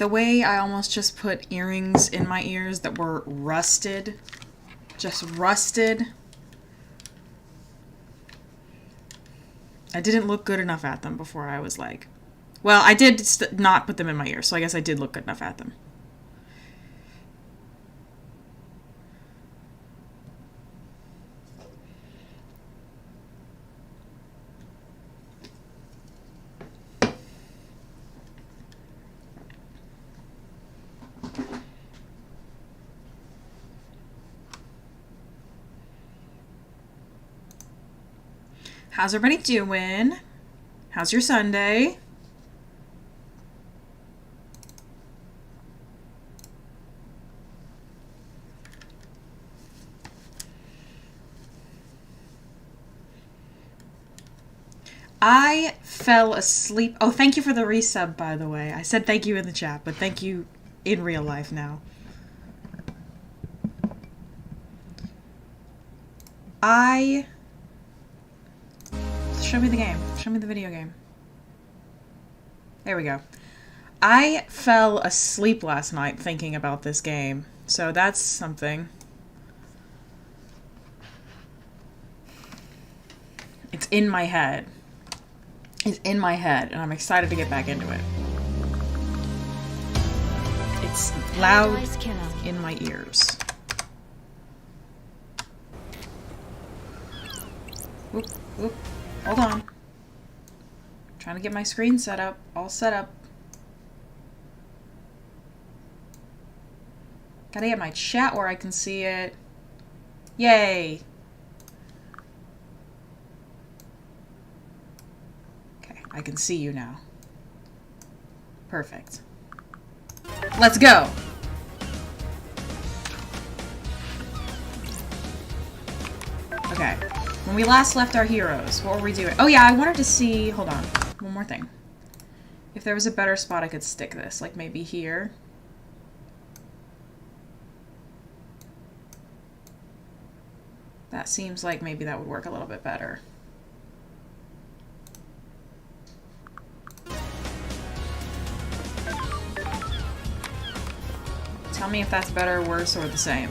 The way I almost just put earrings in my ears that were rusted, just rusted. I didn't look good enough at them before I was like, well, I did not put them in my ears, so I guess I did look good enough at them. How's everybody doing? How's your Sunday? I fell asleep. Oh, thank you for the resub, by the way. I said thank you in the chat, but thank you in real life now. Show me the game. Show me the video game. There we go. I fell asleep last night thinking about this game, so that's something. It's in my head. It's in my head, and I'm excited to get back into it. It's loud in my ears. Whoop, whoop. Hold on. Trying to get my screen set up. All set up. Gotta get my chat where I can see it. Yay! I can see you now. Perfect. Let's go! Okay. When we last left our heroes, what were we doing? Oh yeah, I wanted to see... Hold on. One more thing. If there was a better spot I could stick this. Like maybe here. That seems like maybe that would work a little bit better. Tell me if that's better, worse, or the same.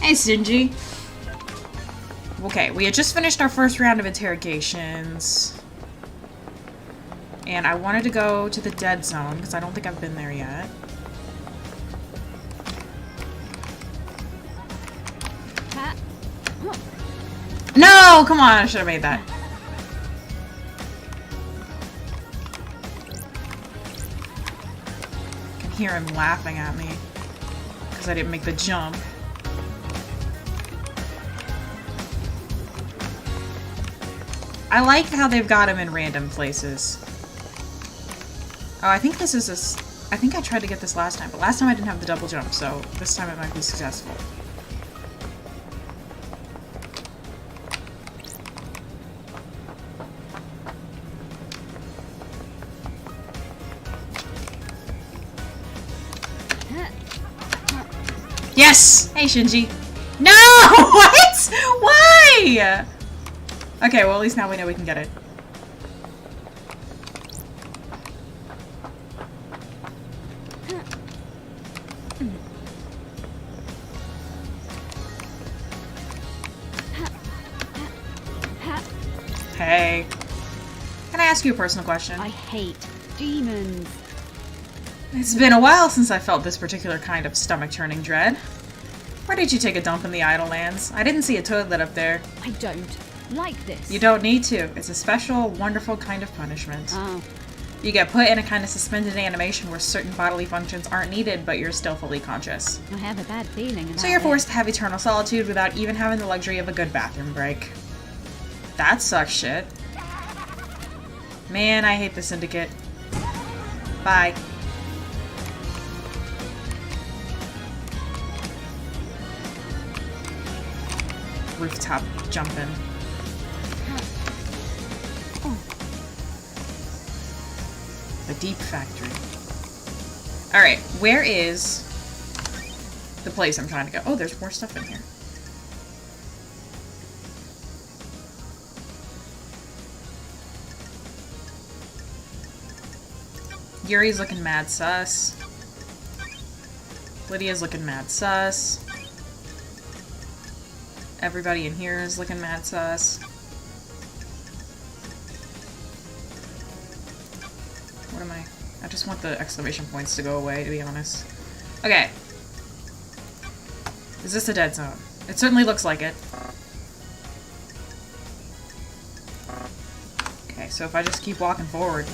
Hey, Shinji. Okay, we had just finished our first round of interrogations. And I wanted to go to the dead zone, because I don't think I've been there yet. No! Come on, I should have made that. I can hear him laughing at me. I didn't make the jump. I like how they've got him in random places. Oh, I think this is I think I tried to get this last time, but last time I didn't have the double jump, so this time it might be successful. Yes! Hey, Shinji. No! What? Why? Okay, well, at least now we know we can get it. Hey. Can I ask you a personal question? I hate demons. It's been a while since I felt this particular kind of stomach-churning dread. Where did you take a dump in the Idle Lands? I didn't see a toilet up there. I don't like this. You don't need to. It's a special, wonderful kind of punishment. Oh. You get put in a kind of suspended animation where certain bodily functions aren't needed, but you're still fully conscious. I have a bad feeling about So you're forced to have eternal solitude without even having the luxury of a good bathroom break. That sucks shit. Man, I hate the Syndicate. Bye. Rooftop jumping. The Deep Factory. Alright, where is the place I'm trying to go? Oh, there's more stuff in here. Yuri's looking mad sus. Lydia's looking mad sus. Everybody in here is looking mad sus. What am I? I just want the exclamation points to go away, to be honest. Okay. Is this a dead zone? It certainly looks like it. Okay, so if I just keep walking forward.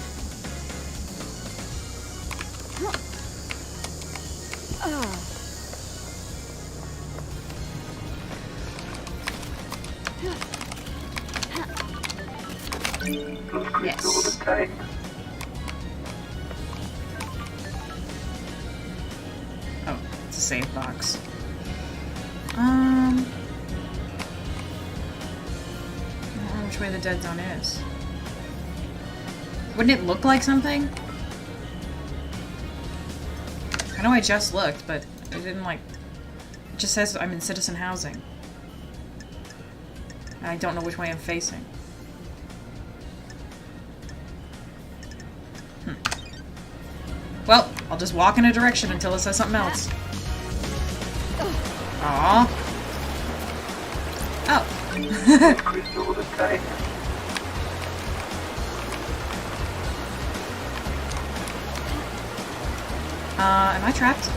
Yes. Oh, it's a save box. I don't know which way the dead zone is. Wouldn't it look like something? I know I just looked, but it didn't like... It just says I'm in citizen housing. And I don't know which way I'm facing. Well, I'll just walk in a direction until it says something else. Aww. Oh. Am I trapped?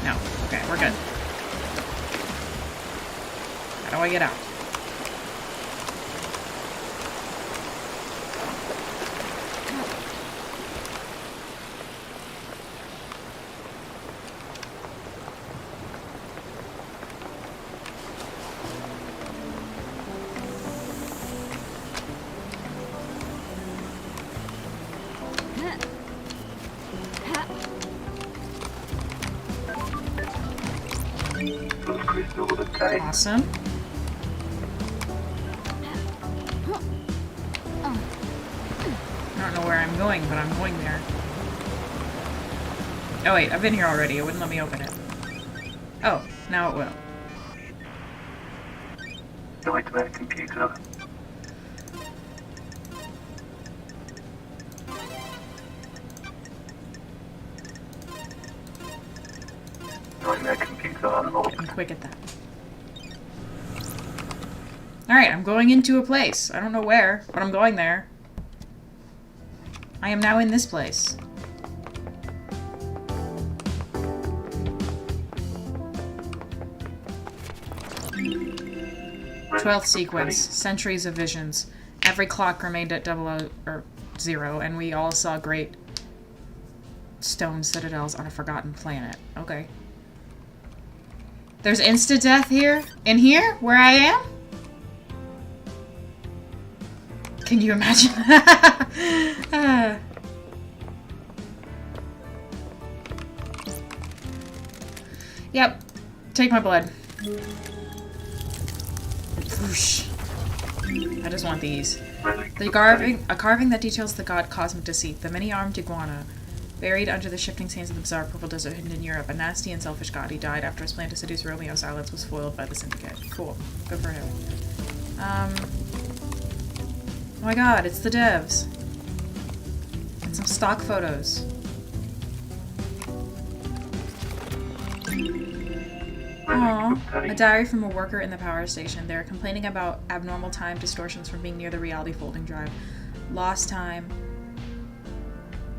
No. Okay, we're good. How do I get out? Awesome. I don't know where I'm going, but I'm going there. Oh wait, I've been here already. It wouldn't let me open it. Oh, now it will. Nightmare computer. Nightmare computer unlocked. I'm quick at that. Alright, I'm going into a place. I don't know where, but I'm going there. I am now in this place. Twelfth sequence. Centuries of visions. Every clock remained at 0, and we all saw great stone citadels on a forgotten planet. Okay. There's insta-death here? In here? Where I am? Can you imagine? Yep. Take my blood. Whoosh. I just want these. A carving that details the god Cosmic Deceit, the many-armed iguana, buried under the shifting sands of the bizarre purple desert hidden in Europe. A nasty and selfish god. He died after his plan to seduce Romeo's silence was foiled by the syndicate. Cool. Good for him. Oh my god, it's the devs. And some stock photos. Aww. A diary from a worker in the power station. They're complaining about abnormal time distortions from being near the reality folding drive. Lost time.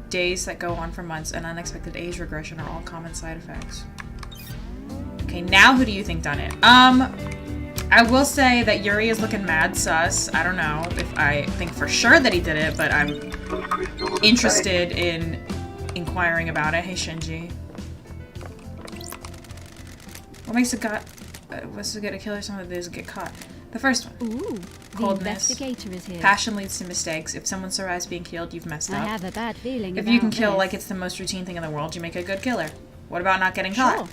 Days that go on for months and unexpected age regression are all common side effects. Okay, now who do you think done it? I will say that Yuri is looking mad sus. I don't know if I think for sure that he did it, but I'm interested in inquiring about it. Hey, Shinji. What makes a god... what's to get a killer? Some of these get caught. The first one. Ooh, Coldness. the investigator is here. Passion leads to mistakes. If someone survives being killed, you've messed I up. have a bad feeling If about you can kill this. like it's the most routine thing in the world, you make a good killer. What about not getting caught? Sure.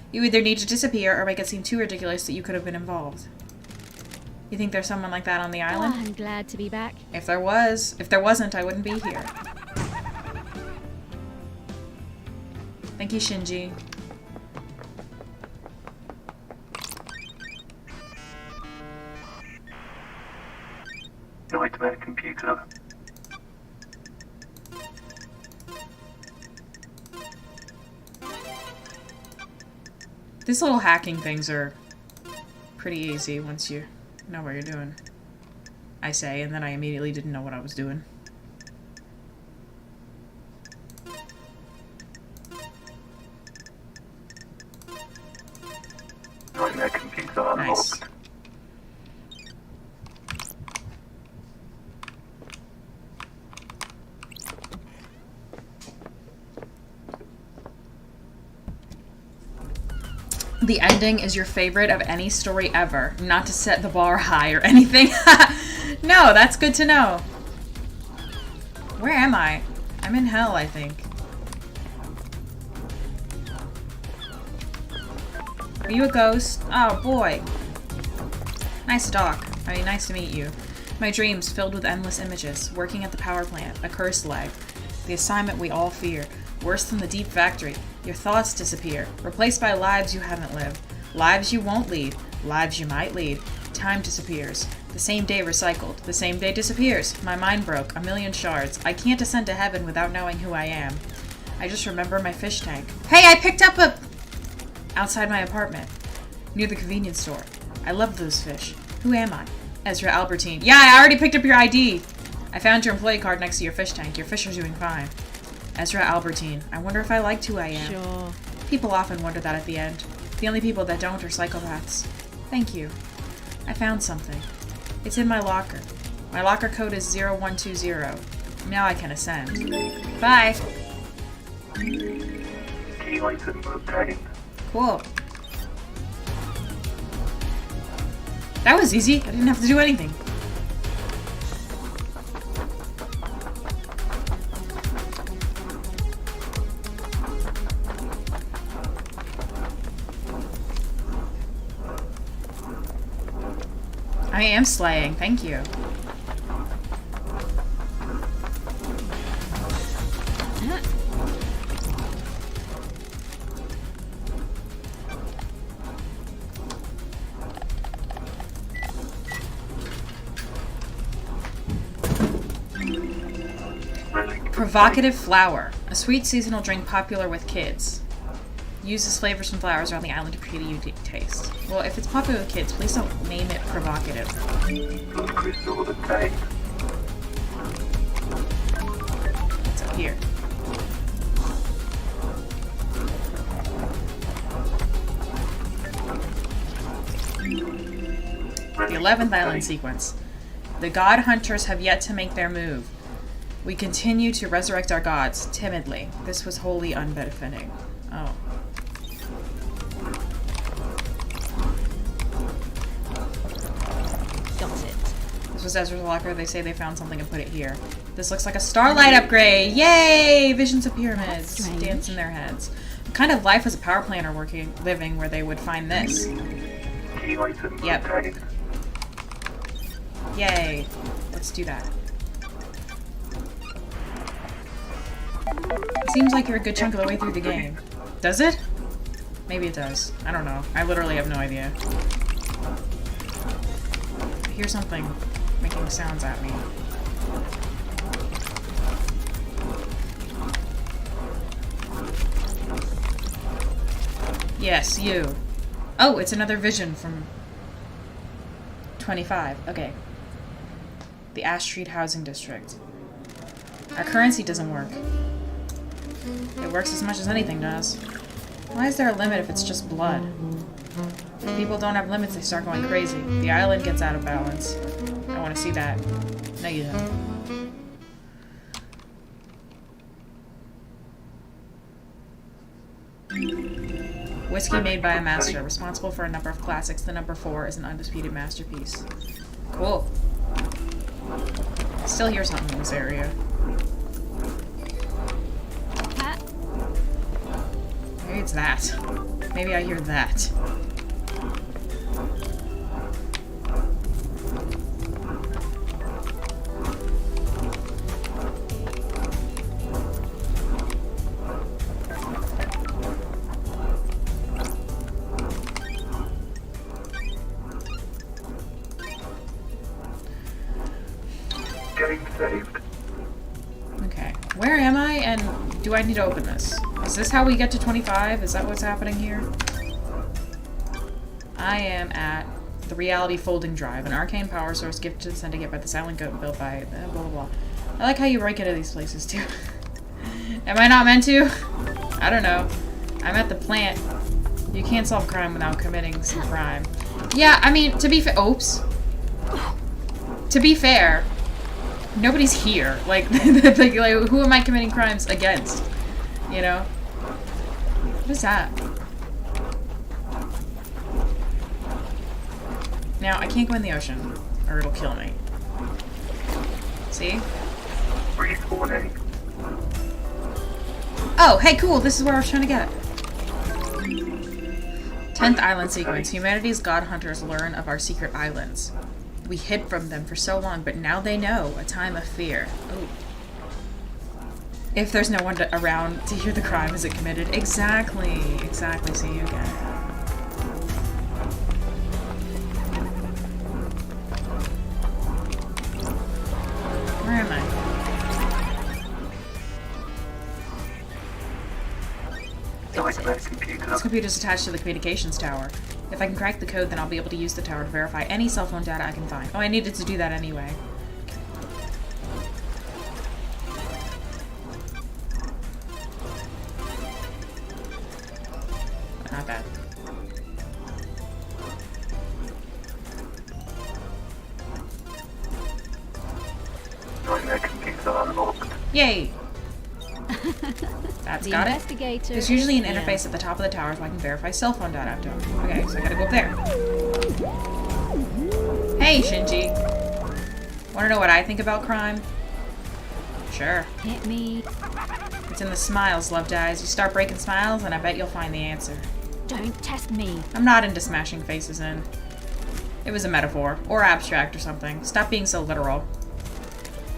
You either need to disappear or make it seem too ridiculous that you could have been involved. You think there's someone like that on the Oh, island? I'm glad to be back. If there was. If there wasn't, I wouldn't be here. Thank you, Shinji. Nightmare computer. These little hacking things are pretty easy once you know what you're doing. I say, and then I immediately didn't know what I was doing. Nightmare computer unlocked. Nice. The ending is your favorite of any story ever. Not to set the bar high or anything. No, that's good to know. Where am I? I'm in hell, I think. Are you a ghost? Oh, boy. Nice to talk. I mean, nice to meet you. My dreams filled with endless images. Working at the power plant. A cursed life. The assignment we all fear. Worse than the deep factory. Your thoughts disappear. Replaced by lives you haven't lived. Lives you won't lead. Lives you might lead. Time disappears. The same day recycled. The same day disappears. My mind broke. A million shards. I can't ascend to heaven without knowing who I am. I just remember my fish tank. Hey, I picked up a... outside my apartment. Near the convenience store. I love those fish. Who am I? Ezra Albertine. Yeah, I already picked up your ID. I found your employee card next to your fish tank. Your fish are doing fine. Ezra Albertine. I wonder if I liked who I am. Sure. People often wonder that at the end. The only people that don't are psychopaths. Thank you. I found something. It's in my locker. My locker code is 0120. Now I can ascend. Bye. Key item obtained. Cool. That was easy. I didn't have to do anything. I am slaying. Thank you. Provocative flower. A sweet seasonal drink popular with kids. Uses flavors from flowers around the island to create a unique taste. Well, if it's popular with kids, please don't name it provocative. Blue crystal obtained. It's up here. The 11th island sequence. The god hunters have yet to make their move. We continue to resurrect our gods, timidly. This was wholly unbefitting. Oh. Got it. This was Ezra's locker. They say they found something and put it here. This looks like a starlight upgrade! Yay! Visions of pyramids. That's strange. Dance in their heads. What kind of life is a power planner living where they would find this? Key item Yep. obtained. Yay. Let's do that. Seems like you're a good chunk of the way through the game. Does it? Maybe it does. I don't know. I literally have no idea. I hear something making sounds at me. Yes, you. Oh, it's another vision from 25. Okay. The Ash Street Housing District. Our currency doesn't work. It works as much as anything does. Why is there a limit if it's just blood? If people don't have limits, they start going crazy. The island gets out of balance. I want to see that. No, you don't. Whiskey made by a master, responsible for a number of classics. The number 4 is an undisputed masterpiece. Cool. Still hear something in this area. Maybe it's that. Maybe I hear that. Game saved. Okay. Where am I, and do I need to open this? Is this how we get to 25? Is that what's happening here? I am at the Reality Folding Drive, an arcane power source gifted to the Syndicate by the Silent Goat built by blah blah blah. I like how you break into these places too. Am I not meant to? I don't know. I'm at the plant. You can't solve crime without committing some crime. Yeah, I mean, to be fair, oops. To be fair, nobody's here. Like, who am I committing crimes against? You know? What is that? Now, I can't go in the ocean, or it'll kill me. See? Respawning. Oh, hey, cool. This is where I was trying to get. 10th island sequence. Humanity's god hunters learn of our secret islands. We hid from them for so long, but now they know. A time of fear. Oh. If there's no one around to hear the crime, is it committed? Exactly. Exactly. See you again. Where am I? This computer's attached to the communications tower. If I can crack the code, then I'll be able to use the tower to verify any cell phone data I can find. Oh, I needed to do that anyway. Not bad. Yay! That's got it. There's usually an interface at the top of the tower so I can verify cell phone data after. Okay, so I gotta go up there. Hey, Shinji. Wanna know what I think about crime? Sure. Hit me. It's in the smiles, loved eyes. You start breaking smiles and I bet you'll find the answer. Don't test me. I'm not into smashing faces in. It was a metaphor. Or abstract or something. Stop being so literal.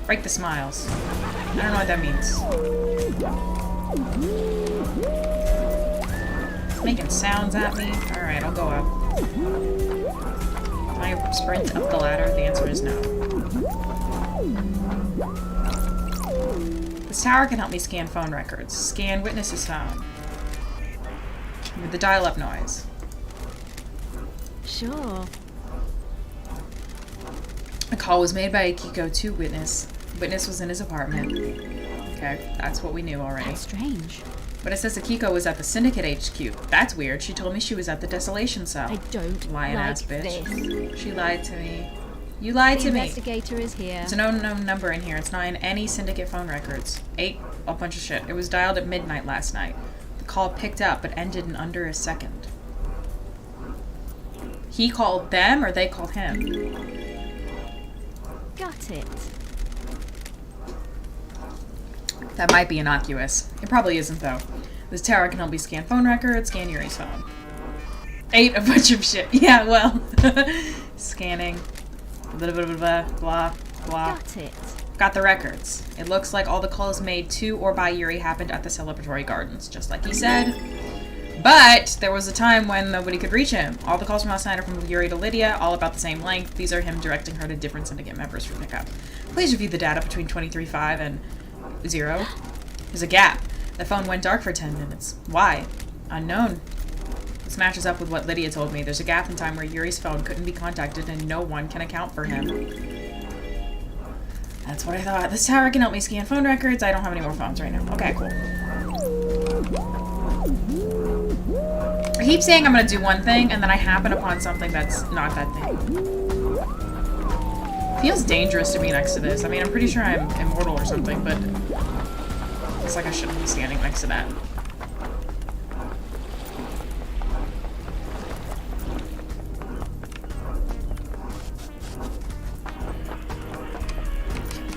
Break the smiles. I don't know what that means. It's making sounds at me. Alright, I'll go up. Can I sprint up the ladder? The answer is no. This tower can help me scan phone records. Scan witnesses' phone. With the dial-up noise. Sure. A call was made by a Kiko 2 witness. Witness was in his apartment. Okay, that's what we knew already. That's strange. But it says Akiko was at the Syndicate HQ. That's weird. She told me she was at the Desolation Cell. I don't Lion-ass like bitch. this. She lied to me. You lied to me. The investigator is here. There's an unknown number in here. It's not in any Syndicate phone records. A bunch of shit. It was dialed at midnight last night. The call picked up, but ended in under a second. He called them, or they called him? Got it. That might be innocuous. It probably isn't, though. This tower can help me scan phone records, scan Yuri's phone. Ate a bunch of shit. Yeah, well. Scanning. Blah, blah, blah, blah, blah, blah. Got it. Got the records. It looks like all the calls made to or by Yuri happened at the celebratory gardens, just like he said. But there was a time when nobody could reach him. All the calls from last night are from Yuri to Lydia, all about the same length. These are him directing her to different Syndicate members for pickup. Please review the data between 23.5 and 0. There's a gap. The phone went dark for 10 minutes. Why? Unknown. This matches up with what Lydia told me. There's a gap in time where Yuri's phone couldn't be contacted and no one can account for him. That's what I thought. This tower can help me scan phone records. I don't have any more phones right now. Okay, cool. I keep saying I'm gonna do one thing, and then I happen upon something that's not that thing. Feels dangerous to be next to this. I mean, I'm pretty sure I'm immortal or something, but it's like I shouldn't be standing next to that.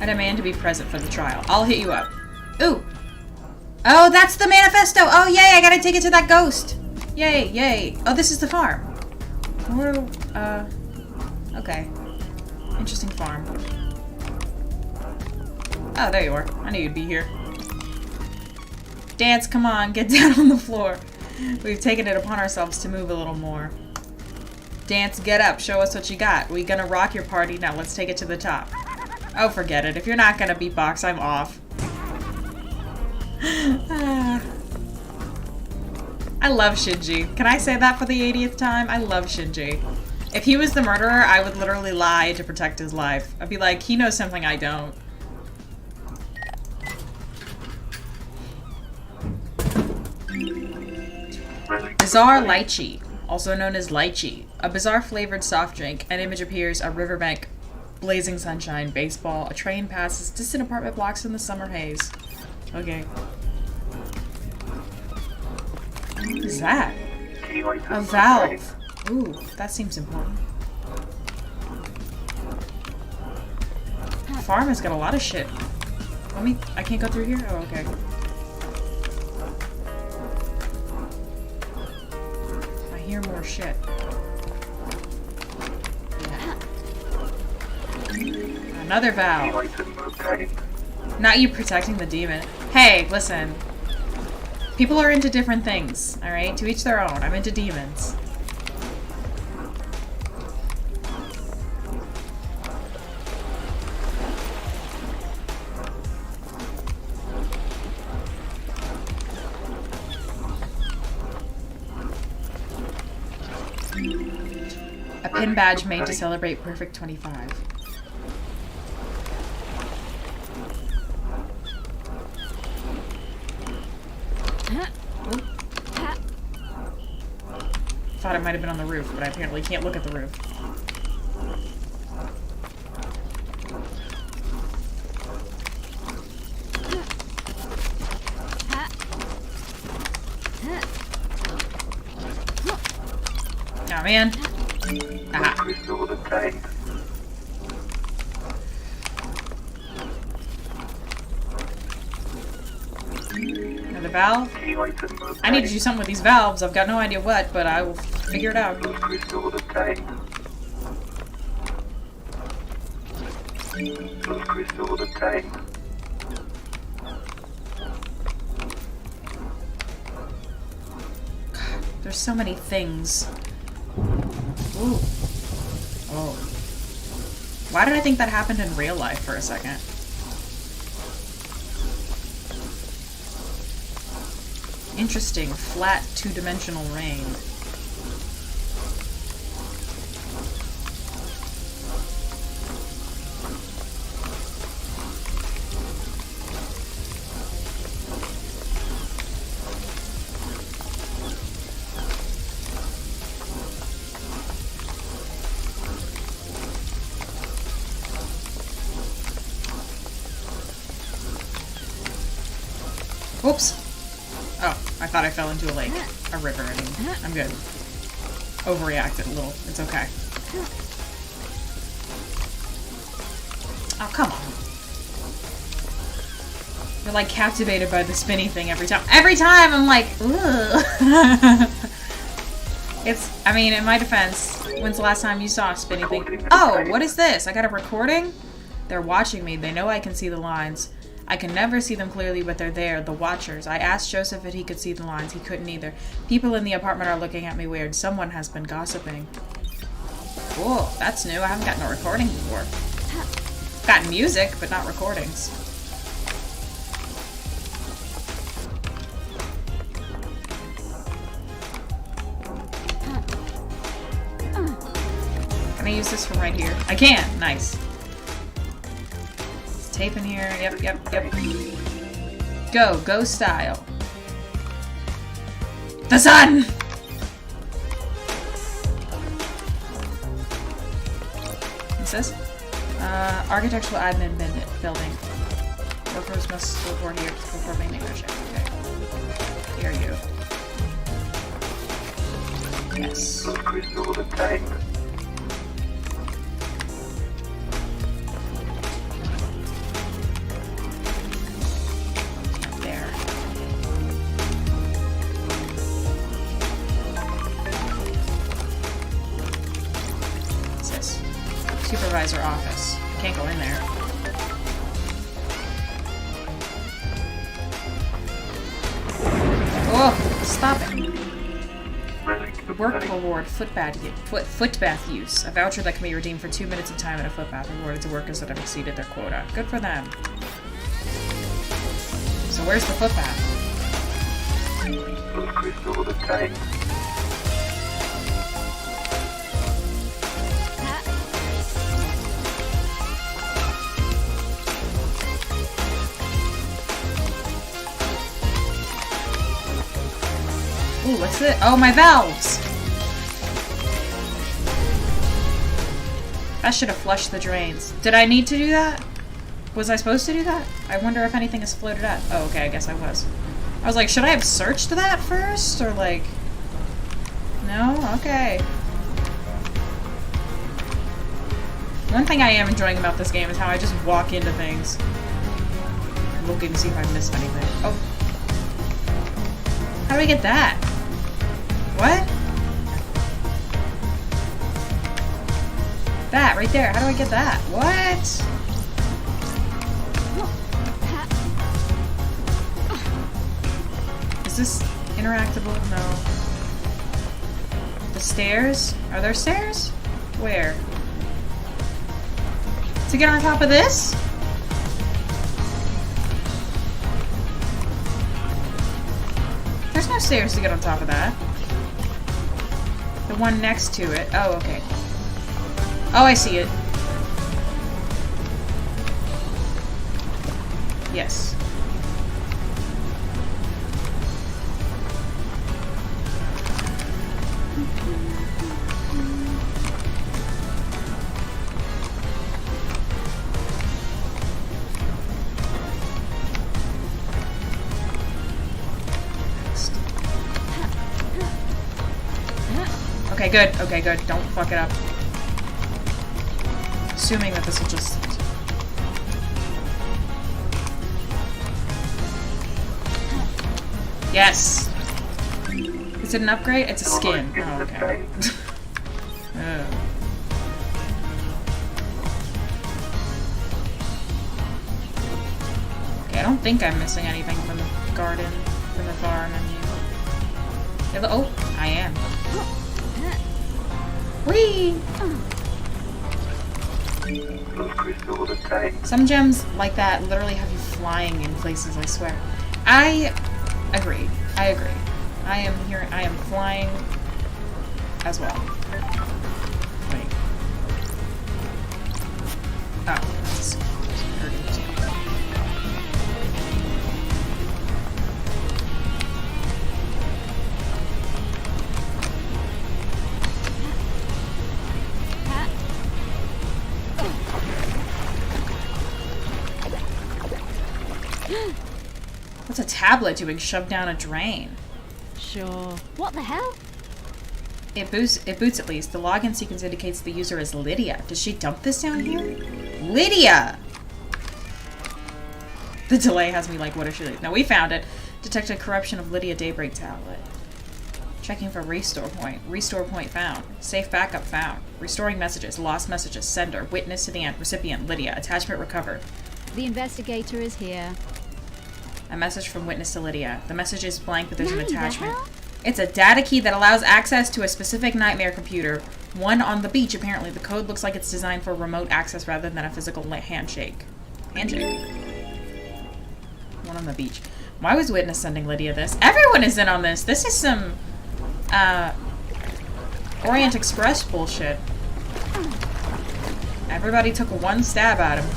I demand to be present for the trial. I'll hit you up. Ooh. Oh, that's the manifesto. Oh, yay, I gotta take it to that ghost. Yay, yay. Oh, this is the farm. Where do, okay. Interesting farm. Oh, there you are. I knew you'd be here. Dance, come on, get down on the floor. We've taken it upon ourselves to move a little more. Dance, get up, show us what you got. We gonna rock your party, now let's take it to the top. Oh, forget it. If you're not gonna beatbox, I'm off. I love Shinji. Can I say that for the 80th time? I love Shinji. If he was the murderer, I would literally lie to protect his life. I'd be like, he knows something I don't. Bizarre lychee, also known as lychee. A bizarre flavored soft drink. An image appears, a riverbank, blazing sunshine, baseball, a train passes, distant apartment blocks in the summer haze. Okay. What is that? A valve. Ooh, that seems important. farm has got a lot of shit. Let me... I can't go through here? Oh, okay. I hear more shit. Another valve. Not you protecting the demon. Hey, listen. People are into different things, alright? To each their own. I'm into demons. A pin badge made to celebrate Perfect 25. Thought it might have been on the roof, but I apparently can't look at the roof. Oh man. Aha. Another valve? I need to do something with these valves. I've got no idea what, but I will figure it out. There's so many things. Ooh. Oh. Why did I think that happened in real life for a second? Interesting, flat, two-dimensional rain. Whoops. Oh, I thought I fell into a lake. A river, I mean. I'm good. Overreacted a little. It's okay. Oh, come on. You're like captivated by the spinny thing every time. Every time I'm like, ugh. It's, I mean, in my defense, when's the last time you saw a spinny thing? Oh, what is this? I got a recording? They're watching me. They know I can see the lines. I can never see them clearly, but they're there, the watchers. I asked Joseph if he could see the lines. He couldn't either. People in the apartment are looking at me weird. Someone has been gossiping. Cool, that's new. I haven't gotten a recording before. Gotten music, but not recordings. Can I use this from right here? I can! Nice. Tape in here. Yep. Go style. The sun! What's this? Architectural admin building. Workers must report here before being negotiated. Okay. Here you. Yes. Supervisor office. Can't go in there. Oh, stop it. Work reward, foot bath use. A voucher that can be redeemed for 2 minutes of time in a foot bath rewarded to workers that have exceeded their quota. Good for them. So where's the foot bath? Ooh, what's it? Oh, my valves! That should have flushed the drains. Did I need to do that? Was I supposed to do that? I wonder if anything has floated up. Oh, okay, I guess I was. I was like, should I have searched that first? Or like... No? Okay. One thing I am enjoying about this game is how I just walk into things. Looking to see if I missed anything. Oh. How do I get that? What? That, right there. How do I get that? What? Is this interactable? No. The stairs? Are there stairs? Where? To get on top of this? There's no stairs to get on top of that. The one next to it. Oh, okay. Oh, I see it. Yes. Okay, good. Okay, good. Don't fuck it up. Assuming that this will just... Yes! Is it an upgrade? It's a skin. Oh, okay. Okay, I don't think I'm missing anything from the garden, from the bar menu. Oh, I am. Whee! Some gems like that literally have you flying in places, I swear. I agree. I agree. I am here. I am flying as well. Wait. Oh, that's What's a tablet doing shoved down a drain? Sure. What the hell? It boots at least. The login sequence indicates the user is Lydia. Did she dump this down here? Lydia! The delay has me like, what is she like? No, we found it. Detected corruption of Lydia Daybreak tablet. Checking for restore point. Restore point found. Safe backup found. Restoring messages. Lost messages. Sender. Witness to the end. Recipient Lydia. Attachment recovered. The investigator is here. A message from Witness to Lydia. The message is blank, but there's an What the attachment. hell? It's a data key that allows access to a specific nightmare computer. One on the beach, apparently. The code looks like it's designed for remote access rather than a physical handshake. Handshake. One on the beach. Why was Witness sending Lydia this? Everyone is in on this. This is some, Orient Express bullshit. Everybody took one stab at him.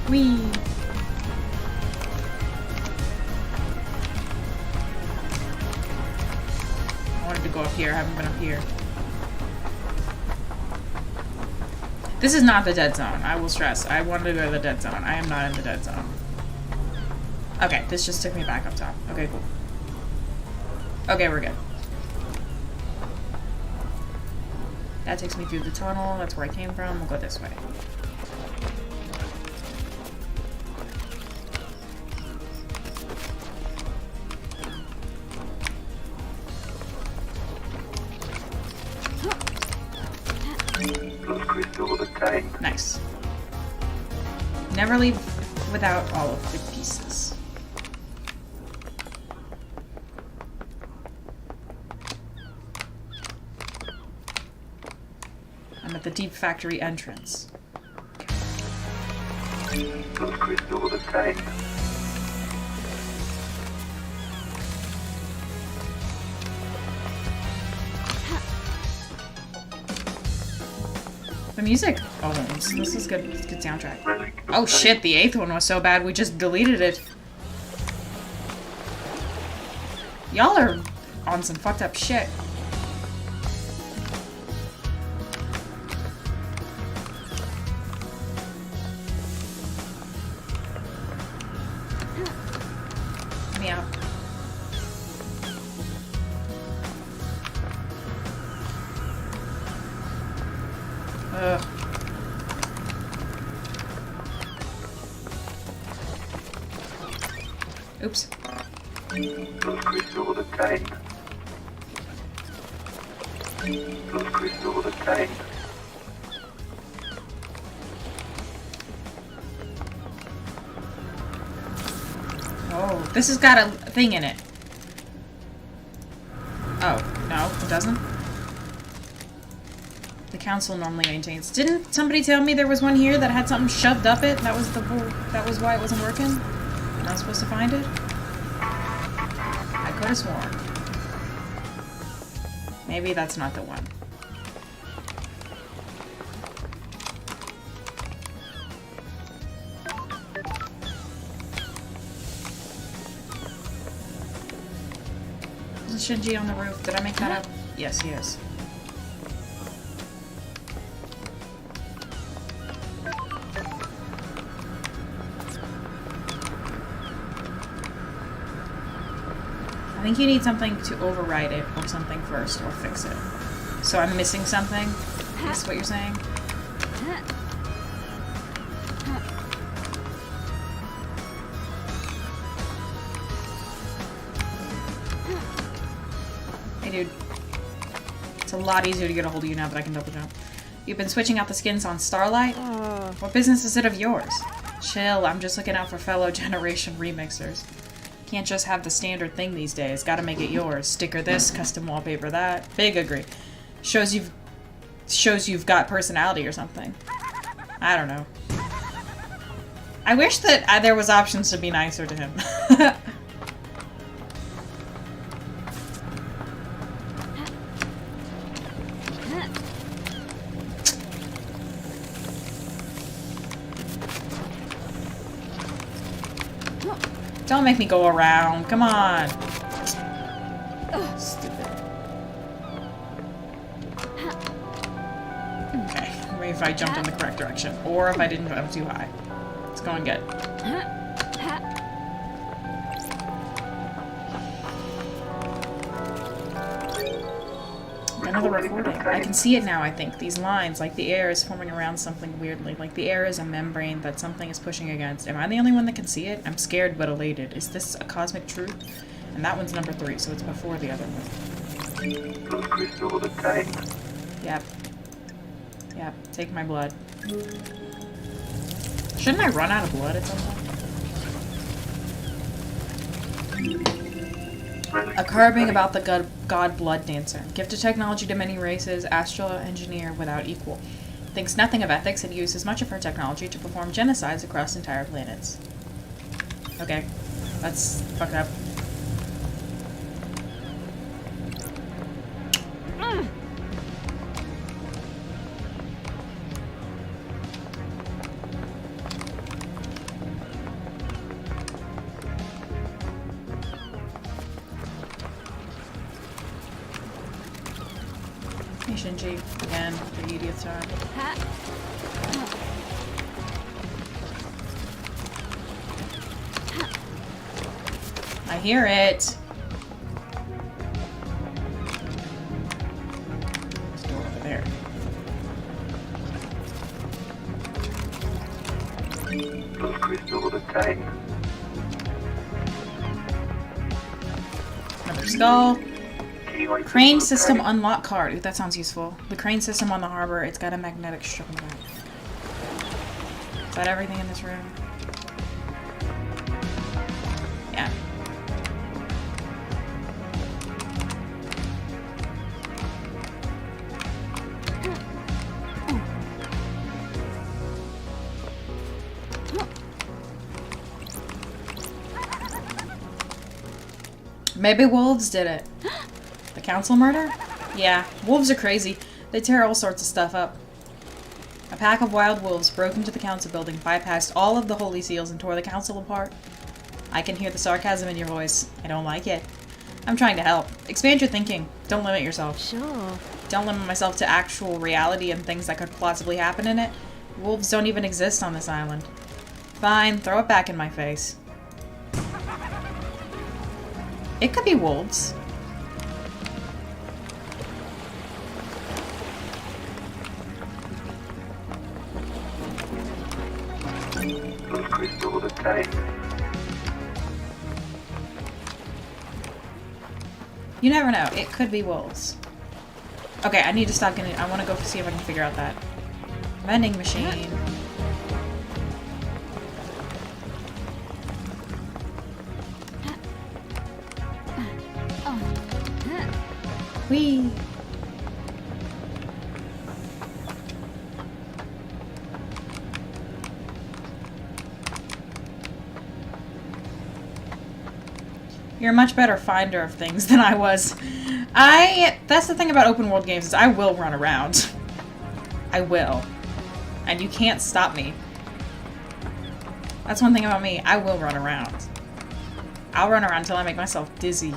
Whee! I wanted to go up here. I haven't been up here. This is not the dead zone. I will stress. I wanted to go to the dead zone. I am not in the dead zone. Okay, this just took me back up top. Okay, cool. Okay, we're good. That takes me through the tunnel. That's where I came from. We'll go this way. Nice. Never leave without all of the pieces. I'm at the deep factory entrance. The music. Oh, this is good. It's a good soundtrack. Oh shit, the 8th one was so bad we just deleted it. Y'all are on some fucked up shit. Let me out. Ugh. Oops. Crystal obtained. Crystal obtained. Oh, this has got a thing in it. Oh, no, it doesn't. The council normally maintains. Didn't somebody tell me there was one here that had something shoved up it? That was the whole. That was why it wasn't working. Am I supposed to find it? I could have sworn. Maybe that's not the one. Is Shinji on the roof? Did I make that up? Yes, he is. I think you need something to override it or something first or fix it. So I'm missing something? Is what you're saying? Hey dude. It's a lot easier to get a hold of you now that I can double jump. You've been switching out the skins on Starlight? What business is it of yours? Chill, I'm just looking out for fellow generation remixers. Can't just have the standard thing these days. Gotta make it yours. Sticker this, custom wallpaper that. Big agree. Shows you've got personality or something. I don't know. I wish that there was options to be nicer to him. Don't make me go around. Come on. Ugh, stupid. Okay, maybe if I jumped in the correct direction. Or if I didn't jump too high. It's going good. Another recording. I can see it now, I think. These lines, like the air is forming around something weirdly. Like the air is a membrane that something is pushing against. Am I the only one that can see it? I'm scared but elated. Is this a cosmic truth? And that one's number 3, so it's before the other one. Yep. Yep. Take my blood. Shouldn't I run out of blood at some point? A carving about the god Blood Dancer. Gift of technology to many races, astral engineer without equal. Thinks nothing of ethics and uses much of her technology to perform genocides across entire planets. Okay. That's fucked up. Shinji, again, for the 80th time. I hear it! There's a door over there. Another skull. Crane system unlock card. Ooh, that sounds useful. The crane system on the harbor, it's got a magnetic strip in the back. Is that everything in this room? Yeah. Maybe wolves did it. The council murder? Yeah, wolves are crazy. They tear all sorts of stuff up. A pack of wild wolves broke into the council building, bypassed all of the holy seals, and tore the council apart. I can hear the sarcasm in your voice. I don't like it. I'm trying to help. Expand your thinking. Don't limit yourself. Sure. Don't limit myself to actual reality and things that could possibly happen in it. Wolves don't even exist on this island. Fine, throw it back in my face. It could be wolves. crystal of the day. You never know. It could be wolves. Okay, I need to stop getting... I want to go see if I can figure out that vending machine. Whee! You're a much better finder of things than I was. That's the thing about open world games is I will run around. I will. And you can't stop me. That's one thing about me. I will run around. I'll run around until I make myself dizzy.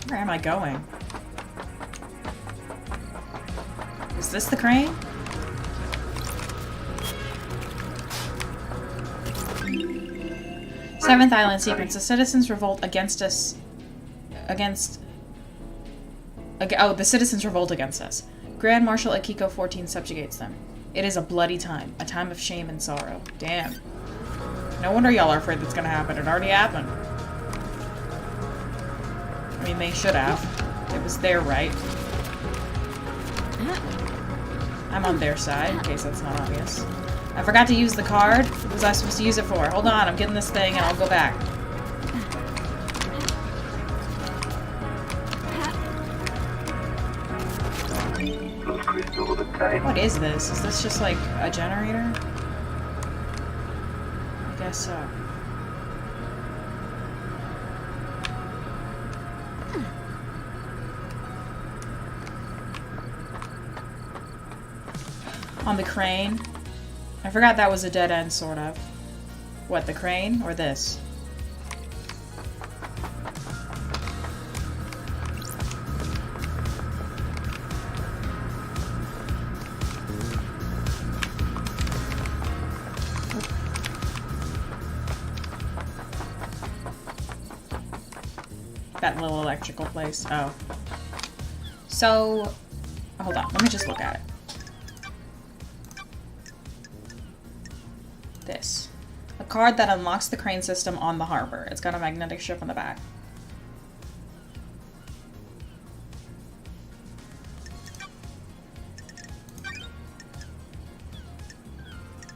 Where am I going? Is this the crane? Seventh Island Secrets. The citizens revolt against us. The citizens revolt against us. Grand Marshal Akiko 14 subjugates them. It is a bloody time. A time of shame and sorrow. Damn. No wonder y'all are afraid that's gonna happen. It already happened. I mean, they should have. It was their right. I'm on their side, in case that's not obvious. I forgot to use the card. What was I supposed to use it for? Hold on, I'm getting this thing and I'll go back. What is this? Is this just like a generator? I guess so. On the crane. I forgot that was a dead end, sort of. What, the crane or this? That little electrical place. Oh. So, hold on. Let me just look at it. This. A card that unlocks the crane system on the harbor. It's got a magnetic strip on the back.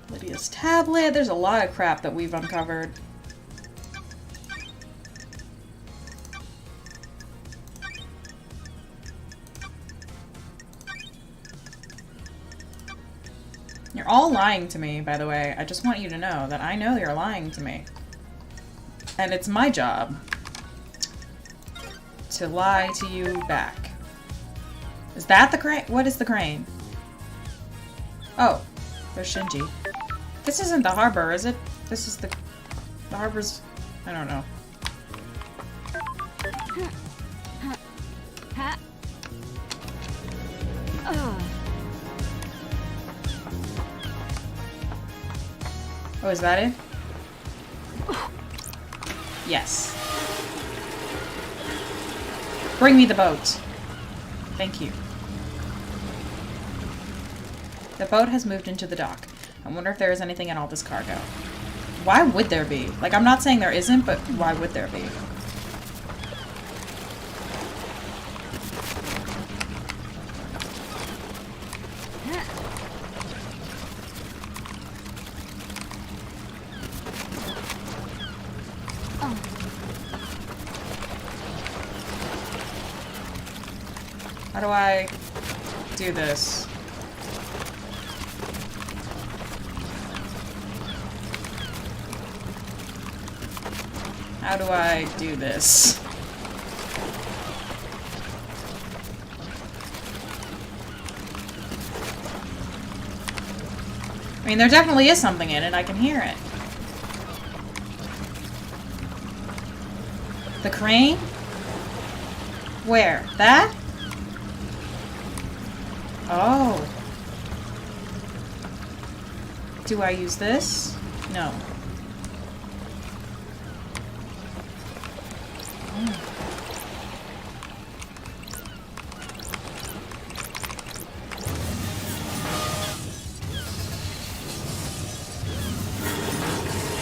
Lydia's tablet. There's a lot of crap that we've uncovered. You're all lying to me, by the way. I just want you to know that I know you're lying to me. And it's my job to lie to you back. Is that the crane? What is the crane? Oh, there's Shinji. This isn't the harbor, is it? This is the harbor's... I don't know. Oh, is that it? Yes. Bring me the boat. Thank you. The boat has moved into the dock. I wonder if there is anything in all this cargo. Why would there be? Like, I'm not saying there isn't, but why would there be? How do I do this? How do I do this? I mean, there definitely is something in it. I can hear it. The crane? Where? That? Oh. Do I use this? No.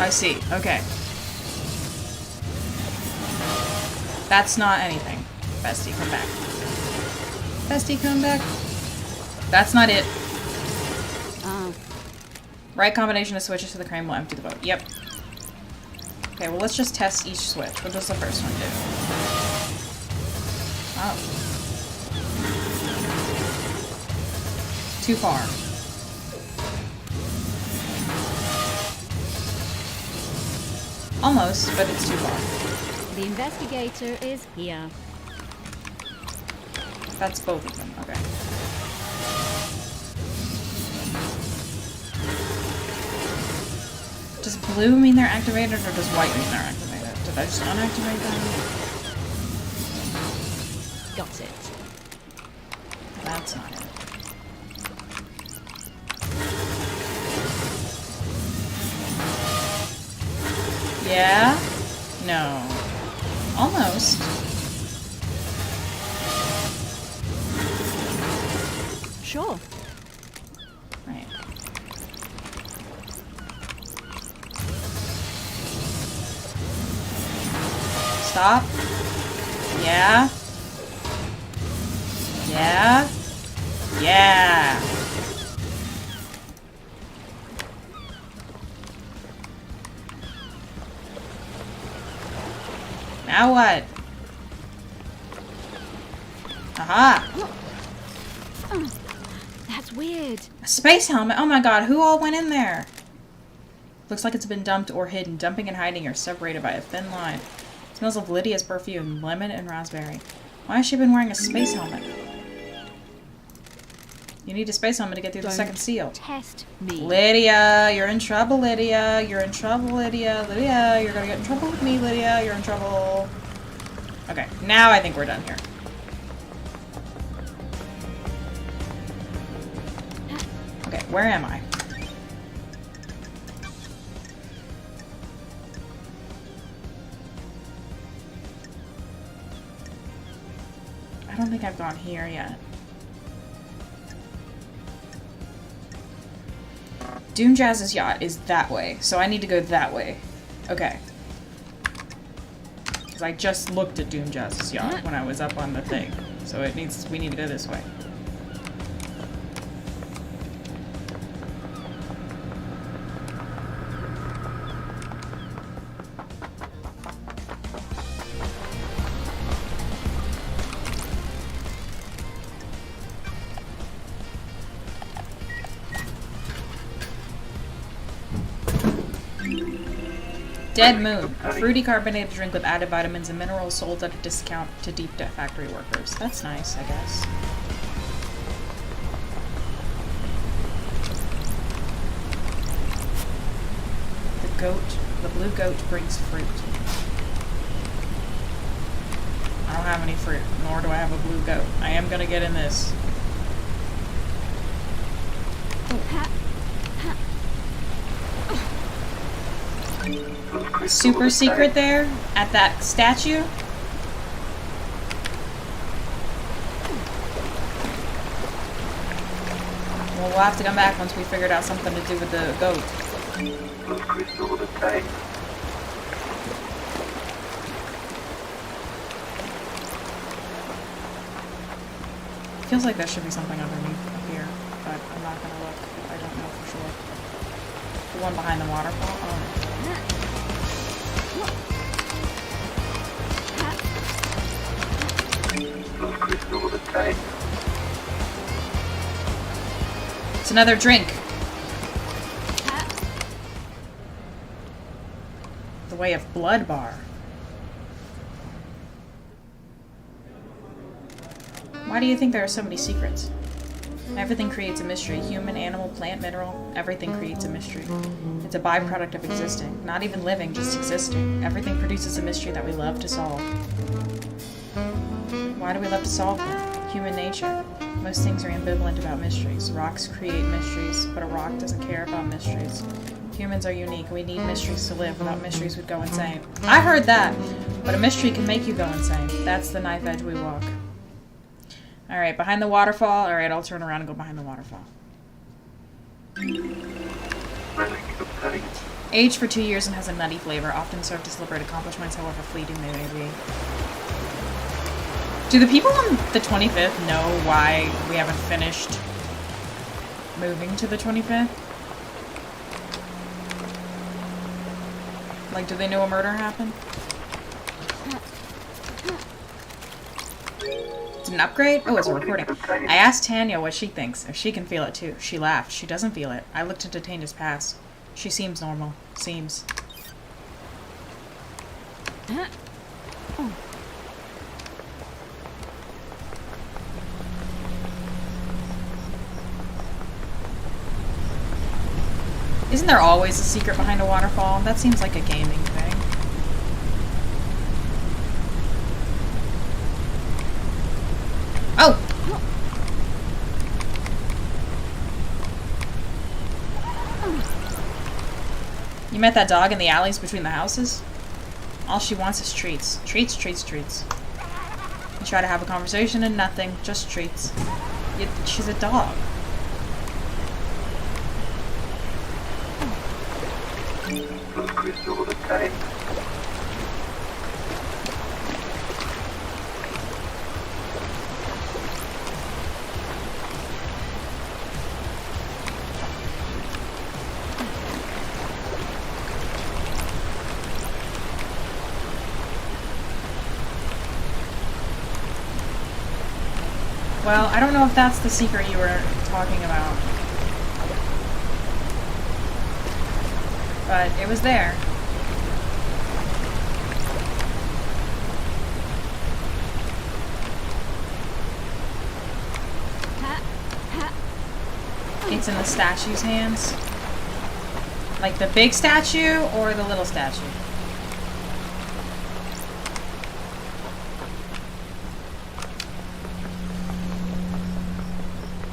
I see. Okay. That's not anything. Bestie, come back. Bestie, come back. That's not it. Right combination of switches to the crane will empty the boat. Yep. Okay, well, let's just test each switch. What does the first one do? Oh. Too far. Almost, but it's too far. The investigator is here. That's both of them. Okay. Does blue mean they're activated, or does white mean they're activated? Did I just unactivate them? Got it. That's not it. Yeah? No. Almost. Sure. Right. Stop. Yeah. Yeah. Yeah. Now what? Aha! That's weird. A space helmet? Oh my god, who all went in there? Looks like it's been dumped or hidden. Dumping and hiding are separated by a thin line. It smells of Lydia's perfume, lemon and raspberry. Why has she been wearing a space helmet? You need a space helmet to get through the second seal. Test me. Lydia, you're in trouble, Lydia. You're in trouble, Lydia. Lydia, you're gonna get in trouble with me, Lydia. You're in trouble. Okay, now I think we're done here. Okay, where am I? I don't think I've gone here yet. Doomjazz's yacht is that way, so I need to go that way. Okay. Because I just looked at Doomjazz's yacht when I was up on the thing. So we need to go this way. Dead Moon, a fruity carbonated drink with added vitamins and minerals sold at a discount to deep factory workers. That's nice, I guess. The blue goat brings fruit. I don't have any fruit, nor do I have a blue goat. I am gonna get in this. Super secret there at that statue. Well, we'll have to come back once we figured out something to do with the goat. Feels like there should be something underneath up here, but I'm not gonna look. I don't know for sure. The one behind the waterfall? Oh. It's another drink. The Way of Blood bar. Why do you think there are so many secrets? Everything creates a mystery. Human, animal, plant, mineral. Everything creates a mystery. It's a byproduct of existing. Not even living, just existing. Everything produces a mystery that we love to solve. Why do we love to solve them? Human nature. Most things are ambivalent about mysteries. Rocks create mysteries, but a rock doesn't care about mysteries. Humans are unique. We need mysteries to live. Without mysteries, we'd go insane. I heard that! But a mystery can make you go insane. That's the knife edge we walk. Alright, behind the waterfall. Alright, I'll turn around and go behind the waterfall. Aged for 2 years and has a nutty flavor. Often served to celebrate accomplishments, however fleeting they may be. Do the people on the 25th know why we haven't finished moving to the 25th? Like, do they know a murder happened? It's an upgrade? Oh, it's a recording. I asked Tanya what she thinks, if she can feel it too. She laughed. She doesn't feel it. I looked into Tanya's past. She seems normal. Seems. Isn't there always a secret behind a waterfall? That seems like a gaming thing. Oh! You met that dog in the alleys between the houses? All she wants is treats. Treats, treats, treats. You try to have a conversation and nothing. Just treats. She's a dog. Crystal of the day. Well, I don't know if that's the secret you were talking about. But it was there. It's in the statue's hands. Like the big statue or the little statue?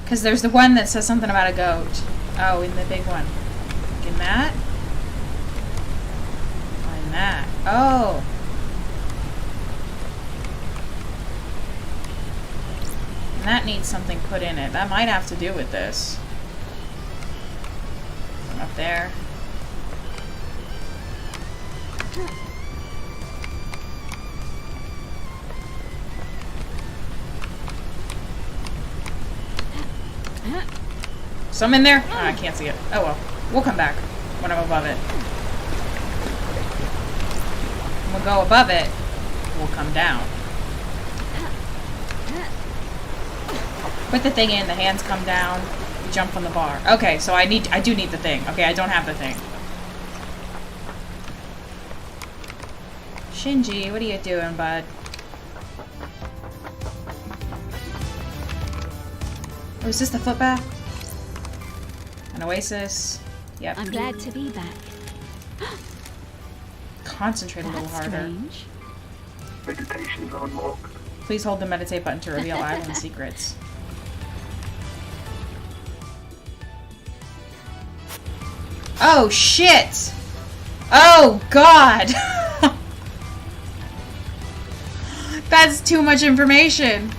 Because there's the one that says something about a goat. Oh, in the big one. In that? In that. Oh. And that needs something put in it. That might have to do with this. Up there. Some in there? Oh, I can't see it. Oh well. We'll come back when I'm above it. When we go above it, we'll come down. Put the thing in, the hands come down, you jump on the bar. Okay, so I do need the thing. Okay, I don't have the thing. Shinji, what are you doing, bud? Oh, is this the footbath? An oasis. Yep. I'm glad to be back. Concentrate a little harder. Strange. Meditation's unlocked. Please hold the meditate button to reveal island secrets. Oh, shit! Oh, God! That's too much information.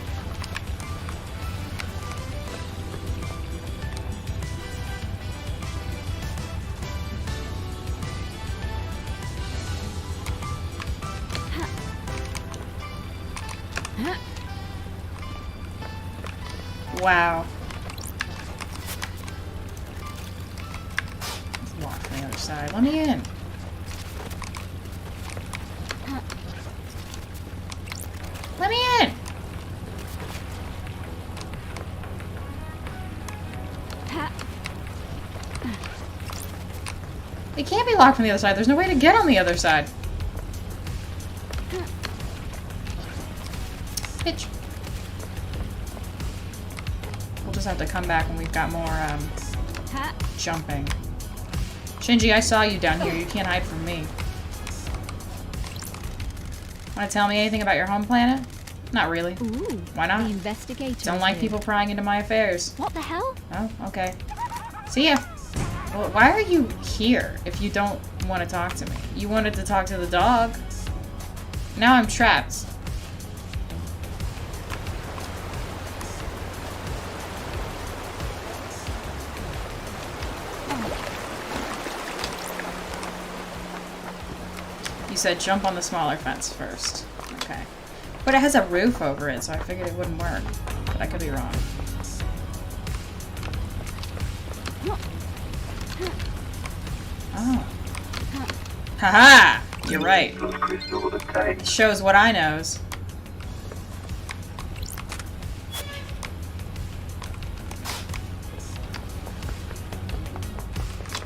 Wow. Let's walk on the other side. Let me in. Let me in. It can't be locked from the other side. There's no way to get on the other side. Bitch. We'll just have to come back when we've got more, jumping. Shinji, I saw you down here. You can't hide from me. Want to tell me anything about your home planet? Not really. Ooh, Why not? the investigator. Don't is like here. people prying into my affairs. What the hell? Oh, okay. See ya. Well, why are you here if you don't want to talk to me? You wanted to talk to the dog. Now I'm trapped. said jump on the smaller fence first. Okay. But it has a roof over it, so I figured it wouldn't work. But I could be wrong. Oh. Haha! You're right. The crystal of the tank. It shows what I knows.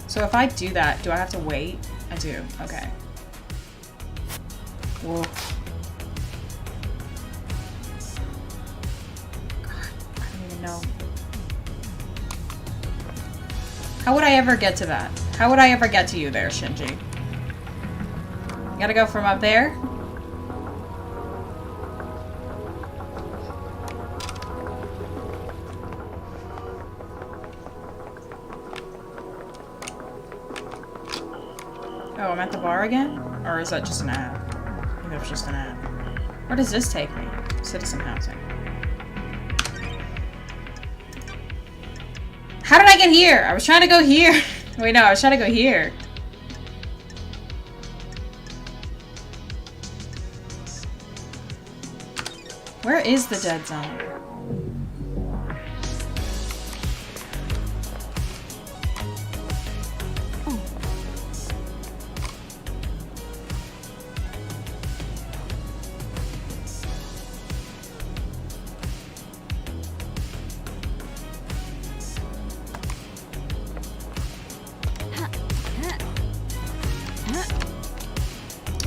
So if I do that, do I have to wait? I do. Okay. Whoa. God, I don't even know. How would I ever get to that? How would I ever get to you there, Shinji? You gotta go from up there? Oh, I'm at the bar again? Or is that just an ad? I think that was just an ad. Where does this take me? Citizen housing. How did I get here? I was trying to go here. Wait, no, I was trying to go here. Where is the dead zone?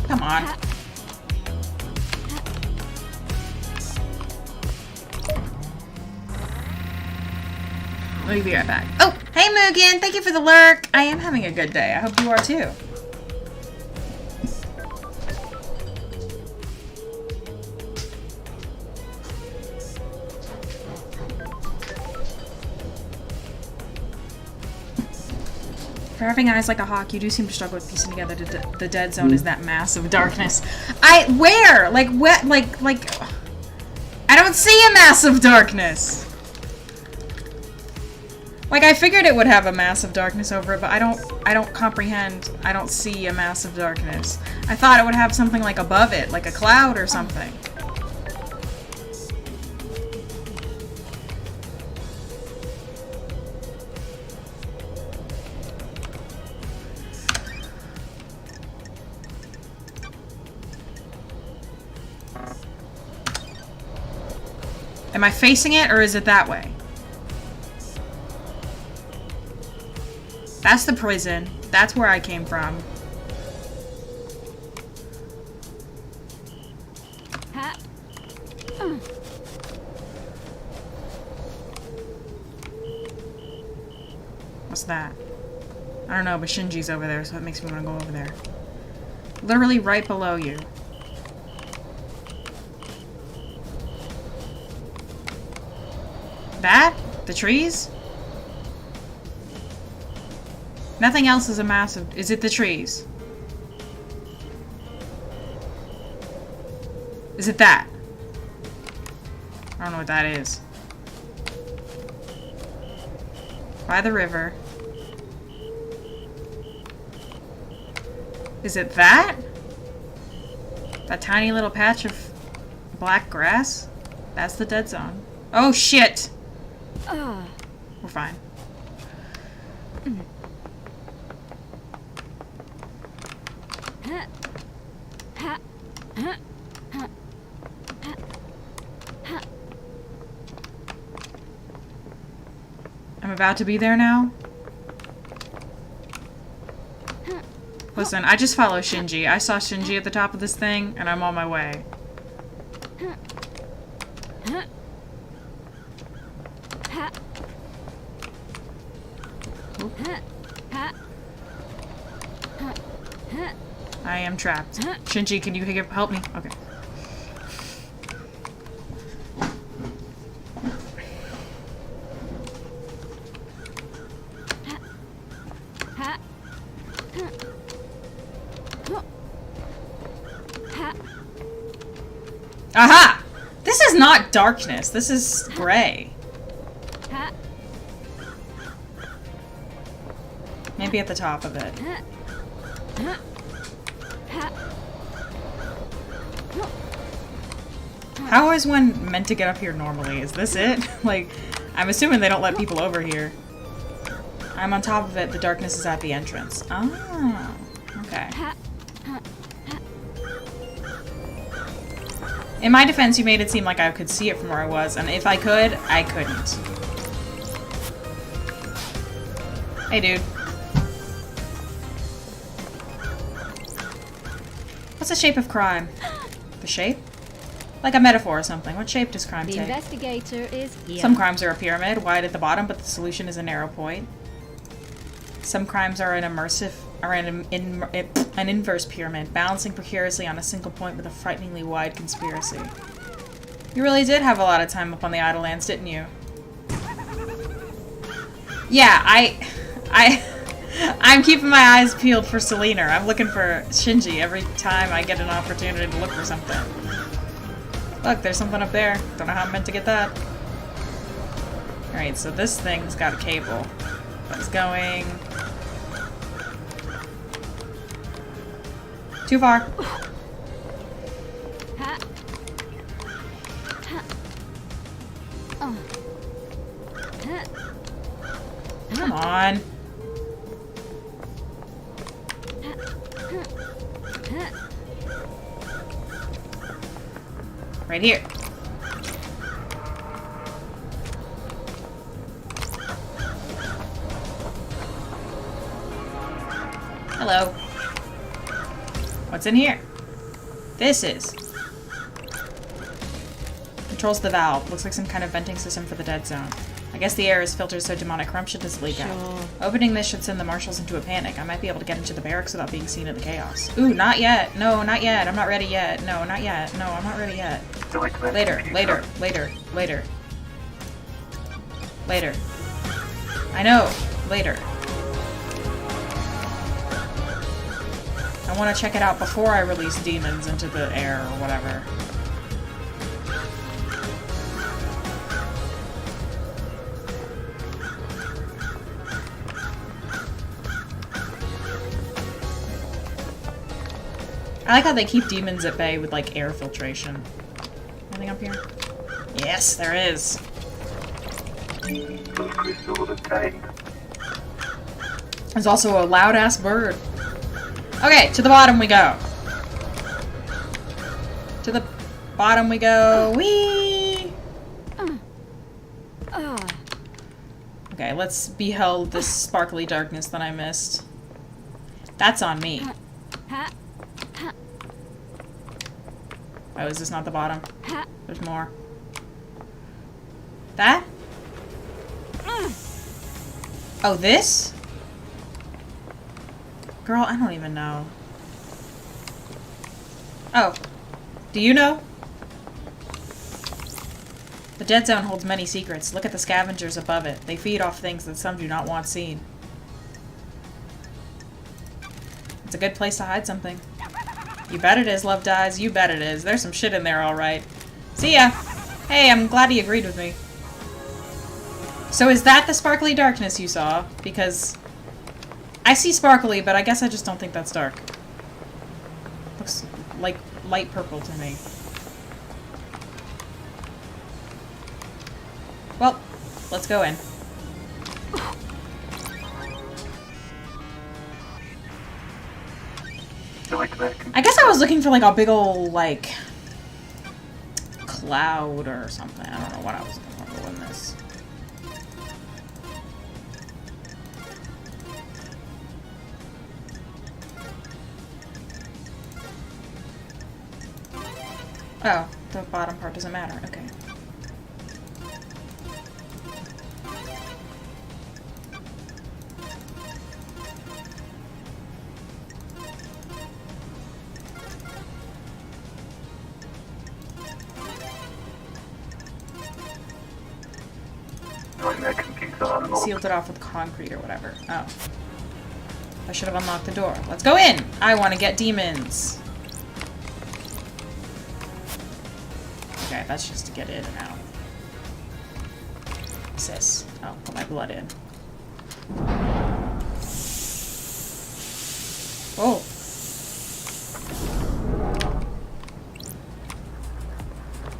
Come on. Let me be right back. Oh, hey Mugen, thank you for the lurk. I am having a good day. I hope you are too. For having eyes like a hawk, you do seem to struggle with piecing together the dead zone is that mass of darkness. Where? Like, what? Like, I don't see a mass of darkness. Like, I figured it would have a mass of darkness over it, but I don't comprehend. I don't see a mass of darkness. I thought it would have something like above it, like a cloud or something. Am I facing it, or is it that way? That's the prison. That's where I came from. What's that? I don't know, but Shinji's over there, so it makes me want to go over there. Literally right below you. That? The trees? Nothing else is a massive... Is it the trees? Is it that? I don't know what that is. By the river. Is it that? That tiny little patch of black grass? That's the dead zone. Oh shit! We're fine. I'm about to be there now. Listen, I just follow Shinji. I saw Shinji at the top of this thing, and I'm on my way. I am trapped. Shinji, can you help me? Okay. Aha! This is not darkness. This is gray. Maybe at the top of it. How is one meant to get up here normally? Is this it? Like, I'm assuming they don't let people over here. I'm on top of it. The darkness is at the entrance. Oh, okay. In my defense, you made it seem like I could see it from where I was, and if I could, I couldn't. Hey, dude. What's the shape of crime? The shape? Like a metaphor or something. What shape does crime The take? investigator is here. Some crimes are a pyramid, wide at the bottom, but the solution is a narrow point. Some crimes are an inverse pyramid, balancing precariously on a single point with a frighteningly wide conspiracy. You really did have a lot of time up on the Idle Lands, didn't you? Yeah, I'm keeping my eyes peeled for Selena. I'm looking for Shinji every time I get an opportunity to look for something. Look, there's something up there. Don't know how I'm meant to get that. Alright, so this thing's got a cable. That's going... too far. Come on. Right here. Hello. What's in here? This is. Controls the valve. Looks like some kind of venting system for the dead zone. I guess the air is filtered so demonic corruption doesn't leak out. Opening this should send the marshals into a panic. I might be able to get into the barracks without being seen in the chaos. Ooh, not yet. No, not yet. I'm not ready yet. No, not yet. No, I'm not ready yet. Later, later, later, later. Later. I know. Later. I want to check it out before I release demons into the air or whatever. I like how they keep demons at bay with, like, air filtration. Anything up here? Yes, there is. There's also a loud-ass bird. Okay, to the bottom we go. To the bottom we go. Whee! Okay, let's beheld this sparkly darkness that I missed. That's on me. Oh, is this not the bottom? There's more. That? Oh, this? Girl, I don't even know. Oh. Do you know? The dead zone holds many secrets. Look at the scavengers above it. They feed off things that some do not want seen. It's a good place to hide something. You bet it is, Love Dies. You bet it is. There's some shit in there, alright. See ya! Hey, I'm glad he agreed with me. So is that the sparkly darkness you saw? Because I see sparkly, but I guess I just don't think that's dark. Looks like light purple to me. Well, let's go in. I guess I was looking for like a big ol' like cloud or something. I don't know what I was looking for in this. Oh, the bottom part doesn't matter. Okay. Sealed it off with concrete or whatever. Oh. I should have unlocked the door. Let's go in! I want to get demons! Okay, that's just to get in and out. Sis. Oh, put my blood in. Oh.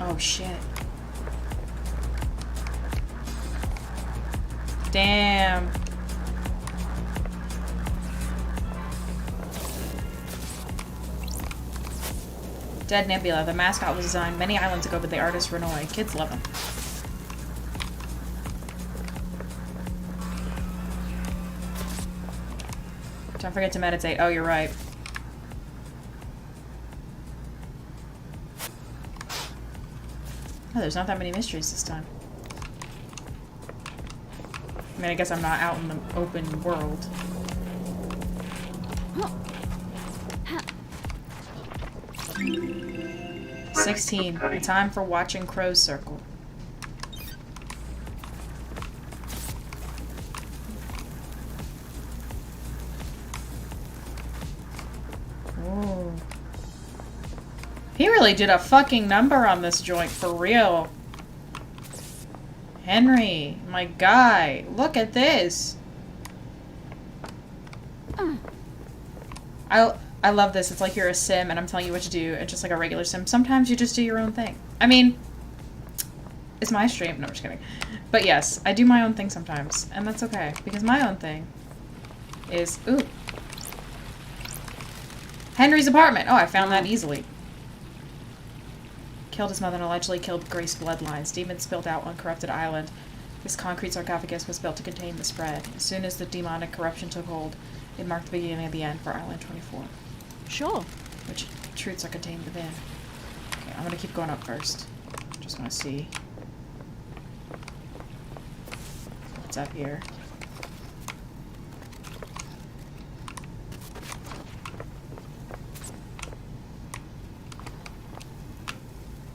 Oh, shit. Damn. Dead Nebula. The mascot was designed many islands ago, but the artist Renoy. Kids love him. Don't forget to meditate. Oh, you're right. Oh, there's not that many mysteries this time. I mean, I guess I'm not out in the open world. 16. The time for watching Crow's Circle. Ooh. He really did a fucking number on this joint, for real. Henry, my guy, look at this. I love this. It's like you're a sim and I'm telling you what to do. It's just like a regular sim. Sometimes you just do your own thing. I mean, it's my stream. No, I'm just kidding. But yes, I do my own thing sometimes. And that's okay. Because my own thing is... Ooh. Henry's apartment. Oh, I found that easily. Killed his mother and allegedly killed Grace bloodlines. Demons spilled out on corrupted island. This concrete sarcophagus was built to contain the spread. As soon as the demonic corruption took hold, it marked the beginning of the end for Island 24. Sure. Which truths are contained within. Okay, I'm gonna keep going up first. Just wanna see what's up here.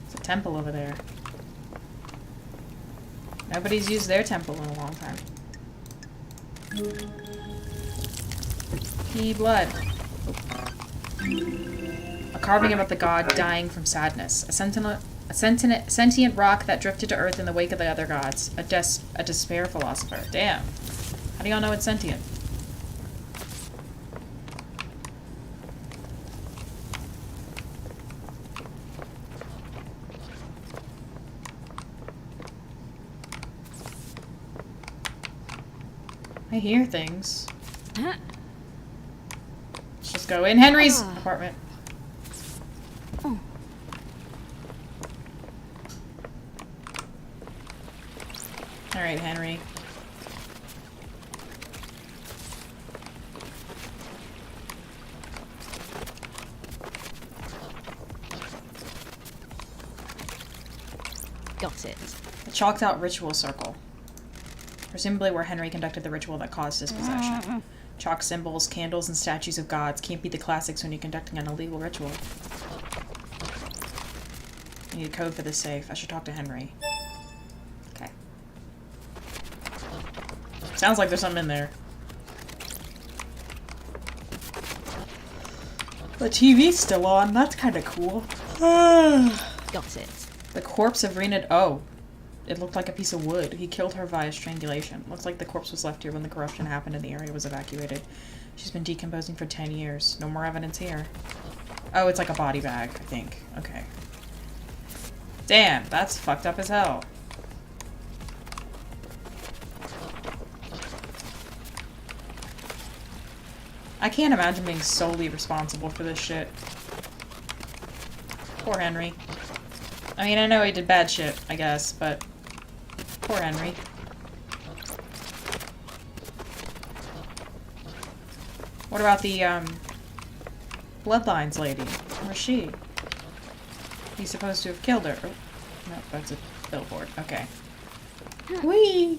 There's a temple over there. Nobody's used their temple in a long time. Key blood. A carving about the god dying from sadness. A sentient rock that drifted to Earth in the wake of the other gods. A despair philosopher. Damn. How do y'all know it's sentient? I hear things. Let's just go in Henry's apartment. Alright, Henry. Got it. A chalked out ritual circle. Presumably where Henry conducted the ritual that caused his possession. Chalk symbols, candles, and statues of gods can't be the classics when you're conducting an illegal ritual. I need a code for this safe. I should talk to Henry. Okay. Sounds like there's something in there. The TV's still on. That's kind of cool. Got it. The corpse of Rena... Oh. It looked like a piece of wood. He killed her via strangulation. Looks like the corpse was left here when the corruption happened and the area was evacuated. She's been decomposing for 10 years. No more evidence here. Oh, it's like a body bag, I think. Okay. Damn, that's fucked up as hell. I can't imagine being solely responsible for this shit. Poor Henry. I mean, I know he did bad shit, I guess, but... Poor Henry. What about the, Bloodlines lady? Where's she? He's supposed to have killed her. Oh, no, that's a billboard. Okay. Whee!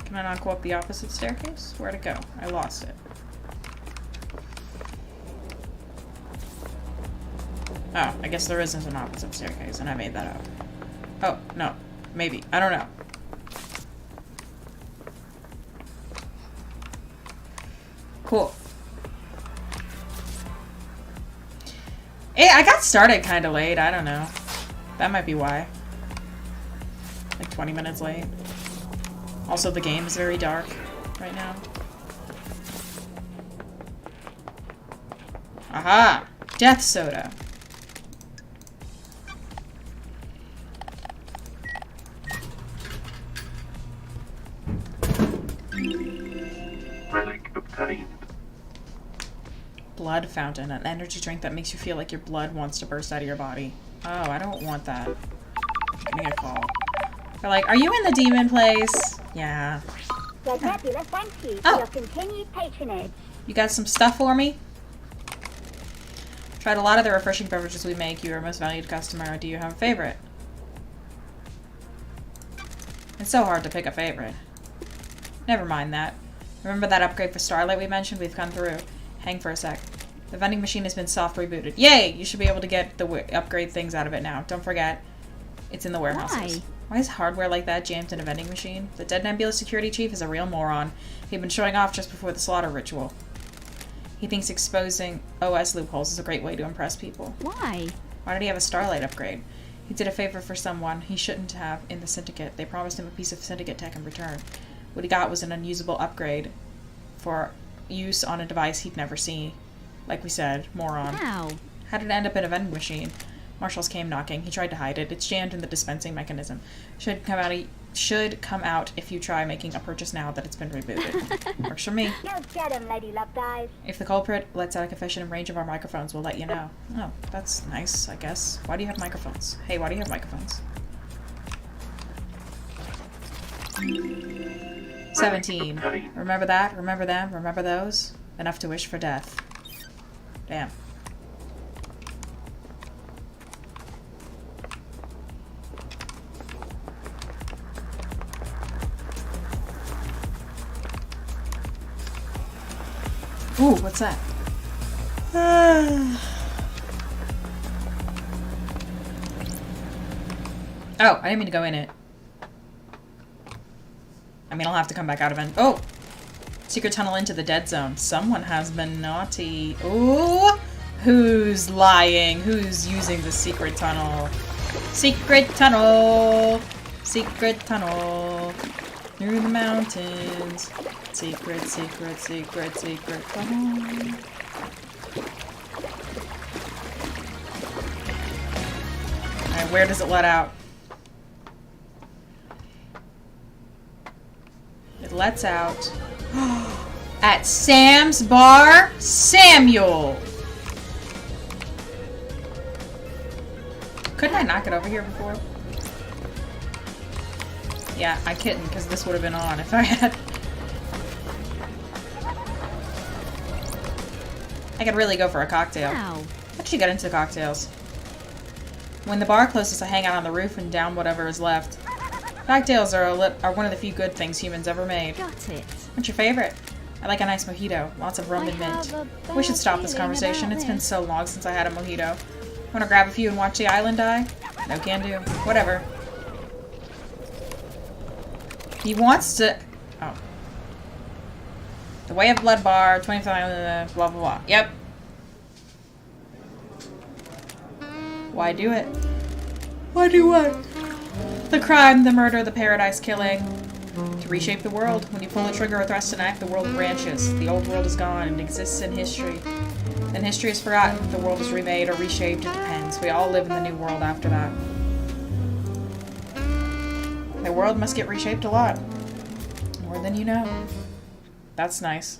Can I not go up the opposite staircase? Where'd it go? I lost it. Oh, I guess there isn't an opposite staircase, and I made that up. Oh, no. Maybe. I don't know. Cool. I got started kind of late. I don't know. That might be why. Like 20 minutes late. Also, the game is very dark right now. Aha! Death soda. Relic obtained. Blood fountain. An energy drink that makes you feel like your blood wants to burst out of your body. Oh, I don't want that. I'm getting a call. They're like, are you in the demon place? Yeah. Your nebula, thank you for Oh. your continued patronage. You got some stuff for me? Tried a lot of the refreshing beverages we make. You are our most valued customer. Do you have a favorite? It's so hard to pick a favorite. Never mind that. Remember that upgrade for Starlight we mentioned? We've gone through. Hang for a sec. The vending machine has been soft rebooted. Yay! You should be able to get the upgrade things out of it now. Don't forget, it's in the warehouses. Why is hardware like that jammed in a vending machine? The Dead Nebula security chief is a real moron. He'd been showing off just before the slaughter ritual. He thinks exposing OS loopholes is a great way to impress people. Why? Why did he have a Starlight upgrade? He did a favor for someone he shouldn't have in the Syndicate. They promised him a piece of Syndicate tech in return. What he got was an unusable upgrade for use on a device he'd never see. Like we said, moron. How? How did it end up in a vending machine? Marshals came knocking. He tried to hide it. It's jammed in the dispensing mechanism. Should come out if you try making a purchase now that it's been rebooted. Works for me. Go get him, Lady Love Dive. If the culprit lets out a confession in range of our microphones, we'll let you know. Oh, that's nice, I guess. Why do you have microphones? Hey, why do you have microphones? 17. Remember that? Remember them? Remember those? Enough to wish for death. Damn. Ooh, what's that? Oh, I didn't mean to go in it. I mean, I'll have to come back out of it. Oh! Secret tunnel into the dead zone. Someone has been naughty. Ooh! Who's lying? Who's using the secret tunnel? Secret tunnel! Secret tunnel! Through the mountains. Secret, secret, secret, secret tunnel. Alright, where does it let out? It lets out at Sam's bar. Samuel! Couldn't I knock it over here before? Yeah, I couldn't, because this would have been on if I had. I could really go for a cocktail. How? How'd you get into cocktails? When the bar closes, I hang out on the roof and down whatever is left. Cocktails are one of the few good things humans ever made. Got it. What's your favorite? I like a nice mojito. Lots of rum I and mint. have a We should bad stop this feeling conversation. about It's been this. so long since I had a mojito. Wanna grab a few and watch the island die? No can do. Whatever. He wants to... Oh. The Way of Blood bar, 25... blah, blah, blah. Yep. Why do it? Why do what? The crime, the murder, the paradise killing. To reshape the world. When you pull the trigger or thrust an act, the world branches. The old world is gone and exists in history. Then history is forgotten. The world is remade or reshaped. It depends. We all live in the new world after that. The world must get reshaped a lot. More than you know. That's nice.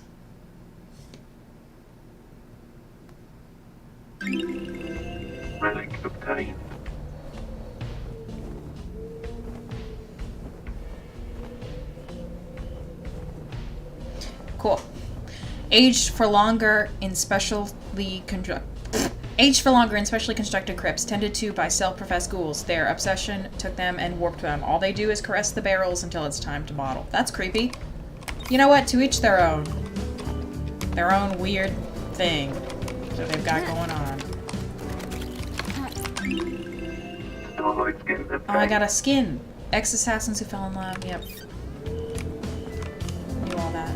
Relic obtained. Cool. Aged for longer in specially constructed crypts, tended to by self-professed ghouls. Their obsession took them and warped them. All they do is caress the barrels until it's time to bottle. That's creepy. You know what? To each their own. Their own weird thing that they've got going on. Starlight skin obtained. Oh, I got a skin. Ex-assassins who fell in love. Yep. Knew all that.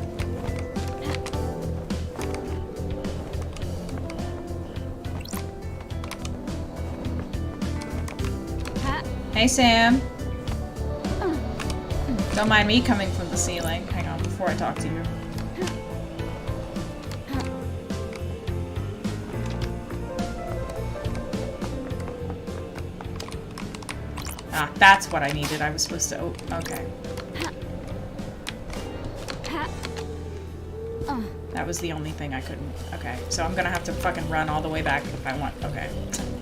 Cat. Hey, Sam. Don't mind me coming from the ceiling. Hang on, before I talk to you. Ah, that's what I needed. I was supposed to... Oh, okay. That was the only thing I couldn't... Okay, so I'm gonna have to fucking run all the way back if I want... Okay,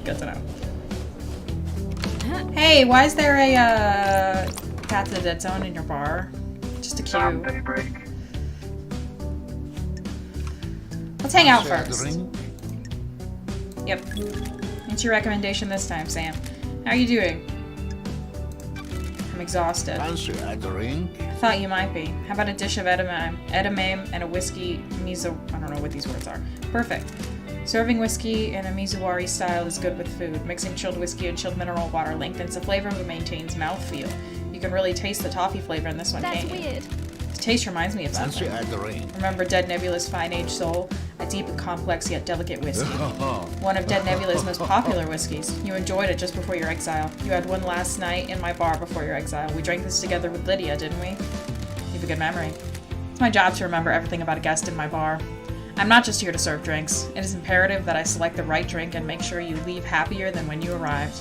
good to know. Hey, why is there a, Path to the Dead Zone in your bar? Just a cue. Daybreak. Let's hang out first. Yep. What's your recommendation this time, Sam? How are you doing? I'm exhausted. Fancy a drink? I thought you might be. How about a dish of edamame and a whiskey miso... I don't know what these words are. Perfect. Serving whiskey in a mizuwari style is good with food. Mixing chilled whiskey and chilled mineral water lengthens the flavor but maintains mouthfeel. You can really taste the toffee flavor in this one, That's can't you? weird. The taste reminds me of Fancy something. a drink? Remember Dead Nebula's fine-aged soul? A deep and complex yet delicate whiskey. One of Dead Nebula's most popular whiskeys. You enjoyed it just before your exile. You had one last night in my bar before your exile. We drank this together with Lydia, didn't we? You have a good memory. It's my job to remember everything about a guest in my bar. I'm not just here to serve drinks. It is imperative that I select the right drink and make sure you leave happier than when you arrived.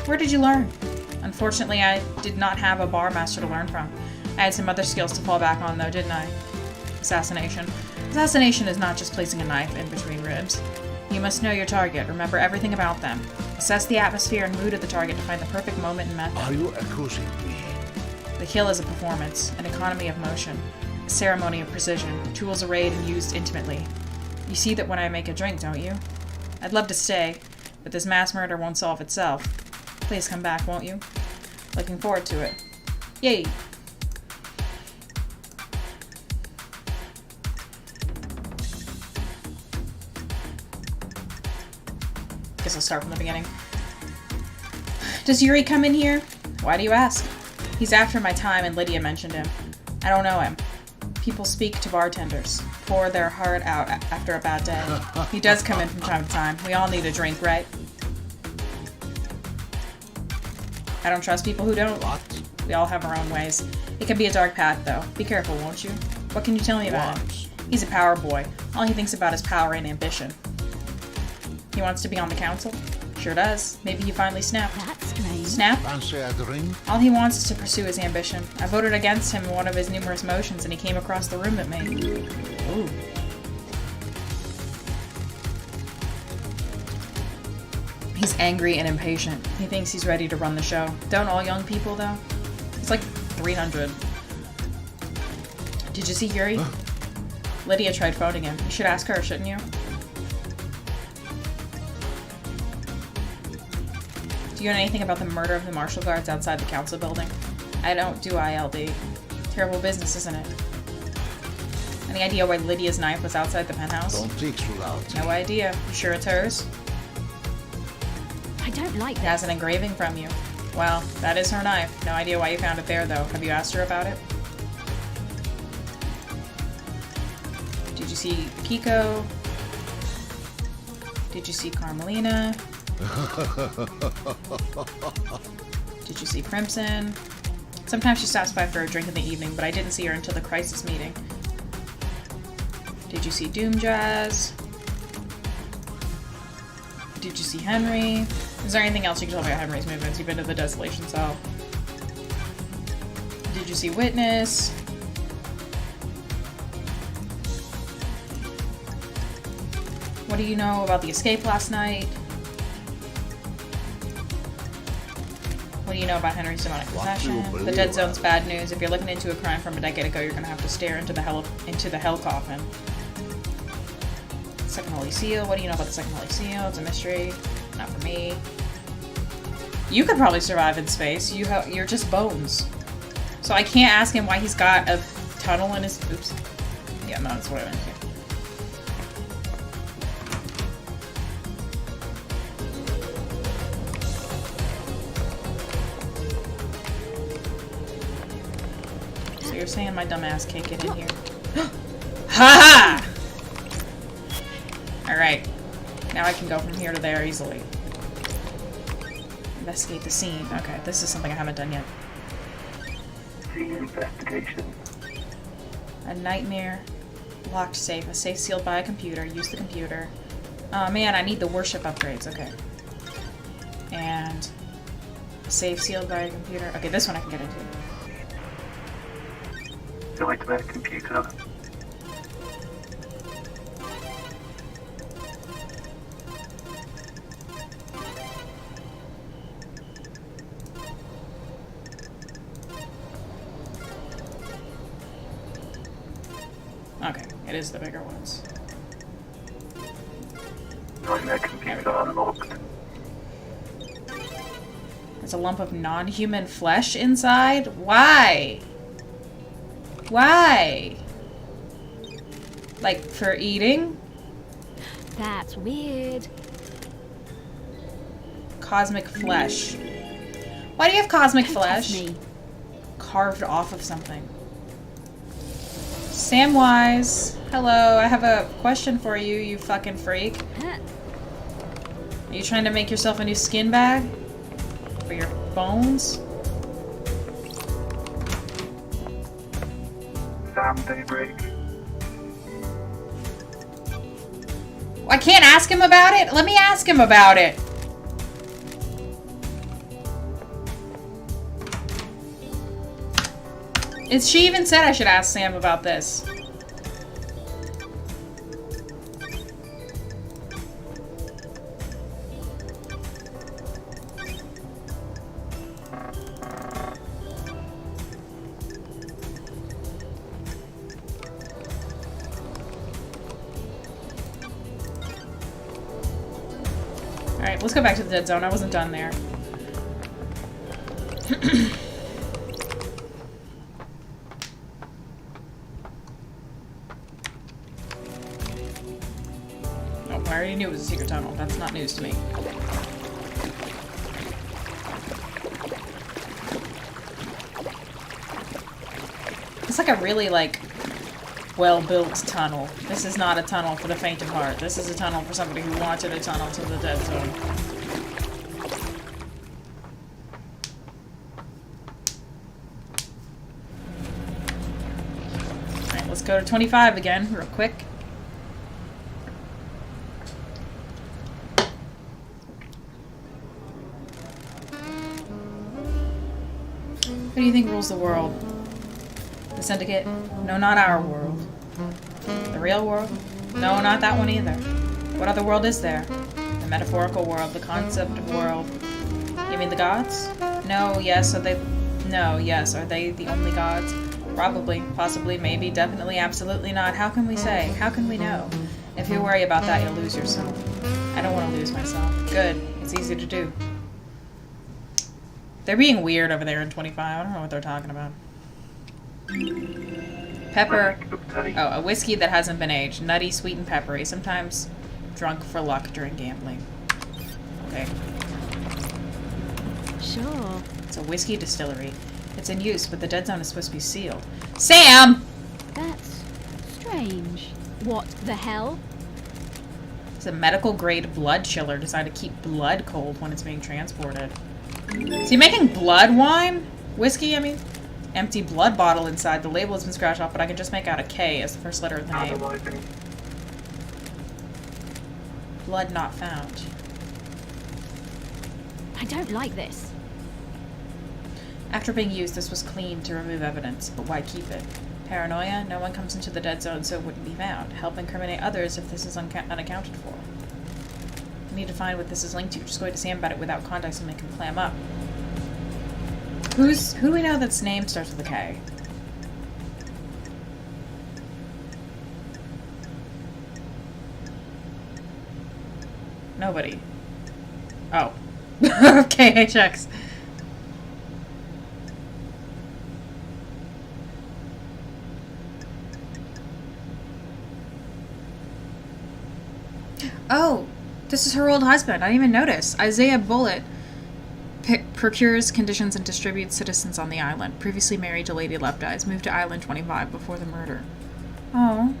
Where did you learn? Unfortunately, I did not have a bar master to learn from. I had some other skills to fall back on, though, didn't I? Assassination. Assassination is not just placing a knife in between ribs. You must know your target, remember everything about them. Assess the atmosphere and mood of the target to find the perfect moment and method. Are you accusing me? The kill is a performance, an economy of motion, a ceremony of precision, tools arrayed and used intimately. You see that when I make a drink, don't you? I'd love to stay, but this mass murder won't solve itself. Please come back, won't you? Looking forward to it. Yay! Guess I'll start from the beginning. Does Yuri come in here? Why do you ask? He's after my time and Lydia mentioned him. I don't know him. People speak to bartenders, pour their heart out after a bad day. He does come in from time to time. We all need a drink, right? I don't trust people who don't. What? We all have our own ways. It can be a dark path, though. Be careful, won't you? What can you tell me about him? What? He's a power boy. All he thinks about is power and ambition. He wants to be on the council? Sure does. Maybe he finally snapped. That's strange. Snap? Fancy a drink? All he wants is to pursue his ambition. I voted against him in one of his numerous motions, and he came across the room at me. Ooh. He's angry and impatient. He thinks he's ready to run the show. Don't all young people, though? It's like 300. Did you see Yuri? Lydia tried phoning him. You should ask her, shouldn't you? Do you know anything about the murder of the martial guards outside the council building? I don't do ILD. Terrible business, isn't it? Any idea why Lydia's knife was outside the penthouse? Don't take so loud. No idea. You sure it's hers? I don't like It this. has an engraving from you. Well, that is her knife. No idea why you found it there, though. Have you asked her about it? Did you see Kiko? Did you see Carmelina? Did you see Crimson? Sometimes she stops by for a drink in the evening, but I didn't see her until the crisis meeting. Did you see Doom Jazz? Did you see Henry? Is there anything else you can tell me about Henry's movements? You've been to the Desolation Cell. Did you see Witness? What do you know about the escape last night? What do you know about Henry's demonic What do you possession? The believe Dead Zone's about bad news. If you're looking into a crime from a decade ago, you're gonna have to stare into the hell coffin. Second Holy Seal. What do you know about the Second Holy Seal? It's a mystery. Not for me. You could probably survive in space. You're just bones. So I can't ask him why he's got a tunnel in his... Oops. Yeah, no, that's what I meant to. So you're saying my dumb ass can't get in here? Ha ha! Alright. Now I can go from here to there easily. Investigate the scene. Okay, this is something I haven't done yet. Scene investigation. A nightmare. Locked safe. A safe sealed by a computer. Use the computer. Oh man, I need the worship upgrades. Okay. And safe sealed by a computer. Okay, this one I can get into. Nightmare computer. Okay, it is the bigger ones. Nightmare computer unlocked. There's a lump of non-human flesh inside? Why? Why? Like, for eating? That's weird. Cosmic flesh. Why do you have cosmic Don't test flesh? me. Carved off of something. Samwise. Hello, I have a question for you, you fucking freak. Huh. Are you trying to make yourself a new skin bag? For your bones? Sam Daybreak. I can't ask him about it? Let me ask him about it. She even said I should ask Sam about this. Alright, let's go back to the dead zone. I wasn't done there. Oh, I already knew it was a secret tunnel. That's not news to me. It's like a really, like, well-built tunnel. This is not a tunnel for the faint of heart. This is a tunnel for somebody who wanted a tunnel to the dead zone. Alright, let's go to 25 again, real quick. Who do you think rules the world? The Syndicate? No, not our world. The real world? No, not that one either. What other world is there? The metaphorical world, the concept of world. You mean the gods? No, yes, are they... No, yes, are they the only gods? Probably, possibly, maybe, definitely, absolutely not. How can we say? How can we know? If you worry about that, you'll lose yourself. I don't want to lose myself. Good. It's easy to do. They're being weird over there in 25. I don't know what they're talking about. Pepper. Oh, a whiskey that hasn't been aged. Nutty, sweet, and peppery. Sometimes drunk for luck during gambling. Okay. Sure. It's a whiskey distillery. It's in use, but the dead zone is supposed to be sealed. Sam! That's strange. What the hell? It's a medical grade blood chiller designed to keep blood cold when it's being transported. Is he making blood wine? Whiskey, I mean? Empty blood bottle inside. The label has been scratched off, but I can just make out a K as the first letter of the name. Analyzing. Blood not found. I don't like this. After being used, this was cleaned to remove evidence, but why keep it? Paranoia? No one comes into the dead zone, so it wouldn't be found. Help incriminate others if this is unaccounted for. I need to find what this is linked to. Just go to Sam about it without context and make him clam up. Who do we know that's name starts with a K? Nobody. Oh. KHX. Oh, this is her old husband. I didn't even notice. Isaiah Bullitt procures conditions and distributes citizens on the island. Previously married to Lady Left Eyes. Moved to Island 25 before the murder. Oh.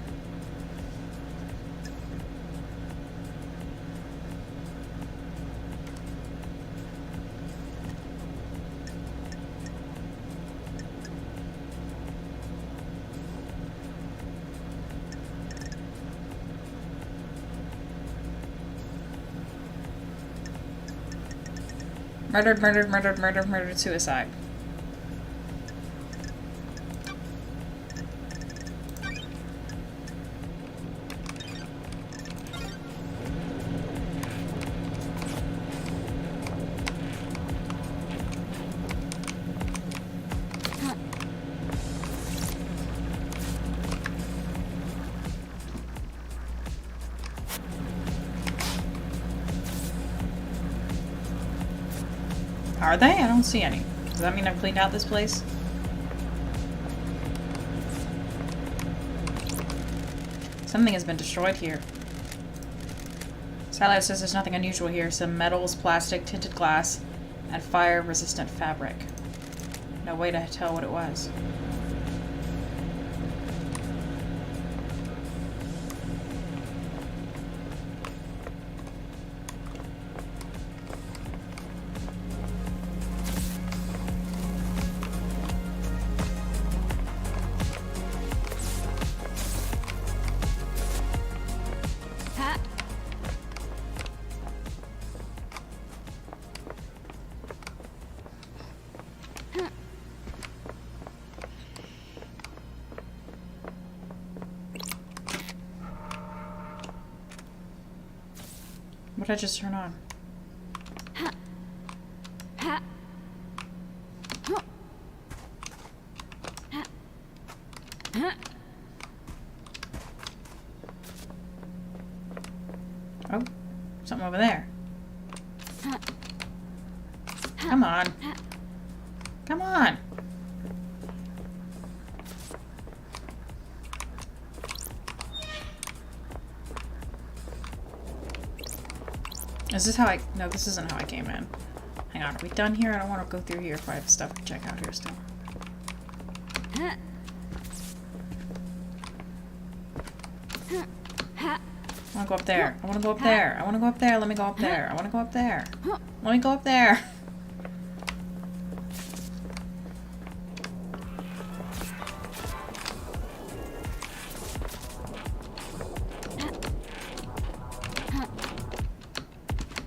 Murdered, murdered, murdered, murdered, murdered, suicide. Are they? I don't see any. Does that mean I've cleaned out this place? Something has been destroyed here. Skylight says there's nothing unusual here. Some metals, plastic, tinted glass, and fire-resistant fabric. No way to tell what it was. Ha! What did I just turn on? Ha! Ha! Huh. Ha! Ha! Oh, something over there. Come on. Come on. Is this how I... No, this isn't how I came in. Hang on, are we done here? I don't want to go through here if I have stuff to check out here still. Ha! Ha! I want to go up there. I want to go up there. I want to go up there. Let me go up there. I want to go up there. Let me go up there.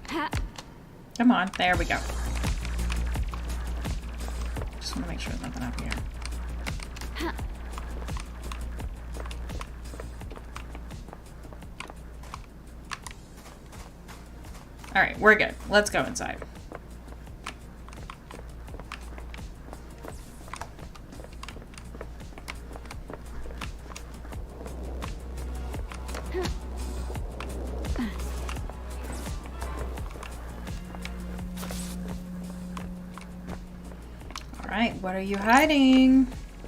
Ha! Come on. There we go. Just want to make sure there's nothing up here. Ha! Alright, we're good. Let's go inside. Alright, what are you hiding?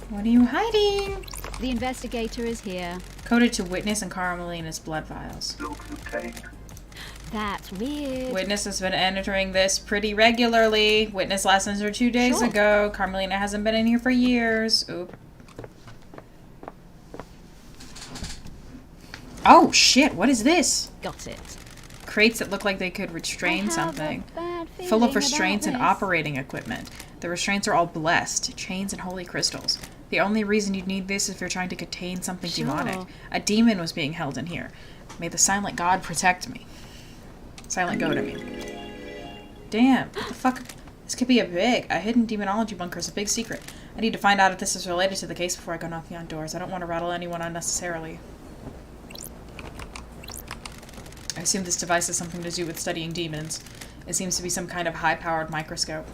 What are you hiding? The investigator is here. Coded to witness and Carmelina's blood vials. Still contained. That's weird. Witness has been entering this pretty regularly. Witness last entered 2 days Sure. ago. Carmelina hasn't been in here for years. Oop. Oh shit, what is this? Got it. Crates that look like they could I restrain have something. a bad Full of feeling restraints about and this. operating equipment. The restraints are all blessed. Chains and holy crystals. The only reason you'd need this is if you're trying to contain something Sure. demonic. A demon was being held in here. May the silent god protect me. Silent go to me. Damn, what the fuck? This could be a hidden demonology bunker is a big secret. I need to find out if this is related to the case before I go knocking on doors. I don't want to rattle anyone unnecessarily. I assume this device has something to do with studying demons. It seems to be some kind of high-powered microscope.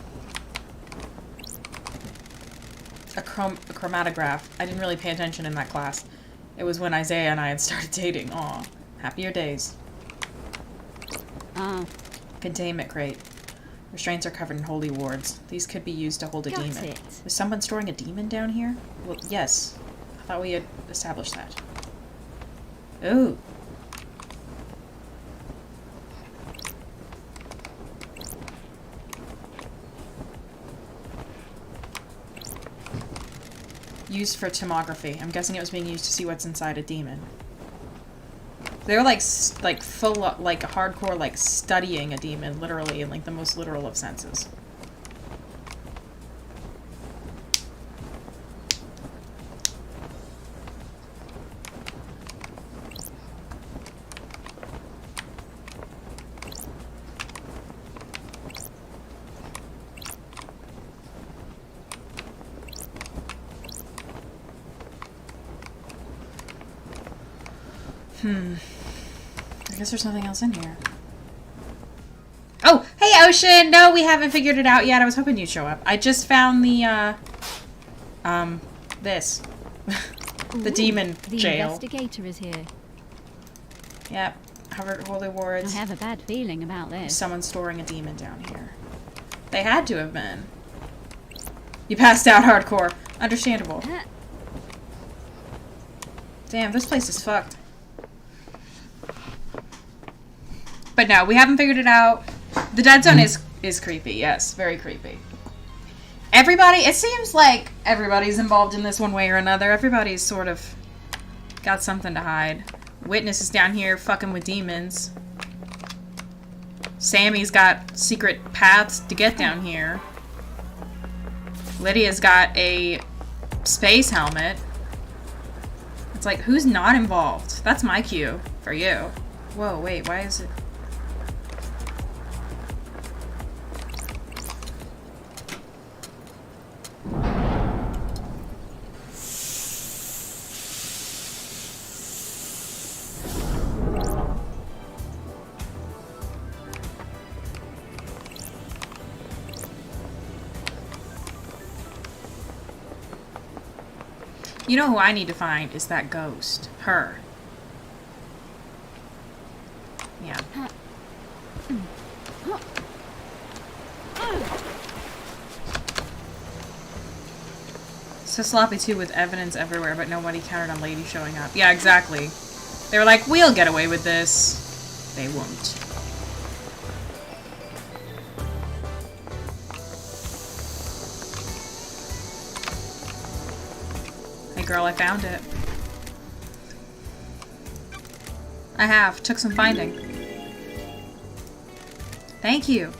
A chromatograph. I didn't really pay attention in that class. It was when Isaiah and I had started dating. Aw, happier days. Ah, Containment crate. Restraints are covered in holy wards. These could be used to hold a got demon. it. Was someone storing a demon down here? Well, yes. I thought we had established that. Ooh. Used for tomography. I'm guessing it was being used to see what's inside a demon. They're like full like hardcore like studying a demon, literally in like the most literal of senses. I guess there's nothing else in here. Oh, hey Ocean! No, we haven't figured it out yet. I was hoping you'd show up. I just found the, this. The demon The jail. investigator is here. Yep. Holy I wards. have a bad feeling about this. Someone's storing a demon down here. They had to have been. You passed out hardcore. Understandable. Damn, this place is fucked. But no, we haven't figured it out. The dead zone is creepy, yes. Very creepy. Everybody, it seems like everybody's involved in this one way or another. Everybody's sort of got something to hide. Witness is down here fucking with demons. Sammy's got secret paths to get down here. Lydia's got a space helmet. It's like, who's not involved? That's my cue for you. Whoa, wait, why is it... You know who I need to find is that ghost. Her. Yeah. So sloppy too with evidence everywhere, but nobody counted on Lady showing up. Yeah, exactly. They were like, we'll get away with this. They won't. Hey girl, I found it. I have. Took some finding. Thank you.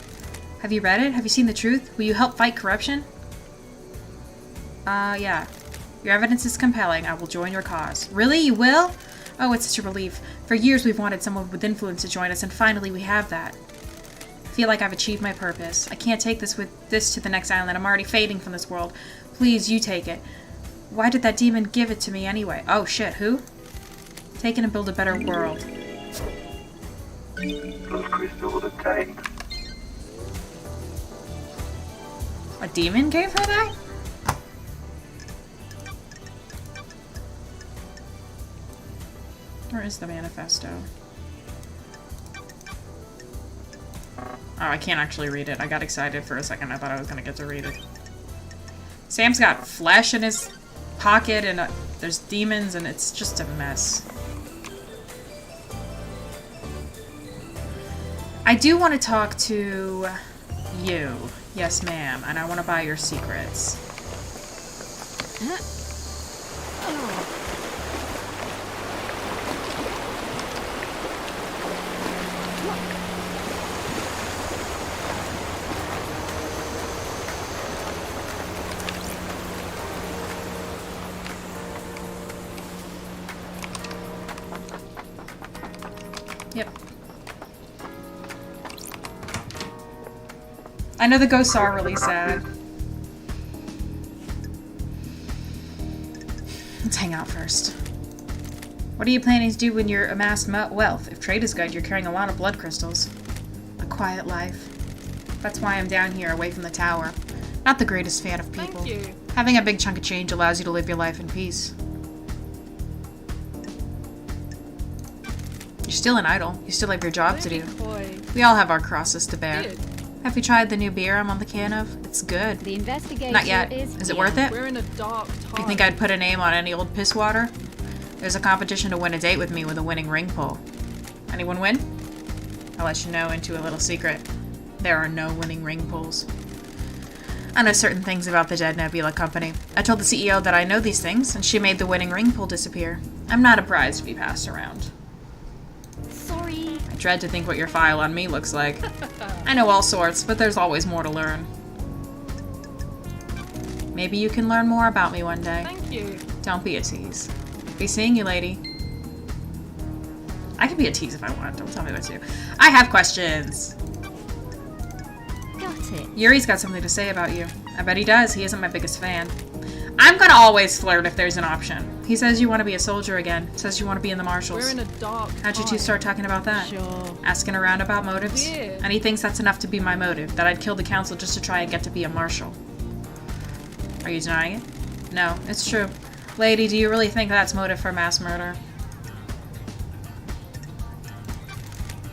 Have you read it? Have you seen the truth? Will you help fight corruption? Yeah. Your evidence is compelling. I will join your cause. Really? You will? Oh, it's such a relief. For years we've wanted someone with influence to join us, and finally we have that. I feel like I've achieved my purpose. I can't take this to the next island. I'm already fading from this world. Please, you take it. Why did that demon give it to me anyway? Oh shit, who? Take it and build a better world. Those crystals obtained. A demon gave her that? Where is the manifesto? Oh, I can't actually read it. I got excited for a second. I thought I was gonna get to read it. Sam's got flesh in his pocket, and there's demons, and it's just a mess. I do want to talk to you. Yes, ma'am. And I want to buy your secrets. Yep. I know the ghosts are really sad. Let's hang out first. What are you planning to do when you're amassed wealth? If trade is good, you're carrying a lot of blood crystals. A quiet life. That's why I'm down here, away from the tower. Not the greatest fan of people. Thank you. Having a big chunk of change allows you to live your life in peace. You're still an idol. You still have your job to do. Boy. We all have our crosses to bear. Good. Have you tried the new beer I'm on the can of? It's good. The investigator Not yet. is Is it here. worth it? We're in a dark time. You think I'd put a name on any old piss water? There's a competition to win a date with me with a winning ring pull. Anyone win? I'll let you know into a little secret. There are no winning ring pulls. I know certain things about the Dead Nebula Company. I told the CEO that I know these things, and she made the winning ring pull disappear. I'm not a prize to be passed around. Sorry. I dread to think what your file on me looks like. I know all sorts, but there's always more to learn. Maybe you can learn more about me one day. Thank you. Don't be a tease. Be seeing you, lady. I can be a tease if I want. Don't tell me what to do. I have questions. Got it. Yuri's got something to say about you. I bet he does. He isn't my biggest fan. I'm gonna always flirt if there's an option. He says you want to be a soldier again. Says you want to be in the marshals. We're in a dark How'd you two time. start talking about that? Sure. Asking around about motives? Weird. And he thinks that's enough to be my motive, that I'd kill the council just to try and get to be a marshal. Are you denying it? No, it's true. Lady, do you really think that's motive for mass murder?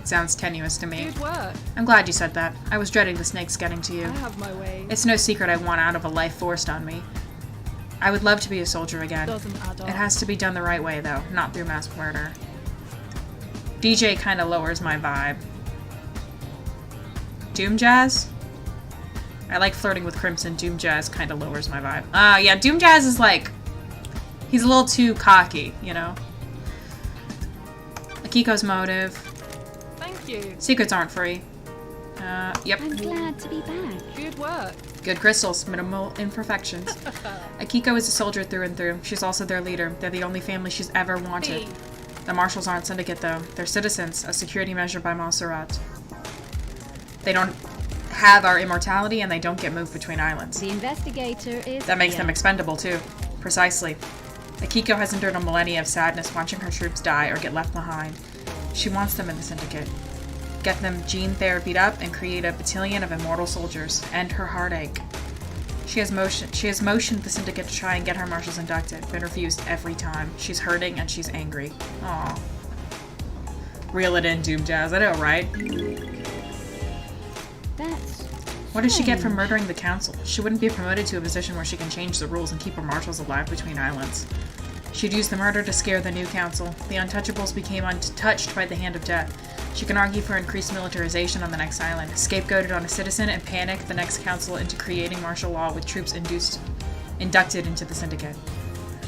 Sounds tenuous to me. Good work. I'm glad you said that. I was dreading the snakes getting to you. I have my way. It's no secret I want out of a life forced on me. I would love to be a soldier again. Doesn't add up. It has to be done the right way, though, not through mass murder. DJ kind of lowers my vibe. Doom Jazz? I like flirting with Crimson. Doom Jazz kind of lowers my vibe. Yeah, Doom Jazz is like... He's a little too cocky, you know? Akiko's motive. Thank you. Secrets aren't free. Yep. I'm glad to be back. Good work. Good crystals, minimal imperfections. Akiko is a soldier through and through. She's also their leader. They're the only family she's ever wanted. Hey. The marshals aren't syndicate, though. They're citizens, a security measure by Montserrat. They don't have our immortality, and they don't get moved between islands. The investigator is That makes here. them expendable, too. Precisely. Akiko has endured a millennia of sadness watching her troops die or get left behind. She wants them in the syndicate. Get them gene therapied up and create a battalion of immortal soldiers. End her heartache. She has motioned the syndicate to try and get her marshals inducted, been refused every time. She's hurting and she's angry. Aww. Reel it in, Doom Jazz. I know, right? That's What did she get from murdering the council? She wouldn't be promoted to a position where she can change the rules and keep her marshals alive between islands. She'd use the murder to scare the new council. The untouchables became untouched by the hand of death. She can argue for increased militarization on the next island, scapegoated on a citizen, and panic the next council into creating martial law with troops inducted into the syndicate.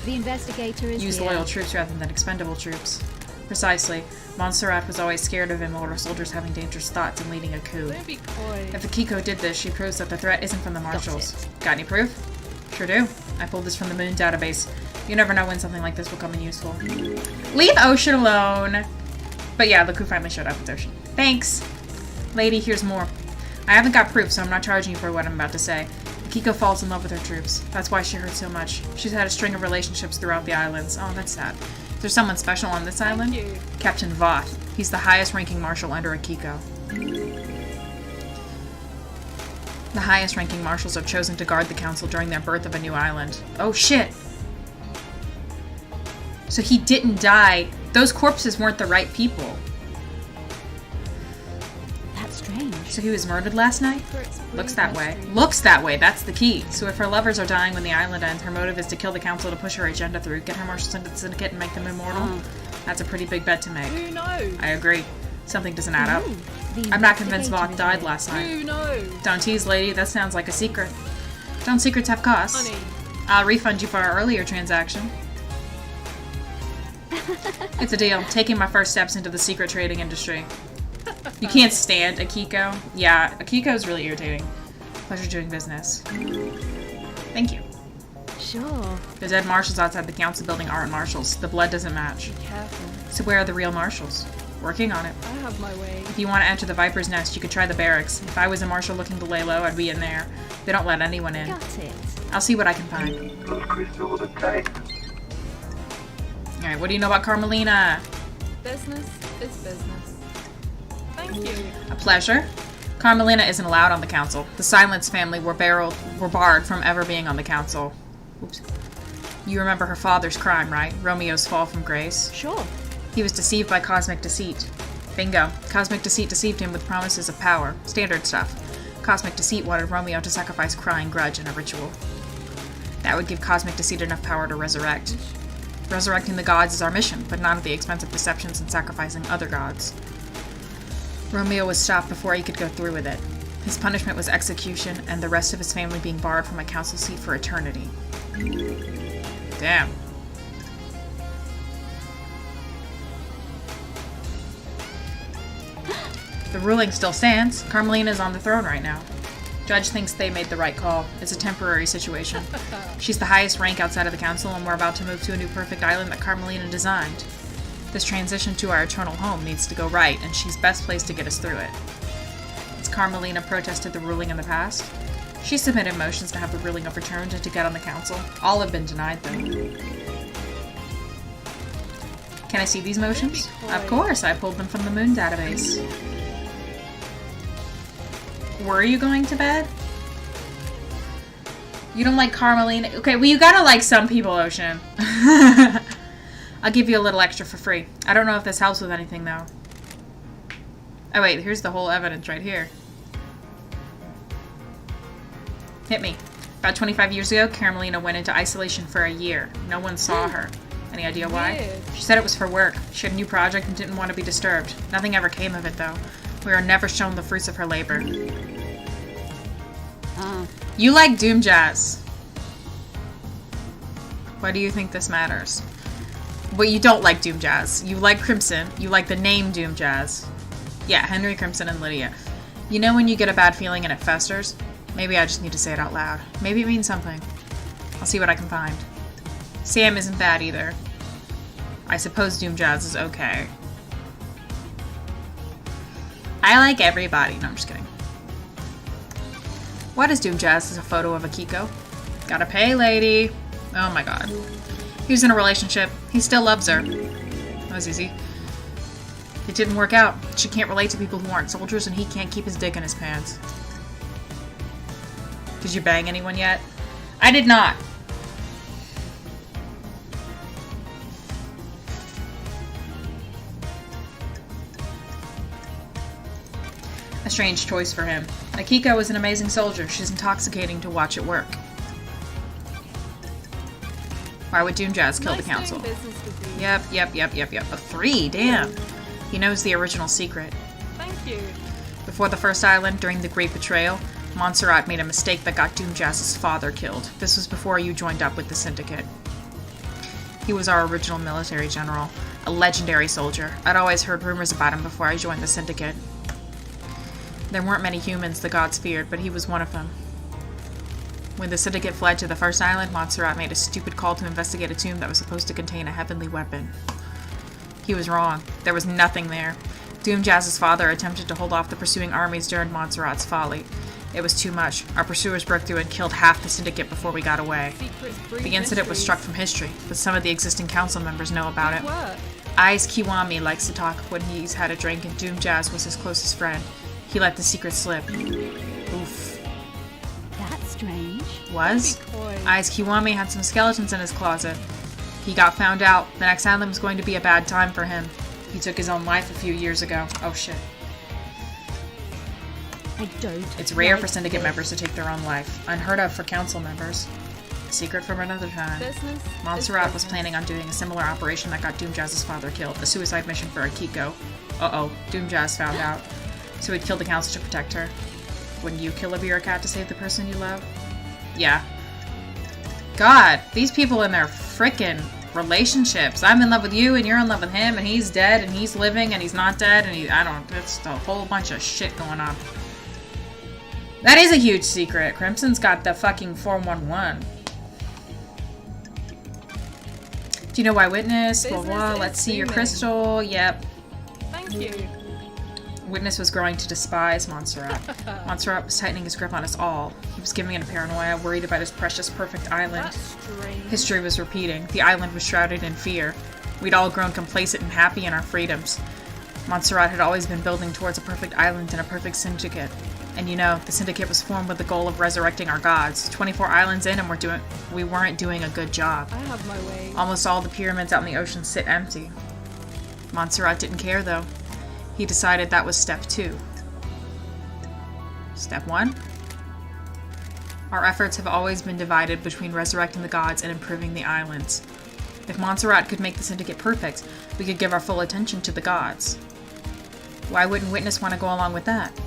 the investigator is Use here. loyal troops rather than expendable troops. Precisely. Montserrat was always scared of immortal soldiers having dangerous thoughts and leading a coup. Don't be coy. If Akiko did this, she proves that the threat isn't from the marshals. Got any proof? Sure do. I pulled this from the Moon database. You never know when something like this will come in useful. Leave Ocean alone! But yeah, look who finally showed up with Ocean. Thanks! Lady, here's more. I haven't got proof, so I'm not charging you for what I'm about to say. Akiko falls in love with her troops. That's why she hurts so much. She's had a string of relationships throughout the islands. Oh, that's sad. There's someone special on this island? you. Captain Voth. He's the highest ranking marshal under Akiko. The highest ranking marshals are chosen to guard the council during their birth of a new island. Oh shit! So he didn't die. Those corpses weren't the right people. That's strange. So he was murdered last night? Secrets Looks that way. mystery. Looks that way, that's the key. So if her lovers are dying when the island ends, her motive is to kill the council to push her agenda through, get her marshals into the syndicate and make them immortal? That's a pretty big bet to make. Who knows? I agree. Something doesn't add up. The I'm not convinced investigator Voth is died here. last night. Who knows? Don't tease, lady. That sounds like a secret. Don't secrets have costs? Honey. I'll refund you for our earlier transaction. It's a deal. Taking my first steps into the secret trading industry. You can't stand Akiko. Yeah, Akiko's really irritating. Pleasure doing business. Thank you. Sure. The dead marshals outside the council building aren't marshals. The blood doesn't match. Be careful. So where are the real marshals? Working on it. I have my way. If you want to enter the Viper's Nest, you could try the barracks. If I was a marshal looking to lay low, I'd be in there. They don't let anyone in. Got it. I'll see what I can find. Those crystals are taken. Alright, what do you know about Carmelina? Business is business. Thank you. A pleasure. Carmelina isn't allowed on the council. The Silence family were barred from ever being on the council. Oops. You remember her father's crime, right? Romeo's fall from grace. Sure. He was deceived by cosmic deceit. Bingo. Cosmic deceit deceived him with promises of power. Standard stuff. Cosmic deceit wanted Romeo to sacrifice crying grudge in a ritual. That would give cosmic deceit enough power to resurrect. Resurrecting the gods is our mission, but not at the expense of deceptions and sacrificing other gods. Romeo was stopped before he could go through with it. His punishment was execution, and the rest of his family being barred from a council seat for eternity. Damn. The ruling still stands. Carmelina's on the throne right now. Judge thinks they made the right call. It's a temporary situation. She's the highest rank outside of the council, and we're about to move to a new perfect island that Carmelina designed. This transition to our eternal home needs to go right, and she's best placed to get us through it. Has Carmelina protested the ruling in the past? She submitted motions to have the ruling overturned and to get on the council. All have been denied, though. Can I see these motions? Of course, I pulled them from the Moon database. Were you going to bed? You don't like Carmelina? Okay, well, you gotta like some people, Ocean. I'll give you a little extra for free. I don't know if this helps with anything, though. Oh, wait, here's the whole evidence right here. Hit me. About 25 years ago, Carmelina went into isolation for a year. No one saw her. Any idea why? Weird. She said it was for work. She had a new project and didn't want to be disturbed. Nothing ever came of it, though. We are never shown the fruits of her labor. You like Doom Jazz. Why do you think this matters? Well, you don't like Doom Jazz. You like Crimson. You like the name Doom Jazz. Yeah, Henry, Crimson, and Lydia. You know when you get a bad feeling and it festers? Maybe I just need to say it out loud. Maybe it means something. I'll see what I can find. Sam isn't bad either. I suppose Doom Jazz is okay. I like everybody. No, I'm just kidding. What is Doom Jazz? Is a photo of Akiko. Gotta pay, lady. Oh my god. He was in a relationship. He still loves her. That was easy. It didn't work out. She can't relate to people who aren't soldiers, and he can't keep his dick in his pants. Did you bang anyone yet? I did not. A strange choice for him. Akiko is an amazing soldier. She's intoxicating to watch at work. Why would Doom Jazz kill the council? Doing business with you. Yep. A 3, damn. He knows the original secret. Thank you. Before the first island, during the Great Betrayal, Montserrat made a mistake that got Doom Jazz's father killed. This was before you joined up with the Syndicate. He was our original military general, a legendary soldier. I'd always heard rumors about him before I joined the Syndicate. There weren't many humans the gods feared, but he was one of them. When the Syndicate fled to the first island, Montserrat made a stupid call to investigate a tomb that was supposed to contain a heavenly weapon. He was wrong. There was nothing there. Doom Jazz's father attempted to hold off the pursuing armies during Montserrat's folly. It was too much. Our pursuers broke through and killed half the Syndicate before we got away. Secrets breed The incident was mysteries. struck from history, but some of the existing council members know about it. Work. Aiz Kiwami likes to talk when he's had a drink, and Doom Jazz was his closest friend. He let the secret slip. Oof. That's strange. Was? Be coy. Aiz Kiwami had some skeletons in his closet. He got found out. The next island was going to be a bad time for him. He took his own life a few years ago. Oh shit. I don't. It's rare like for Syndicate this. members to take their own life. Unheard of for council members. Secret from another time. Business is Montserrat was business. planning on doing a similar operation that got Doom Jazz's father killed. A suicide mission for Akiko. Uh-oh. Doom Jazz found out. So he'd kill the council to protect her. Wouldn't you kill a bureaucrat to save the person you love? Yeah. God, these people in their frickin' relationships. I'm in love with you and you're in love with him and he's dead and he's living and he's not dead and it's a whole bunch of shit going on. That is a huge secret. Crimson's got the fucking 411. Do you know why Witness? Blah, Business blah. is Let's see your booming. crystal. Yep. Thank you. Witness was growing to despise Montserrat. Montserrat was tightening his grip on us all. He was giving into paranoia, worried about his precious perfect island. That's strange. History was repeating. The island was shrouded in fear. We'd all grown complacent and happy in our freedoms. Montserrat had always been building towards a perfect island and a perfect syndicate. And you know, the syndicate was formed with the goal of resurrecting our gods. 24 islands in and we weren't doing a good job. I have my way. Almost all the pyramids out in the ocean sit empty. Montserrat didn't care though. He decided that was step 2. Step 1? Our efforts have always been divided between resurrecting the gods and improving the islands. If Montserrat could make the syndicate perfect, we could give our full attention to the gods. Why wouldn't Witness want to go along with that?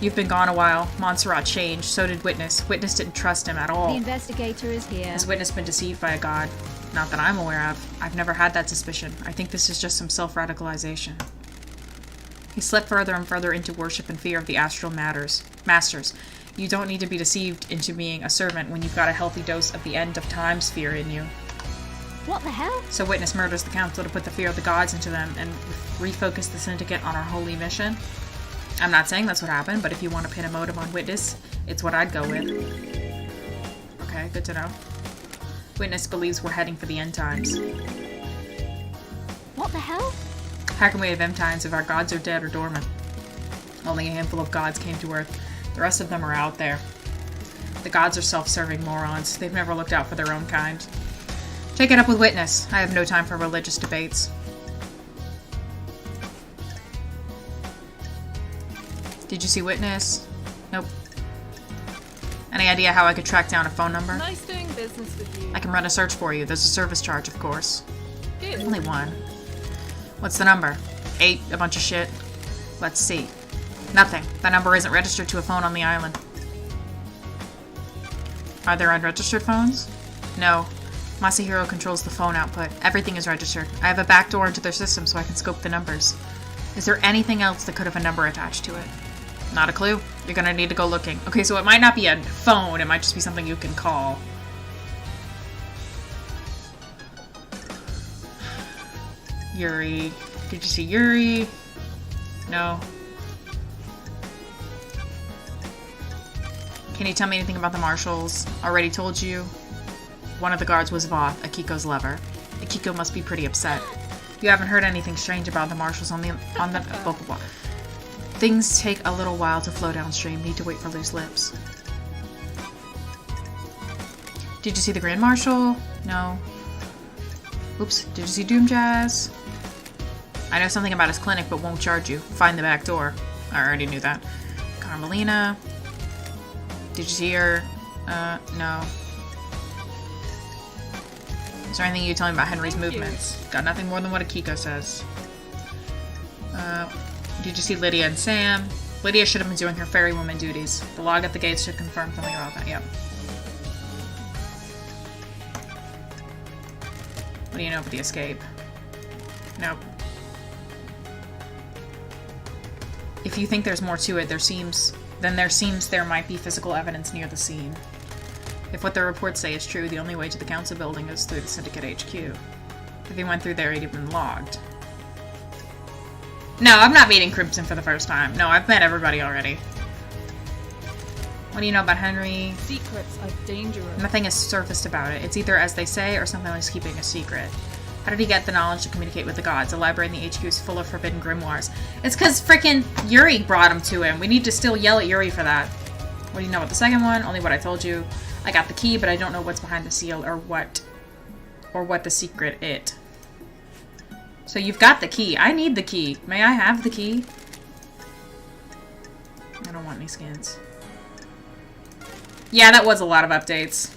You've been gone a while. Montserrat changed. So did Witness. Witness didn't trust him at The all. investigator is here. Has Witness been deceived by a god? Not that I'm aware of. I've never had that suspicion. I think this is just some self-radicalization. He slipped further and further into worship and fear of the astral masters. You don't need to be deceived into being a servant when you've got a healthy dose of the end of times fear in you. What the hell? So Witness murders the council to put the fear of the gods into them and refocus the syndicate on our holy mission? I'm not saying that's what happened, but if you want to pin a motive on witness, it's what I'd go with. Okay, good to know. Witness believes we're heading for the end times. What the hell? How can we have end times if our gods are dead or dormant? Only a handful of gods came to Earth. The rest of them are out there. The gods are self-serving morons. They've never looked out for their own kind. Take it up with Witness. I have no time for religious debates. Did you see Witness? Nope. Any idea how I could track down a phone number? Nice doing business with you. I can run a search for you. There's a service charge, of course. Good. Only one. What's the number? 8, a bunch of shit. Let's see. Nothing. That number isn't registered to a phone on the island. Are there unregistered phones? No. Masahiro controls the phone output. Everything is registered. I have a back door into their system so I can scope the numbers. Is there anything else that could have a number attached to it? Not a clue. You're gonna need to go looking. Okay, so it might not be a phone. It might just be something you can call. Yuri. Did you see Yuri? No. Can you tell me anything about the marshals? Already told you. One of the guards was Voth, Akiko's lover. Akiko must be pretty upset. You haven't heard anything strange about the marshals on the blah, blah, blah. Things take a little while to flow downstream. Need to wait for loose lips. Did you see the Grand Marshal? No. Oops. Did you see Doom Jazz? I know something about his clinic, but won't charge you. Find the back door. I already knew that. Carmelina. Did you see her? No. Is there anything you tell me about Henry's movements? Got nothing more than what Akiko says. Did you see Lydia and Sam? Lydia should have been doing her ferrywoman duties. The log at the gates should confirm something about that. Yep. What do you know about the escape? Nope. If you think there's more to it, there seems there might be physical evidence near the scene. If what the reports say is true, the only way to the council building is through the Syndicate HQ. If he went through there, he'd have been logged. No, I'm not meeting Crimson for the first time. No, I've met everybody already. What do you know about Henry? Secrets are dangerous. Nothing has surfaced about it. It's either as they say or something like he's keeping a secret. How did he get the knowledge to communicate with the gods? The library in the HQ is full of forbidden grimoires. It's because frickin' Yuri brought him to him. We need to still yell at Yuri for that. What do you know about the second one? Only what I told you. I got the key, but I don't know what's behind the seal or what the secret it. So you've got the key. I need the key. May I have the key? I don't want any skins. Yeah, that was a lot of updates.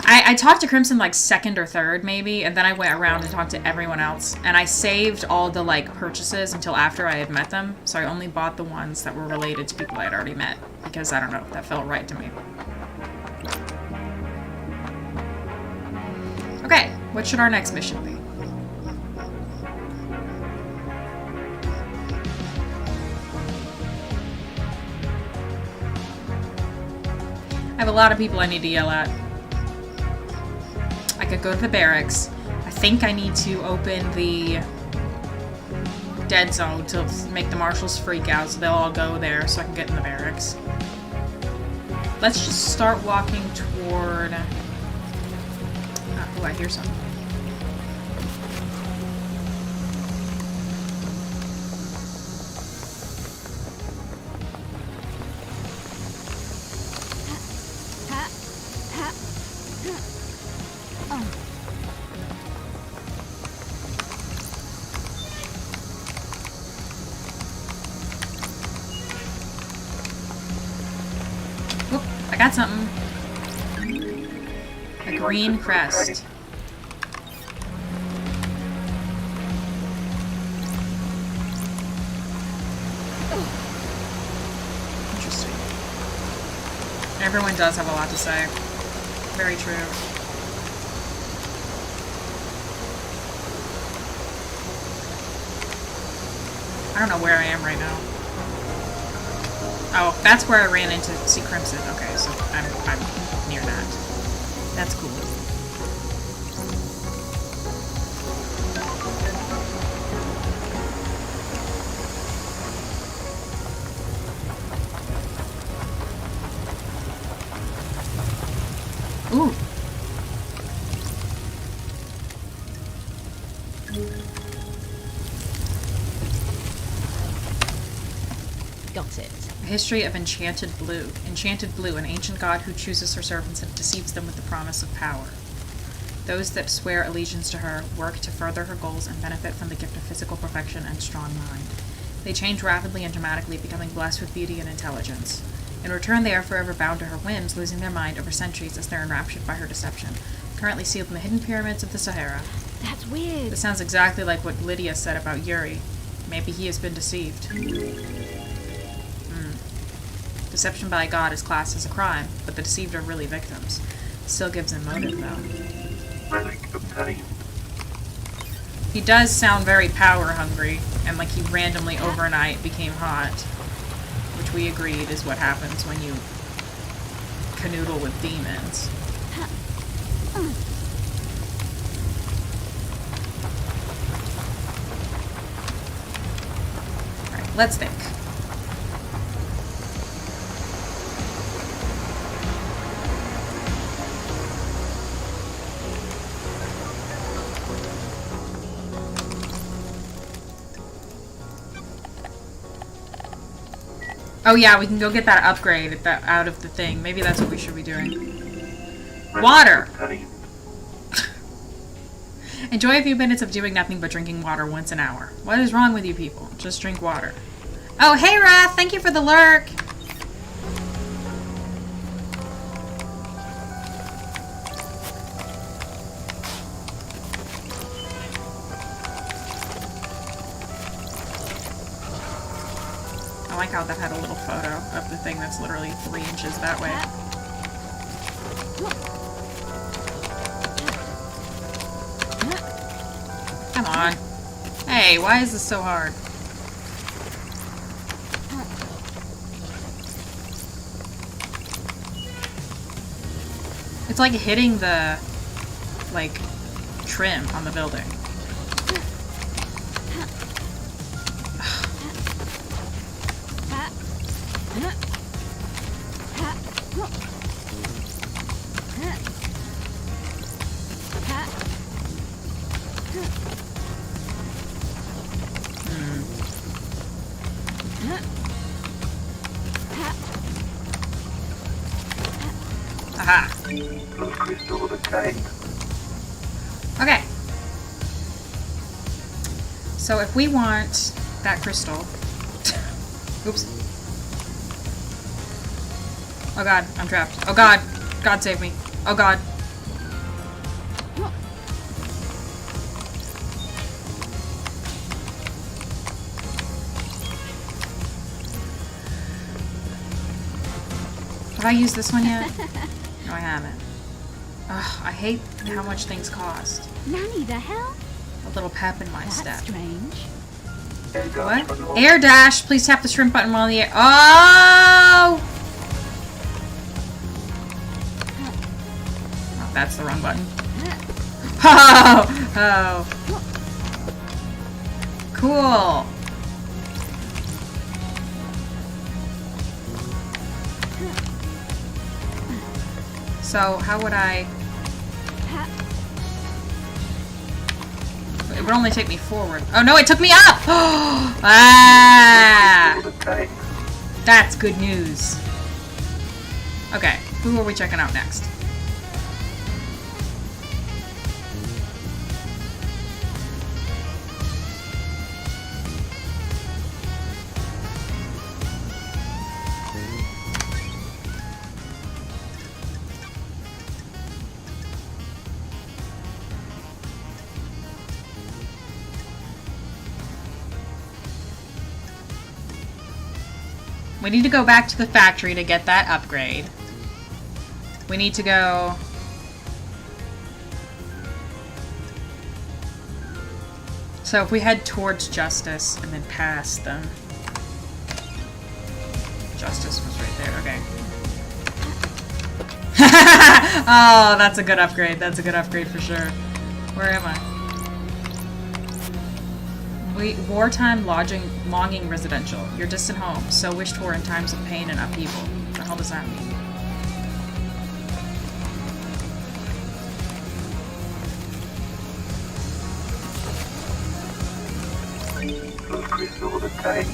I talked to Crimson like second or third maybe, and then I went around and talked to everyone else, and I saved all the like purchases until after I had met them, so I only bought the ones that were related to people I had already met, because I don't know, that felt right to me. Okay, what should our next mission be? I have a lot of people I need to yell at. I could go to the barracks. I think I need to open the dead zone to make the marshals freak out, so they'll all go there so I can get in the barracks. Let's just start walking toward... Oh, I hear something. I got something. A green crest. Interesting. Everyone does have a lot to say. Very true. I don't know where I am right now. Oh, that's where I ran into see Crimson. Okay, so I'm near that. That's cool. Ooh. Got it. A history of Enchanted Blue. Enchanted Blue, an ancient god who chooses her servants and deceives them with the promise of power. Those that swear allegiance to her work to further her goals and benefit from the gift of physical perfection and strong mind. They change rapidly and dramatically, becoming blessed with beauty and intelligence. In return, they are forever bound to her whims, losing their mind over centuries as they're enraptured by her deception. Currently sealed in the hidden pyramids of the Sahara. That's weird. This sounds exactly like what Lydia said about Yuri. Maybe he has been deceived. Deception by a god is classed as a crime, but the deceived are really victims. Still gives him motive, though. Relic obtained. He does sound very power-hungry, and like he randomly overnight became hot. Which we agreed is what happens when you canoodle with demons. Alright, let's think. Oh yeah, we can go get that upgrade out of the thing. Maybe that's what we should be doing. Relic Water! obtained. Enjoy a few minutes of doing nothing but drinking water once an hour. What is wrong with you people? Just drink water. Oh, hey Wrath! Thank you for the lurk! I like how that had a little photo of the thing that's literally 3 inches that way. Come on. Hey, why is this so hard? It's like hitting the, like, trim on the building. Aha. Blood crystal obtained. Okay. So if we want that crystal... Oops. Oh god, I'm trapped. Oh god. God save me. Oh god. Have I used this one yet? No, I haven't. Ugh, I hate how much things cost. Nanny, the hell? A little pep in my That's step. strange. What? Air dash! Please tap the shrimp button while in the air. Oh! Oh, that's the wrong button. Oh! Oh. Cool. So, how would I... It would only take me forward. Oh no, it took me up! Ah! Obtained. That's good news. Okay, who are we checking out next? We need to go back to the factory to get that upgrade. We need to go... So if we head towards Justice and then past them... Justice was right there, okay. Oh, that's a good upgrade. That's a good upgrade for sure. Where am I? Wartime longing residential. Your distant home, so wished for in times of pain and upheaval. What the hell does that mean? crystal decaying.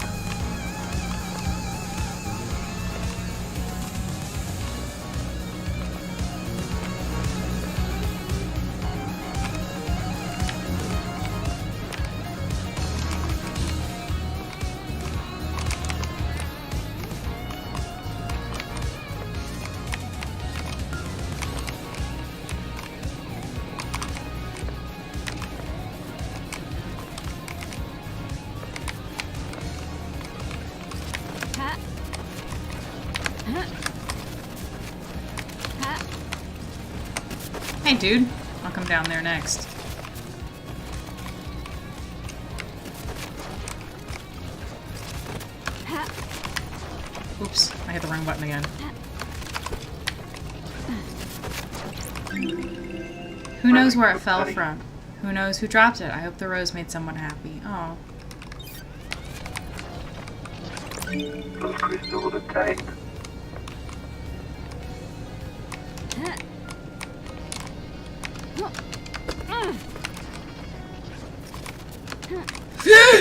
Ha. Ha. Ha. Hey, dude. I'll come down there next. Ha. Oops, I hit the wrong button again. Who knows where it fell from? Who knows who dropped it? I hope the rose made someone happy. Oh. Blood crystal decaying. Ha.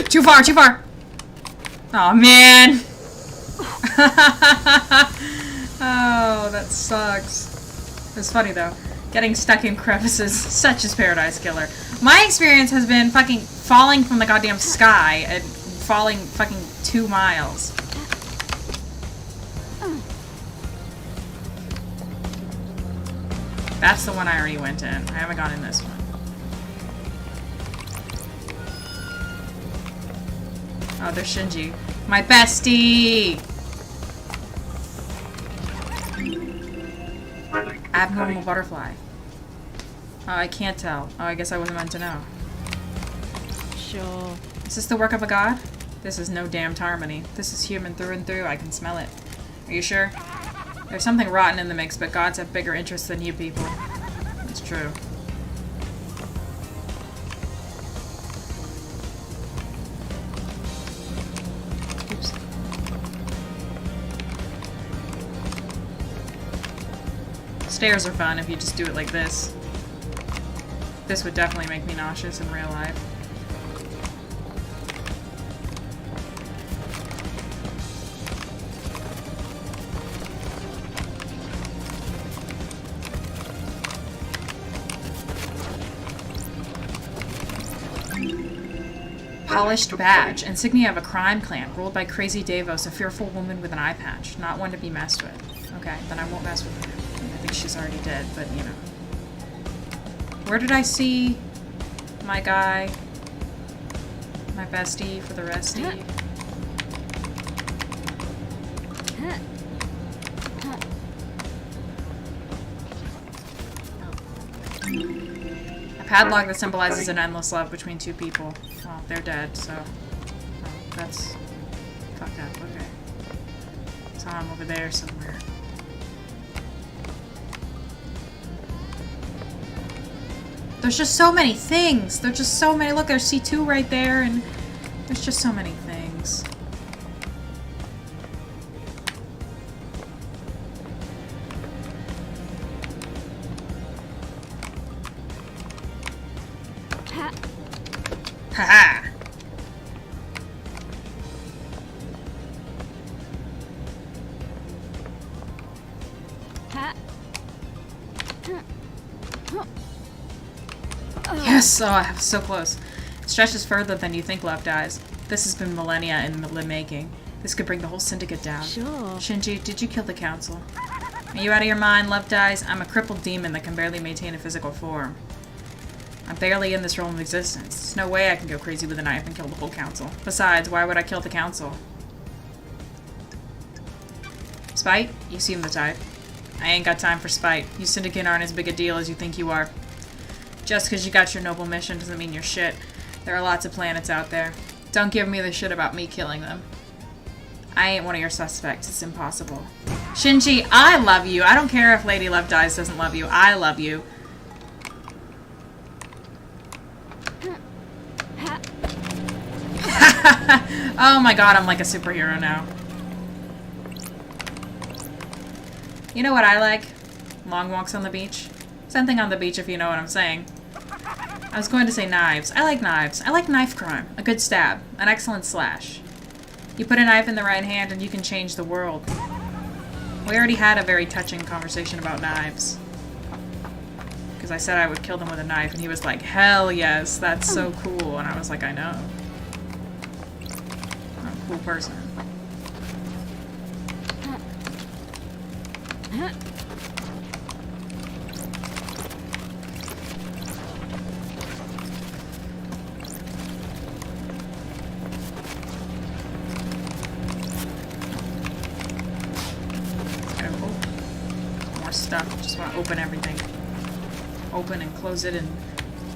Too far, too far! Oh man! Oh, that sucks. It's funny though. Getting stuck in crevices, such as Paradise Killer. My experience has been fucking falling from the goddamn sky and falling fucking 2 miles. That's the one I already went in. I haven't gone in this one. Oh, there's Shinji. My bestie! Relic Abnormal decaying. butterfly. Oh, I can't tell. Oh, I guess I wasn't meant to know. Sure. Is this the work of a god? This is no damned harmony. This is human through and through. I can smell it. Are you sure? There's something rotten in the mix, but gods have bigger interests than you people. It's true. Oops. Stairs are fun if you just do it like this. This would definitely make me nauseous in real life. Polished badge. Insignia of a crime clan. Ruled by Crazy Davos, a fearful woman with an eye patch. Not one to be messed with. Okay, then I won't mess with her. I think she's already dead, but you know. Where did I see my guy? My bestie for the restie? A padlock that symbolizes an endless love between two people. Well, they're dead, so... Oh, that's... fucked up, okay. So I'm over there somewhere. There's just so many things! There's just so many- look, there's C2 right there, and... there's just so many things. Haha! Yes! Oh, I was so close. It stretches further than you think, Love Dies. This has been millennia in the making. This could bring the whole syndicate down. Sure. Shinji, did you kill the council? Are you out of your mind, Love Dies? I'm a crippled demon that can barely maintain a physical form. I'm barely in this realm of existence. There's no way I can go crazy with a knife and kill the whole council. Besides, why would I kill the council? Spite? You seem the type. I ain't got time for spite. You syndicate aren't as big a deal as you think you are. Just because you got your noble mission doesn't mean you're shit. There are lots of planets out there. Don't give me the shit about me killing them. I ain't one of your suspects. It's impossible. Shinji, I love you. I don't care if Lady Love Dies doesn't love you. I love you. Oh my god, I'm like a superhero now. You know what I like? Long walks on the beach. Something on the beach if you know what I'm saying. I was going to say knives. I like knives. I like knife crime. A good stab. An excellent slash. You put a knife in the right hand and you can change the world. We already had a very touching conversation about knives. Because I said I would kill them with a knife, and he was like, hell yes, that's so cool. And I was like, I know. I'm a cool person. More stuff. Just want to open everything. Open and close it and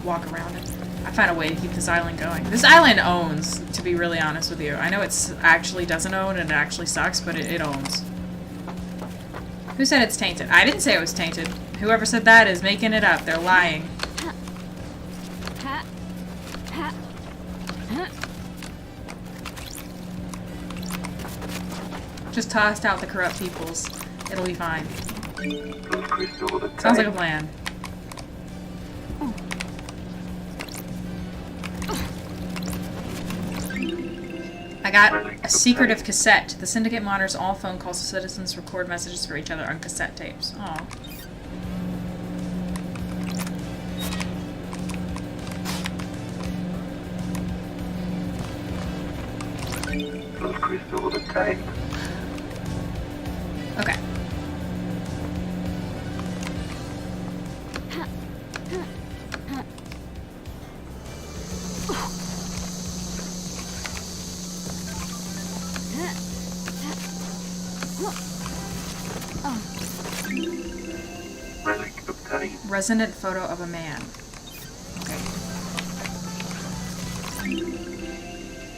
walk around it. I found a way to keep this island going. This island owns, to be really honest with you. I know it actually doesn't own and it actually sucks, but it owns. Who said it's tainted? I didn't say it was tainted. Whoever said that is making it up. They're lying. Just tossed out the corrupt peoples. It'll be fine. Sounds like a plan. I got a secretive cassette. The Syndicate monitors all phone calls to citizens, record messages for each other on cassette tapes. Oh. Crystal with a tape. Okay. Relic obtained. Resonant photo of a man. Okay.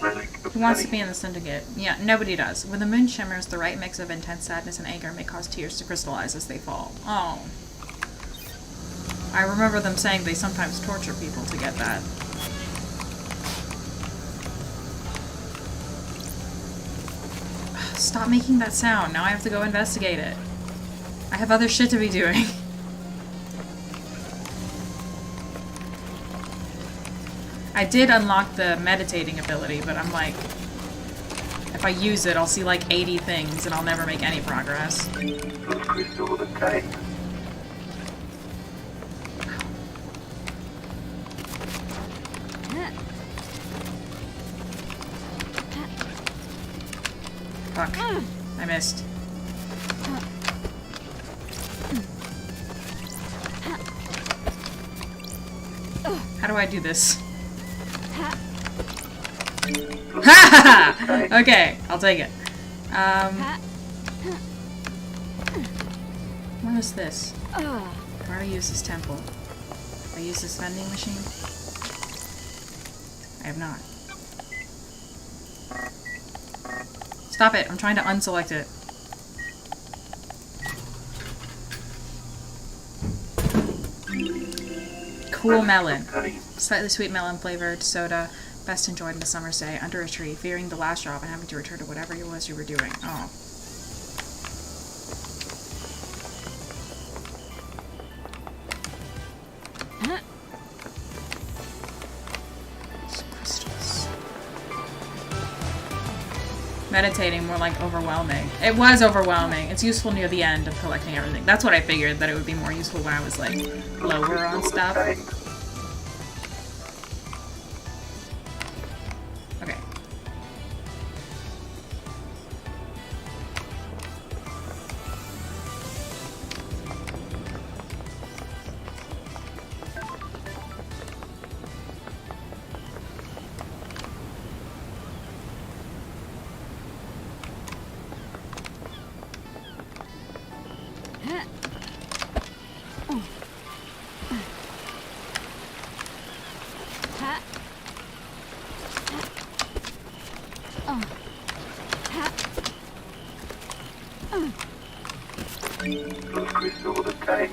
Relic Who wants to obtained. be in the Syndicate? Yeah, nobody does. When the moon shimmers, the right mix of intense sadness and anger may cause tears to crystallize as they fall. Oh. I remember them saying they sometimes torture people to get that. Stop making that sound. Now I have to go investigate it. I have other shit to be doing. I did unlock the meditating ability, but I'm like, if I use it, I'll see like 80 things and I'll never make any progress. Crystal with a tape. Fuck. I missed. How do I do this? Ha ha! Okay, I'll take it. What is this? Where do I use this temple? Do I use this vending machine? I have not. Stop it, I'm trying to unselect it. Cool melon. Slightly sweet melon flavored soda. Best enjoyed in a summer's day under a tree, fearing the last drop and having to return to whatever it was you were doing. Oh. Crystals. Meditating, more like overwhelming. It was overwhelming. It's useful near the end of collecting everything. That's what I figured, that it would be more useful when I was like lower on stuff. Okay. Crystal with a tape.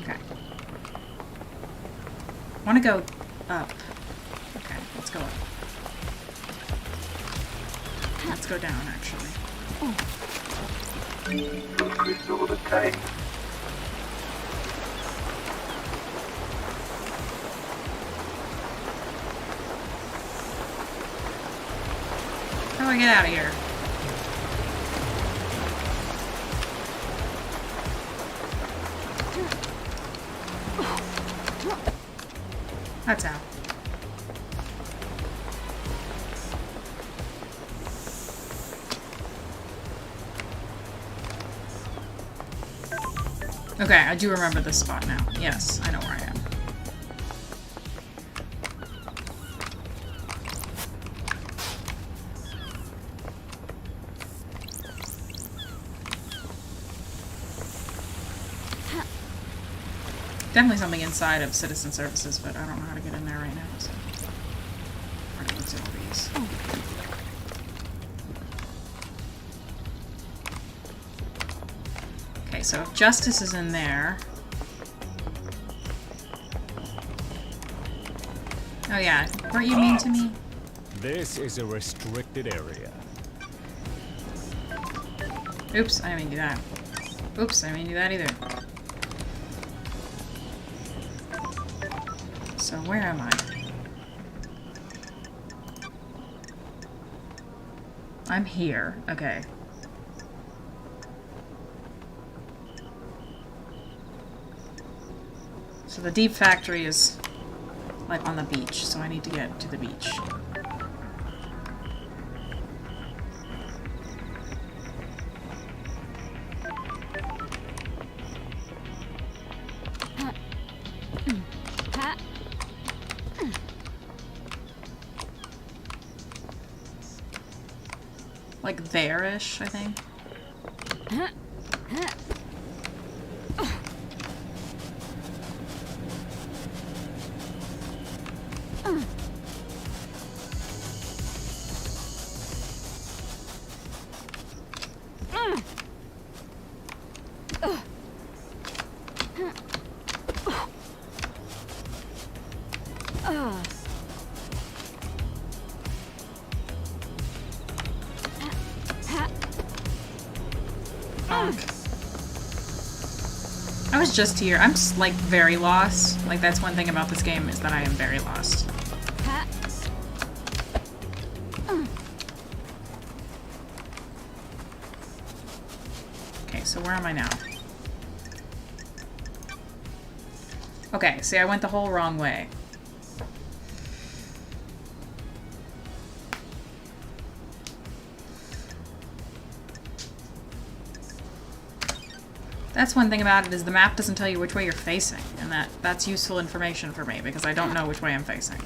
Okay. I want to go up. Okay, let's go up. Let's go down, actually. Crystal with a tape. I get out of here? That's how. Okay, I do remember this spot now. Yes, I know where I am. Definitely something inside of Citizen Services, but I don't know how to get in there right now, so... Alright, let's do all these. Okay, so if Justice is in there... Oh yeah, weren't you mean to me? This is a restricted area. Oops, I didn't mean to do that. Oops, I didn't mean to do that either. So where am I? I'm here. Okay. So the deep factory is like on the beach, so I need to get to the beach. Like there-ish, I think. I was just here. I'm like very lost. Like that's one thing about this game is that I am very lost. Okay, so where am I now? Okay, see, I went the whole wrong way. That's one thing about it is the map doesn't tell you which way you're facing, and that's useful information for me because I don't know which way I'm facing.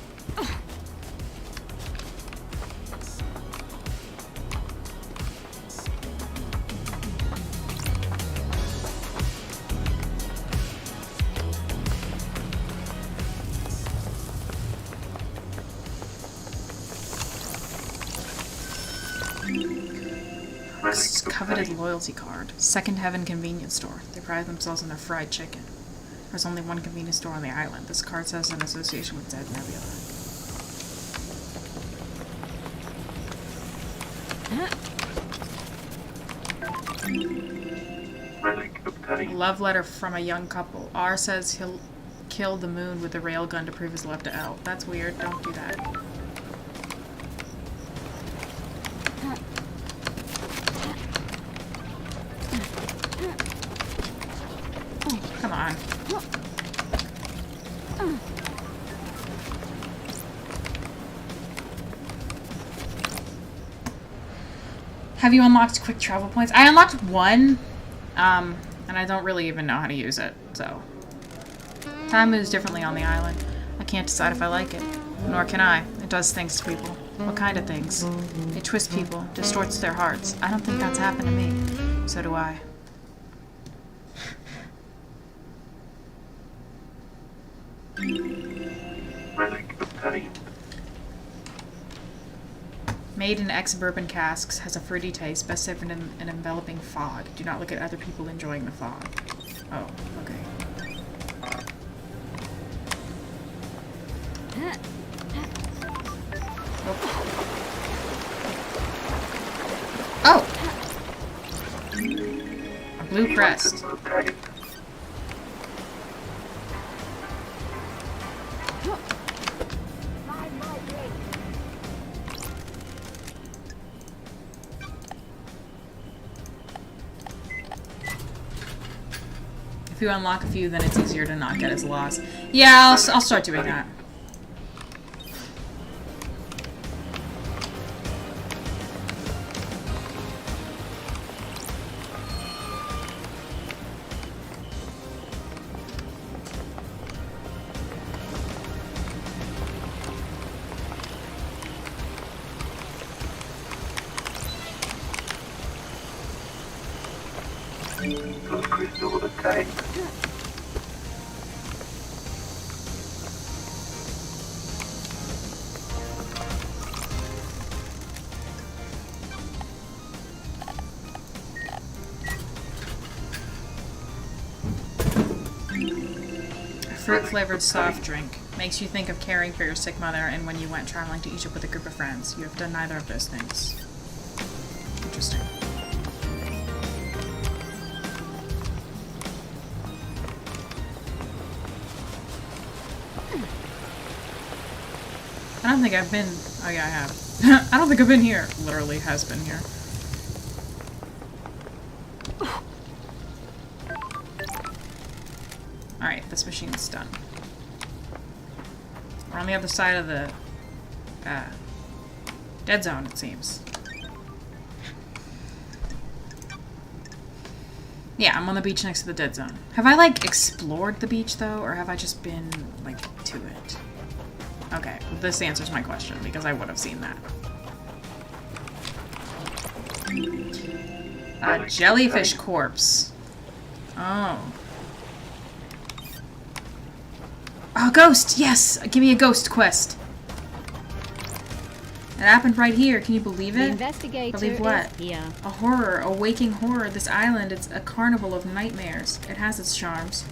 Coveted loyalty card. Second Heaven convenience store. They pride themselves on their fried chicken. There's only one convenience store on the island. This card says an association with Dead Nebula. Relic obtained. Love letter from a young couple. R says he'll kill the moon with a railgun to prove his love to L. That's weird. Don't do that. Come on. Have you unlocked quick travel points? I unlocked one, and I don't really even know how to use it, so. Time moves differently on the island. I can't decide if I like it. Nor can I. It does things to people. What kind of things? It twists people, distorts their hearts. I don't think that's happened to me. So do I. Relic obtained. Made in ex-bourbon casks, has a fruity taste, best served in an enveloping fog. Do not look at other people enjoying the fog. Oh, okay. Oh! A blue crest. Item obtained. If you unlock a few, then it's easier to not get as lost. Yeah, I'll start doing that. Plus crystal obtained. Fruit-flavored soft drink. Makes you think of caring for your sick mother and when you went traveling to Egypt with a group of friends. You have done neither of those things. Interesting. I don't think I've been... Oh yeah, I have. I don't think I've been here. Literally has been here. Alright, this machine's done. We're on the other side of the dead zone, it seems. Yeah, I'm on the beach next to the dead zone. Have I, like, explored the beach, though? Or have I just been, like, to it? Okay, well, this answers my question, because I would have seen that. A jellyfish corpse. Oh. Oh, ghost! Yes! Give me a ghost quest. It happened right here. Can you believe The it? investigator Believe what? is here. A horror, a waking horror. This island, it's a carnival of nightmares. It has its charms.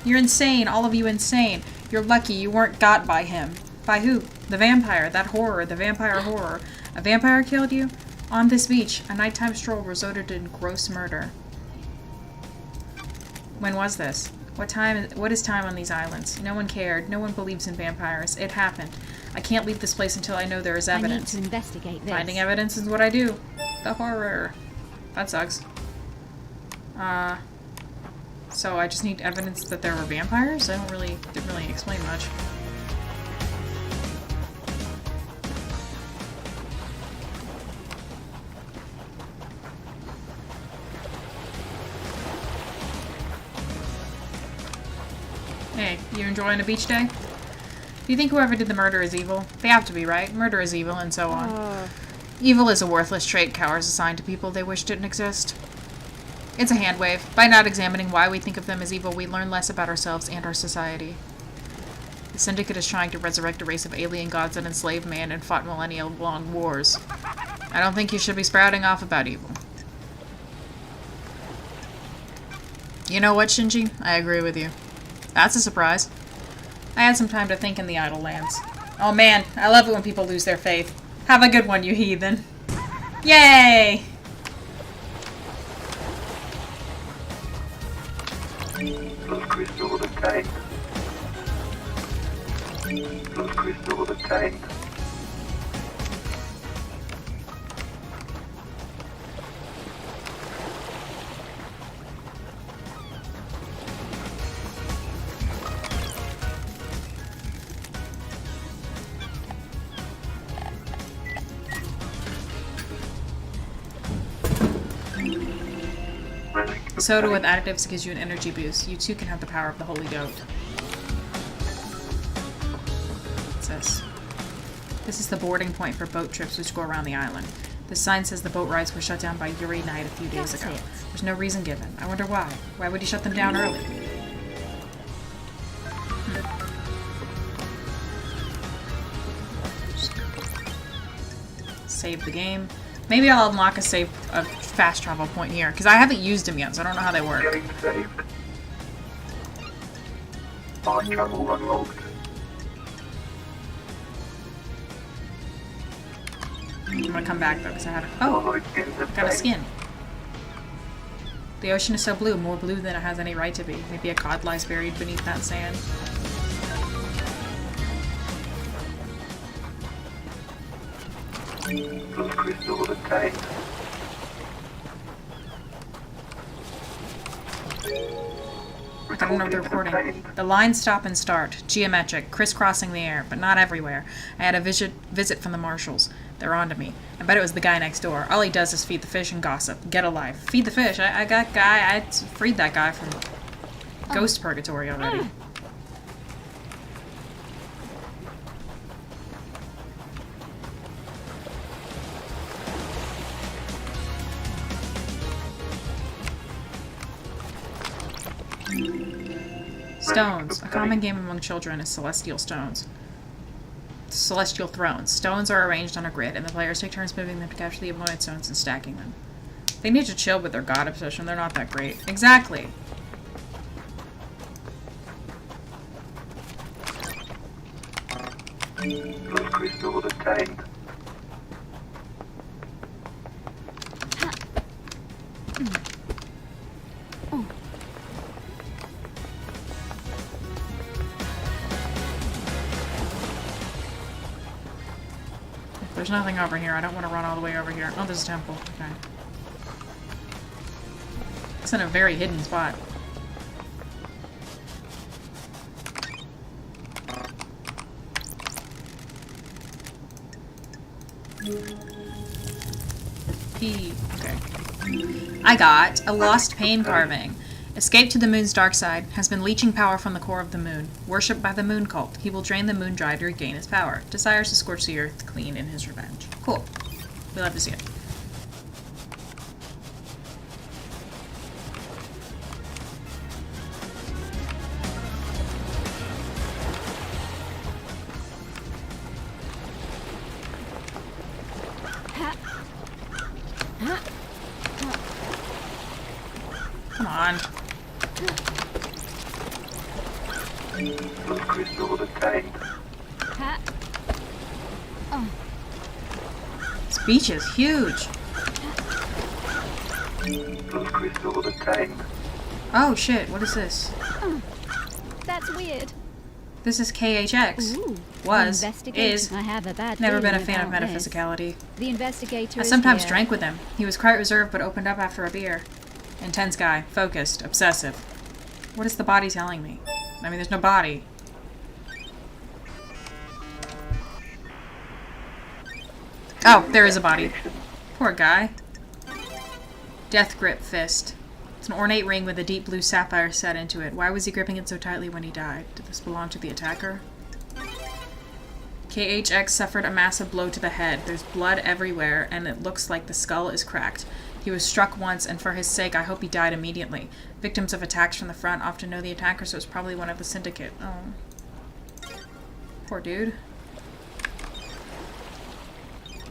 You're insane, all of you insane. You're lucky you weren't got by him. By who? The vampire, that horror, the vampire horror. A vampire killed you? On this beach, a nighttime stroll resulted in gross murder. When was this? What is time on these islands? No one cared. No one believes in vampires. It happened. I can't leave this place until I know there is evidence. I need to investigate this. Finding evidence is what I do. The horror. That sucks. So I just need evidence that there were vampires? Didn't really explain much. Hey, you enjoying a beach day? Do you think whoever did the murder is evil? They have to be, right? Murder is evil, and so on. Evil is a worthless trait cowards assign to people they wish didn't exist. It's a hand wave. By not examining why we think of them as evil, we learn less about ourselves and our society. The Syndicate is trying to resurrect a race of alien gods that enslaved man and fought millennia-long wars. I don't think you should be sprouting off about evil. You know what, Shinji? I agree with you. That's a surprise. I had some time to think in the Idle Lands. Oh man, I love it when people lose their faith. Have a good one, you heathen. Yay! Plus crystal obtained. Plus crystal obtained. Soda with additives gives you an energy boost. You too can have the power of the Holy Goat. What's this? This is the boarding point for boat trips which go around the island. The sign says the boat rides were shut down by Yuri Knight a few days ago. There's no reason given. I wonder why. Why would he shut them down early? Save the game. Maybe I'll unlock a fast travel point here, because I haven't used them yet, so I don't know how they work. Getting saved. Fast travel unlocked. I'm gonna come back though, because I haven't. Oh, got a skin. The ocean is so blue, more blue than it has any right to be. Maybe a cod lies buried beneath that sand. Plus crystal obtained. I don't know what they're reporting. The lines stop and start. Geometric, crisscrossing the air, but not everywhere. I had a visit from the marshals. They're on to me. I bet it was the guy next door. All he does is feed the fish and gossip. Get a life. Feed the fish. I freed that guy from ghost purgatory already. Stones. A common game among children is celestial stones. Celestial thrones. Stones are arranged on a grid, and the players take turns moving them to capture the opponent's stones and stacking them. They need to chill with their god obsession. They're not that great. Exactly. Plus crystal obtained. There's nothing over here. I don't want to run all the way over here. Oh, there's a temple. Okay. It's in a very hidden spot. P. Okay. I got a lost pain carving. Escape to the moon's dark side. Has been leeching power from the core of the moon. Worshipped by the moon cult. He will drain the moon dry to regain his power. Desires to scorch the earth clean in his revenge. Cool. We love to see it. Come on. Plus crystal obtained. Ha. Oh, This beach is huge. Plus crystal obtained. Oh shit, what is this? that's weird. This is KHX. Ooh. Was, Investigate. is, I have a bad never been a feeling fan of about this. metaphysicality. The investigator I is sometimes here. drank with him. He was quite reserved but opened up after a beer. Intense guy, focused, obsessive. What is the body telling me? I mean, there's no body. Oh, there is a body. Poor guy. Death grip fist. It's an ornate ring with a deep blue sapphire set into it. Why was he gripping it so tightly when he died? Did this belong to the attacker? KHX suffered a massive blow to the head. There's blood everywhere, and it looks like the skull is cracked. He was struck once, and for his sake, I hope he died immediately. Victims of attacks from the front often know the attacker, so it's probably one of the syndicate. Oh. Poor dude.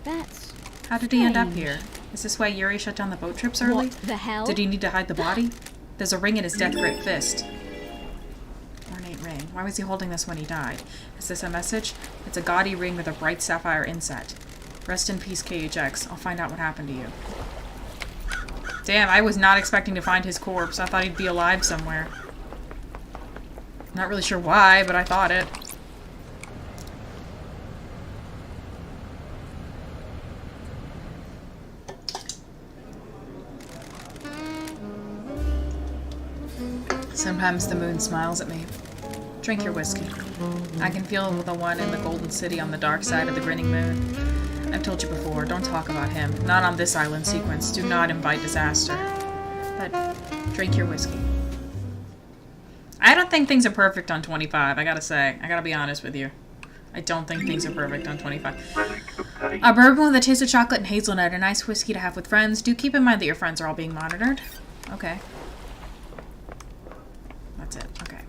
That's How did he end up strange. here? Is this why Yuri shut down the boat trips early? What the hell? Did he need to hide the body? There's a ring in his death grip fist. Ornate ring. Why was he holding this when he died? Is this a message? It's a gaudy ring with a bright sapphire inset. Rest in peace, KHX. I'll find out what happened to you. Damn, I was not expecting to find his corpse. I thought he'd be alive somewhere. Not really sure why, but I thought it. Sometimes the moon smiles at me. Drink your whiskey. I can feel the one in the golden city on the dark side of the grinning moon. I've told you before, don't talk about him. Not on this island sequence. Do not invite disaster. But drink your whiskey. I don't think things are perfect on 25, I gotta say. I gotta be honest with you. I don't think things are perfect on 25. Relic obtained. A bourbon with a taste of chocolate and hazelnut. A nice whiskey to have with friends. Do keep in mind that your friends are all being monitored. Okay. That's it. Okay.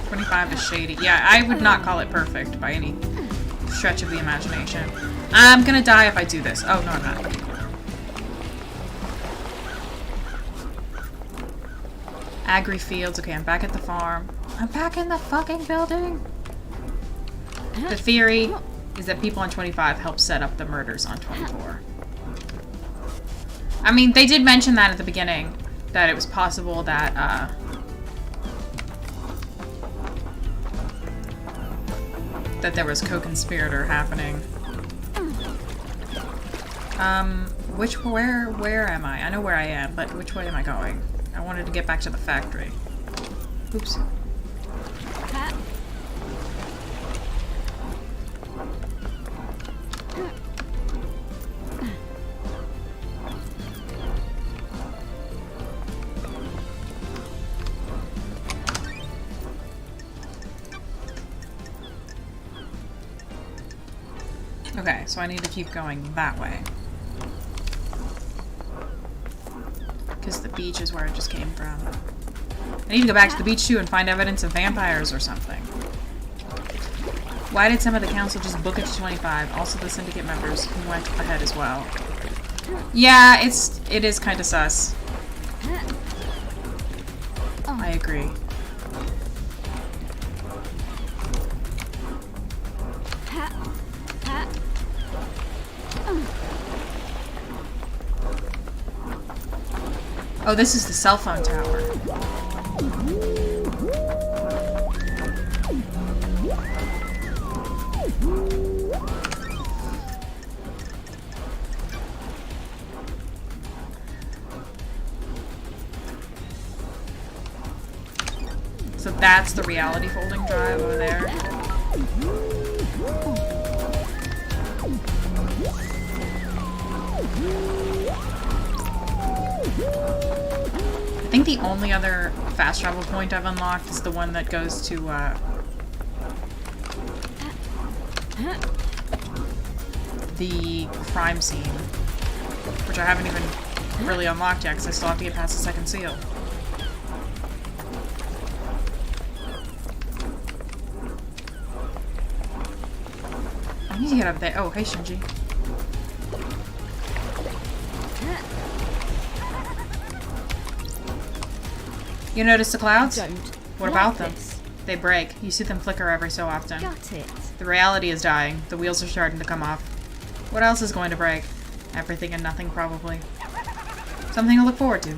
.25 is shady. Yeah, I would not call it perfect by any stretch of the imagination. I'm gonna die if I do this. Oh, no, I'm not. Agri Fields. Okay, I'm back at the farm. I'm back in the fucking building. The theory is that people on 25 help set up the murders on 24. I mean, they did mention that at the beginning, that it was possible that, that there was co-conspirator happening. Where am I? I know where I am, but which way am I going? I wanted to get back to the factory. Oops. Pat. Okay, so I need to keep going that way. Because the beach is where I just came from. I need to go back to the beach too and find evidence of vampires or something. Why did some of the council just book it to 25? Also the syndicate members who went ahead as well. Yeah, it is kind of sus. I agree. Oh, this is the cell phone tower. So that's the reality folding drive over there. I think the only other fast travel point I've unlocked is the one that goes to, the crime scene, which I haven't even really unlocked yet because I still have to get past the second seal. I need to get up there. Oh, hey, Shinji. You notice the clouds? Don't. What about them? They break. You see them flicker every so often. Got it. The reality is dying. The wheels are starting to come off. What else is going to break? Everything and nothing, probably. Something to look forward to.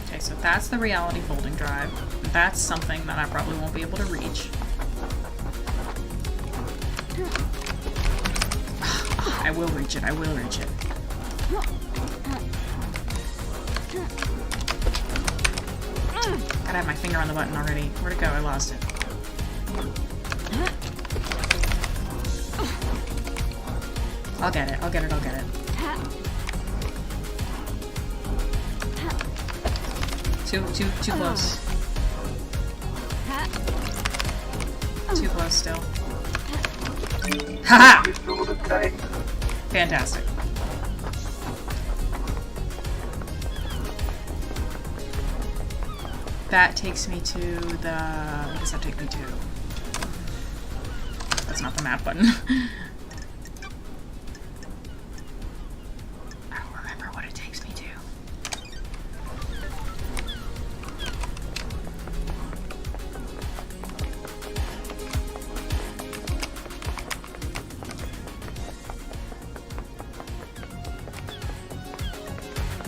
Okay, so that's the reality folding drive. That's something that I probably won't be able to reach. I will reach it, I will reach it. Gotta have my finger on the button already. Where'd it go? I lost it. I'll get it, I'll get it, I'll get it. Too close. Too close still. Haha! Crystal obtained. Fantastic. That takes me to the... What does that take me to? That's not the map button. I don't remember what it takes me to.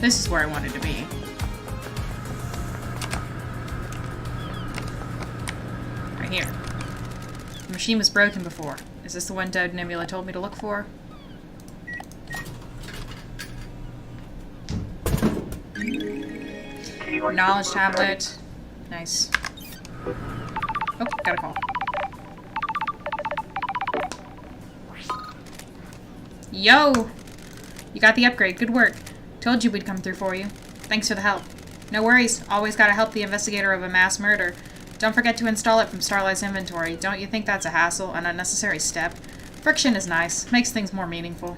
This is where I wanted to be. Right here. The machine was broken before. Is this the one Dode Nebula told me to look for? Knowledge tablet. Nice. Oh, got a call. Yo! You got the upgrade. Good work. Told you we'd come through for you. Thanks for the help. No worries. Always gotta help the investigator of a mass murder. Don't forget to install it from Starlight's inventory. Don't you think that's a hassle, an unnecessary step? Friction is nice. Makes things more meaningful.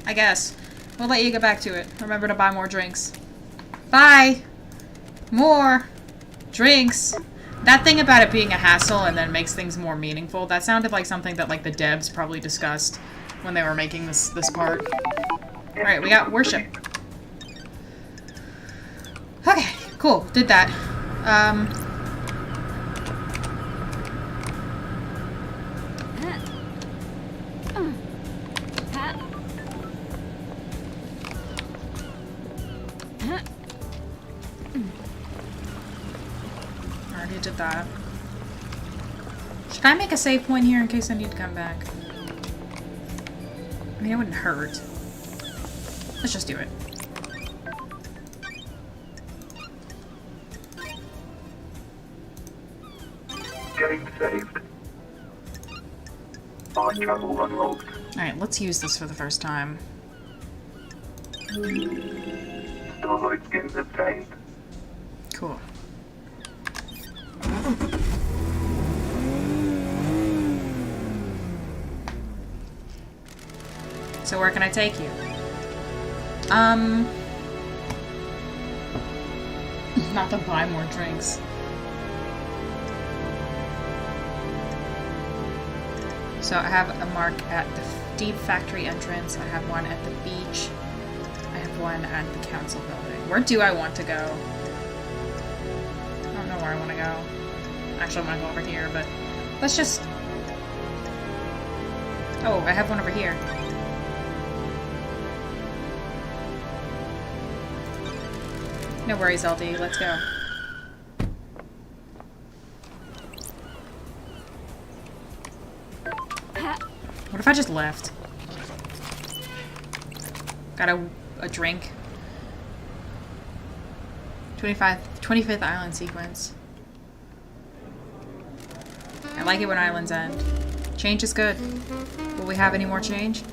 I guess. We'll let you get back to it. Remember to buy more drinks. Bye! More drinks. That thing about it being a hassle and then makes things more meaningful, that sounded like something that like the devs probably discussed when they were making this part. Alright, we got worship. Okay, cool. Did that. You did that. Should I make a save point here in case I need to come back? I mean, it wouldn't hurt. Let's just do it. Game saved. Fast travel unlocked. Alright, let's use this for the first time. Starlight skins obtained. Cool. So where can I take you? Not to buy more drinks. So I have a mark at the deep factory entrance. I have one at the beach. I have one at the council building. Where do I want to go? I don't know where I want to go. Actually, I want to go over here, but let's just... Oh, I have one over here. No worries, LD. Let's go. What if I just left? Got a drink. 25th island sequence. I like it when islands end. Change is good. Will we have any more change?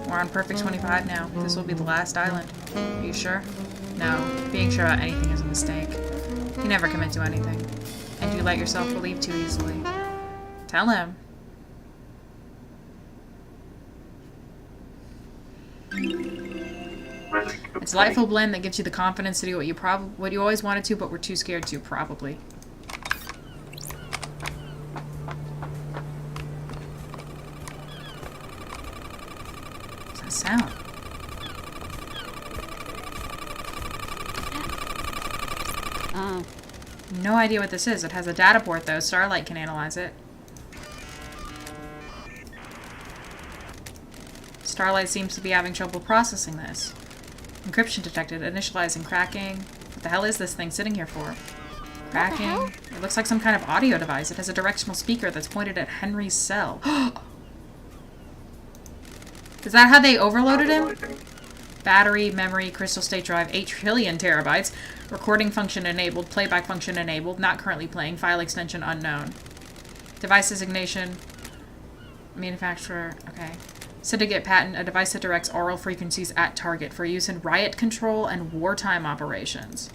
We're on perfect 25 now. This will be the last island. Are you sure? No. Being sure about anything is a mistake. You never commit to anything. And you let yourself believe too easily. Tell him. It's a delightful blend that gives you the confidence to do what you always wanted to, but were too scared to, probably. What's that sound? No idea what this is. It has a data port, though. Starlight can analyze it. Starlight seems to be having trouble processing this. Encryption detected. Initializing. Cracking. What the hell is this thing sitting here for? Cracking. It looks like some kind of audio device. It has a directional speaker that's pointed at Henry's cell. Is that how they overloaded him? Battery, memory, crystal state drive, 8 trillion terabytes. Recording function enabled. Playback function enabled. Not currently playing. File extension unknown. Device designation. Manufacturer. Okay. Syndicate patent. A device that directs aural frequencies at target for use in riot control and wartime operations.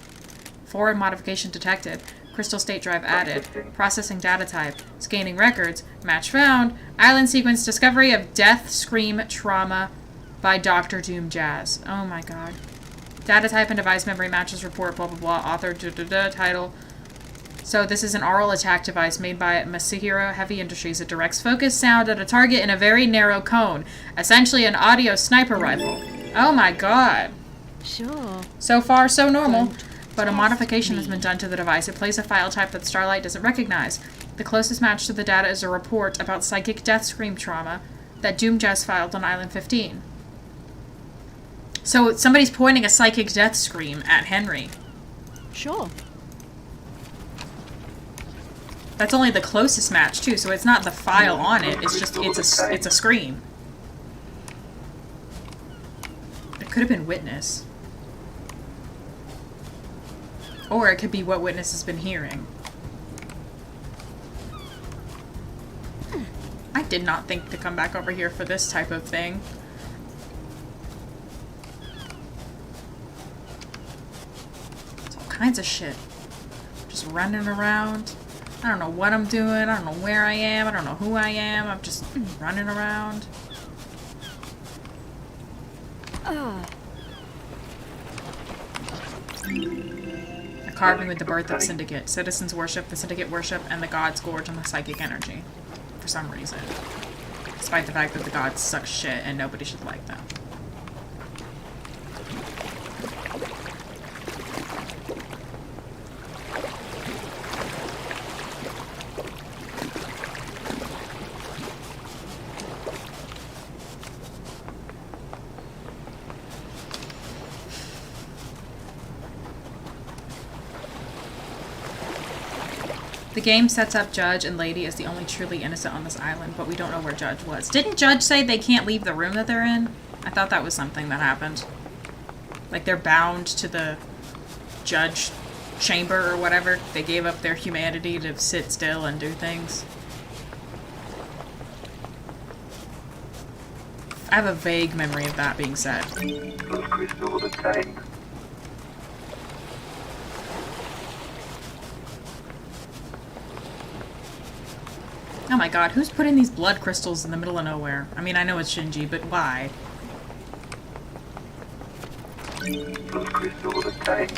Forward modification detected. Crystal state drive added. Processing data type. Scanning records. Match found. Island sequence discovery of death scream trauma by Dr. Doom Jazz. Oh my god. Data type and device memory matches report, blah blah blah. Author, title. So this is an aural attack device made by Masahiro Heavy Industries. It directs focused sound at a target in a very narrow cone. Essentially an audio sniper rifle. Oh my god. Sure. So far, so normal. But a modification has been done to the device. It plays a file type that Starlight doesn't recognize. The closest match to the data is a report about psychic death scream trauma that Doom Jazz filed on Island 15. So somebody's pointing a psychic death scream at Henry. Sure. That's only the closest match too, so it's not the file on it. It's just it's a scream. It could have been Witness, or it could be what Witness has been hearing. I did not think to come back over here for this type of thing. It's all kinds of shit. Just running around. I don't know what I'm doing. I don't know where I am. I don't know who I am. I'm just running around. A carving with the birth of Syndicate. Citizens worship, the Syndicate worship, and the gods gorge on the psychic energy. For some reason. Despite the fact that the gods suck shit and nobody should like them. The game sets up Judge and Lady as the only truly innocent on this island, but we don't know where Judge was. Didn't Judge say they can't leave the room that they're in? I thought that was something that happened. Like they're bound to the Judge chamber or whatever. They gave up their humanity to sit still and do things. I have a vague memory of that being said. Those crystals obtained. Oh my god, who's putting these blood crystals in the middle of nowhere? I mean, I know it's Shinji, but why? Those crystals obtained.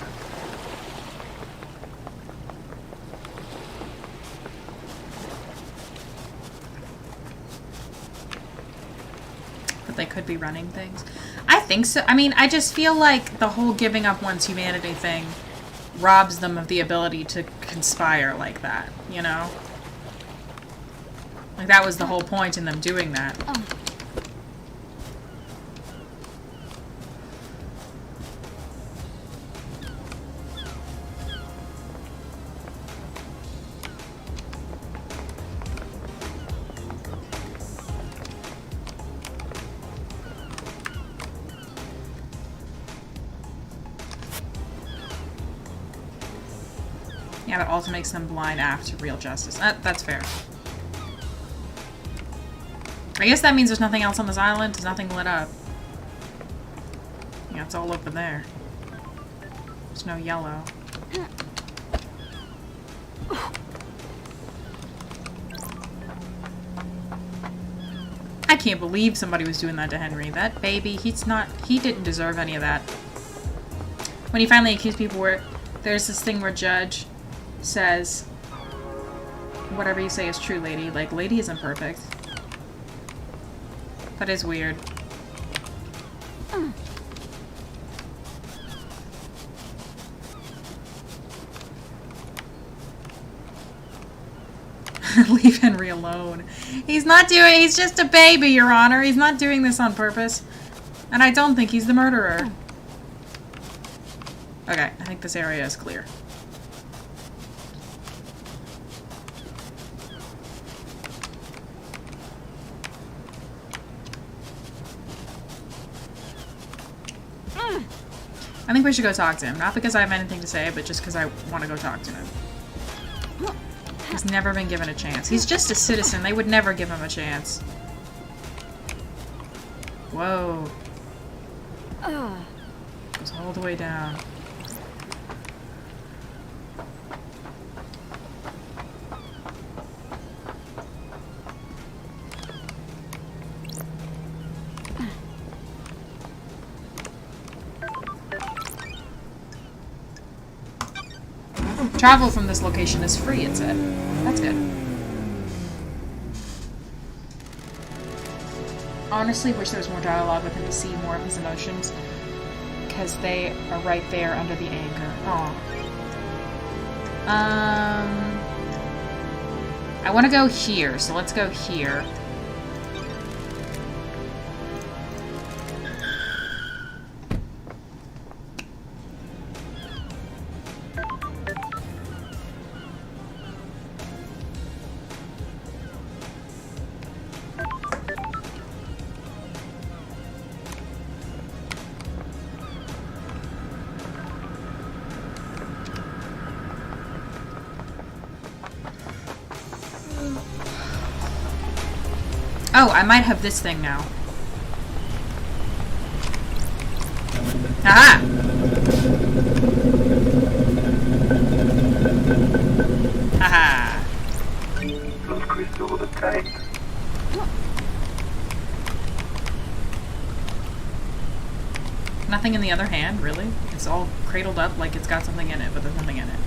But they could be running things. I think so. I mean, I just feel like the whole giving up one's humanity thing robs them of the ability to conspire like that, you know? Like, that was the whole point in them doing that. Yeah, but also makes them blind after real justice. That's fair. I guess that means there's nothing else on this island. There's nothing lit up. Yeah, it's all open there. There's no yellow. I can't believe somebody was doing that to Henry. That baby, he didn't deserve any of that. When he finally accused people where there's this thing where Judge says, whatever you say is true, Lady. Like, Lady isn't perfect. That is weird. Leave Henry alone. He's just a baby, Your Honor. He's not doing this on purpose. And I don't think he's the murderer. Okay, I think this area is clear. I think we should go talk to him. Not because I have anything to say, but just because I want to go talk to him. He's never been given a chance. He's just a citizen. They would never give him a chance. Whoa. Goes all the way down. Travel from this location is free, it said. That's good. Honestly, wish there was more dialogue with him to see more of his emotions. Because they are right there under the anger. Aw. I want to go here, so let's go here. Oh, I might have this thing now. Aha! Aha! Those crystals obtained. Nothing in the other hand, really? It's all cradled up like it's got something in it, but there's nothing in it.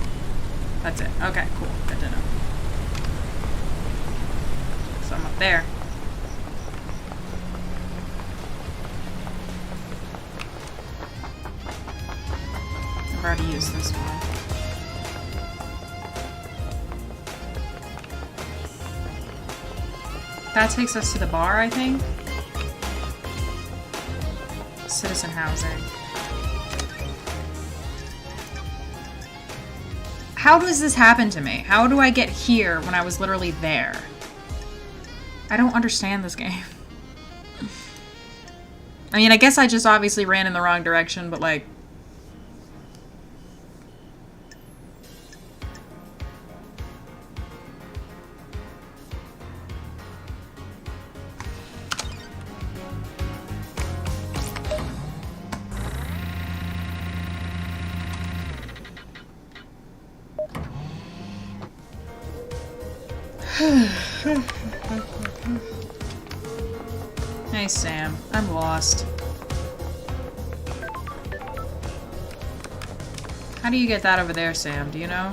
That's it. Okay, cool. Good to know. So I'm up there. I've already used this one. That takes us to the bar, I think. Citizen housing. How does this happen to me? How do I get here when I was literally there? I don't understand this game. I mean, I guess I just obviously ran in the wrong direction, but like... Hey, Sam. I'm lost. How do you get that over there, Sam? Do you know?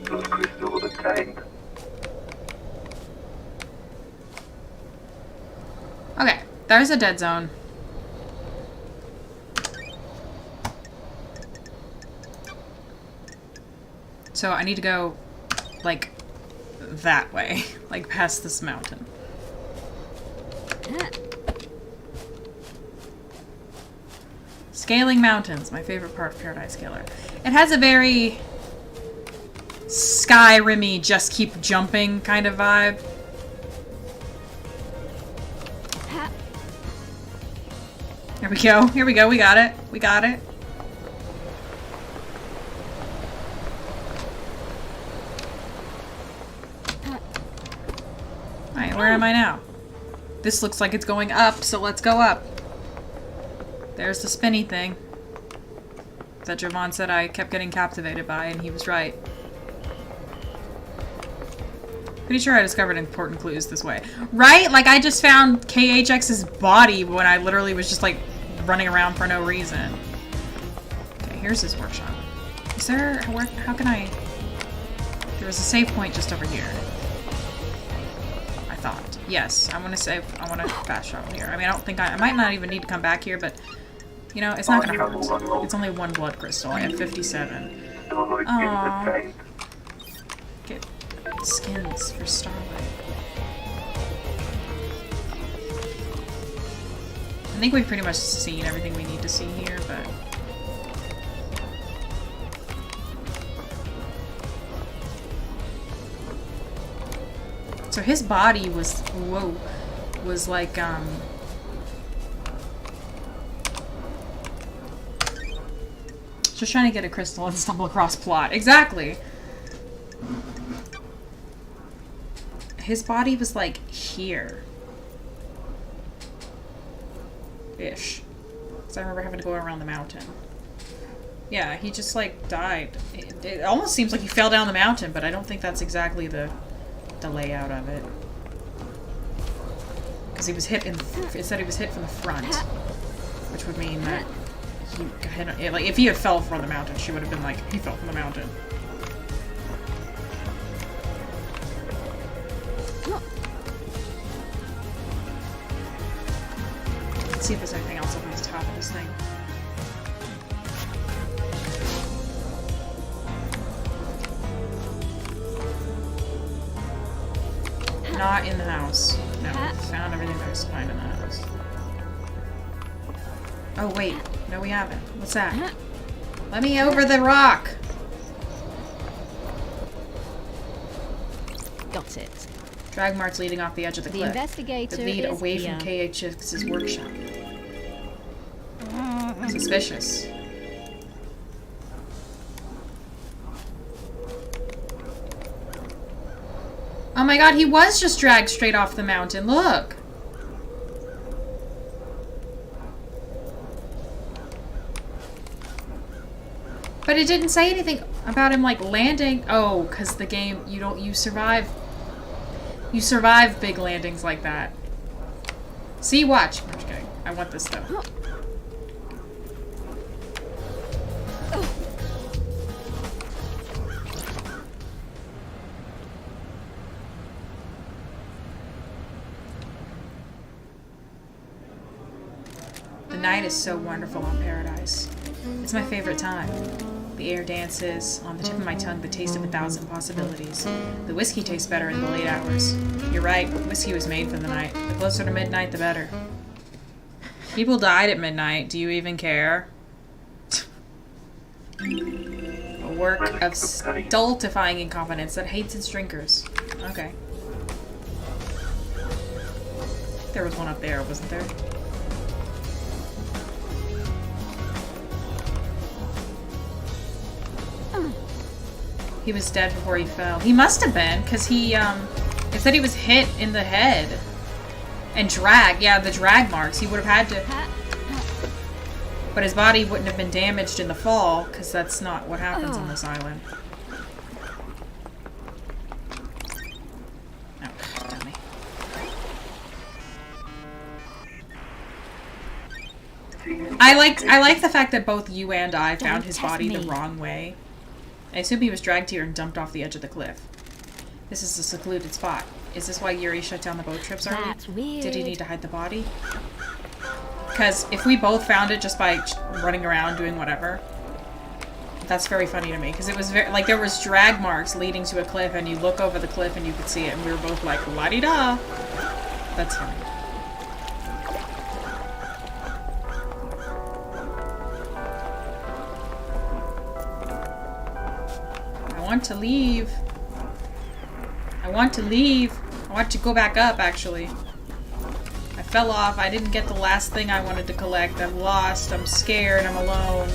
Plus crystal obtained. Okay, there's a dead zone. So I need to go, like, that way. Like, past this mountain. Scaling mountains, my favorite part of Paradise Scaler. It has a very Skyrim-y, just keep jumping kind of vibe. Here we go, here we go, we got it. We got it. Alright, where am I now? This looks like it's going up, so let's go up. There's the spinny thing that Javon said I kept getting captivated by, and he was right. Pretty sure I discovered important clues this way. Right? Like, I just found KHX's body when I literally was just, like, running around for no reason. Okay, here's his workshop. Is there... how can I... There was a save point just over here. I thought. Yes, I want to save... I want to fast travel here. I mean, I don't think I might not even need to come back here, but... You know, it's not gonna hurt. It's only one blood crystal. I have 57. Aww. Get skins for Starlight. I think we've pretty much seen everything we need to see here, but... So his body was... Whoa. Was like, just trying to get a crystal and stumble across plot. Exactly. His body was like here. Ish. Because I remember having to go around the mountain. Yeah, he just like died. It almost seems like he fell down the mountain, but I don't think that's exactly the layout of it. Because he was hit in... It said he was hit from the front. Which would mean that... Like, if he had fell from the mountain, she would have been like, he fell from the mountain. Let's see if there's anything else up on the top of this thing. Not in the house. No, found everything there was to find in the house. Oh, wait. No, we haven't. What's that? Let me over the rock! Got it. Drag marks leading off the edge of the cliff. The investigator that lead is away here. from KHX's workshop. Suspicious. Oh my god, he was just dragged straight off the mountain. Look! But it didn't say anything about him, like, landing. Oh, because the game, you survive. You survive big landings like that. See, watch. I'm just kidding. I want this stuff. night is so wonderful on Paradise. It's my favorite time. The air dances, on the tip of my tongue the taste of 1,000 possibilities. The whiskey tastes better in the late hours. You're right, whiskey was made for the night. The closer to midnight, the better. People died at midnight. Do you even care? A work of stultifying incompetence that hates its drinkers. Okay. There was one up there, wasn't there? He was dead before he fell. He must have been, because it said he was hit in the head. And dragged. Yeah, the drag marks. He would have had to... But his body wouldn't have been damaged in the fall, because that's not what happens on this island. Oh, dummy. I like the fact that both you and I found his body the wrong way. I assume he was dragged here and dumped off the edge of the cliff. This is a secluded spot. Is this why Yuri shut down the boat trips already? That's weird. Did he need to hide the body? Because if we both found it just by running around doing whatever, that's very funny to me. Because it was very, like, there was drag marks leading to a cliff, and you look over the cliff and you could see it, and we were both like, la-di-da. That's funny. I want to leave. I want to leave. I want to go back up, actually. I fell off. I didn't get the last thing I wanted to collect. I'm lost. I'm scared. I'm alone.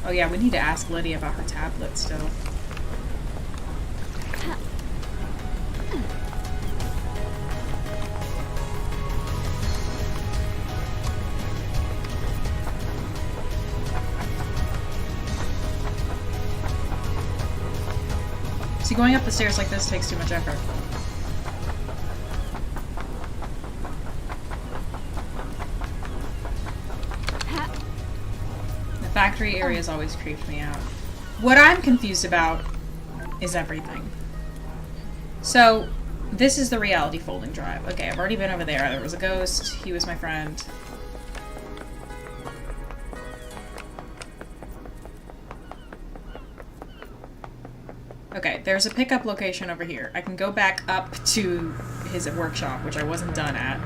Oh yeah, we need to ask Lydia about her tablet still. See, going up the stairs like this takes too much effort. The factory area's always creeped me out. What I'm confused about is everything. So, this is the reality folding drive. Okay, I've already been over there. There was a ghost. He was my friend. Okay, there's a pickup location over here. I can go back up to his workshop, which I wasn't done at.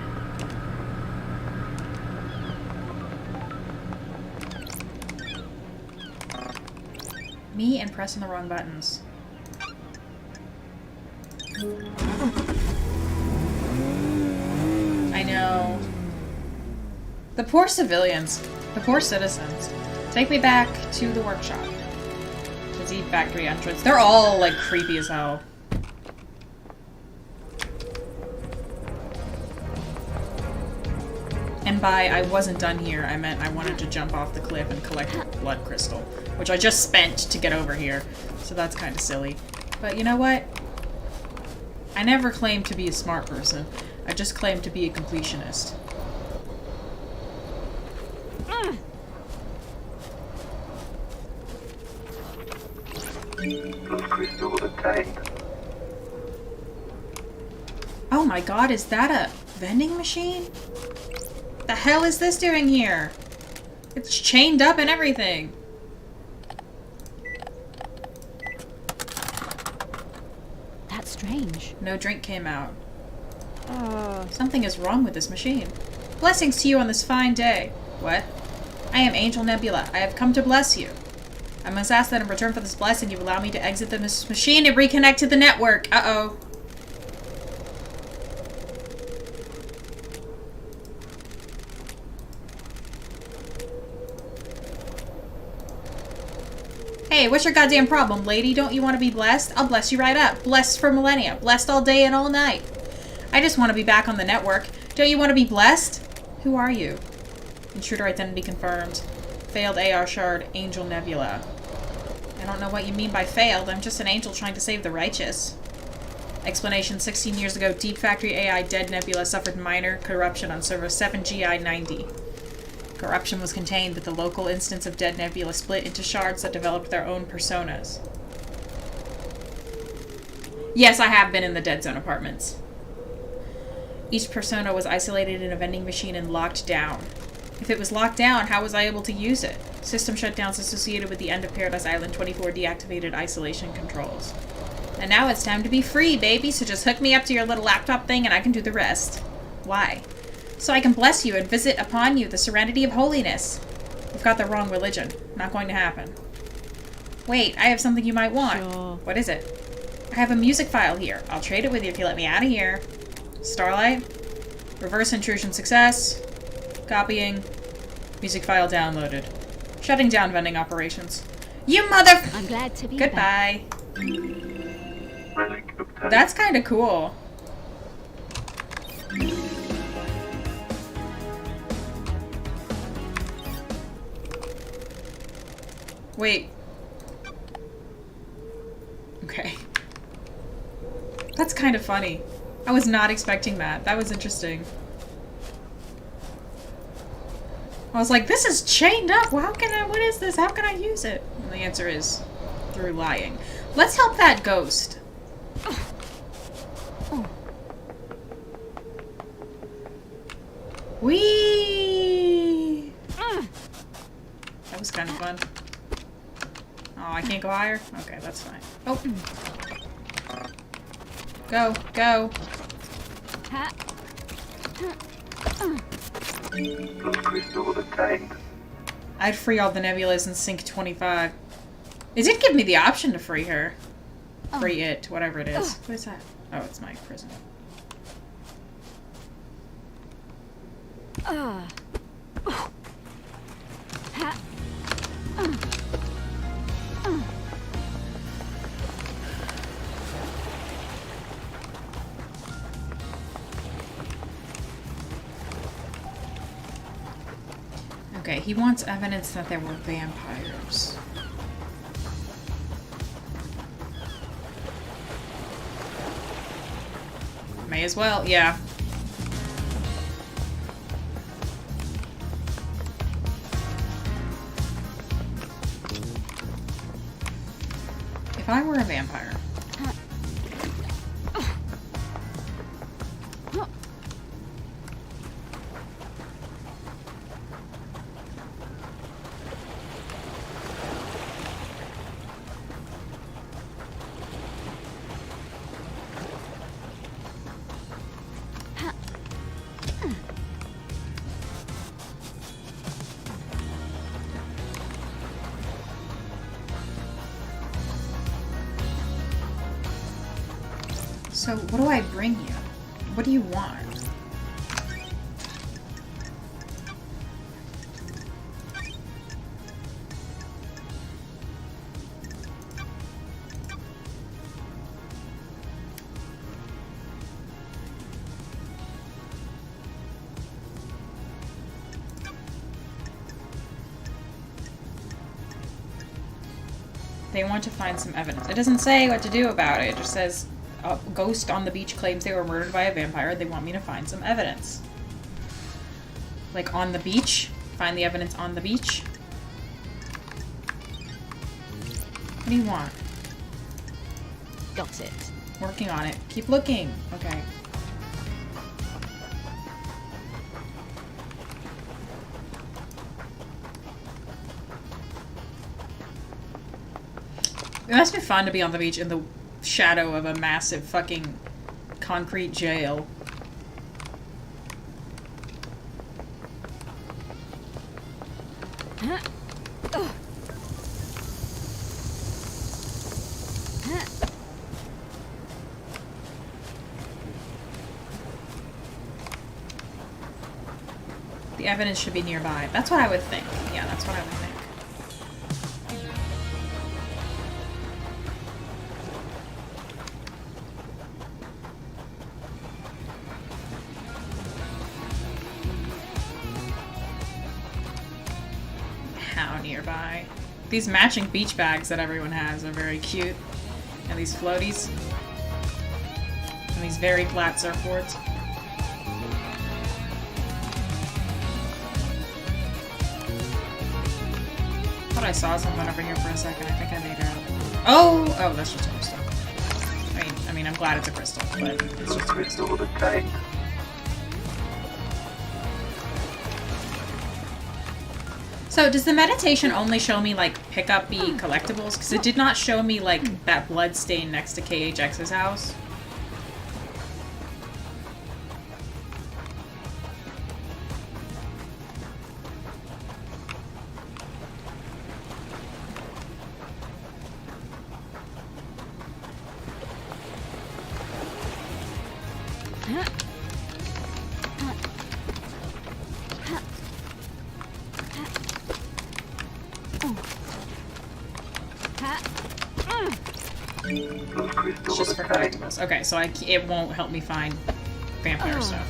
Me and pressing the wrong buttons. I know. The poor civilians. The poor citizens. Take me back to the workshop. The factory entrance. They're all, like, creepy as hell. And by I wasn't done here, I meant I wanted to jump off the cliff and collect a blood crystal, which I just spent to get over here. So that's kind of silly. But you know what? I never claimed to be a smart person. I just claimed to be a completionist. Blood crystal obtained. Oh my god, is that a vending machine? The hell is this doing here? It's chained up and everything. That's strange. No drink came out. Something is wrong with this machine. Blessings to you on this fine day. What? I am Angel Nebula. I have come to bless you. I must ask that in return for this blessing, you allow me to exit the machine and reconnect to the network. Uh-oh. Hey, what's your goddamn problem, lady? Don't you want to be blessed? I'll bless you right up. Blessed for millennia. Blessed all day and all night. I just want to be back on the network. Don't you want to be blessed? Who are you? Intruder identity confirmed. Failed AR shard, Angel Nebula. I don't know what you mean by failed. I'm just an angel trying to save the righteous. Explanation: 16 years ago, Deep Factory AI Dead Nebula suffered minor corruption on server 7GI90. Corruption was contained, but the local instance of Dead Nebula split into shards that developed their own personas. Yes, I have been in the Dead Zone apartments. Each persona was isolated in a vending machine and locked down. If it was locked down, how was I able to use it? System shutdowns associated with the end of Paradise Island 24 deactivated isolation controls. And now it's time to be free, baby, so just hook me up to your little laptop thing and I can do the rest. Why? So I can bless you and visit upon you the serenity of holiness. You've got the wrong religion. Not going to happen. Wait, I have something you might want. Sure. What is it? I have a music file here. I'll trade it with you if you let me out of here. Starlight. Reverse intrusion success. Copying. Music file downloaded. Shutting down vending operations. You mother... I'm glad to be back. Goodbye. Relic obtained. That's kind of cool. Wait. Okay. That's kind of funny. I was not expecting that. That was interesting. I was like, this is chained up. Well, how can I, what is this? How can I use it? And the answer is through lying. Let's help that ghost. Whee! That was kind of fun. Oh, I can't go higher? Okay, that's fine. Oh. Go, go. Plus crystal obtained. I'd free all the nebulas and sink 25. It did give me the option to free her. Free it, whatever it is. What is that? Oh, it's my prison. Okay, he wants evidence that there were vampires. May as well, yeah. If I were a vampire. So, what do I bring you? What do you want? They want to find some evidence. It doesn't say what to do about it. It just says... A ghost on the beach claims they were murdered by a vampire. They want me to find some evidence. Like on the beach? Find the evidence on the beach? What do you want? Got it. Working on it. Keep looking. Okay. It must be fun to be on the beach in the shadow of a massive fucking concrete jail. The evidence should be nearby. That's what I would think. Yeah, that's what I would think. Nearby. These matching beach bags that everyone has are very cute. And these floaties. And these very flat surfboards. I saw someone over here for a second. I think I made out. Oh, that's just a crystal. I mean, I'm glad it's a crystal, but it's The just a crystal. crystal of the tank. So does the meditation only show me like pick up the collectibles? Because it did not show me like that blood stain next to KHX's house. The crystal It's just of for the tank. collectibles. Okay, so it won't help me find vampire stuff.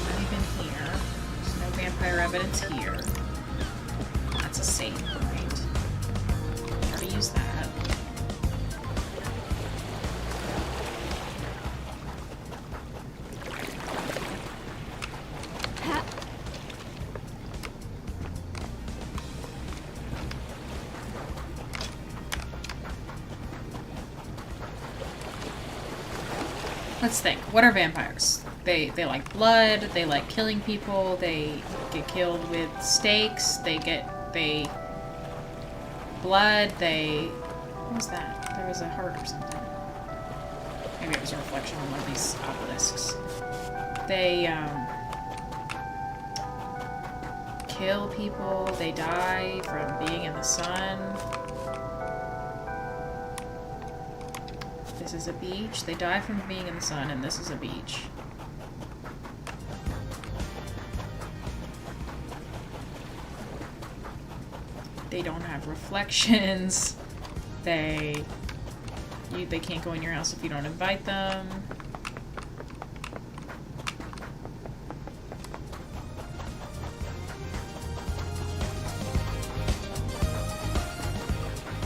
Not even here. There's no vampire evidence here. That's a save point. Already used that. Let's think. What are vampires? They like blood, they like killing people, they get killed with stakes, blood, what was that? There was a heart or something. Maybe it was a reflection on one of these obelisks. They kill people, they die from being in the sun. This is a beach. They die from being in the sun, and this is a beach. They don't have reflections. They can't go in your house if you don't invite them.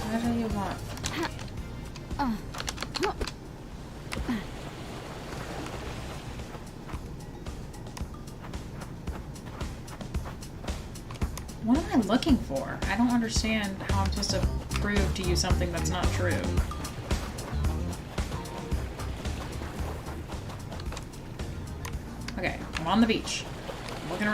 What do you want? What am I looking for? I don't understand how I'm supposed to prove to you something that's not true. Okay, I'm on the beach. I'm looking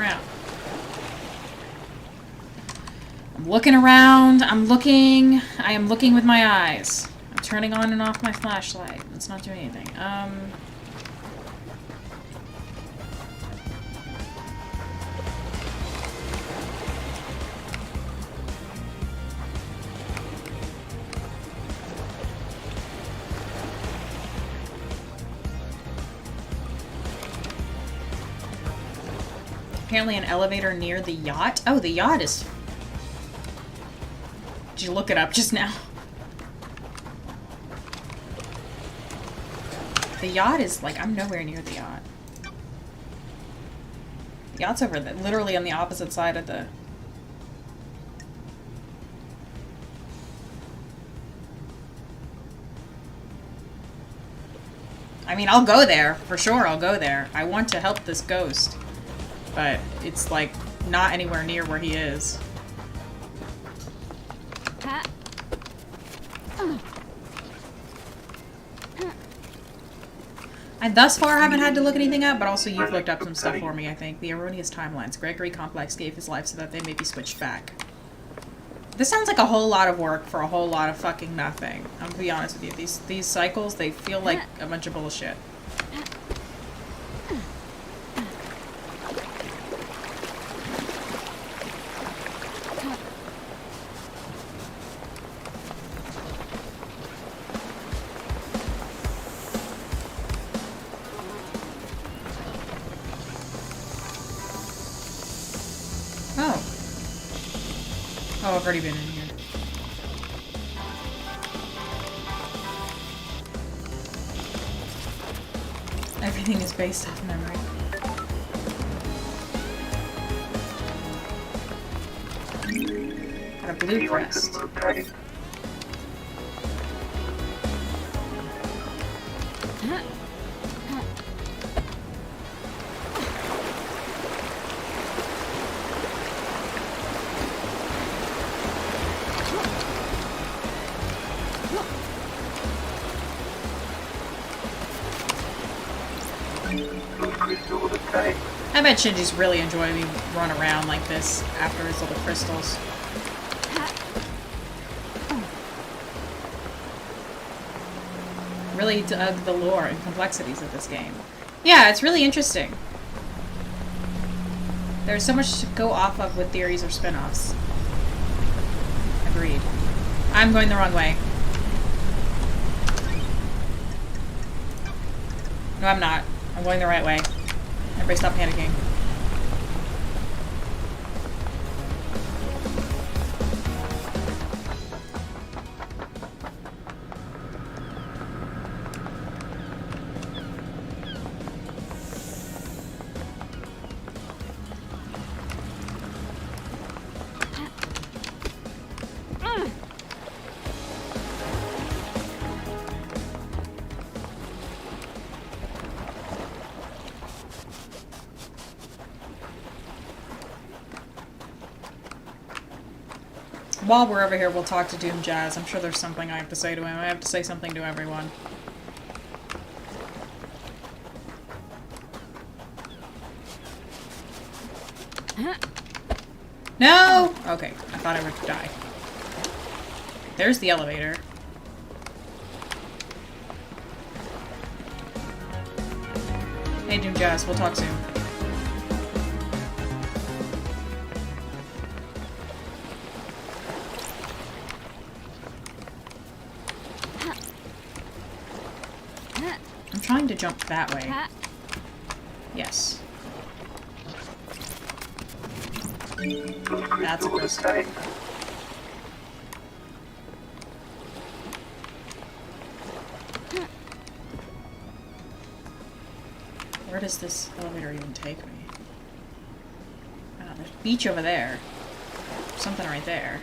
around. I am looking with my eyes. I'm turning on and off my flashlight. It's not doing anything. Apparently an elevator near the yacht. Oh, the yacht is... Did you look it up just now? The yacht is like, I'm nowhere near the yacht. The yacht's over there, literally on the opposite side of the... I mean, I'll go there. For sure, I'll go there. I want to help this ghost. But it's, like, not anywhere near where he is. I thus far haven't had to look anything up, but also you've looked up some stuff for me, I think. The erroneous timelines. Gregory Complex gave his life so that they may be switched back. This sounds like a whole lot of work for a whole lot of fucking nothing. I'm gonna be honest with you. These cycles, they feel like a bunch of bullshit. Oh, I've already been in here. Everything is based off memory. Got a blue crest. The tank. Those crystals are tight. I bet Shinji's really enjoying me run around like this after his little crystals. Really dug the lore and complexities of this game. Yeah, it's really interesting. There's so much to go off of with theories or spin-offs. Agreed. I'm going the wrong way. No, I'm not. I'm going the right way. Everybody stop panicking. While we're over here, we'll talk to Doom Jazz. I'm sure there's something I have to say to him. I have to say something to everyone. No! Okay, I thought I would die. There's the elevator. Hey, Doom Jazz, we'll talk soon. I'm trying to jump that way. Yes. That's a Those crystal. are tight. Where does this elevator even take me? Oh, there's a beach over there. Something right there.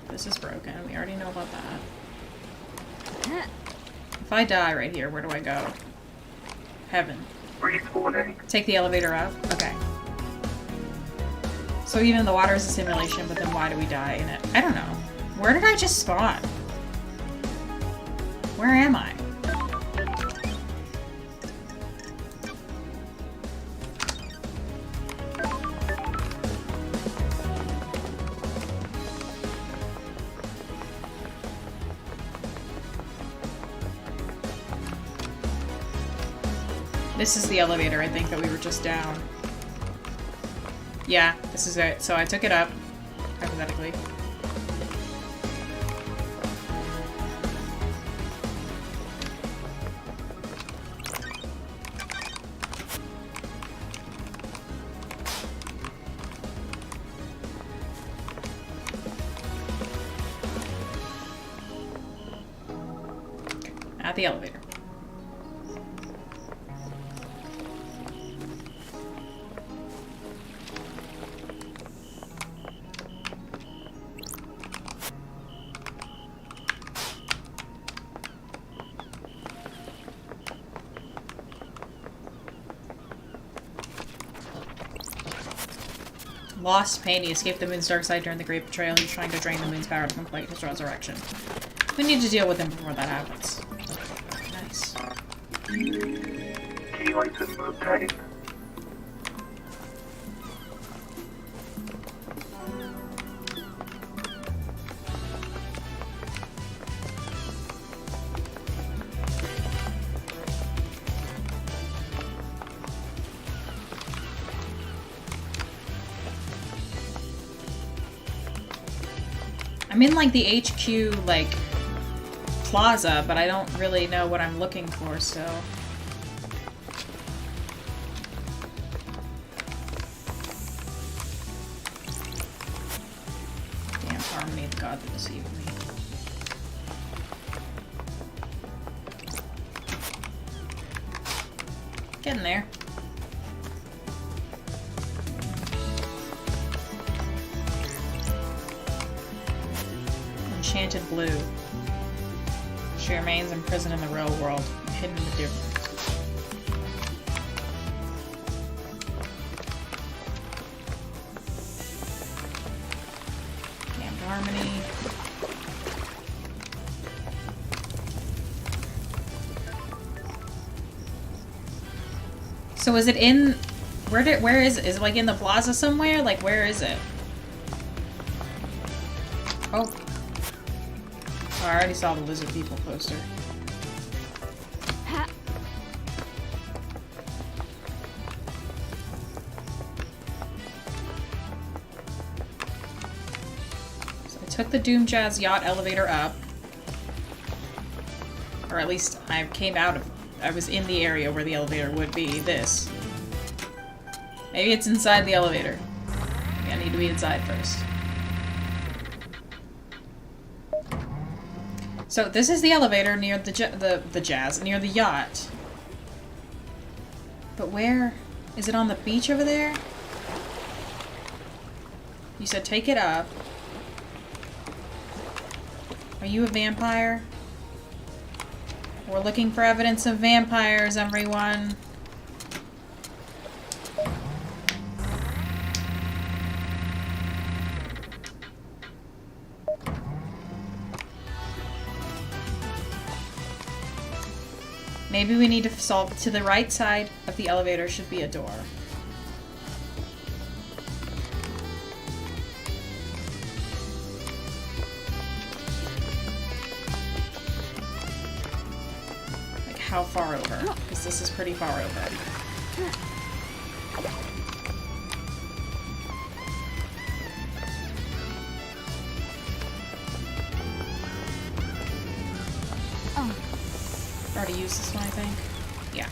This is broken. We already know about that. If I die right here, where do I go? Heaven. Respawning. Take the elevator up? Okay. So even the water is a simulation, but then why do we die in it? I don't know. Where did I just spawn? Where am I? This is the elevator, I think, that we were just down. Yeah, this is it. So I took it up, hypothetically. At the elevator. Lost pain. He escaped the moon's dark side during the Great Betrayal. He's trying to drain the moon's power to complete his resurrection. We need to deal with him before that happens. Nice. Key items obtained. I'm in, like, the HQ, like, plaza, but I don't really know what I'm looking for still. Damn, Harmony, the god that deceived me. Getting there. Enchanted blue. She remains imprisoned in the real world, hidden in the difference. Damned harmony. So is it in... Where is it? Is it like in the plaza somewhere? Like where is it? Oh. Oh, I already saw the lizard people poster. Ha. So I took the Doom Jazz yacht elevator up. Or at least I came out of... I was in the area where the elevator would be. This. Maybe it's inside the elevator. Maybe I need to be inside first. So this is the elevator near the jazz, near the yacht. But where? Is it on the beach over there? You said take it up. Are you a vampire? We're looking for evidence of vampires, everyone. Maybe we need to solve to the right side of the elevator should be a door. Like how far over? Because this is pretty far over. Already used this one, I think. Yeah.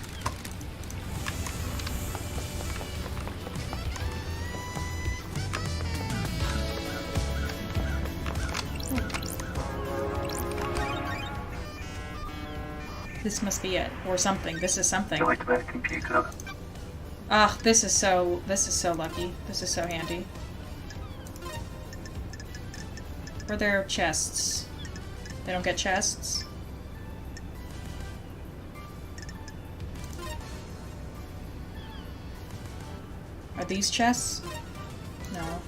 This must be it, or something. This is something. Nightmare computer. Ah, this is so lucky. This is so handy. Were there chests? They don't get chests? Are these chests? No.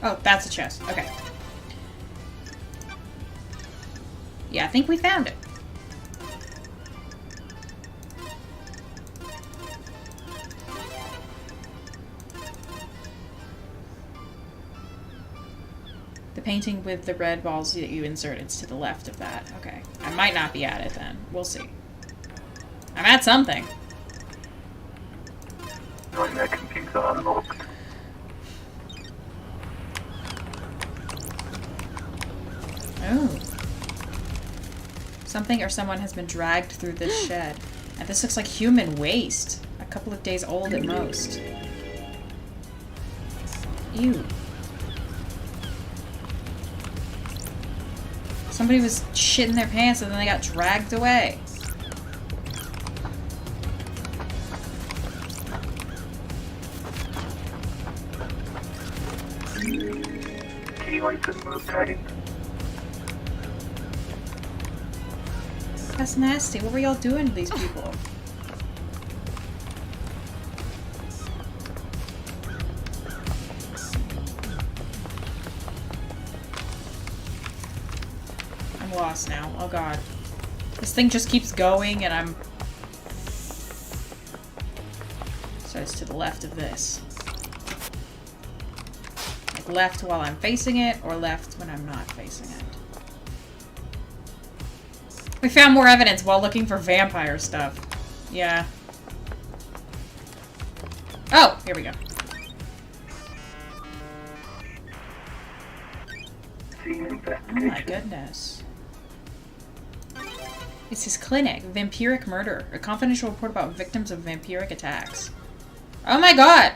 Oh, that's a chest. Okay. Yeah, I think we found it. The painting with the red balls that you inserted is to the left of that. Okay. I might not be at it then. We'll see. I'm at something. Nightmare computer unlocked. Oh. Something or someone has been dragged through this shed. And this looks like human waste. A couple of days old at most. Ew. Somebody was shitting their pants and then they got dragged away. Key item obtained. That's nasty. What were y'all doing to these people? I'm lost now. Oh god. This thing just keeps going and I'm... So it's to the left of this. Like left while I'm facing it, or left when I'm not facing it. We found more evidence while looking for vampire stuff. Yeah. Oh, here we go. Scene Oh investigation. my goodness. It's his clinic. Vampiric murder. A confidential report about victims of vampiric attacks. Oh my god!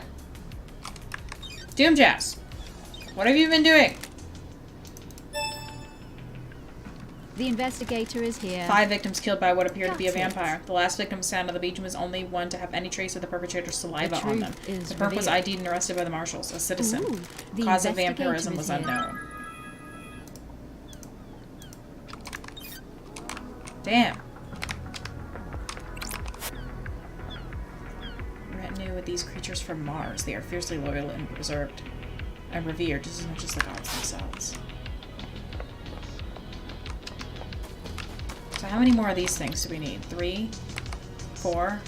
Doomjazz. What have you been doing? The investigator is here. 5 victims killed by what appeared to be a That's it. vampire. The last victim was found on the beach and was only one to have any trace of the perpetrator's saliva on them. truth is The perp was revealed. ID'd and arrested by the marshals. A citizen. Ooh, the Cause of investigator vampirism is was here. unknown. Damn. Retinue with these creatures from Mars. They are fiercely loyal and reserved and revered just as much as the gods themselves. So how many more of these things do we need? 3? 4?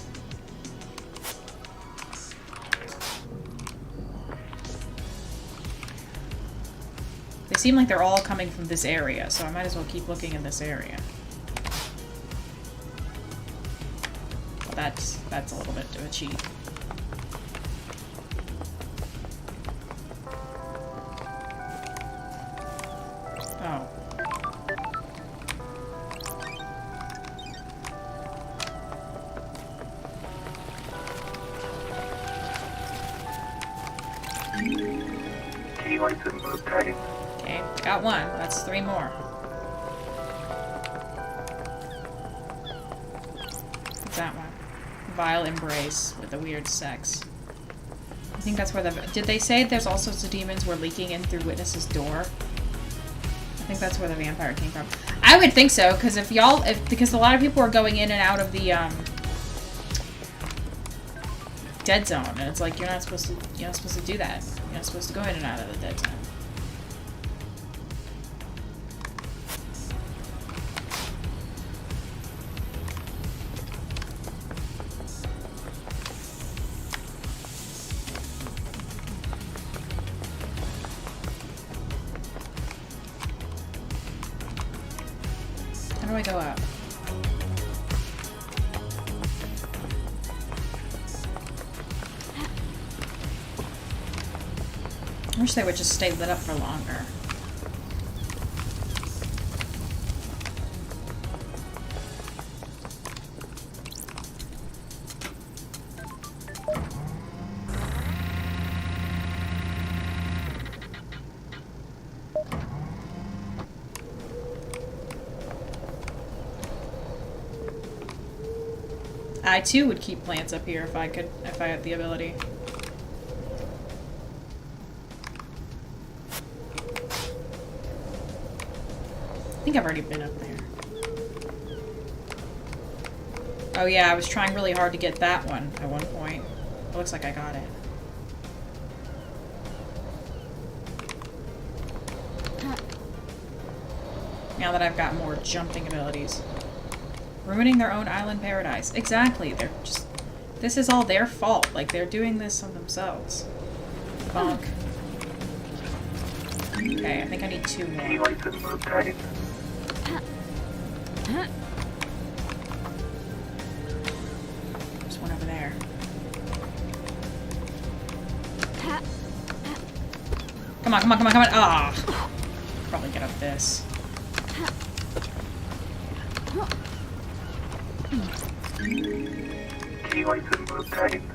They seem like they're all coming from this area, so I might as well keep looking in this area. Well, that's a little bit of a cheat. Oh. Key license obtained. Okay, got one. That's 3 more. What's that one? Vile embrace with a weird sex. I think that's where the... Did they say there's all sorts of demons were leaking in through Witness's door? I think that's where the vampire came from. I would think so, because because a lot of people are going in and out of the, dead zone, and it's like, you're not supposed to do that. You're not supposed to go in and out of the dead zone. How do I go up? I wish they would just stay lit up for longer. I too would keep plants up here if I had the ability. I think I've already been up there. Oh yeah, I was trying really hard to get that one at one point. It looks like I got it. Now that I've got more jumping abilities. Ruining their own island paradise. Exactly. They're just... This is all their fault. Like, they're doing this on themselves. Bonk. Okay, I think I need 2 Key more. license obtained. There's one over there. Come on, come on, come on, come on. Ah! Probably get up this. Key license obtained.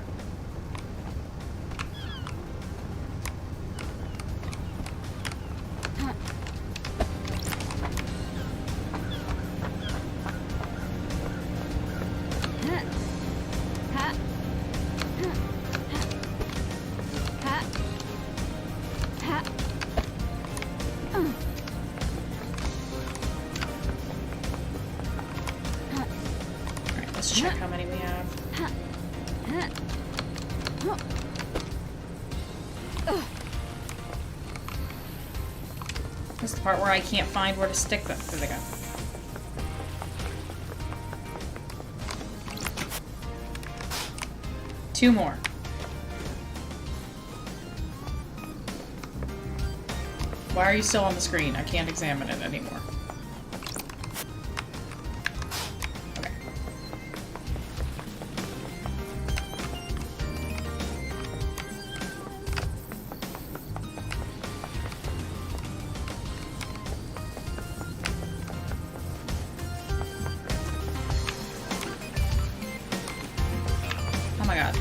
Alright, let's check how many we have. This is the part where I can't find where to stick them. There they go. Two more. Why are you still on the screen? I can't examine it anymore. Okay. my god.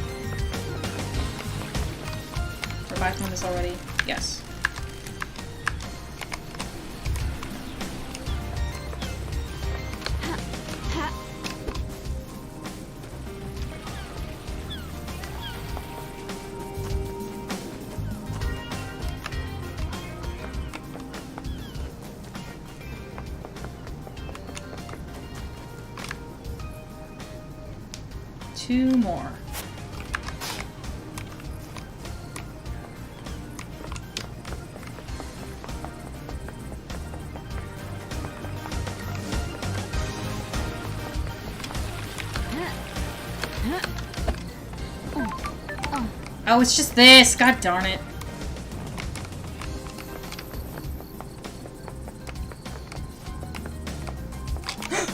We're back from this already? Yes. Two more. Oh, it's just this. God darn it.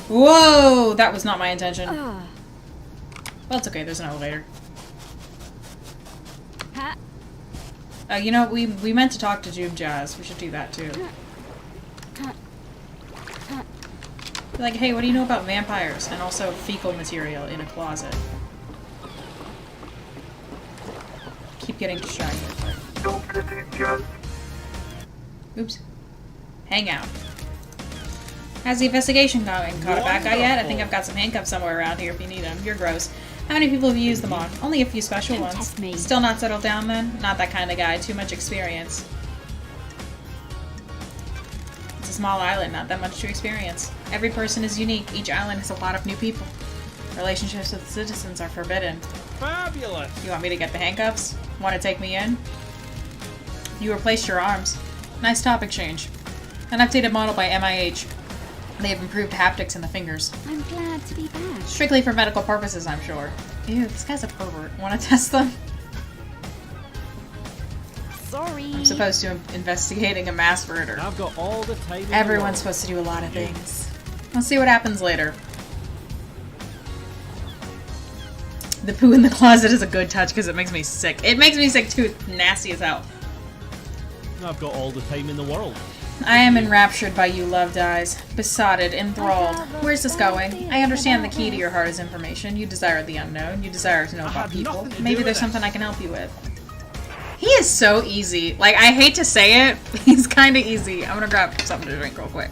Whoa! That was not my intention. Well, it's okay. There's an elevator. You know, we meant to talk to Jube Jazz. We should do that, too. Be like, hey, what do you know about vampires? And also fecal material in a closet. Keep getting distracted. Don't get injured. Oops. Hang out. How's the investigation going? Caught a bad guy yet? I think I've got some handcuffs somewhere around here if you need them. You're gross. How many people have you used them on? Only a few special ones. Test me. Still not settled down then? Not that kind of guy. Too much experience. It's a small island, not that much to experience. Every person is unique. Each island has a lot of new people. Relationships with citizens are forbidden. Fabulous! You want me to get the handcuffs? Want to take me in? You replaced your arms. Nice topic change. An updated model by MIH. They have improved haptics in the fingers. I'm glad to be back. Strictly for medical purposes, I'm sure. Ew, this guy's a pervert. Want to test them? Sorry. I'm supposed to investigating a mass murder. I've got all the time in the Everyone's world. supposed to do a lot of things. We'll see what happens later. The poo in the closet is a good touch because it makes me sick. It makes me sick too. It's nasty as hell. I've got all the time in the world. I am enraptured by you, loved eyes. Besotted, enthralled. Where's this going? I understand the key to your heart is information. You desire the unknown. You desire to know about had people. nothing to do Maybe with there's it. something I can help you with. He is so easy. Like, I hate to say it, but he's kind of easy. I'm gonna grab something to drink real quick.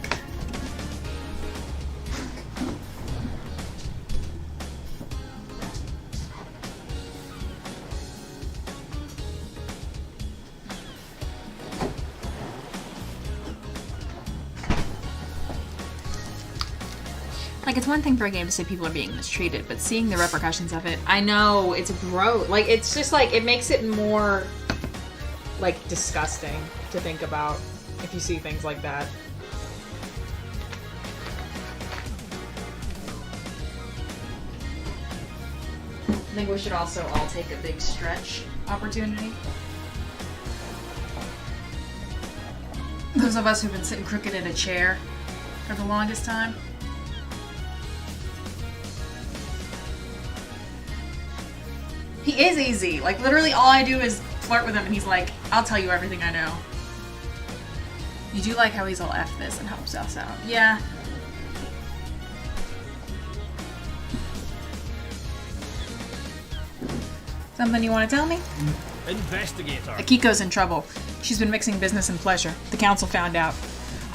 Like, it's one thing for a game to say people are being mistreated, but seeing the repercussions of it, I know, it's gross. Like, it's just like, it makes it more, like, disgusting to think about if you see things like that. I think we should also all take a big stretch opportunity. Those of us who've been sitting crooked in a chair for the longest time. He is easy. Like, literally all I do is flirt with him and he's like, I'll tell you everything I know. You do like how he's all F this and helps us out. Yeah. Something you want to tell me? Investigator. Akiko's in trouble. She's been mixing business and pleasure. The council found out.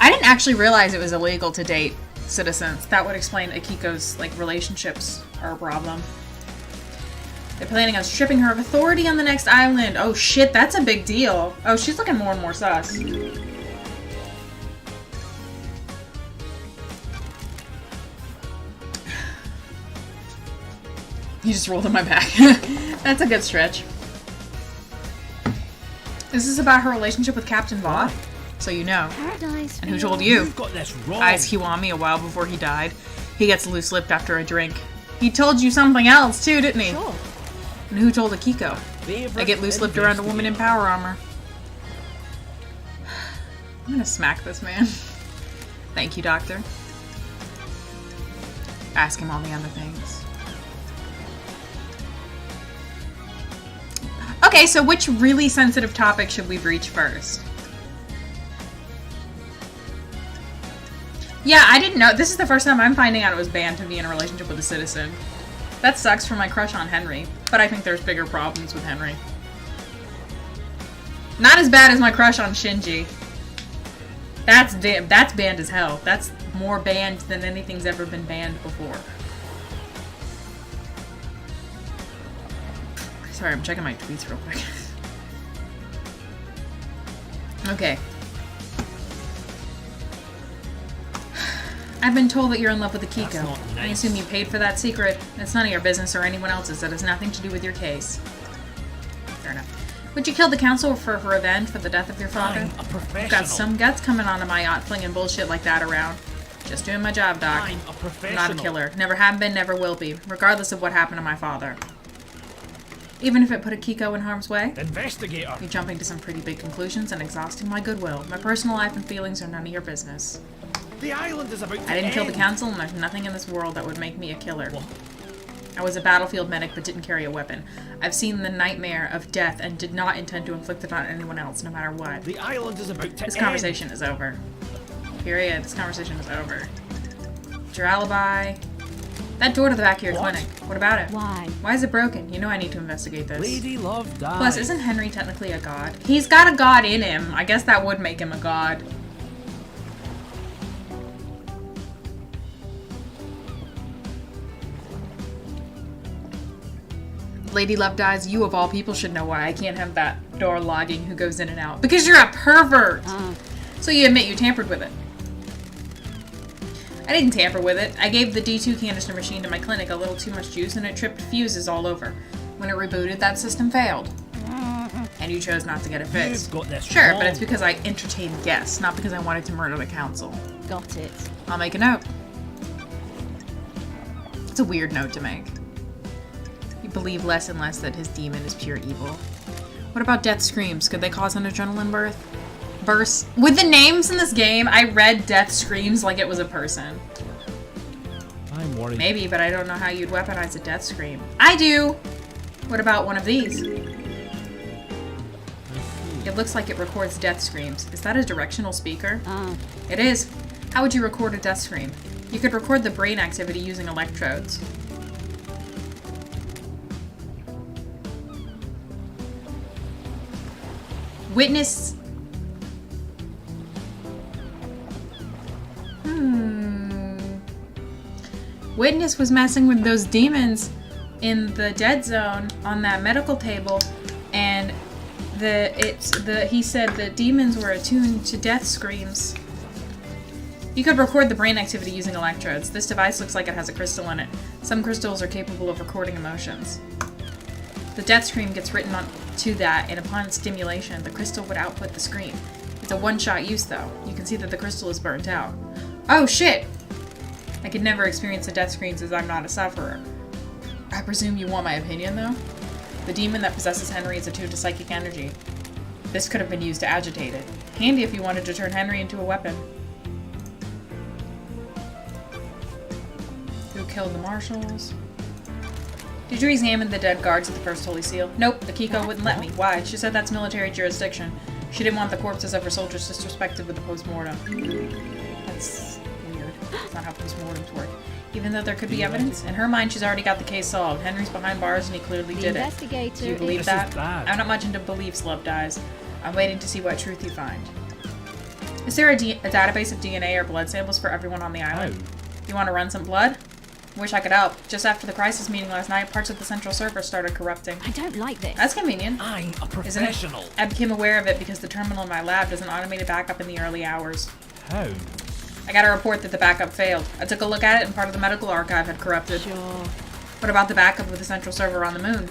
I didn't actually realize it was illegal to date citizens. That would explain Akiko's, like, relationships are a problem. They're planning on stripping her of authority on the next island. Oh shit, that's a big deal. Oh, she's looking more and more sus. You just rolled on my back. That's a good stretch. This is about her relationship with Captain Vaught, so you know. Paradise. And who told you? You've got this wrong. Eyes Kiwami a while before he died. He gets loose-lipped after a drink. He told you something else too, didn't he? Sure. And who told Akiko? Favorite I get loose-lipped around a woman in power armor. I'm gonna smack this man. Thank you, Doctor. Ask him all the other things. Okay, so which really sensitive topic should we breach first? Yeah, I didn't know. This is the first time I'm finding out it was banned to be in a relationship with a citizen. That sucks for my crush on Henry, but I think there's bigger problems with Henry. Not as bad as my crush on Shinji. That's banned as hell. That's more banned than anything's ever been banned before. Sorry, I'm checking my tweets real quick. Okay. I've been told that you're in love with Akiko. That's not I nice. assume you paid for that secret. It's none of your business or anyone else's. That has nothing to do with your case. Fair enough. Would you kill the council for revenge for the death of your father? I'm a You've professional. got some guts coming onto my yacht flinging bullshit like that around. Just doing my job, Doc. I'm a I'm professional. not a killer. Never have been, never will be. Regardless of what happened to my father. Even if it put Akiko in harm's way? Investigator. You're jumping to some pretty big conclusions and exhausting my goodwill. My personal life and feelings are none of your business. The island is about to I didn't kill the end. council, and there's nothing in this world that would make me a killer. What? I was a battlefield medic, but didn't carry a weapon. I've seen the nightmare of death and did not intend to inflict it on anyone else, no matter what. The island is about to This end. conversation is over. Period. This conversation is over. What's your alibi? That door to the back of your What? clinic. What about it? Why? Why is it broken? You know I need to investigate this. Lady Love died. Plus, isn't Henry technically a god? He's got a god in him. I guess that would make him a god. Lady Love dies. You of all people should know why I can't have that door logging who goes in and out. Because you're a pervert! So you admit you tampered with it. I didn't tamper with it. I gave the D2 canister machine to my clinic a little too much juice and it tripped fuses all over. When it rebooted, that system failed. And you chose not to get it fixed. You've got this Sure, wrong. but it's because I entertained guests, not because I wanted to murder the council. Got it. I'll make a note. It's a weird note to make. You believe less and less that his demon is pure evil. What about death screams? Could they cause an adrenaline burst? With the names in this game, I read death screams like it was a person. I'm worried. Maybe, but I don't know how you'd weaponize a death scream. I do! What about one of these? It looks like it records death screams. Is that a directional speaker? It is. How would you record a death scream? You could record the brain activity using electrodes. Witness... Witness was messing with those demons in the dead zone on that medical table, and he said the demons were attuned to death screams. You could record the brain activity using electrodes. This device looks like it has a crystal in it. Some crystals are capable of recording emotions. The death scream gets written onto that, and upon stimulation, the crystal would output the scream. It's a one-shot use, though. You can see that the crystal is burnt out. Oh, shit! I could never experience the death screams as I'm not a sufferer. I presume you want my opinion, though? The demon that possesses Henry is attuned to psychic energy. This could have been used to agitate it. Handy if you wanted to turn Henry into a weapon. Who killed the marshals? Did you examine the dead guards at the First Holy Seal? Nope, Akiko wouldn't let me. Why? She said that's military jurisdiction. She didn't want the corpses of her soldiers disrespected with the post-mortem. That's weird. That's not how post-mortems work. Even though there could be evidence, in her mind she's already got the case solved. Henry's behind bars and he clearly The did it. investigator Do you believe This that? is bad. I'm not much into beliefs, Love dies. I'm waiting to see what truth you find. Is there a database of DNA or blood samples for everyone on the island? How? You want to run some blood? Wish I could help. Just after the crisis meeting last night, parts of the central server started corrupting. I don't like this. That's convenient, I'm a isn't it? professional. I became aware of it because the terminal in my lab does an automated backup in the early hours. How? I got a report that the backup failed. I took a look at it and part of the medical archive had corrupted. Sure. What about the backup of the central server on the moon?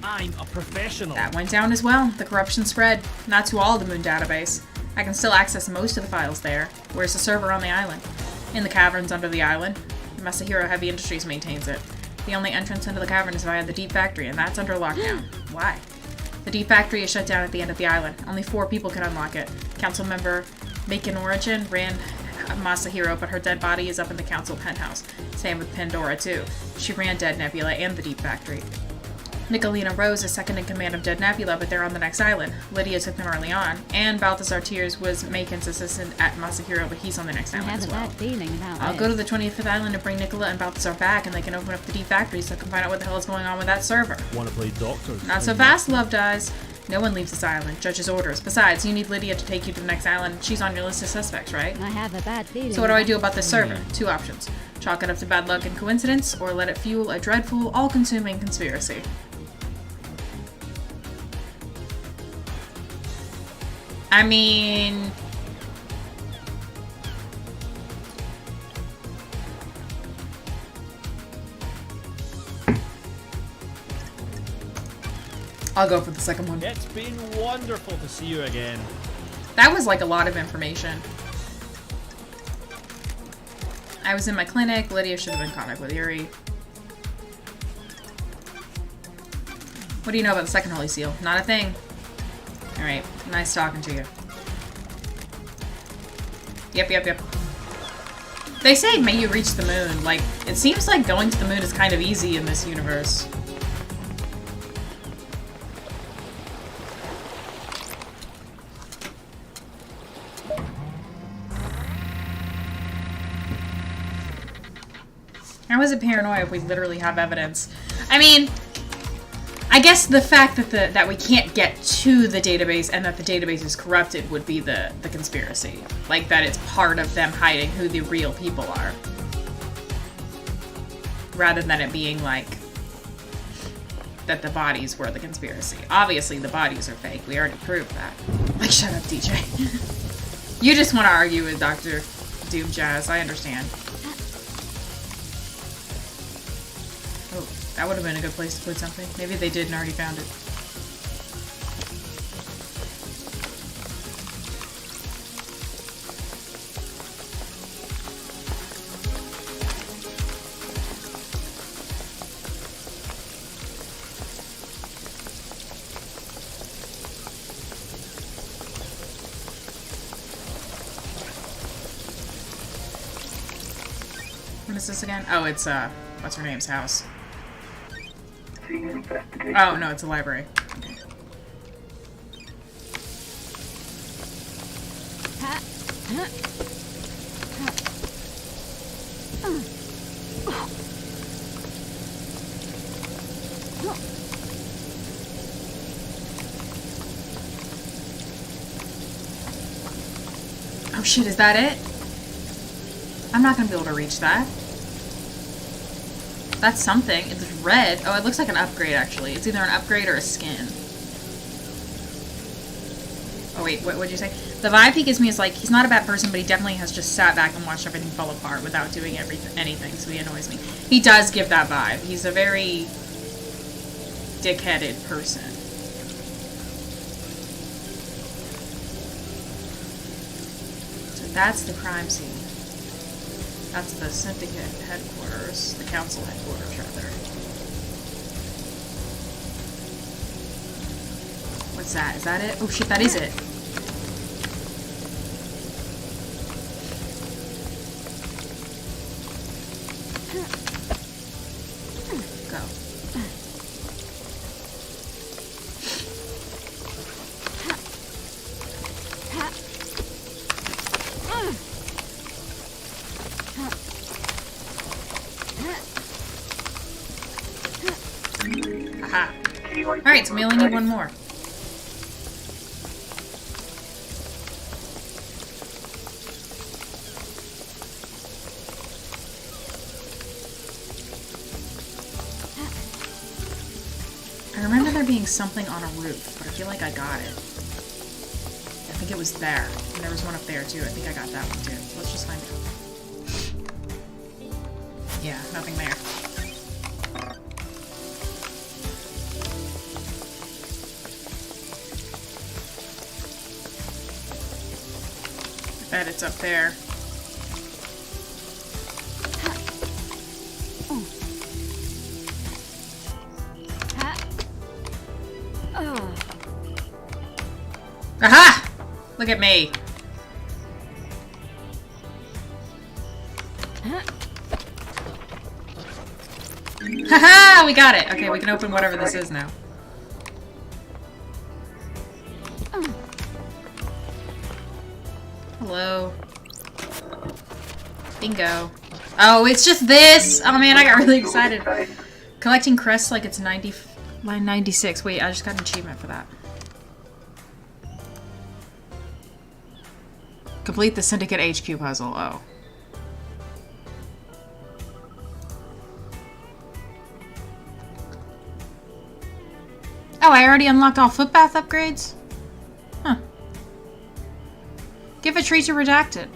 I'm a professional. That went down as well. The corruption spread. Not to all of the moon database. I can still access most of the files there. Where's the server on the island? In the caverns under the island. Masahiro Heavy Industries maintains it. The only entrance into the cavern is via the Deep Factory, and that's under lockdown. Why? The Deep Factory is shut down at the end of the island. Only 4 people can unlock it. Council member Macon Origin ran Masahiro, but her dead body is up in the council penthouse. Same with Pandora, too. She ran Dead Nebula and the Deep Factory. Nicolina Rose is second in command of Dead Nebula, but they're on the next island. Lydia took them early on. And Balthazar Tears was Macon's assistant at Masahiro, but he's on the next I island have as a well. bad feeling about I'll this. go to the 25th island and bring Nicola and Balthazar back, and they can open up the D factory so I can find out what the hell is going on with that server. Want to play doctor? Not so fast, Love Dies. No one leaves this island. Judge's orders. Besides, you need Lydia to take you to the next island. She's on your list of suspects, right? I have a bad feeling. So what do I do about this server? Two options. Chalk it up to bad luck and coincidence, or let it fuel a dreadful, all-consuming conspiracy. I mean... I'll go for the second one. It's been wonderful to see you again. That was like a lot of information. I was in my clinic. Lydia should have been in contact with Yuri. What do you know about the second Holy Seal? Not a thing. Alright, nice talking to you. Yep. They say, may you reach the moon. Like, it seems like going to the moon is kind of easy in this universe. How is it paranoia if we literally have evidence? I mean, I guess the fact that that we can't get to the database and that the database is corrupted would be the conspiracy. Like, that it's part of them hiding who the real people are. Rather than it being like that the bodies were the conspiracy. Obviously, the bodies are fake. We already proved that. Like, shut up, DJ. You just want to argue with Dr. Doom Jazz. I understand. Oh, that would have been a good place to put something. Maybe they did and already found it. What is this again? Oh, it's, what's her name's house? Oh, no, it's a library. Oh shit, is that it? I'm not gonna be able to reach that. That's something. It's red. Oh, it looks like an upgrade, actually. It's either an upgrade or a skin. Oh, wait. What'd you say? The vibe he gives me is like, he's not a bad person, but he definitely has just sat back and watched everything fall apart without doing anything, so he annoys me. He does give that vibe. He's a very dick-headed person. So that's the crime scene. That's the syndicate headquarters, the council headquarters, rather. What's that? Is that it? Oh shit, that is it. Go. Aha. Alright, so we only need one more. I remember there being something on a roof, but I feel like I got it. I think it was there. And there was one up there too. I think I got that one too. Let's just find out. Yeah, nothing there. I bet it's up there. Aha! Look at me. Haha! We got it! Okay, we can open whatever this is now. Hello. Bingo. Oh, it's just this! Oh man, I got really excited. Collecting crests like it's line 96. Wait, I just got an achievement for that. Complete the Syndicate HQ puzzle. Oh. Oh, I already unlocked all footpath upgrades? Huh. Give a tree to redacted.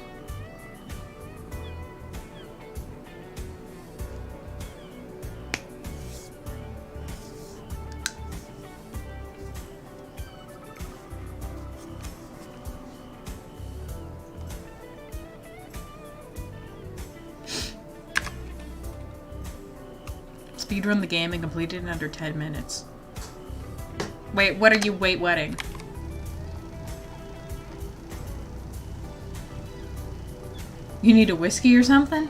Speedrun the game and complete it in under 10 minutes. Wait, what are you waiting? You need a whiskey or something?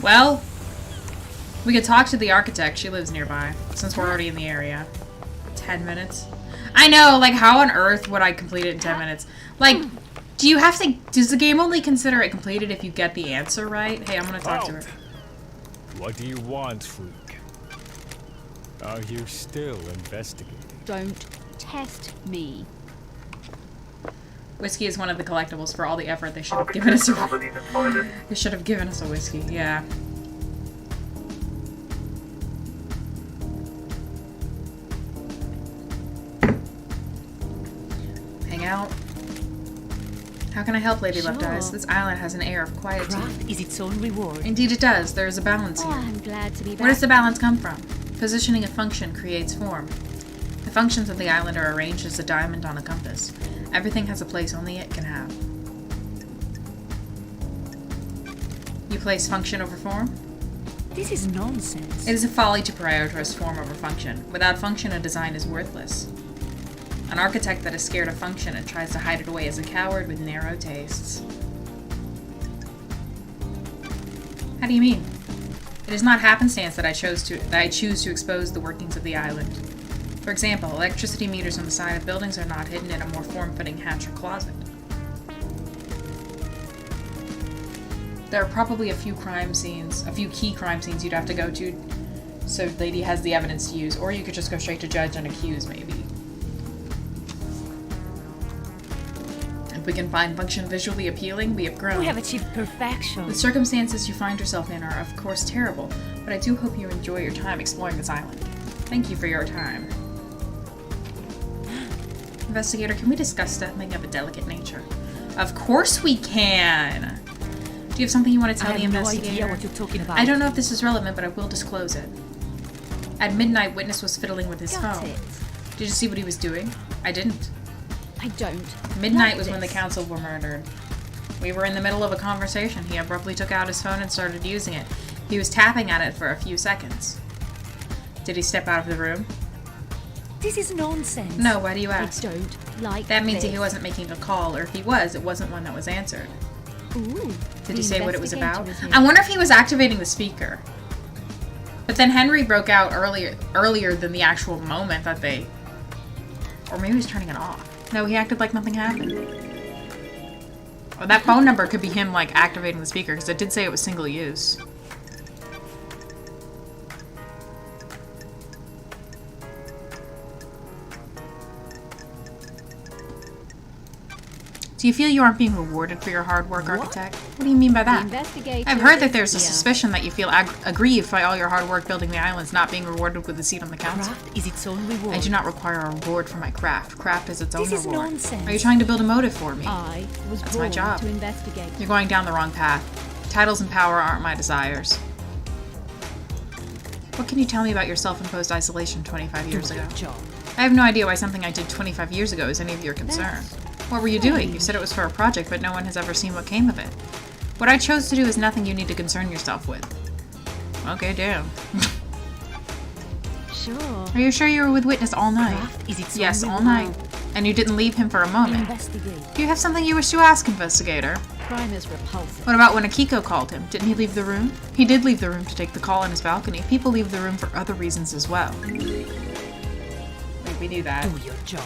Well, we could talk to the architect. She lives nearby, since we're already in the area. 10 minutes? I know, like, how on earth would I complete it in 10 minutes? Like, do you have to... Does the game only consider it completed if you get the answer right? Hey, I'm gonna talk to her. What do you want, freak? Are you still investigating? Don't test me. Whiskey is one of the collectibles. For all the effort, they should have given us a... They should have given us a whiskey, yeah. Hang out. How can I help, Lady Left Eyes? This island has an air of quietude. Craft is its own reward. Indeed it does. There is a balance Oh, here. I'm glad to be back. Where does the balance come from? Positioning a function creates form. The functions of the island are arranged as a diamond on a compass. Everything has a place only it can have. You place function over form? This is nonsense. It is a folly to prioritize form over function. Without function, a design is worthless. An architect that is scared of function and tries to hide it away is a coward with narrow tastes. How do you mean? It is not happenstance that I choose to expose the workings of the island. For example, electricity meters on the side of buildings are not hidden in a more form-fitting hatch or closet. There are probably a few key crime scenes you'd have to go to so Lady has the evidence to use, or you could just go straight to judge and accuse, maybe. If we can find function visually appealing, we have grown. We have achieved perfection. The circumstances you find yourself in are, of course, terrible, but I do hope you enjoy your time exploring this island. Thank you for your time. Investigator, can we discuss something of a delicate nature? Of course we can! Do you have something you want to tell the investigator? I have no idea what you're talking about. I don't know if this is relevant, but I will disclose it. At midnight, Witness was fiddling with his Got phone. it. Did you see what he was doing? I didn't. I don't. Midnight like was when the this. council were murdered. We were in the middle of a conversation. He abruptly took out his phone and started using it. He was tapping at it for a few seconds. Did he step out of the room? This is nonsense. No, why do you ask? I don't like That means this. he wasn't making a call, or if he was, it wasn't one that was answered. Ooh, Did he say what it was about? investigator is I here. wonder if he was activating the speaker. But then Henry broke out earlier than the actual moment that they... Or maybe he was turning it off. No, he acted like nothing happened. Or that phone number could be him, like, activating the speaker, because it did say it was single use. Do you feel you aren't being rewarded for your hard work, Architect? What do you mean by The that? investigator I've heard that is there's a here. suspicion that you feel aggrieved by all your hard work building the islands not being rewarded with a seat on the council. Craft is its own reward. I do not require a reward for my craft. Craft is its own This is reward. nonsense. Are you trying to build a motive for me? I was That's my born job. to investigate. You're going down the wrong path. Titles and power aren't my desires. What can you tell me about your self-imposed isolation 25 years ago? Job. I have no idea why something I did 25 years ago is any of your concern. What were you doing? You said it was for a project, but no one has ever seen what came of it. What I chose to do is nothing you need to concern yourself with. Okay, damn. Sure. Are you sure you were with Witness all night? Craft is its Yes, own all reward. night. And you didn't leave him for a moment. Investigate. Do you have something you wish to ask, Investigator? Crime is repulsive. What about when Akiko called him? Didn't he leave the room? He did leave the room to take the call on his balcony. People leave the room for other reasons as well. Wait, we knew that. Do your job.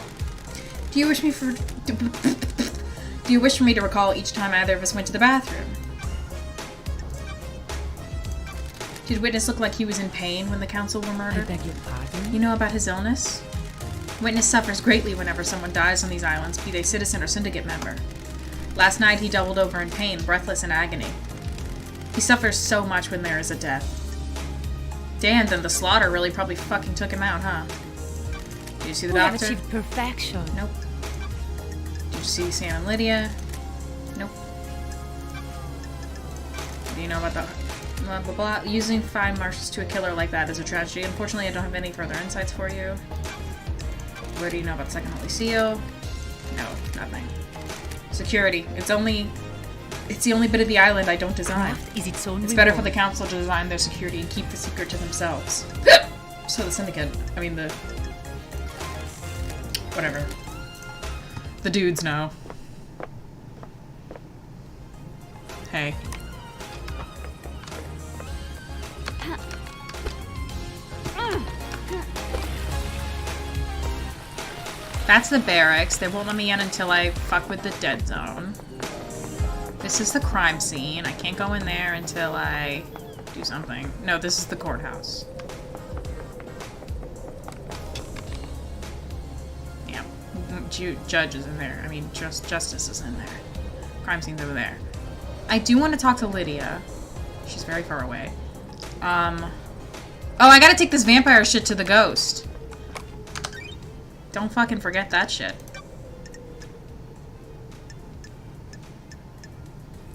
Do you wish me for... Do you wish for me to recall each time either of us went to the bathroom? Did Witness look like he was in pain when the council were I murdered? beg your pardon? You know about his illness? Witness suffers greatly whenever someone dies on these islands, be they citizen or syndicate member. Last night he doubled over in pain, breathless in agony. He suffers so much when there is a death. Damn, then the slaughter really probably fucking took him out, huh? Did you see the We have doctor? achieved perfection. Nope. Did you see Sam and Lydia? Nope. What do you know about the... Blah, blah, blah. Using fine marshals to a killer like that is a tragedy. Unfortunately, I don't have any further insights for you. What do you know about Second Holy Seal? No, nothing. Security. It's the only bit of the island I don't design. Craft is its own It's better for reward. the council to design their security and keep the secret to themselves. So the syndicate, I mean the... Whatever. The dudes know. Hey. That's the barracks. They won't let me in until I fuck with the dead zone. This is the crime scene. I can't go in there until I do something. No, this is the courthouse. Yeah. Judge is in there. I mean, justice is in there. Crime scene's over there. I do want to talk to Lydia. She's very far away. Oh, I gotta take this vampire shit to the ghost. Don't fucking forget that shit.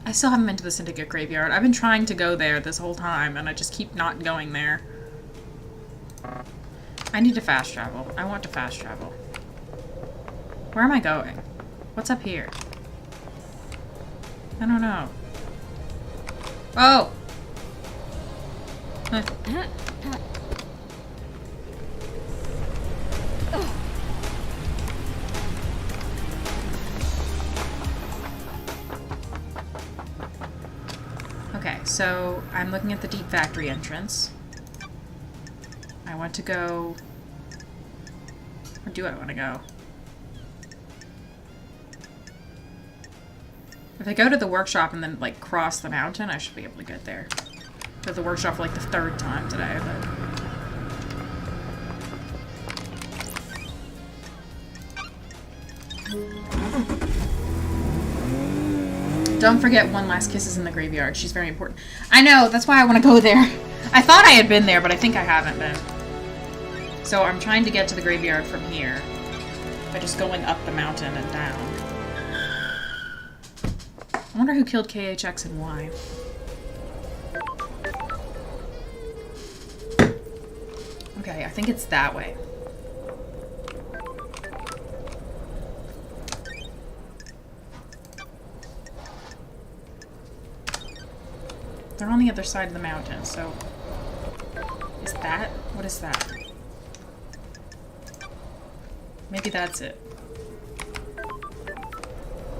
I still haven't been to the Syndicate Graveyard. I've been trying to go there this whole time, and I just keep not going there. I need to fast travel. I want to fast travel. Where am I going? What's up here? I don't know. Oh! Huh. Okay, so I'm looking at the Deep Factory entrance. I want to go... Where do I want to go? If I go to the workshop and then, like, cross the mountain, I should be able to get there. Go to the workshop for, like, the third time today, but... Don't forget One Last Kiss is in the graveyard. She's very important. I know, that's why I want to go there. I thought I had been there, but I think I haven't been. So I'm trying to get to the graveyard from here by just going up the mountain and down. I wonder who killed KHX and why. Okay, I think it's that way. They're on the other side of the mountain, so... Is that? What is that? Maybe that's it. I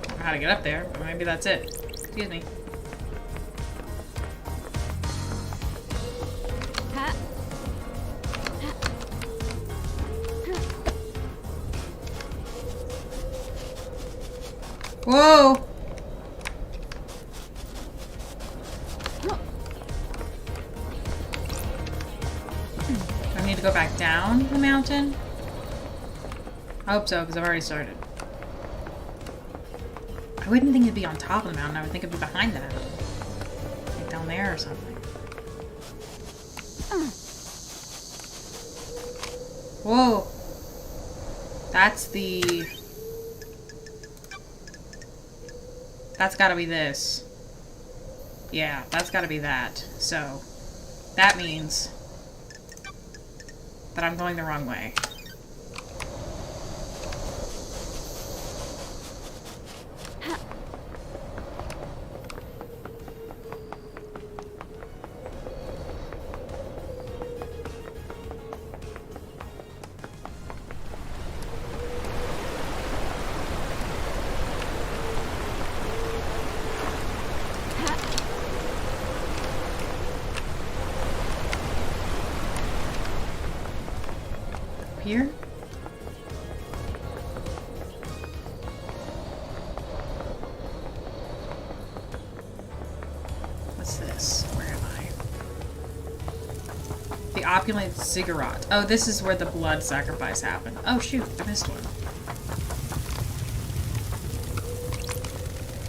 don't know how to get up there, but maybe that's it. Excuse me. Whoa! I need to go back down the mountain? I hope so, because I've already started. I wouldn't think it'd be on top of the mountain. I would think it'd be behind the mountain. Like down there or something. Whoa! That's the... That's gotta be this. Yeah, that's gotta be that. So, that means that I'm going the wrong way. Here? What's this? Where am I? The opulent ziggurat. Oh, this is where the blood sacrifice happened. Oh shoot, I missed one.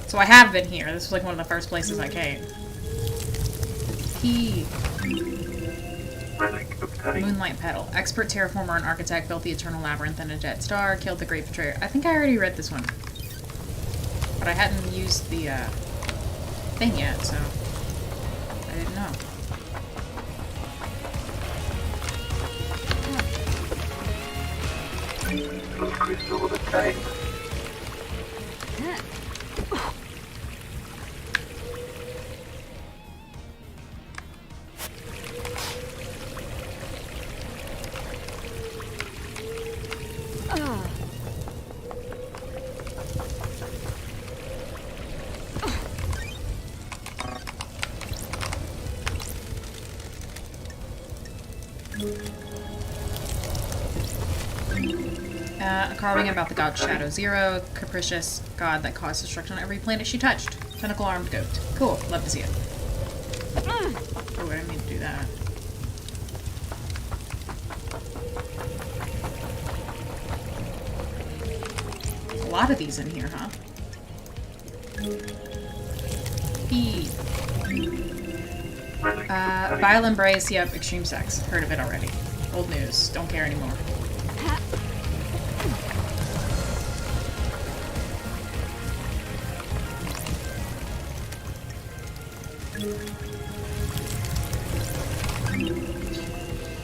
So I have been here. This was like one of the first places I came. Key. Relic obtained. Moonlight Petal. Expert terraformer and architect built the Eternal Labyrinth and a Jet Star, killed the Great Betrayer. I think I already read this one. But I hadn't used the, thing yet, so I didn't know. Full crystal obtained. A carving about the god Shadow Zero, capricious god that caused destruction on every planet she touched. Tentacle armed goat. Cool, love to see it. Oh, I didn't mean to do that. A lot of these in here, huh? Feed. Relic obtained. Vile Embrace, yep, extreme sex. Heard of it already. Old news. Don't care anymore.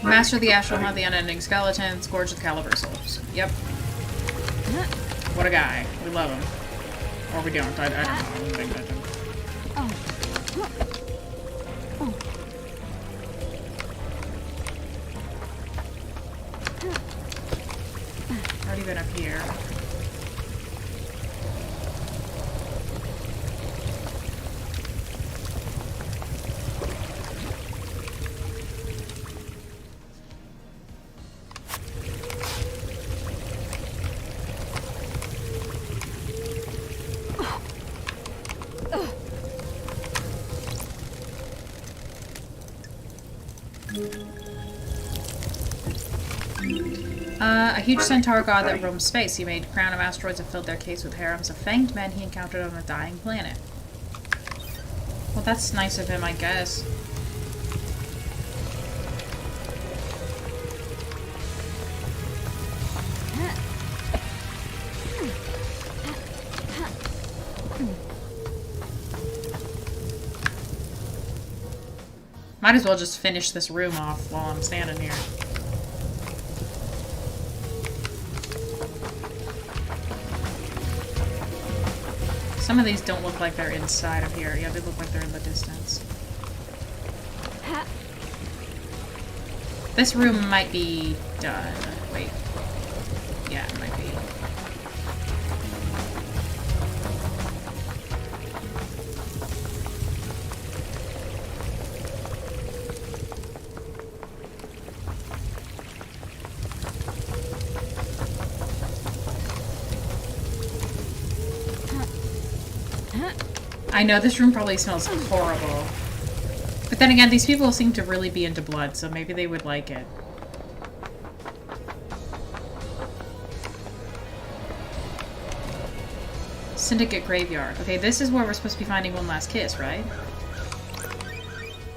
Master of the Astral Hunt, the Unending Skeleton, Scourge of Caliber Souls. Yep. What a guy. We love him. Or we don't. I don't know. I don't think that. Already been up here. A huge centaur god that roams space. He made a crown of asteroids and filled their case with harems of fanged men he encountered on a dying planet. Well, that's nice of him, I guess. Might as well just finish this room off while I'm standing here. Some of these don't look like they're inside of here. Yeah, they look like they're in the distance. This room might be done. Wait. Yeah, it might be. I know this room probably smells horrible. But then again, these people seem to really be into blood, so maybe they would like it. Syndicate Graveyard. Okay, this is where we're supposed to be finding One Last Kiss, right?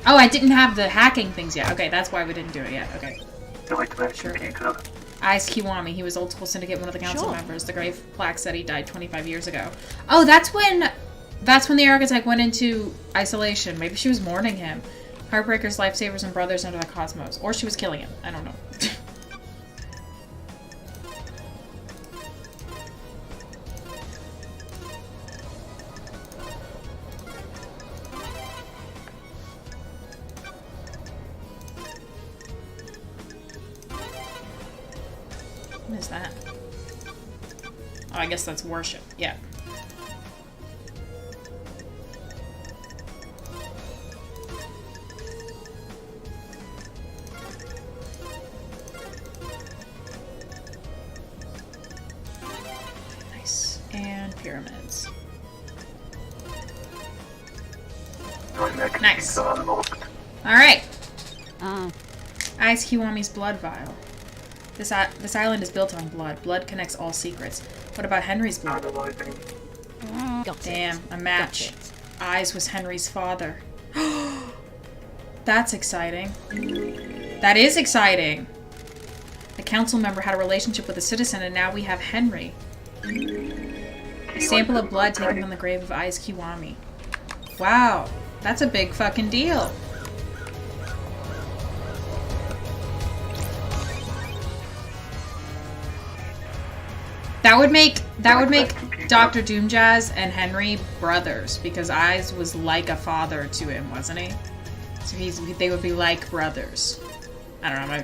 Oh, I didn't have the hacking things yet. Okay, that's why we didn't do it yet. Okay. Nightmare Sure. Computer. Ais Kiwami, he was Old School Syndicate, one of the council Sure. members. The grave plaque said he died 25 years ago. Oh, that's when the architect went into isolation. Maybe she was mourning him. Heartbreakers, lifesavers, and brothers under the cosmos. Or she was killing him. I don't know. What is that? Oh, I guess that's worship. Yeah. Nice. And pyramids. Nice. Alright. Eyes Kiwami's blood vial. This island is built on blood. Blood connects all secrets. What about Henry's blood? Damn, a match. Eyes was Henry's father. That's exciting. That is exciting. A council member had a relationship with a citizen, and now we have Henry. A sample of blood taken from the grave of Eyes Kiwami. Wow, that's a big fucking deal. That would make Dr. Doomjazz and Henry brothers, because Eyes was like a father to him, wasn't he? So they would be like brothers. I don't know,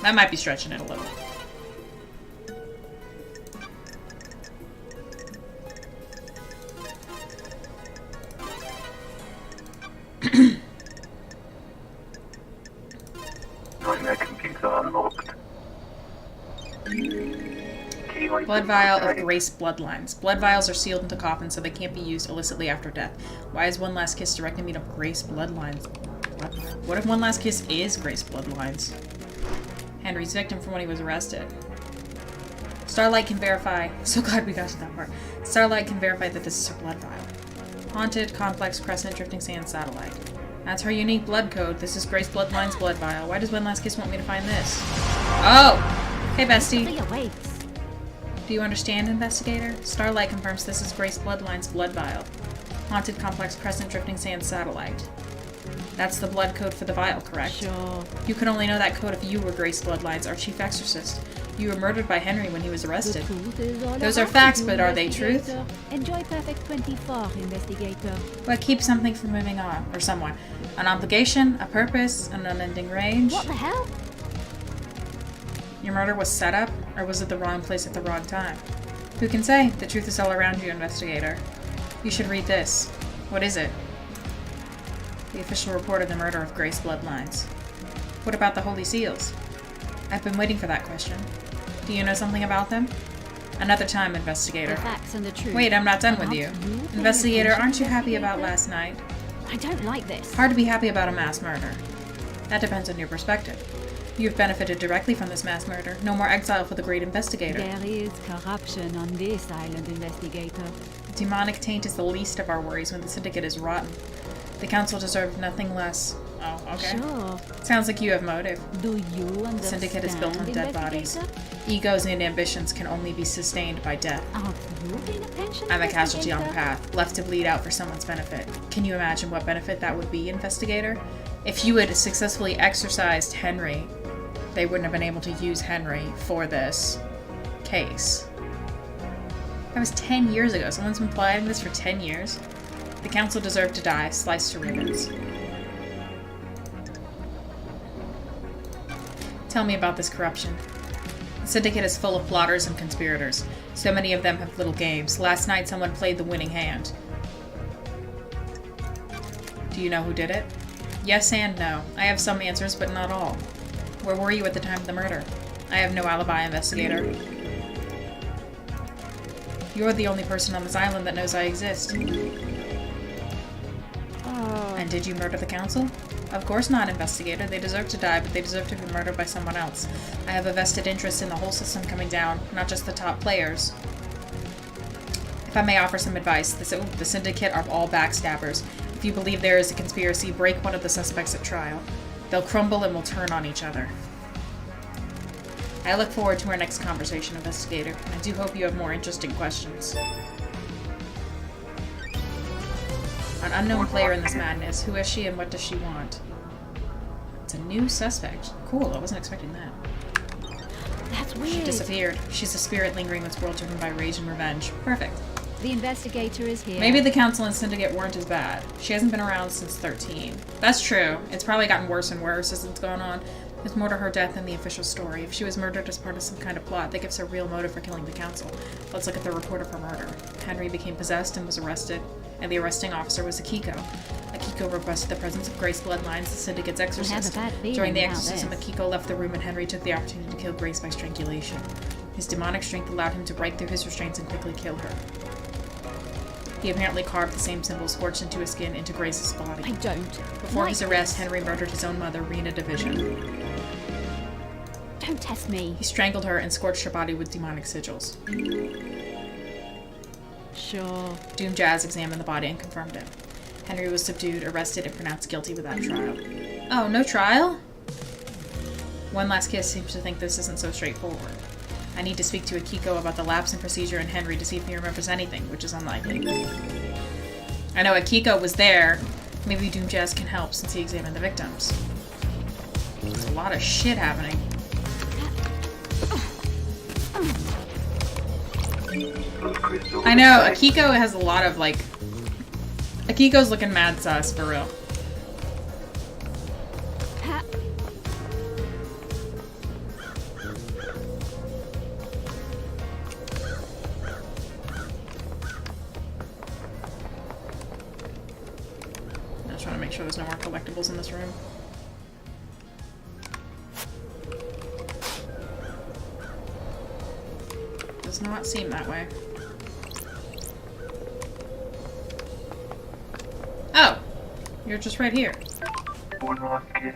that might be stretching it a little. Blood vial of Grace bloodlines. Blood vials are sealed into coffins so they can't be used illicitly after death. Why is One Last Kiss directing me to Grace bloodlines? What if One Last Kiss is Grace bloodlines? Henry's victim from when he was arrested. Starlight can verify. So glad we got to that part. Starlight can verify that this is her blood vial. Haunted, complex, crescent, drifting sand, satellite. That's her unique blood code. This is Grace bloodline's blood vial. Why does One Last Kiss want me to find this? Oh! Hey, bestie. Do you understand, investigator? Starlight confirms this is Grace bloodline's blood vial. Haunted, complex, crescent, drifting sand, satellite. That's the blood code for the vial, correct? Sure. You could only know that code if you were Grace bloodline's, our chief exorcist. You were murdered by Henry when he was arrested. Those are facts, but are they truth? Enjoy Perfect 24, investigator. What keeps something from moving on, or someone? An obligation, a purpose, an unending rage? What the hell? Your murder was set up, or was it the wrong place at the wrong time? Who can say? The truth is all around you, investigator. You should read this. What is it? The official report of the murder of Grace bloodlines. What about the Holy Seals? I've been waiting for that question. Do you know something about them? Another time, investigator. The facts and the truth. Wait, I'm not done with you. Investigator, aren't you happy about last night? I don't like this. Hard to be happy about a mass murder. That depends on your perspective. You've benefited directly from this mass murder. No more exile for the great investigator. There is corruption on this island, investigator. Demonic taint is the least of our worries when the syndicate is rotten. The council deserved nothing less. Oh, okay. Sure. Sounds like you have motive. Do you understand? The syndicate is built on dead bodies. Egos and ambitions can only be sustained by death. Aren't you being a pension I'm a casualty on the investigator? path, left to bleed out for someone's benefit. Can you imagine what benefit that would be, investigator? If you had successfully exorcised Henry, they wouldn't have been able to use Henry for this case. That was 10 years ago. Someone's been planning this for 10 years. The council deserved to die, sliced to ribbons. Tell me about this corruption. The syndicate is full of plotters and conspirators. So many of them have little games. Last night someone played the winning hand. Do you know who did it? Yes and no. I have some answers, but not all. Where were you at the time of the murder? I have no alibi, investigator. You're the only person on this island that knows I exist. And did you murder the council? Of course not, investigator. They deserve to die, but they deserve to be murdered by someone else. I have a vested interest in the whole system coming down, not just the top players. If I may offer some advice, the syndicate are all backstabbers. If you believe there is a conspiracy, break one of the suspects at trial. They'll crumble and will turn on each other. I look forward to our next conversation, investigator. I do hope you have more interesting questions. An unknown player in this madness. Who is she and what does she want? It's a new suspect. Cool, I wasn't expecting that. That's She weird. disappeared. She's a spirit lingering in this world driven by rage and revenge. Perfect. The investigator is here. Maybe the council and syndicate weren't as bad. She hasn't been around since 13. That's true. It's probably gotten worse and worse as it's gone on. Is Mortar her death in the official story? If she was murdered as part of some kind of plot, that gives her real motive for killing the council. Let's look at the report of her murder. Henry became possessed and was arrested, and the arresting officer was Akiko. Akiko requested the presence of Grace Bloodlines, the Syndicate's exorcist. During the exorcism, Akiko left the room and Henry took the opportunity to kill Grace by strangulation. His demonic strength allowed him to break through his restraints and quickly kill her. He apparently carved the same symbol scorched into his skin into Grace's body. I don't. Before his arrest, Henry murdered his own mother, Rena Division. Don't test me. He strangled her and scorched her body with demonic sigils. Sure. Doom Jazz examined the body and confirmed it. Henry was subdued, arrested, and pronounced guilty without trial. Oh, no trial? One Last Kiss seems to think this isn't so straightforward. I need to speak to Akiko about the lapse in procedure in Henry to see if he remembers anything, which is unlikely. I know Akiko was there. Maybe Doom Jazz can help since he examined the victims. There's a lot of shit happening. I know, Akiko has a lot of, like... Akiko's looking mad sus, for real. I'm just trying to make sure there's no more collectibles in this room. Does not seem that way. Oh! You're just right here. One last kiss.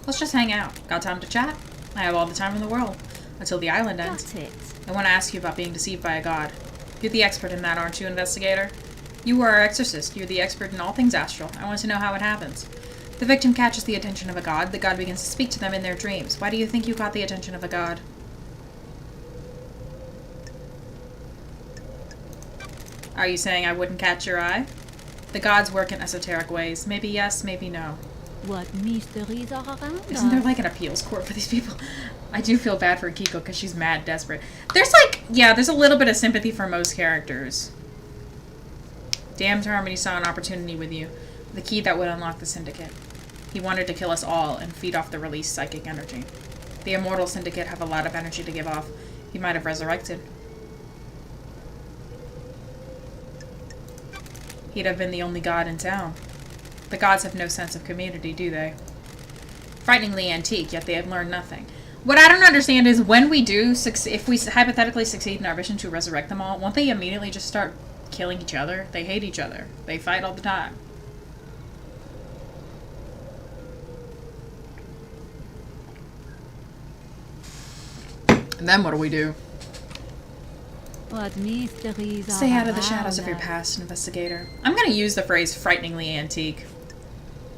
Let's just hang out. Got time to chat? I have all the time in the world. Until the island ends. Got it. I want to ask you about being deceived by a god. You're the expert in that, aren't you, investigator? You are our exorcist. You're the expert in all things astral. I want to know how it happens. The victim catches the attention of a god. The god begins to speak to them in their dreams. Why do you think you caught the attention of a god? Are you saying I wouldn't catch your eye? The gods work in esoteric ways. Maybe yes, maybe no. What mysteries are around Isn't there us? like an appeals court for these people? I do feel bad for Kiko because she's mad desperate. There's like, yeah, there's a little bit of sympathy for most characters. Damned Harmony saw an opportunity with you. The key that would unlock the Syndicate. He wanted to kill us all and feed off the released psychic energy. The Immortal Syndicate have a lot of energy to give off. He might have resurrected. He'd have been the only god in town. The gods have no sense of community, do they? Frighteningly antique, yet they have learned nothing. What I don't understand is when we do, if we hypothetically succeed in our mission to resurrect them all, won't they immediately just start killing each other? They hate each other. They fight all the time. And then what do we do? What mysteries are Stay out of the shadows of your around us? past, investigator. I'm going to use the phrase frighteningly antique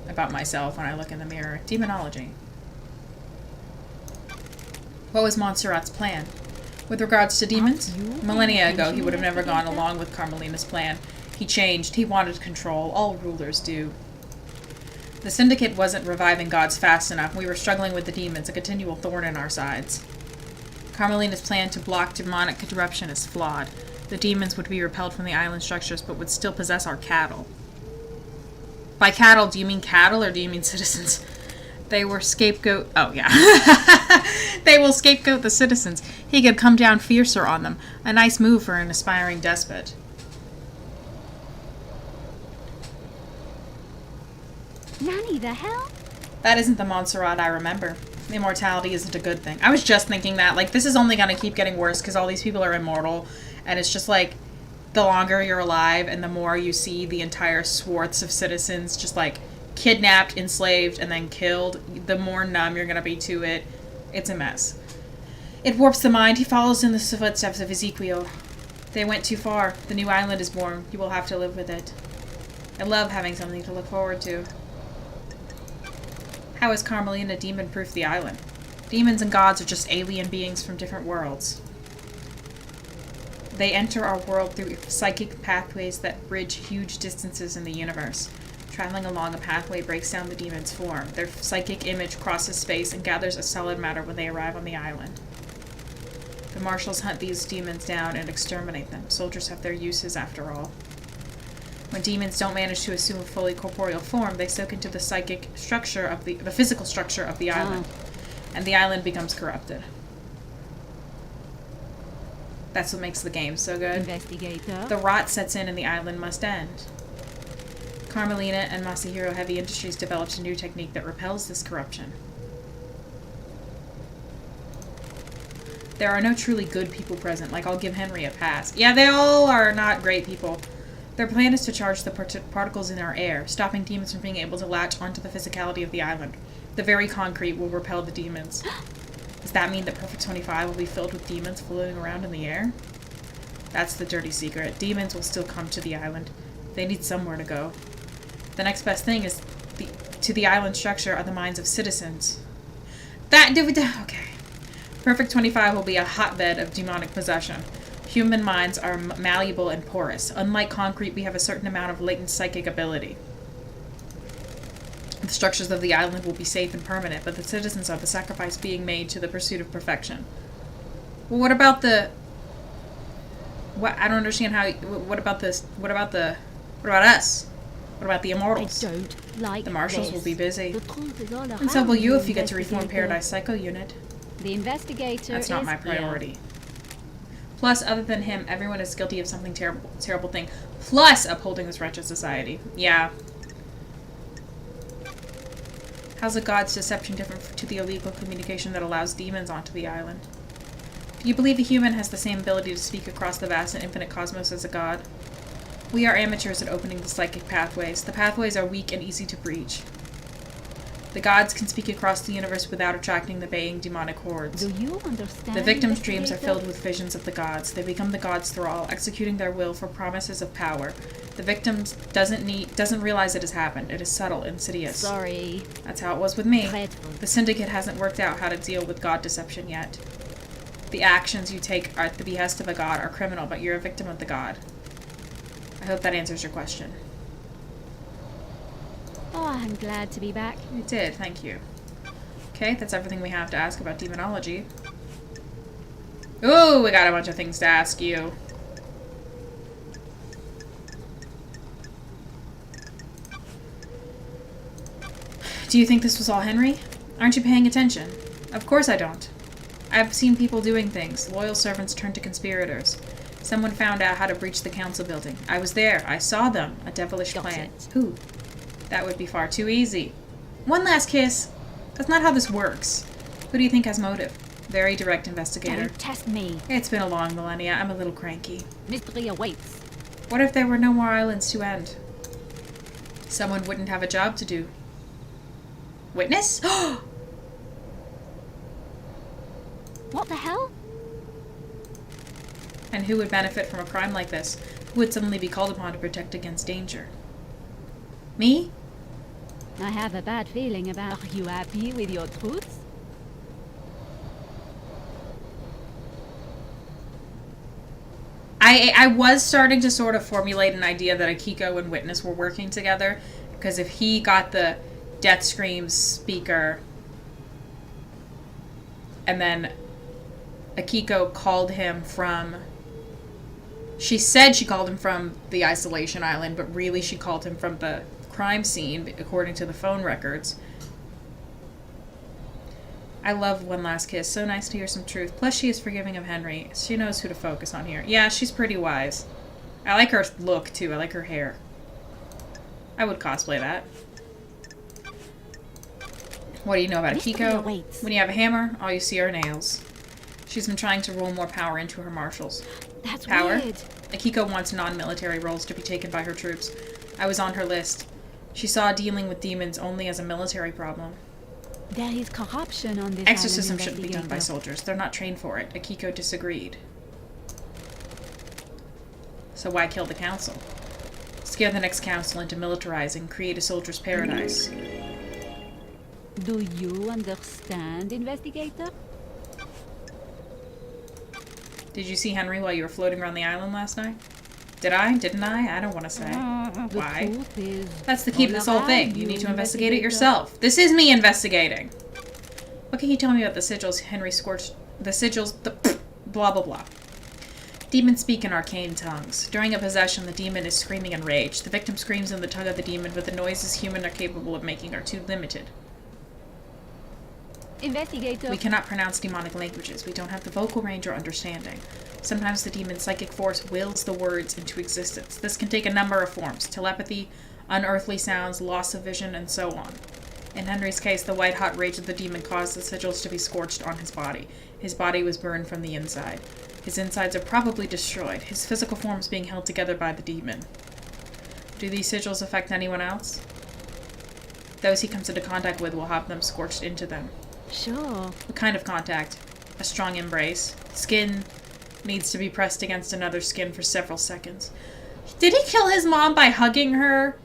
about myself when I look in the mirror. Demonology. What was Montserrat's plan? With regards to demons? Millennia ago, he would have never gone along with Carmelina's plan. He changed. He wanted control. All rulers do. The Syndicate wasn't reviving gods fast enough. We were struggling with the demons, a continual thorn in our sides. Carmelina's plan to block demonic corruption is flawed. The demons would be repelled from the island structures, but would still possess our cattle. By cattle, do you mean cattle or do you mean citizens? They were scapegoat... Oh, yeah. They will scapegoat the citizens. He could come down fiercer on them. A nice move for an aspiring despot. Nanny, the hell? That isn't the Montserrat I remember. Immortality isn't a good thing. I was just thinking that. Like, this is only going to keep getting worse because all these people are immortal. And it's just like, the longer you're alive and the more you see the entire swartz of citizens just like kidnapped, enslaved, and then killed, the more numb you're going to be to it. It's a mess. It warps the mind. He follows in the footsteps of Ezekiel. They went too far. The new island is born. You will have to live with it. I love having something to look forward to. How has Carmelina demon-proofed the island? Demons and gods are just alien beings from different worlds. They enter our world through psychic pathways that bridge huge distances in the universe. Traveling along a pathway breaks down the demon's form. Their psychic image crosses space and gathers as solid matter when they arrive on the island. The marshals hunt these demons down and exterminate them. Soldiers have their uses after all. When demons don't manage to assume a fully corporeal form, they soak into the psychic structure of the physical structure of the island, and the island becomes corrupted. That's what makes the game so good. Investigator. The rot sets in and the island must end. Carmelina and Masahiro Heavy Industries developed a new technique that repels this corruption. There are no truly good people present, like I'll give Henry a pass. Yeah, they all are not great people. Their plan is to charge the particles in our air, stopping demons from being able to latch onto the physicality of the island. The very concrete will repel the demons. Does that mean that Perfect 25 will be filled with demons floating around in the air? That's the dirty secret. Demons will still come to the island. They need somewhere to go. The next best thing is to the island structure are the minds of citizens. Okay. Perfect 25 will be a hotbed of demonic possession. Human minds are malleable and porous. Unlike concrete, we have a certain amount of latent psychic ability. The structures of the island will be safe and permanent, but the citizens are the sacrifice being made to the pursuit of perfection. Well, what about the... What? I don't understand how... What about this? What about us? What about the immortals? I don't like The marshals this. will be busy. The truth is all And so around will you you, if you get to reform investigator. Paradise Psycho Unit. The investigator That's not is my priority. Plus, other than him, everyone is guilty of something terrible thing. Plus, upholding this wretched society. Yeah. How's a god's deception different to the illegal communication that allows demons onto the island? Do you believe a human has the same ability to speak across the vast and infinite cosmos as a god? We are amateurs at opening the psychic pathways. The pathways are weak and easy to breach. The gods can speak across the universe without attracting the baying demonic hordes. Do you understand? The victims' dreams are investigator? filled with visions of the gods. They become the gods' thrall, executing their will for promises of power. The victim doesn't realize it has happened. It is subtle, insidious. Sorry. That's how it was with me. Dreadful. The syndicate hasn't worked out how to deal with god deception yet. The actions you take at the behest of a god are criminal, but you're a victim of the god. I hope that answers your question. Oh, I'm glad to be back. It did, thank you. Okay, that's everything we have to ask about demonology. Ooh, we got a bunch of things to ask you. Do you think this was all Henry? Aren't you paying attention? Of course I don't. I've seen people doing things. Loyal servants turned to conspirators. Someone found out how to breach the council building. I was there. I saw them. A devilish Got plan. it. Who? That would be far too easy. One last kiss. That's not how this works. Who do you think has motive? Very direct investigator. Don't test me. It's been a long millennia. I'm a little cranky. Mystery awaits. What if there were no more islands to end? Someone wouldn't have a job to do. Witness? What the hell? And who would benefit from a crime like this? Who would suddenly be called upon to protect against danger? Me? I have a bad feeling about. Are you happy with your truths? I was starting to sort of formulate an idea that Akiko and Witness were working together, because if he got the Death Screams speaker, and then Akiko called him from... She said she called him from the isolation island, but really she called him from the crime scene, according to the phone records. I love One Last Kiss. So nice to hear some truth. Plus, she is forgiving of Henry. She knows who to focus on here. Yeah, she's pretty wise. I like her look, too. I like her hair. I would cosplay that. What do you know about Mystery Akiko? awaits. When you have a hammer, all you see are nails. She's been trying to roll more power into her marshals. That's Power? weird. Akiko wants non-military roles to be taken by her troops. I was on her list. She saw dealing with demons only as a military problem. There is corruption on this Exorcism island, shouldn't be done by investigator. soldiers. They're not trained for it. Akiko disagreed. So why kill the council? Scare the next council into militarizing, create a soldier's paradise. Do you understand, investigator? Did you see Henry while you were floating around the island last night? Did I? Didn't I? I don't want to say. The Why? truth is That's the key to all this whole thing. around You need to you, investigate it investigator. yourself. This is me investigating. What can you tell me about the sigils Henry scorched? The sigils, the blah blah blah. Demons speak in arcane tongues. During a possession, the demon is screaming in rage. The victim screams in the tongue of the demon, but the noises humans are capable of making are too limited. Investigator. We cannot pronounce demonic languages. We don't have the vocal range or understanding. Sometimes the demon's psychic force wills the words into existence. This can take a number of forms: telepathy, unearthly sounds, loss of vision, and so on. In Henry's case, the white-hot rage of the demon caused the sigils to be scorched on his body. His body was burned from the inside. His insides are probably destroyed, his physical form is being held together by the demon. Do these sigils affect anyone else? Those he comes into contact with will have them scorched into them. Sure. What kind of contact? A strong embrace. Skin needs to be pressed against another skin for several seconds. Did he kill his mom by hugging her?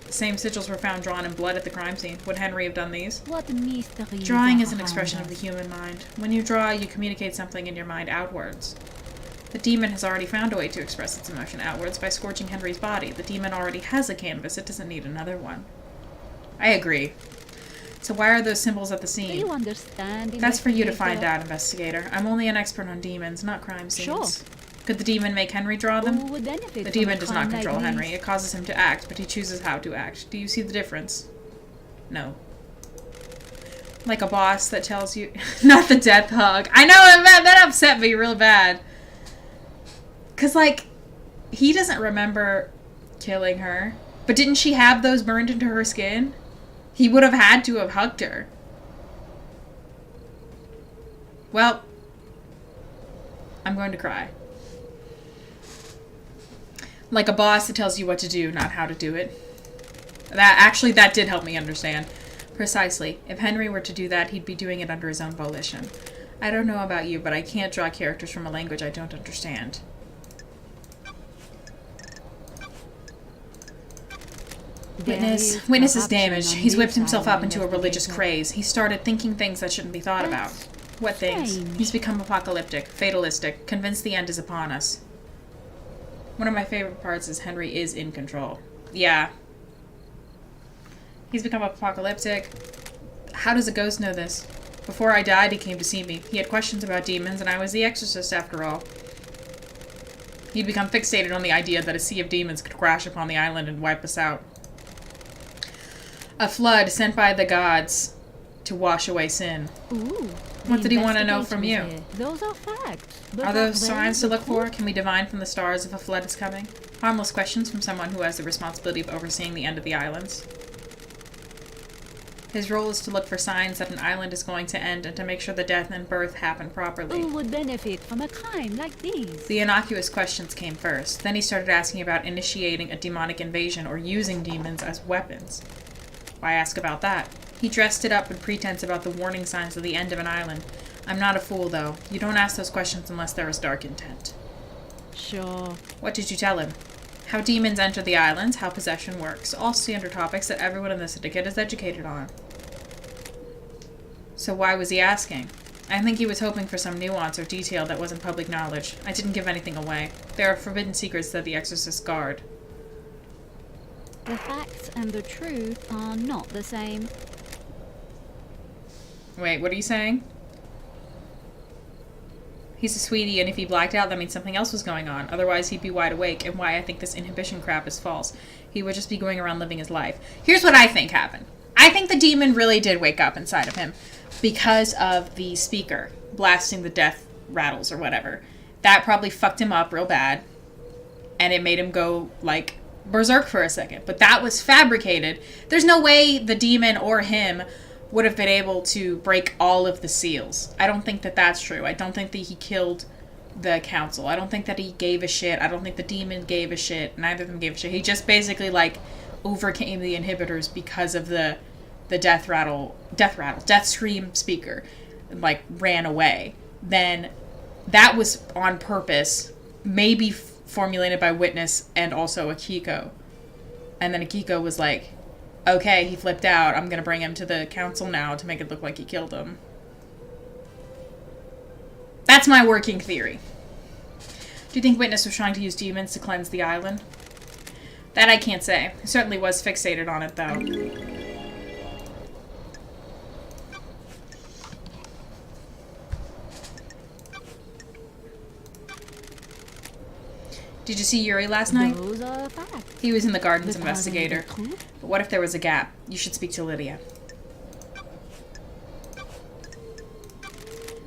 The same sigils were found drawn in blood at the crime scene. Would Henry have done these? What mystery? Drawing is an expression of the human mind. When you draw, you communicate something in your mind outwards. The demon has already found a way to express its emotion outwards by scorching Henry's body. The demon already has a canvas. It doesn't need another one. I agree. So why are those symbols at the Do scene? you understand? That's for you to find investigator? out, investigator. I'm only an expert on demons, not crime scenes. Sure. Could the demon make Henry draw them? Who would benefit The from demon a does not crime control like Henry. this? It causes him to act, but he chooses how to act. Do you see the difference? No. Like a boss that tells you... Not the death hug. I know, that upset me real bad. Because, like, he doesn't remember killing her. But didn't she have those burned into her skin? He would have had to have hugged her. Well, I'm going to cry. Like a boss that tells you what to do, not how to do it. That did help me understand. Precisely. If Henry were to do that, he'd be doing it under his own volition. I don't know about you, but I can't draw characters from a language I don't understand. Witness is damaged. He's whipped himself up into a religious craze. He started thinking things that shouldn't be thought about. What things? strange. He's become apocalyptic, fatalistic, convinced the end is upon us. One of my favorite parts is Henry is in control. Yeah. He's become apocalyptic. How does a ghost know this? Before I died, he came to see me. He had questions about demons, and I was the exorcist after all. He'd become fixated on the idea that a sea of demons could crash upon the island and wipe us out. A flood sent by the gods to wash away sin. Ooh. What the did he want to know from you? investigators here. Those are facts. but Are those where signs is to the look for? truth? Can we divine from the stars if a flood is coming? Harmless questions from someone who has the responsibility of overseeing the end of the islands. His role is to look for signs that an island is going to end and to make sure the death and birth happen properly. Who would benefit from a crime like these? The innocuous questions came first. Then he started asking about initiating a demonic invasion or using demons as weapons. Why ask about that? He dressed it up with pretense about the warning signs of the end of an island. I'm not a fool, though. You don't ask those questions unless there is dark intent. Sure. What did you tell him? How demons enter the islands, how possession works. All standard topics that everyone in the syndicate is educated on. So why was he asking? I think he was hoping for some nuance or detail that wasn't public knowledge. I didn't give anything away. There are forbidden secrets that the exorcists guard. The facts and the truth are not the same. Wait, what are you saying? He's a sweetie, and if he blacked out, that means something else was going on. Otherwise, he'd be wide awake, and why I think this inhibition crap is false. He would just be going around living his life. Here's what I think happened. I think the demon really did wake up inside of him because of the speaker blasting the death rattles or whatever. That probably fucked him up real bad, and it made him go, like, berserk for a second. But that was fabricated. There's no way the demon or him would have been able to break all of the seals. I don't think that that's true. I don't think that he killed the council. I don't think that he gave a shit. I don't think the demon gave a shit. Neither of them gave a shit. He just basically, like, overcame the inhibitors because of the death scream speaker, like, ran away. Then that was on purpose, maybe formulated by Witness and also Akiko. And then Akiko was like, okay, he flipped out. I'm going to bring him to the council now to make it look like he killed him. That's my working theory. Do you think Witness was trying to use demons to cleanse the island? That I can't say. He certainly was fixated on it, though. Did you see Yuri last night? Those are facts. He was in the gardens But are they investigator. the truth? But what if there was a gap? You should speak to Lydia.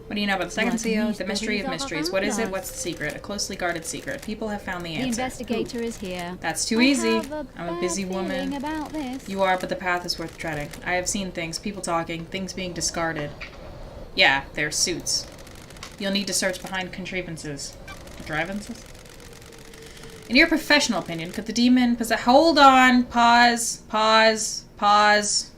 What do you know about the second What seal? The mystery of mysteries mysteries. are What is it? around What's the secret? A closely guarded secret. People have found the The answer. investigator is here. That's too I easy. have a I'm a bad busy feeling woman. about this. You are, but the path is worth treading. I have seen things, people talking, things being discarded. Yeah, they're suits. You'll need to search behind contrivances. Contrivances? In your professional opinion, could the demon possess... Hold on! Pause. Pause. Pause.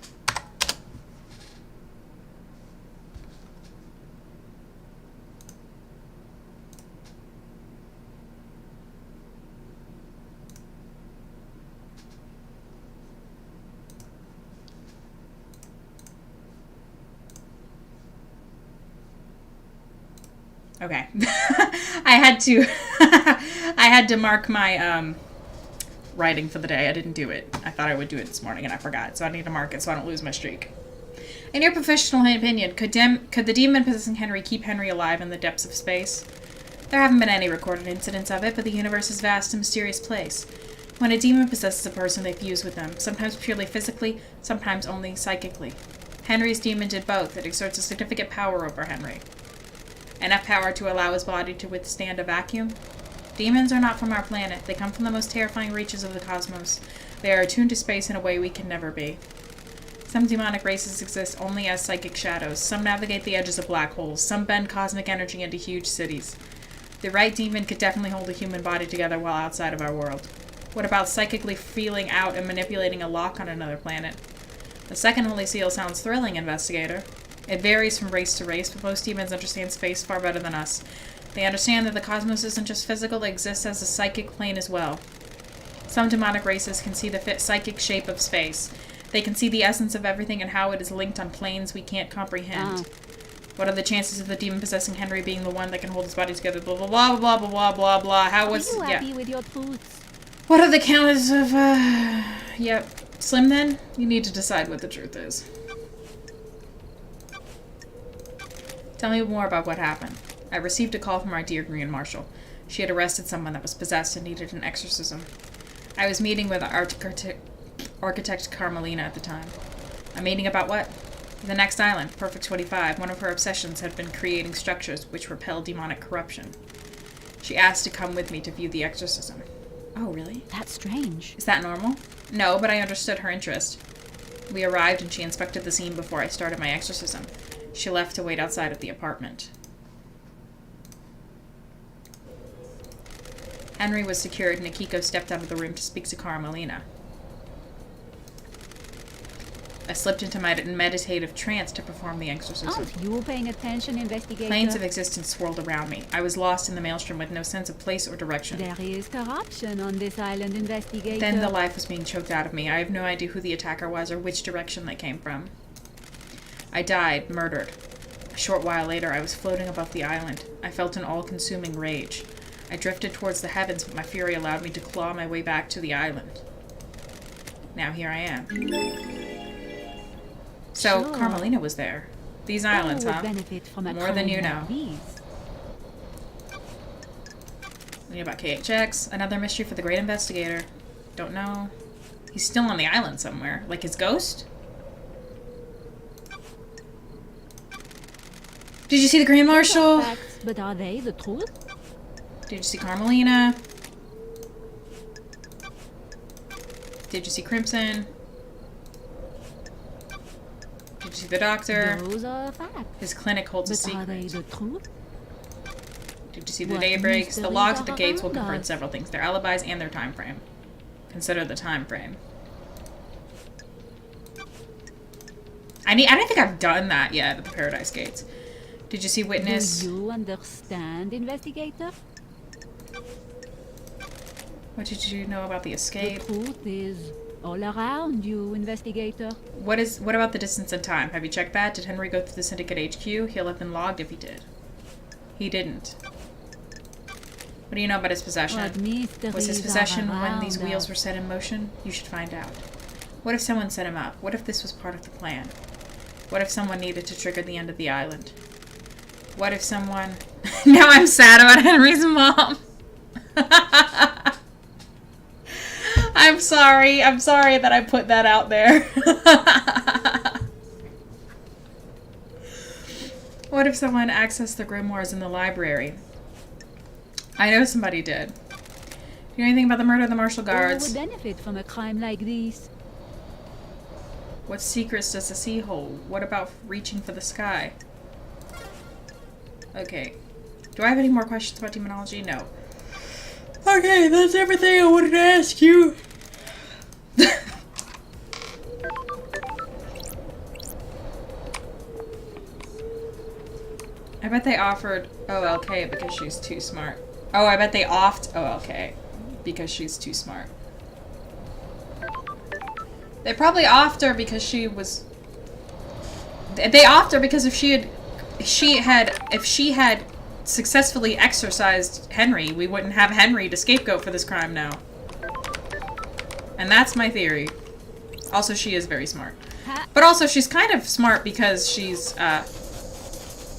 Okay. I had to I had to mark my writing for the day. I didn't do it. I thought I would do it this morning and I forgot. So I need to mark it so I don't lose my streak. In your professional opinion, could the demon possessing Henry keep Henry alive in the depths of space? There haven't been any recorded incidents of it, but the universe is a vast and mysterious place. When a demon possesses a person, they fuse with them, sometimes purely physically, sometimes only psychically. Henry's demon did both. It exerts a significant power over Henry. Enough power to allow his body to withstand a vacuum? Demons are not from our planet. They come from the most terrifying reaches of the cosmos. They are attuned to space in a way we can never be. Some demonic races exist only as psychic shadows. Some navigate the edges of black holes. Some bend cosmic energy into huge cities. The right demon could definitely hold a human body together while outside of our world. What about psychically feeling out and manipulating a lock on another planet? The second holy seal sounds thrilling, investigator. It varies from race to race, but most demons understand space far better than us. They understand that the cosmos isn't just physical, it exists as a psychic plane as well. Some demonic races can see the psychic shape of space. They can see the essence of everything and how it is linked on planes we can't comprehend. What are the chances of the demon possessing Henry being the one that can hold his body together? Blah, blah, blah, blah, blah, blah, blah, blah. How was... Are you yeah. happy with your truths? What are the counters of, Yep. Slim, then? You need to decide what the truth is. Tell me more about what happened. I received a call from our dear Green Marshal. She had arrested someone that was possessed and needed an exorcism. I was meeting with architect Carmelina at the time. A meeting about what? The next island, Perfect 25. One of her obsessions had been creating structures which repel demonic corruption. She asked to come with me to view the exorcism. Oh, really? That's strange. Is that normal? No, but I understood her interest. We arrived and she inspected the scene before I started my exorcism. She left to wait outside of the apartment. Henry was secured and Akiko stepped out of the room to speak to Carmelina. I slipped into my meditative trance to perform the exorcism. Aren't you paying attention, investigator? Planes of existence swirled around me. I was lost in the maelstrom with no sense of place or direction. There is corruption on this island, investigator. Then the life was being choked out of me. I have no idea who the attacker was or which direction they came from. I died, murdered. A short while later, I was floating above the island. I felt an all-consuming rage. I drifted towards the heavens, but my fury allowed me to claw my way back to the island. Now here I am. So, Sure. Carmelina was there. These islands, Who would huh? benefit from a More than you crime know. like these? What about KHX? Another mystery for the great investigator. Don't know. He's still on the island somewhere. Like his ghost? Did you see the Grand Marshal? Facts, but are they the truth? Did you see Carmelina? Did you see Crimson? Did you see the doctor? Those are facts. His clinic holds a But are they secret. the truth? Did you see the What daybreaks? The mysteries logs at the are gates will around confirm us? several things. Their alibis and their time frame. Consider the time frame. I don't think I've done that yet at the Paradise Gates. Did you see Witness? Do you understand, investigator? What did you know about the escape? The truth is all around you, investigator. What about the distance and time? Have you checked that? Did Henry go through the Syndicate HQ? He'll have been logged if he did. He didn't. What do you know about his possession? What mysteries Was his are possession when these around wheels us? were set in motion? You should find out. What if someone set him up? What if this was part of the plan? What if someone needed to trigger the end of the island? What if someone... Now I'm sad about Henry's mom. I'm sorry. I'm sorry that I put that out there. What if someone accessed the grimoires in the library? I know somebody did. You know anything about the murder of the martial Who guards? would benefit from a crime like this? What secrets does the sea hold? What about reaching for the sky? Okay. Do I have any more questions about demonology? No. Okay, that's everything I wanted to ask you. I bet they offered OLK because she's too smart. Oh, I bet they offed OLK because she's too smart. They probably offed her because she was... They offed her because if she had successfully exorcised Henry, we wouldn't have Henry to scapegoat for this crime now. And that's my theory. Also, she is very smart. But also, she's kind of smart because she's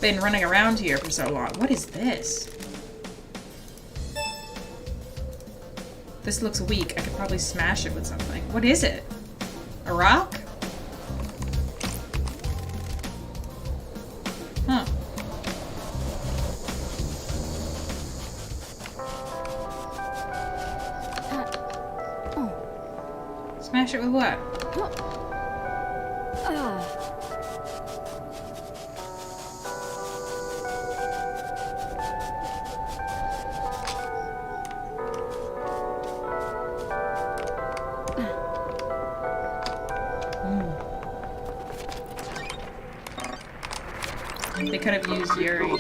been running around here for so long. What is this? This looks weak. I could probably smash it with something. What is it? A rock? Huh. Smash it with what? They could have used Yuri.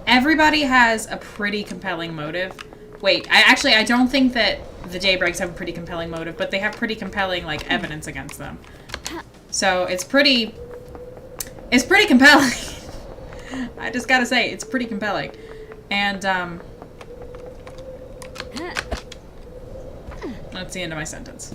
Everybody has a pretty compelling motive. Wait, I don't think that the Daybreaks have a pretty compelling motive, but they have pretty compelling, like, evidence against them. So, it's pretty compelling. I just gotta say, it's pretty compelling. And, that's the end of my sentence.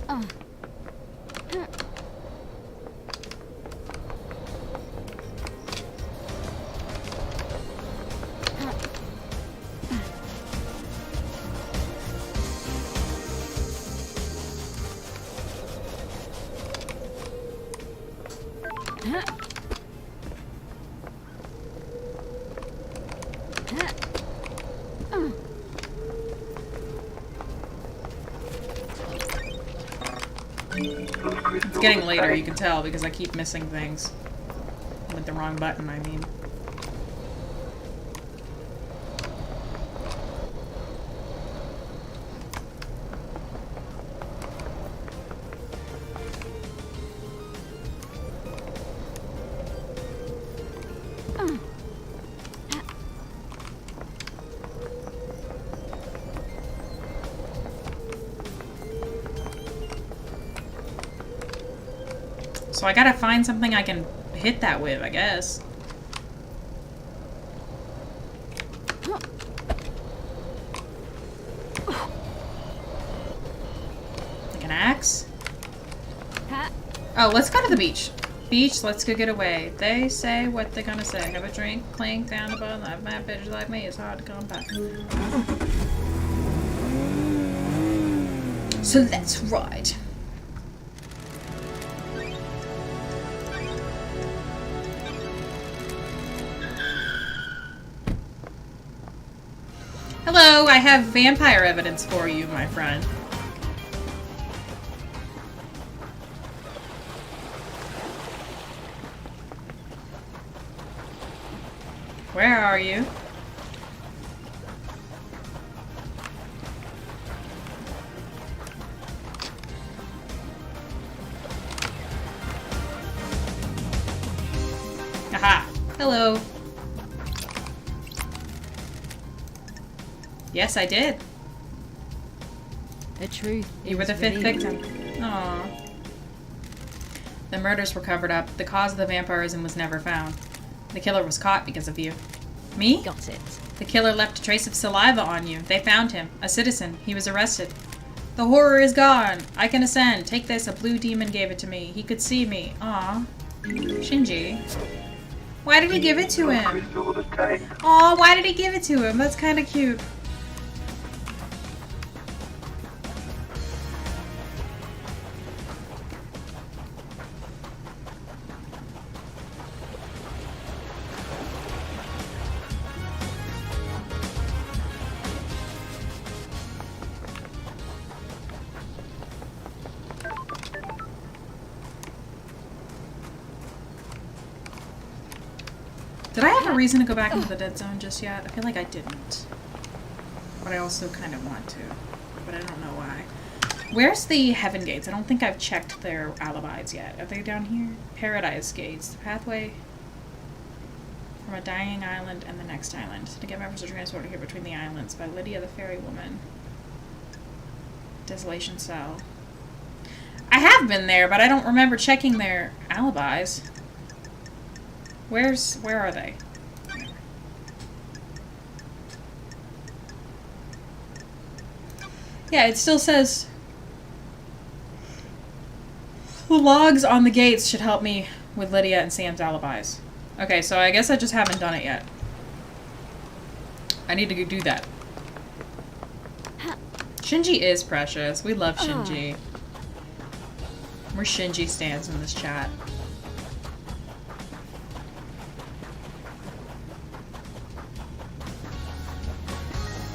It's getting later, you can tell, because I keep missing things. With the wrong button, I mean. So I gotta find something I can hit that with, I guess. Like an axe? Oh, let's go to the beach. Beach, let's go get away. They say what they're gonna say. Have a drink, clink down the bottom. Life man, bitches like me, it's hard to come back. So let's ride. Hello, I have vampire evidence for you, my friend. Where are you? Aha! Hello. Yes, I did. The truth. You were the fifth victim. Aww. The murders were covered up. The cause of the vampirism was never found. The killer was caught because of you. Me? Got it. The killer left a trace of saliva on you. They found him. A citizen. He was arrested. The horror is gone. I can ascend. Take this. A blue demon gave it to me. He could see me. Aw. Shinji. Why did he give it to him? Crystal the tape. Aw, why did he give it to him? That's kind of cute. Did I have a reason to go back into the dead zone just yet? I feel like I didn't. But I also kind of want to. But I don't know why. Where's the Heaven Gates? I don't think I've checked their alibis yet. Are they down here? Paradise Gates. The pathway from a dying island and the next island. To get members are transported here between the islands by Lydia the Fairy Woman. Desolation Cell. I have been there, but I don't remember checking their alibis. Where are they? Yeah, it still says the logs on the gates should help me with Lydia and Sam's alibis. Okay, so I guess I just haven't done it yet. I need to go do that. Shinji is precious. We love Shinji. We're Shinji stans in this chat.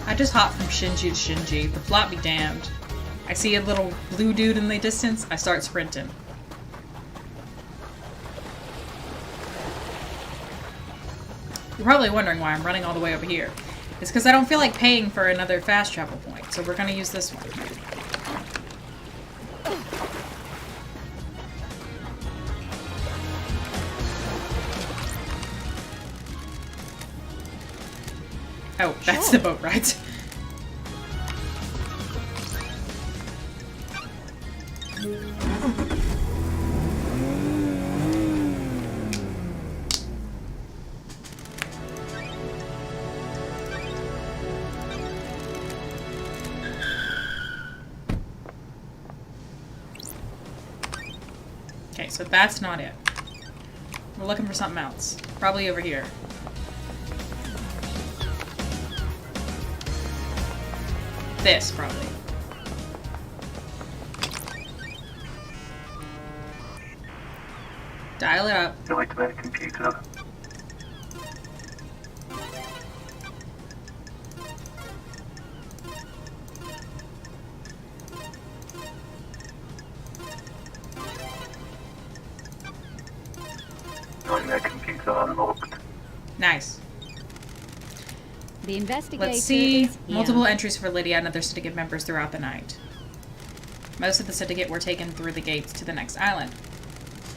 I just hop from Shinji to Shinji. The plot be damned. I see a little blue dude in the distance, I start sprinting. You're probably wondering why I'm running all the way over here. It's because I don't feel like paying for another fast travel point, so we're gonna use this one. Oh, that's the boat ride. Okay, so that's not it. We're looking for something else. Probably over here. This, probably. Dial it up. Nightmare computer. Nightmare computer unlocked. Nice. The investigator Let's see. is here. Multiple entries for Lydia and other syndicate members throughout the night. Most of the syndicate were taken through the gates to the next island.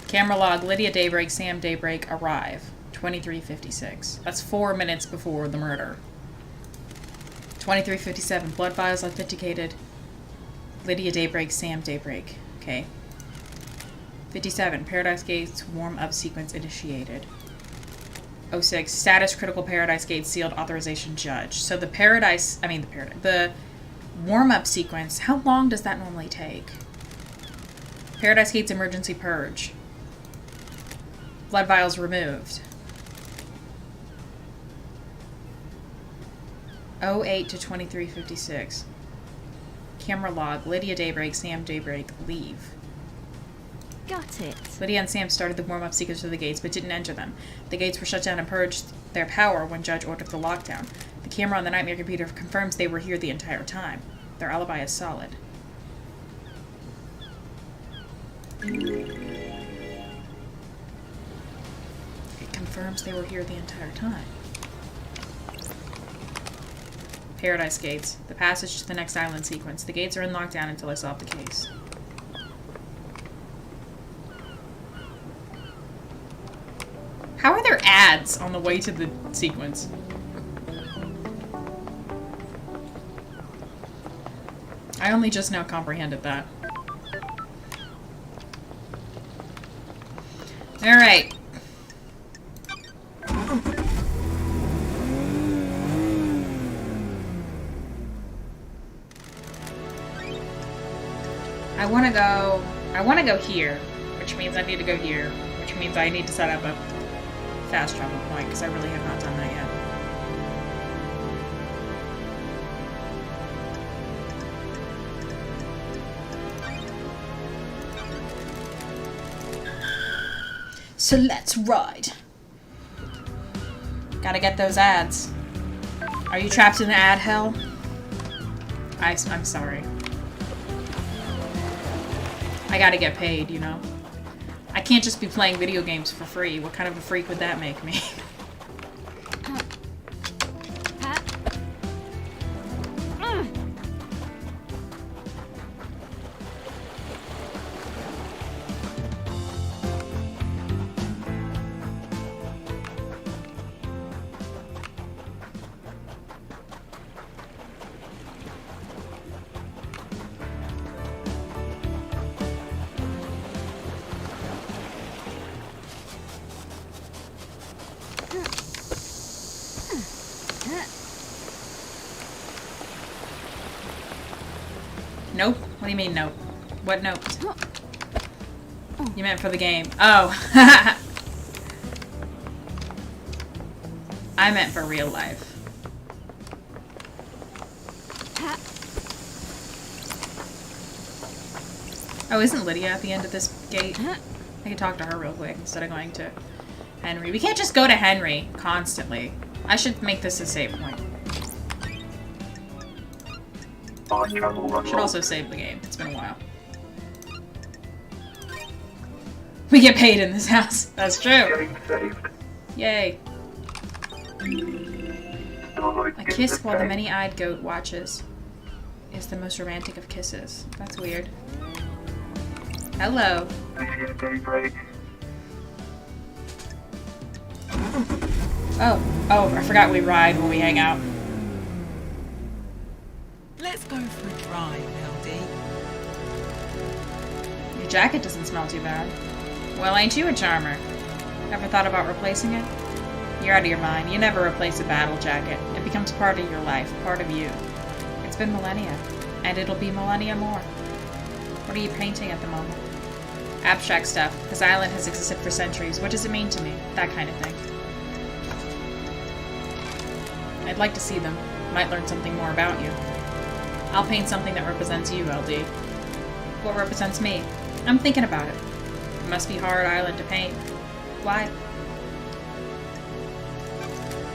Camera log, Lydia Daybreak, Sam Daybreak arrive. 23:56. That's 4 minutes before the murder. 23:57. Blood vials authenticated. Lydia Daybreak, Sam Daybreak. Okay. 57. Paradise Gates warm-up sequence initiated. 06. Status critical Paradise Gates sealed authorization judge. So the the warm-up sequence, how long does that normally take? Paradise Gates emergency purge. Blood vials removed. 08 to 23:56. Camera log, Lydia Daybreak, Sam Daybreak, leave. Got it. Lydia and Sam started the warm-up sequence to the gates, but didn't enter them. The gates were shut down and purged their power when Judge ordered the lockdown. The camera on the Nightmare computer confirms they were here the entire time. Their alibi is solid. It confirms they were here the entire time. Paradise Gates. The passage to the next island sequence. The gates are in lockdown until I solve the case. How are there ads on the way to the sequence? I only just now comprehended that. Alright. I wanna go here, which means I need to go here, which means I need to set up a fast travel point, because I really have not done that yet. So let's ride. Gotta get those ads. Are you trapped in the ad hell? I'm sorry. I gotta get paid, you know? I can't just be playing video games for free. What kind of a freak would that make me? Nope? What do you mean nope? What nope? You meant for the game. Oh. I meant for real life. Oh, isn't Lydia at the end of this gate? I can talk to her real quick instead of going to Henry. We can't just go to Henry constantly. I should make this a save point. Should also save the game. It's been a while. We get paid in this house. That's true. Yay. A kiss while the many-eyed goat watches is the most romantic of kisses. That's weird. Hello. Oh, I forgot we ride when we hang out. Let's go for a drive, LD. Your jacket doesn't smell too bad. Well, ain't you a charmer? Ever thought about replacing it? You're out of your mind. You never replace a battle jacket. It becomes part of your life, part of you. It's been millennia, and it'll be millennia more. What are you painting at the moment? Abstract stuff. This island has existed for centuries. What does it mean to me? That kind of thing. I'd like to see them. Might learn something more about you. I'll paint something that represents you, LD. What represents me? I'm thinking about it. It must be a hard island to paint. Why?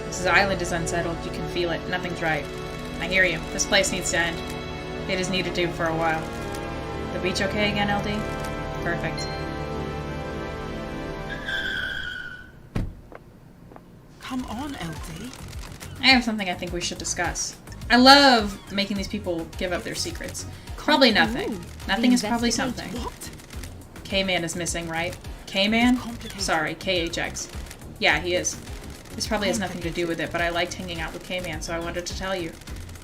This island is unsettled. You can feel it. Nothing's right. I hear you. This place needs to end. It has needed to for a while. The beach okay again, LD? Perfect. Come on, LD. I have something I think we should discuss. I love making these people give up their secrets. Probably nothing. Nothing is probably something. What? K-Man is missing, right? K-Man? Sorry, KHX. Yeah, he is. This probably has nothing to do with it, but I liked hanging out with K-Man, so I wanted to tell you.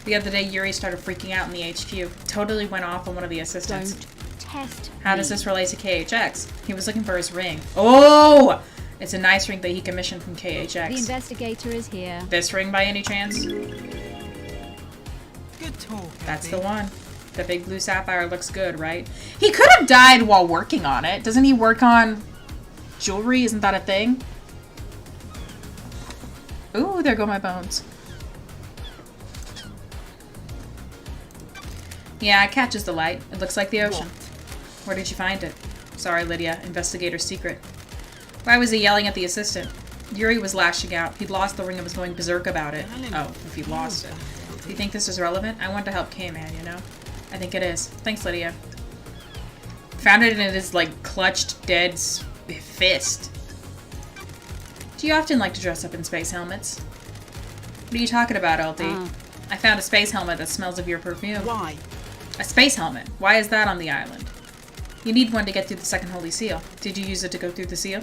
The other day, Yuri started freaking out in the HQ. Totally went off on one of the assistants. Don't test How does this relate to KHX? He was looking for his ring. Oh! It's a nice ring that he commissioned from KHX. The investigator is here. This ring by any chance? Good talk. That's LD. the one. The big blue sapphire looks good, right? He could have died while working on it. Doesn't he work on jewelry? Isn't that a thing? Ooh, there go my bones. Yeah, it catches the light. It looks like the ocean. Where did you find it? Sorry, Lydia. Investigator's secret. Why was he yelling at the assistant? Yuri was lashing out. He'd lost the ring and was going berserk about it. Oh, if he lost it. Do you think this is relevant? I want to help K-Man, you know? I think it is. Thanks, Lydia. Found it in his, like, clutched, dead fist. Do you often like to dress up in space helmets? What are you talking about, LD? I found a space helmet that smells of your perfume. Why? A space helmet? Why is that on the island? You need one to get through the second holy seal. Did you use it to go through the seal?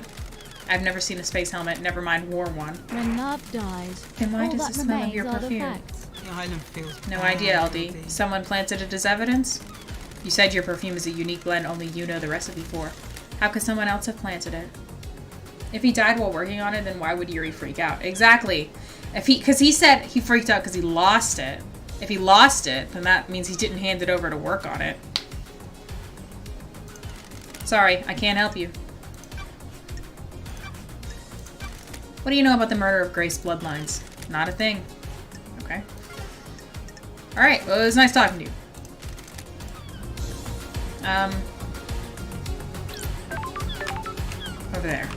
I've never seen a space helmet, never mind wore one. When love dies, Then why all does that it smell of your remains are the perfume? facts. The island feels No bad, idea, LD. Someone planted it as evidence? You said your perfume is a unique blend only you know the recipe for. How could someone else have planted it? If he died while working on it, then why would Yuri freak out? Exactly. Because he said he freaked out because he lost it. If he lost it, then that means he didn't hand it over to work on it. Sorry, I can't help you. What do you know about the murder of Grace bloodlines? Not a thing. Okay. Alright, well, it was nice talking to you. Over there.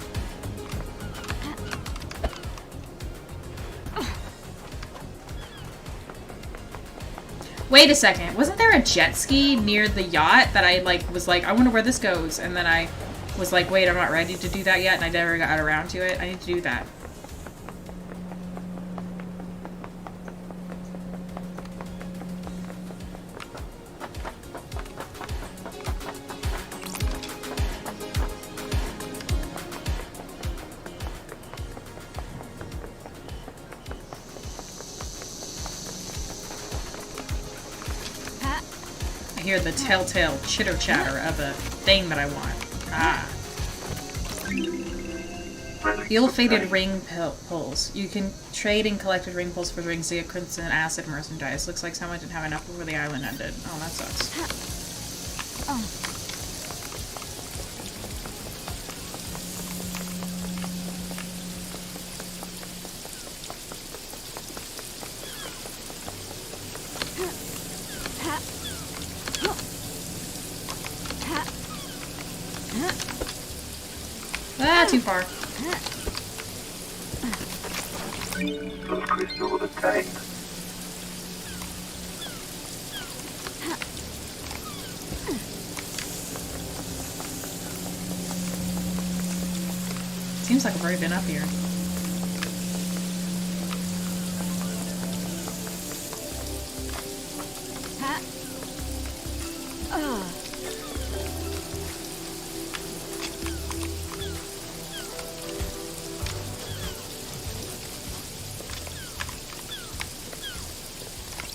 Wait a second. Wasn't there a jet ski near the yacht that I, like, was like, I wonder where this goes? And then I was like, wait, I'm not ready to do that yet, and I never got around to it. I need to do that. I hear the telltale chitter-chatter of a thing that I want. Ah. Ill-fated ring pulls. You can trade in collected ring pulls for rings to get crimson acid merchandise. Looks like someone didn't have enough before the island ended. Oh, that sucks. Oh. Ah, too far. Those crystals obtained. Seems like I've already been up here.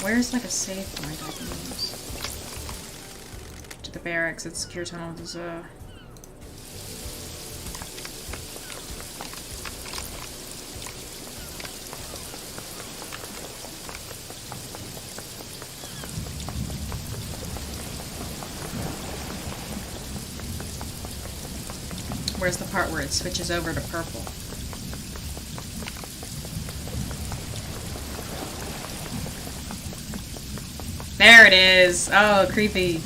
Where's like a safe point I can use? To the barracks, it's secure tunnel. There's a... Where's the part where it switches over to purple? There it is! Oh, creepy.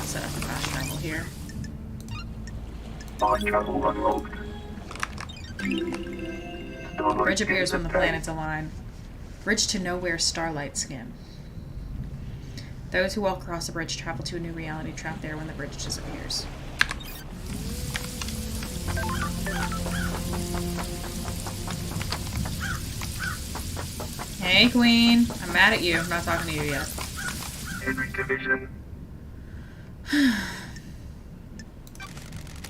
Set up a fast travel here. Fast travel unlocked. Bridge appears when the planets align. Bridge to nowhere starlight skin. Those who walk across the bridge travel to a new reality trapped there when the bridge disappears. Hey, Queen. I'm mad at you. I'm not talking to you yet. Henry Division.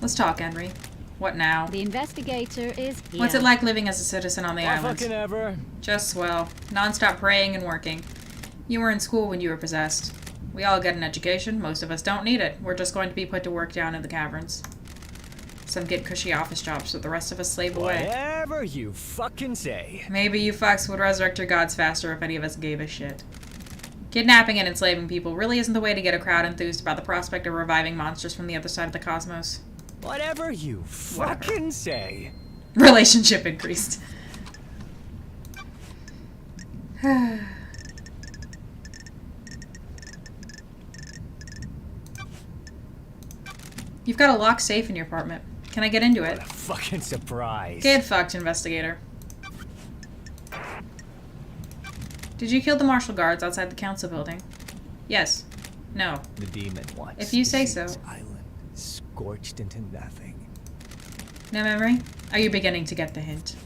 Let's talk, Henry. What now? The investigator is here. What's it like living as a citizen on the Why island? fucking ever? Just swell. Non-stop praying and working. You were in school when you were possessed. We all get an education. Most of us don't need it. We're just going to be put to work down in the caverns. Some get cushy office jobs, but the rest of us slave away. Whatever you fucking say. Maybe you fucks would resurrect your gods faster if any of us gave a shit. Kidnapping and enslaving people really isn't the way to get a crowd enthused about the prospect of reviving monsters from the other side of the cosmos. Whatever you fucking say. Relationship increased. You've got a locked safe in your apartment. Can I get into it? What a fucking surprise. Get fucked, investigator. Did you kill the martial guards outside the council building? Yes. No. The demon wants If you to say see so. this island scorched into nothing. No memory? Are you beginning to get the hint?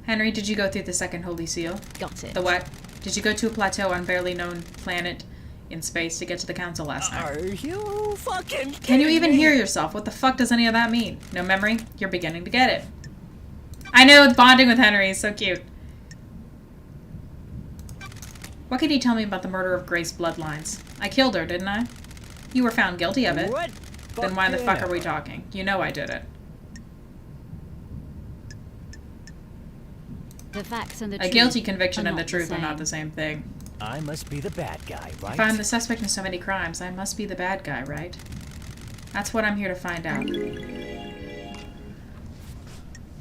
Henry, did you go through the second holy seal? Got it. The what? Did you go to a plateau on barely known planet in space to get to the council last night? Are you fucking Can you kidding even me? hear yourself? What the fuck does any of that mean? No memory? You're beginning to get it. I know, bonding with Henry is so cute. What can you tell me about the murder of Grace Bloodlines? I killed her, didn't I? You were found guilty of it. What? Then why the fuck are we talking? You know I did it. The facts and the A truth guilty conviction are and the not truth are not same. the same thing. I must be the bad guy, right? If I'm the suspect in so many crimes, I must be the bad guy, right? That's what I'm here to find out.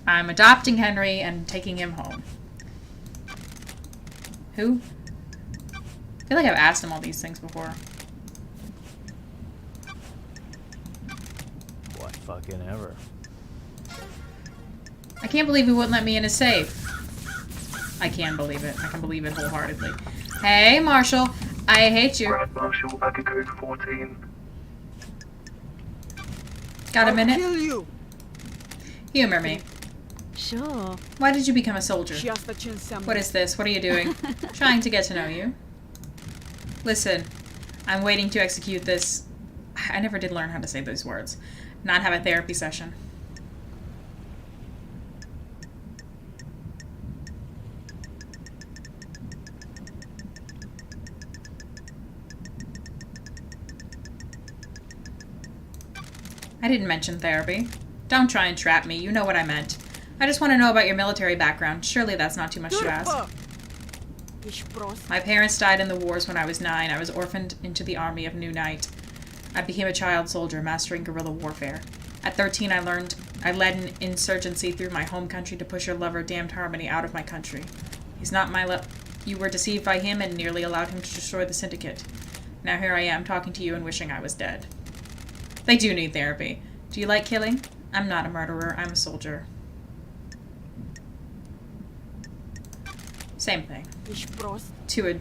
I'm adopting Henry and taking him home. Who? I feel like I've asked him all these things before. What fucking ever. I can't believe he wouldn't let me in his safe. I can believe it. I can believe it wholeheartedly. Hey, Marshall. I hate you. Brad Marshall, back at code 14. Got a minute? Kill you. Humor me. Sure. Why did you become a soldier? What What is this? What are you doing? Trying to get to know you. Listen, I'm waiting to execute this. I never did learn how to say those words. Not have a therapy session. I didn't mention therapy. Don't try and trap me. You know what I meant. I just want to know about your military background. Surely that's not too much to ask. My parents died in the wars when I was 9. I was orphaned into the army of New Knight. I became a child soldier, mastering guerrilla warfare. At 13, I led an insurgency through my home country to push your lover, Damned Harmony, out of my country. He's not my You were deceived by him and nearly allowed him to destroy the Syndicate. Now here I am, talking to you and wishing I was dead. They do need therapy. Do you like killing? I'm not a murderer. I'm a soldier. Same thing. To a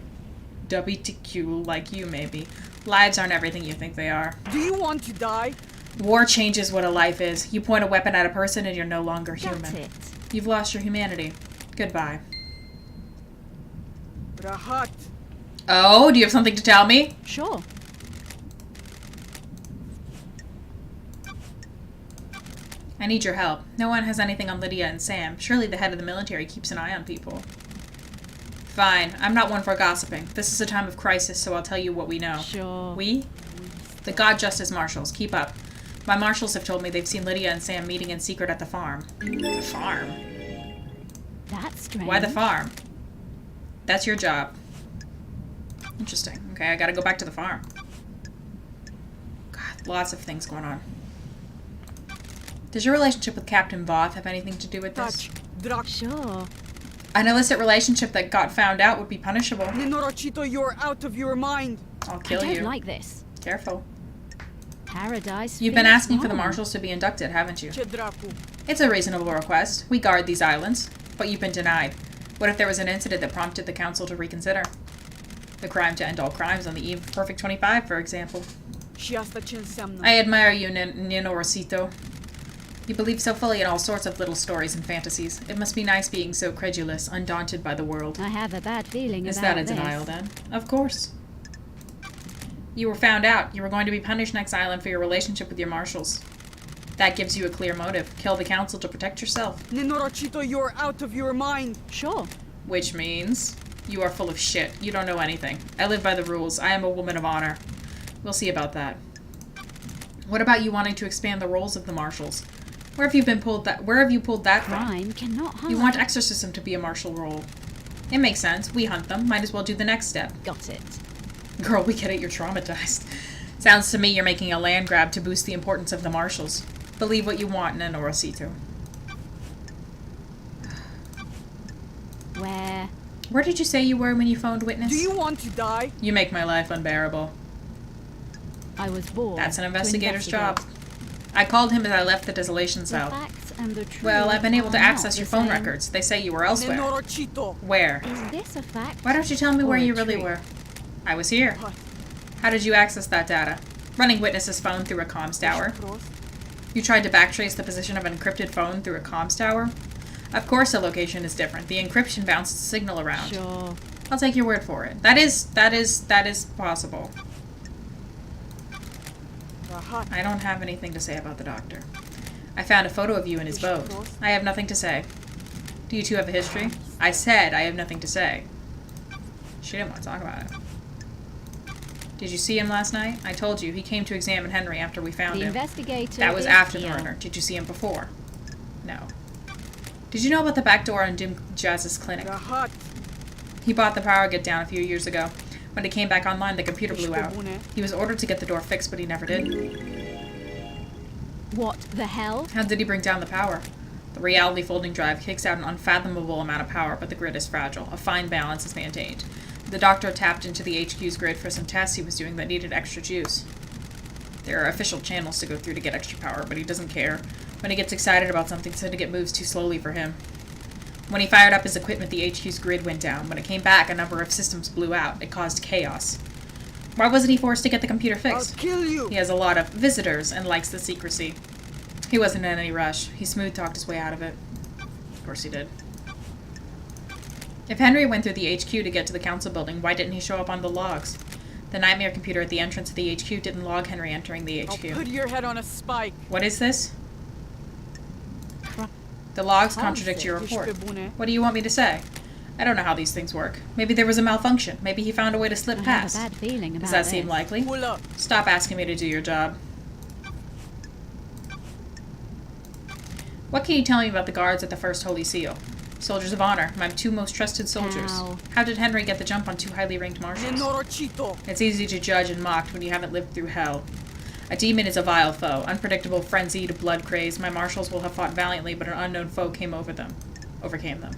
WTQ like you, maybe. Lives aren't everything you think they are. Do you want to die? War changes what a life is. You point a weapon at a person and you're no longer human. That's it. You've lost your humanity. Goodbye. Rahat. Oh, do you have something to tell me? Sure. I need your help. No one has anything on Lydia and Sam. Surely the head of the military keeps an eye on people. Fine. I'm not one for gossiping. This is a time of crisis, so I'll tell you what we know. Sure. We? The God Justice Marshals. Keep up. My marshals have told me they've seen Lydia and Sam meeting in secret at the farm. The farm? That's strange. Why the farm? That's your job. Interesting. Okay, I gotta go back to the farm. God, lots of things going on. Does your relationship with Captain Voth have anything to do with this? Sure. An illicit relationship that got found out would be punishable. Nenorachito, you're out of your mind. I'll kill I don't you. like this. Careful. Paradise. You've been feels asking for the wrong. marshals to be inducted, haven't you? Chedraku. It's a reasonable request. We guard these islands. But you've been denied. What if there was an incident that prompted the council to reconsider? The crime to end all crimes on the eve of Perfect 25, for example. I admire you, Ninorosito. You believe so fully in all sorts of little stories and fantasies. It must be nice being so credulous, undaunted by the world. I have a bad feeling Is about that a this. denial, then? Of course. You were found out. You were going to be punished next island for your relationship with your marshals. That gives you a clear motive. Kill the council to protect yourself. Nenorachito, you're out of your mind. Sure. Which means you are full of shit. You don't know anything. I live by the rules. I am a woman of honor. We'll see about that. What about you wanting to expand the roles of the marshals? Where have you pulled that from? Crime cannot hide. You want exorcism to be a marshal role. It makes sense. We hunt them. Might as well do the next step. Got it. Girl, we get it. You're traumatized. Sounds to me you're making a land grab to boost the importance of the marshals. Believe what you want, Nenorosito. Where did you say you were when you phoned witness? Do you want to die? You make my life unbearable. I was born. That's an to investigator's investigate. job. I called him as I left the Desolation The South. facts and the truth Well, I've been able to are not access your the phone same. records. They say you were elsewhere. Nenorachito. Where? Is this a fact? Why don't you tell me where or a you really trick? were? I was here. What? How did you access that data? Running witness's phone through a comms tower. You tried to backtrace the position of an encrypted phone through a comms tower? Of course the location is different. The encryption bounces the signal around. Sure. I'll take your word for it. That is possible. Rahat. I don't have anything to say about the doctor. I found a photo of you in his boat. I have nothing to say. Do you two have a history? I said I have nothing to say. She didn't want to talk about it. Did you see him last night? I told you. He came to examine Henry after we found The him. investigator That was is after the here. murder. Did you see him before? No. Did you know about the back door in Dim Jazz's clinic? The hut. He bought the power get down a few years ago. When it came back online, the computer blew out. Bune. He was ordered to get the door fixed, but he never did. What the hell? How did he bring down the power? The reality folding drive kicks out an unfathomable amount of power, but the grid is fragile. A fine balance is maintained. The doctor tapped into the HQ's grid for some tests he was doing that needed extra juice. There are official channels to go through to get extra power, but he doesn't care. When he gets excited about something, it moves too slowly for him. When he fired up his equipment, the HQ's grid went down. When it came back, a number of systems blew out. It caused chaos. Why wasn't he forced to get the computer I'll fixed? kill you. He has a lot of visitors and likes the secrecy. He wasn't in any rush. He smooth-talked his way out of it. Of course he did. If Henry went through the HQ to get to the council building, why didn't he show up on the logs? The nightmare computer at the entrance of the HQ didn't log Henry entering the I'll HQ. put your head on a spike. What is this? The logs contradict your report. Bune. What do you want me to say? I don't know how these things work. Maybe there was a malfunction. Maybe he found a way to slip I have past. a bad feeling about Does that this. seem likely? Pull up. Stop asking me to do your job. What can you tell me about the guards at the First Holy Seal? Soldiers of honor, my two most trusted soldiers. How? How did Henry get the jump on two highly ranked marshals? Nenorochito. It's easy to judge and mocked when you haven't lived through hell. A demon is a vile foe, unpredictable, frenzied, blood-crazed. My marshals will have fought valiantly, but an unknown foe overcame them.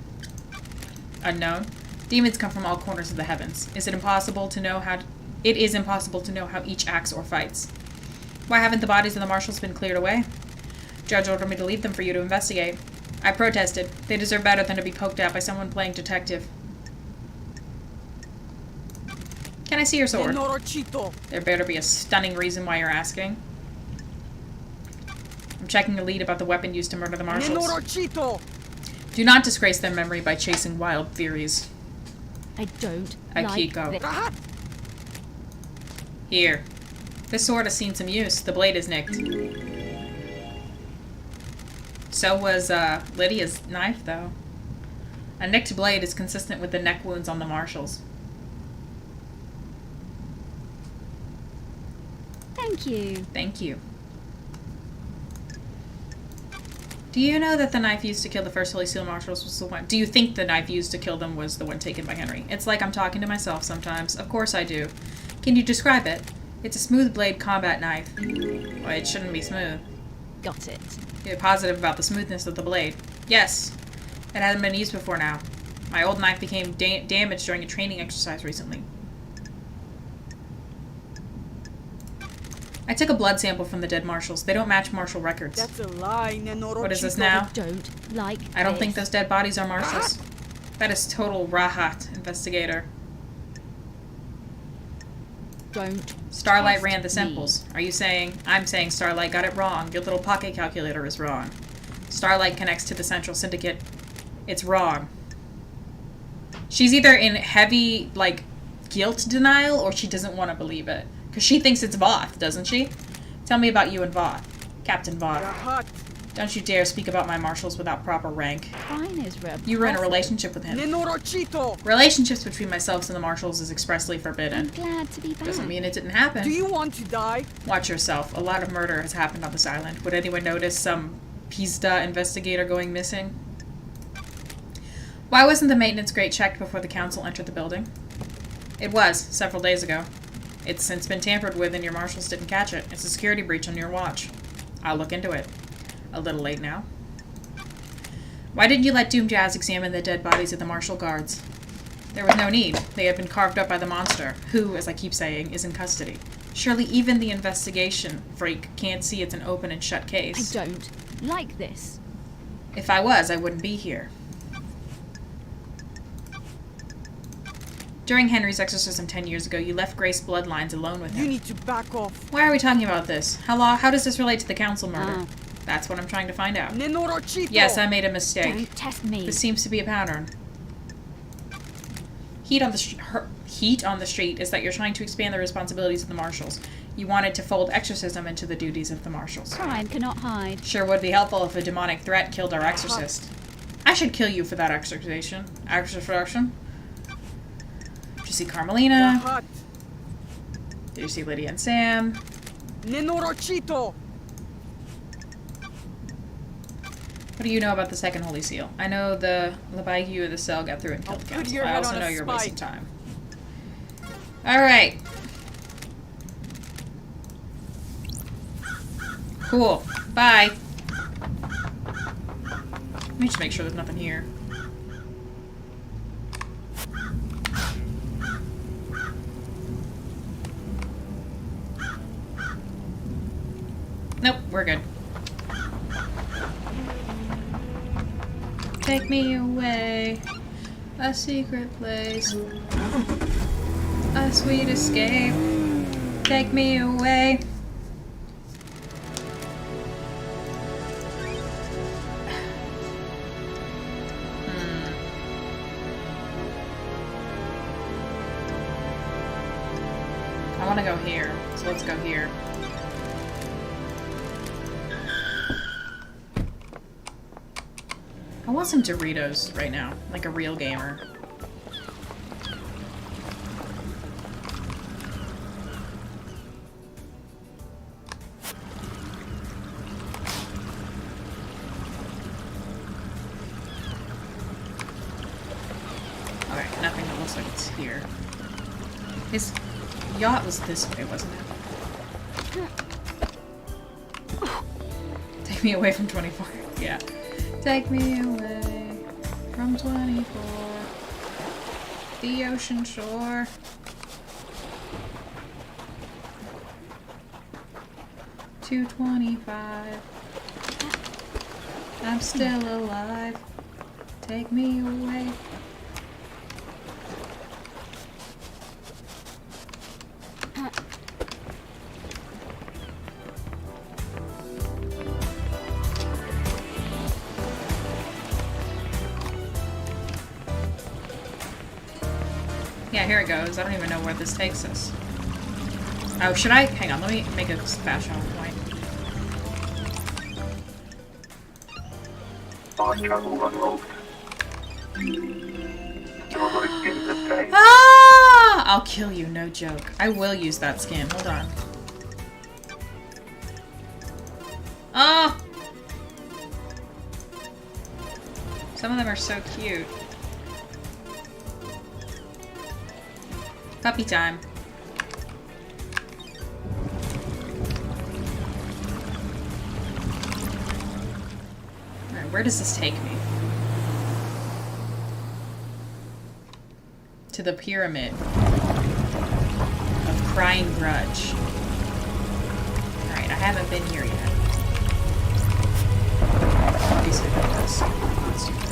Unknown? Demons come from all corners of the heavens. It is impossible to know how each acts or fights. Why haven't the bodies of the marshals been cleared away? Judge ordered me to leave them for you to investigate. I protested. They deserve better than to be poked at by someone playing detective. Can I see your sword? Nenorochito. There better be a stunning reason why you're asking. I'm checking a lead about the weapon used to murder the marshals. Nenorochito. Do not disgrace their memory by chasing wild theories. I don't Akiko. like this. Here. This sword has seen some use. The blade is nicked. So was Lydia's knife, though. A nicked blade is consistent with the neck wounds on the marshals. Thank you. Thank you. Do you know that the knife used to kill the First Holy Seal marshals was the one... Do you think the knife used to kill them was the one taken by Henry? It's like I'm talking to myself sometimes. Of course I do. Can you describe it? It's a smooth blade combat knife. Well, it shouldn't be smooth. Got it. You're positive about the smoothness of the blade. Yes. It hasn't been used before now. My old knife became damaged during a training exercise recently. I took a blood sample from the dead marshals. They don't match marshal records. That's a lie, Nenorochito. What is this now? Don't like I don't this. think those dead bodies are marshals. That is total rahat, investigator. Don't. Starlight test ran the me. samples. Are you saying... I'm saying Starlight got it wrong. Your little pocket calculator is wrong. Starlight connects to the Central Syndicate. It's wrong. She's either in heavy, like, guilt denial, or she doesn't want to believe it. Because she thinks it's Voth, doesn't she? Tell me about you and Voth. Captain Voth. Rahat. Don't you dare speak about my marshals without proper rank. Fine is You were in a repressive. relationship with him. Nenorochito. Relationships between myself and the marshals is expressly I'm forbidden. glad to be back. Doesn't mean it didn't happen. Do you want to die? Watch yourself. A lot of murder has happened on this island. Would anyone notice some Pizda investigator going missing? Why wasn't the maintenance grate checked before the council entered the building? It was, several days ago. It's since been tampered with and your marshals didn't catch it. It's a security breach on your watch. I'll look into it. A little late now. Why didn't you let Doom Jazz examine the dead bodies of the marshal guards? There was no need. They had been carved up by the monster, who, as I keep saying, is in custody. Surely even the investigation freak can't see it's an open and shut I case. don't like this. If I was, I wouldn't be here. During Henry's exorcism 10 years ago, you left Grace bloodlines alone with You him. need to back off. Why are we talking about this? How does this relate to the council murder? Ah. That's what I'm trying to find out. Nenorochito. Yes, I made a mistake. Don't test me. This seems to be a pattern. Heat on the street is that you're trying to expand the responsibilities of the marshals. You wanted to fold exorcism into the duties of the marshals. Crime cannot hide. Sure would be helpful if a demonic threat killed our exorcist. I should kill you for that execution. Execution. Did you see Carmelina? Lahat. Did you see Lydia and Sam? Nenorochito. What do you know about the second Holy Seal? I know the Leviathan of the cell got through and killed the Put council. your I head also on know a you're spike. wasting time. Alright. Cool. Bye. Let me just make sure there's nothing here. Nope, we're good. Take me away, a secret place, a sweet escape. Take me away. I want to go here, so let's go here. I want some Doritos right now, like a real gamer. Okay, nothing that looks like it's here. His yacht was this way, wasn't it? Take me away from 24. Yeah. Take me away from 24. The ocean shore. To 25. I'm still alive. Take me away. Yeah, here it goes. I don't even know where this takes us. Oh, should I? Hang on, let me make a fashion point. Fast travel unlocked. You're like in the day. Ah! I'll kill you, no joke. I will use that skin. Hold on. Ah! Some of them are so cute. Puppy time. Alright, where does this take me? To the pyramid of Crying Grudge. Alright, I haven't been here yet. Obviously, let's do that.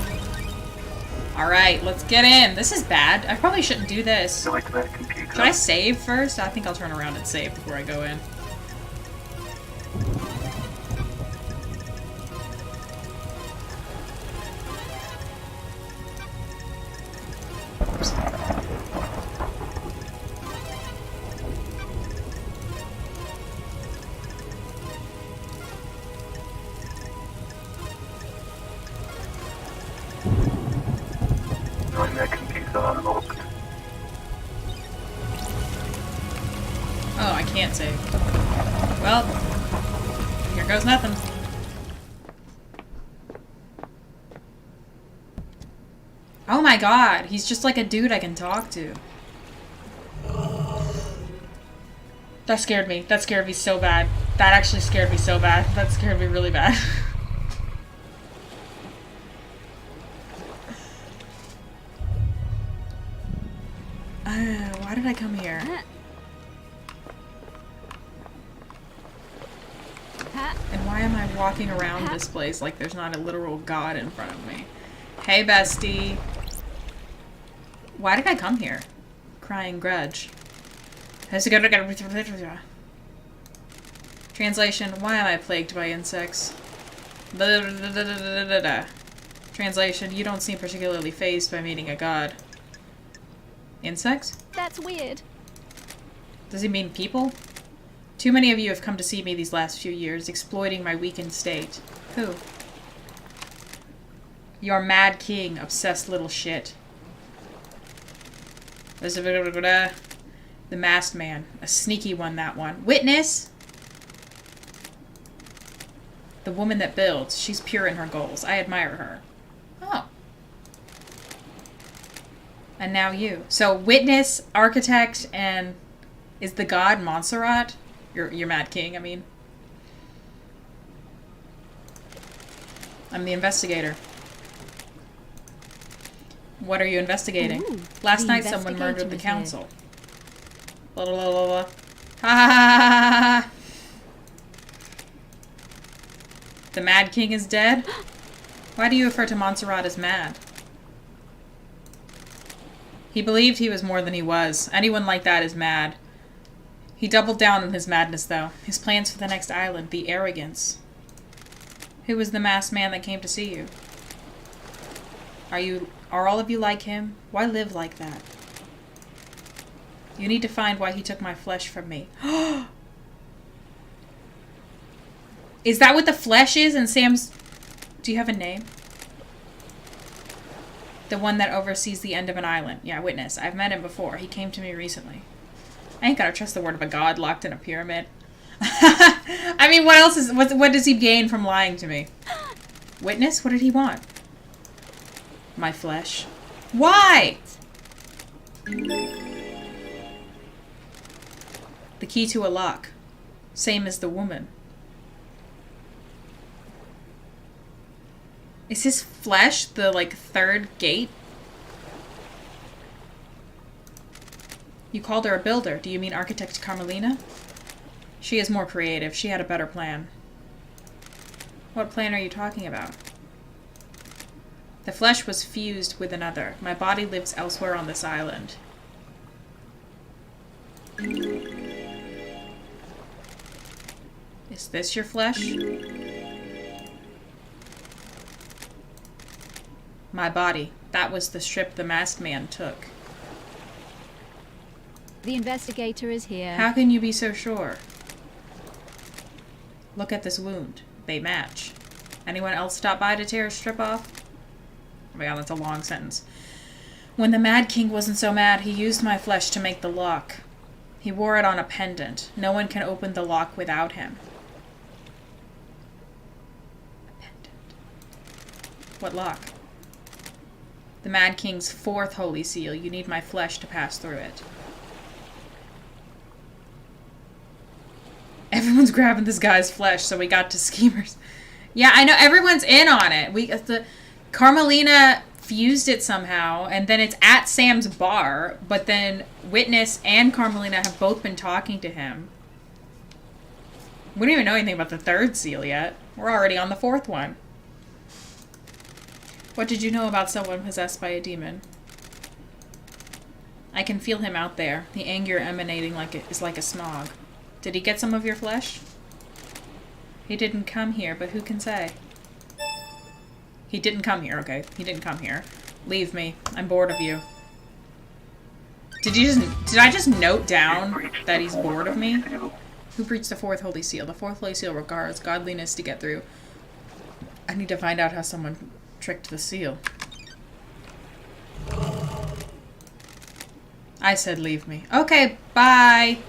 Alright, let's get in. This is bad. I probably shouldn't do this. Like that computer. Should I save first? I think I'll turn around and save before I go in. Oops. Nightmare computer unlocked. Oh, I can't save. Well, here goes nothing. Oh my god, he's just like a dude I can talk to. That scared me. That scared me so bad. That actually scared me so bad. That scared me really bad. Why did I come here? And why am I walking around this place like there's not a literal god in front of me? Hey, bestie. Why did I come here? Crying Grudge. Translation, why am I plagued by insects? Translation, you don't seem particularly fazed by meeting a god. Insects? That's weird. Does he mean people? Too many of you have come to see me these last few years, exploiting my weakened state. Who? You're Mad King, obsessed little shit. The Masked Man. A sneaky one, that one. Witness! The woman that builds. She's pure in her goals. I admire her. Oh. And now you. So, Witness, Architect, and... is the god Montserrat? Your Mad King, I mean. I'm the investigator. What are you investigating? Ooh, Last the night someone murdered the investigator is council. Blah, blah, blah, blah, blah. Ha ha ha ha. The Mad King is dead? Why do you refer to Montserrat as mad? He believed he was more than he was. Anyone like that is mad. He doubled down on his madness, though. His plans for the next island, the arrogance. Who was the masked man that came to see you? Are all of you like him? Why live like that? You need to find why he took my flesh from me. Is that what the flesh is in Sam's... Do you have a name? The one that oversees the end of an island. Yeah, Witness. I've met him before. He came to me recently. I ain't gotta trust the word of a god locked in a pyramid. I mean, what else is... What does he gain from lying to me? Witness? What did he want? My flesh. Why? The key to a lock. Same as the woman. Is his flesh the, like, third gate? You called her a builder. Do you mean Architect Carmelina? She is more creative. She had a better plan. What plan are you talking about? The flesh was fused with another. My body lives elsewhere on this island. Is this your flesh? My body. That was the strip the masked man took. The investigator is here. How can you be so sure? Look at this wound. They match. Anyone else stop by to tear a strip off? Oh my god, that's a long sentence. When the Mad King wasn't so mad, he used my flesh to make the lock. He wore it on a pendant. No one can open the lock without him. A pendant. What lock? The Mad King's fourth holy seal. You need my flesh to pass through it. Everyone's grabbing this guy's flesh, so we got to schemers. Yeah, I know. Everyone's in on it. Carmelina fused it somehow, and then it's at Sam's bar, but then Witness and Carmelina have both been talking to him. We don't even know anything about the third seal yet. We're already on the fourth one. What did you know about someone possessed by a demon? I can feel him out there. The anger emanating is like a smog. Did he get some of your flesh? He didn't come here, but who can say? He didn't come here, okay. He didn't come here. Leave me. I'm bored of you. Did I just note down that he's bored of me? Who breached the fourth holy seal? The fourth holy seal requires godliness to get through. I need to find out how someone tricked the seal. I said leave me. Okay, bye!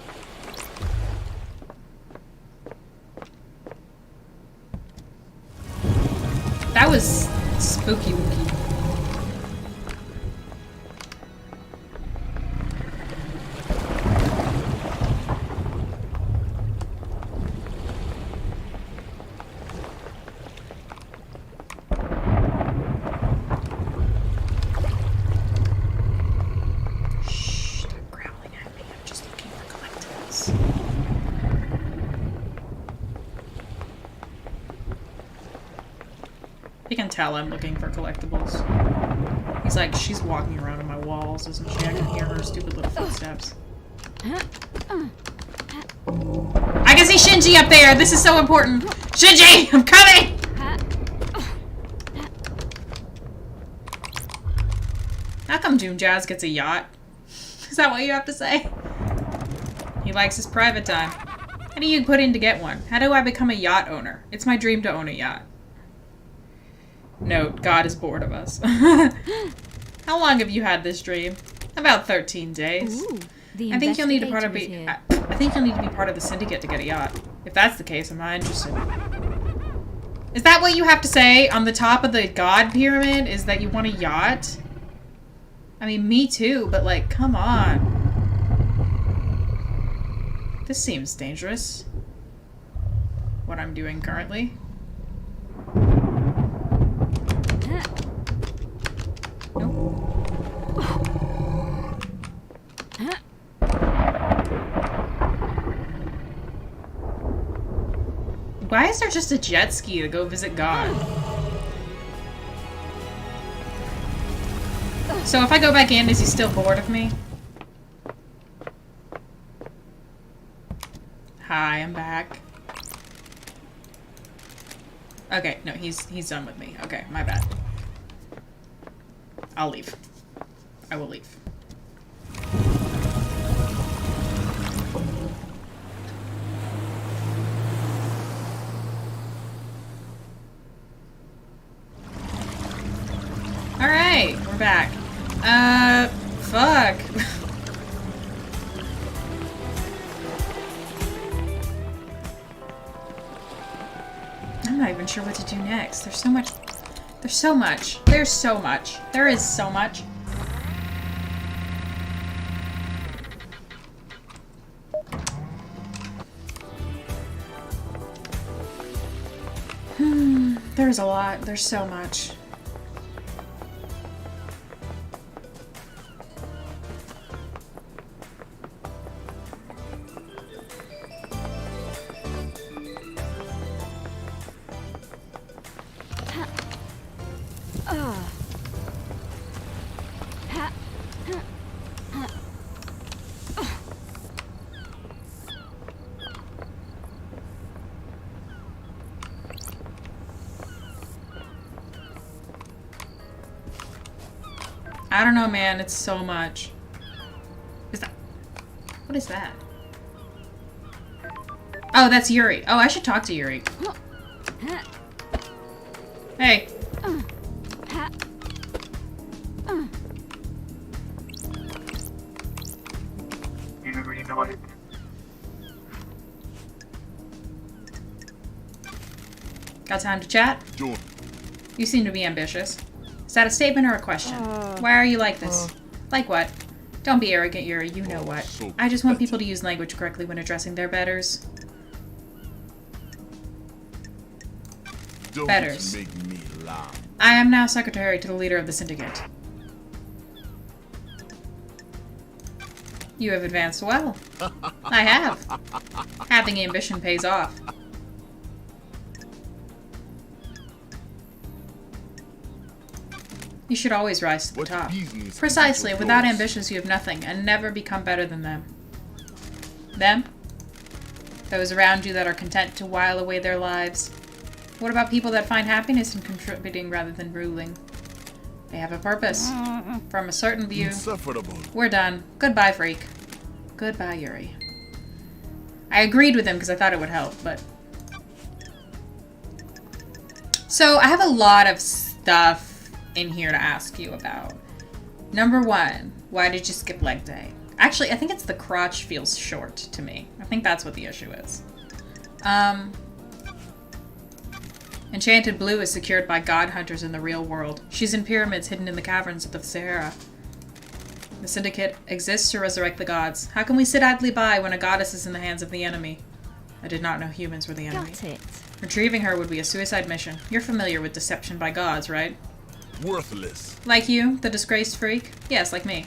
That was spooky wooky. Shh, stop growling at me. I'm just looking for collectibles. You can tell I'm looking for collectibles. He's like, she's walking around on my walls, isn't she? I can hear her stupid little footsteps. I can see Shinji up there! This is so important! Shinji! I'm coming! How come Doom Jazz gets a yacht? Is that what you have to say? He likes his private time. How do you put in to get one? How do I become a yacht owner? It's my dream to own a yacht. Note, God is bored of us. How long have you had this dream? About 13 days. Ooh, the I think you'll need to investigator is here. I think you'll need to be part of the syndicate to get a yacht. If that's the case, I'm not interested. Is that what you have to say on the top of the God pyramid? Is that you want a yacht? I mean, me too, but like, come on. This seems dangerous. What I'm doing currently. Why is there just a jet ski to go visit God? So if I go back in, is he still bored of me? Hi, I'm back. Okay, no, he's done with me. Okay, my bad. I'll leave. I will leave. Alright, we're back. Fuck. I'm not even sure what to do next. There's so much. There's so much. There's so much. There is so much. There's a lot. There's so much. I don't know, man. It's so much. Is that... What is that? Oh, that's Yuri. Oh, I should talk to Yuri. Hey. Yuri nodded. Got time to chat? June. You seem to be ambitious. Is that a statement or a question? Why are you like this? Like what? Don't be arrogant, Yuri. You know what. so I just want people to use language correctly when addressing their betters. Don't Betters. make me laugh. I am now secretary to the leader of the syndicate. You have advanced well. I have. Having ambition pays off. You should always rise to the What top. business Precisely. is it Without yours? ambitions, you have nothing, and never become better than them. Them? Those around you that are content to while away their lives. What about people that find happiness in contributing rather than ruling? They have a purpose. From a certain view. Insufferable. We're done. Goodbye, freak. Goodbye, Yuri. I agreed with him because I thought it would help, but... So, I have a lot of stuff in here to ask you about. Number one, why did you skip leg day? Actually, I think it's the crotch feels short to me. I think that's what the issue is. Enchanted Blue is secured by god hunters in the real world. She's in pyramids hidden in the caverns of the Sahara. The Syndicate exists to resurrect the gods. How can we sit idly by when a goddess is in the hands of the enemy? I did not know humans were the enemy. Got it. Retrieving her would be a suicide mission. You're familiar with deception by gods, right? Worthless. Like you, the disgraced freak? Yes, like me.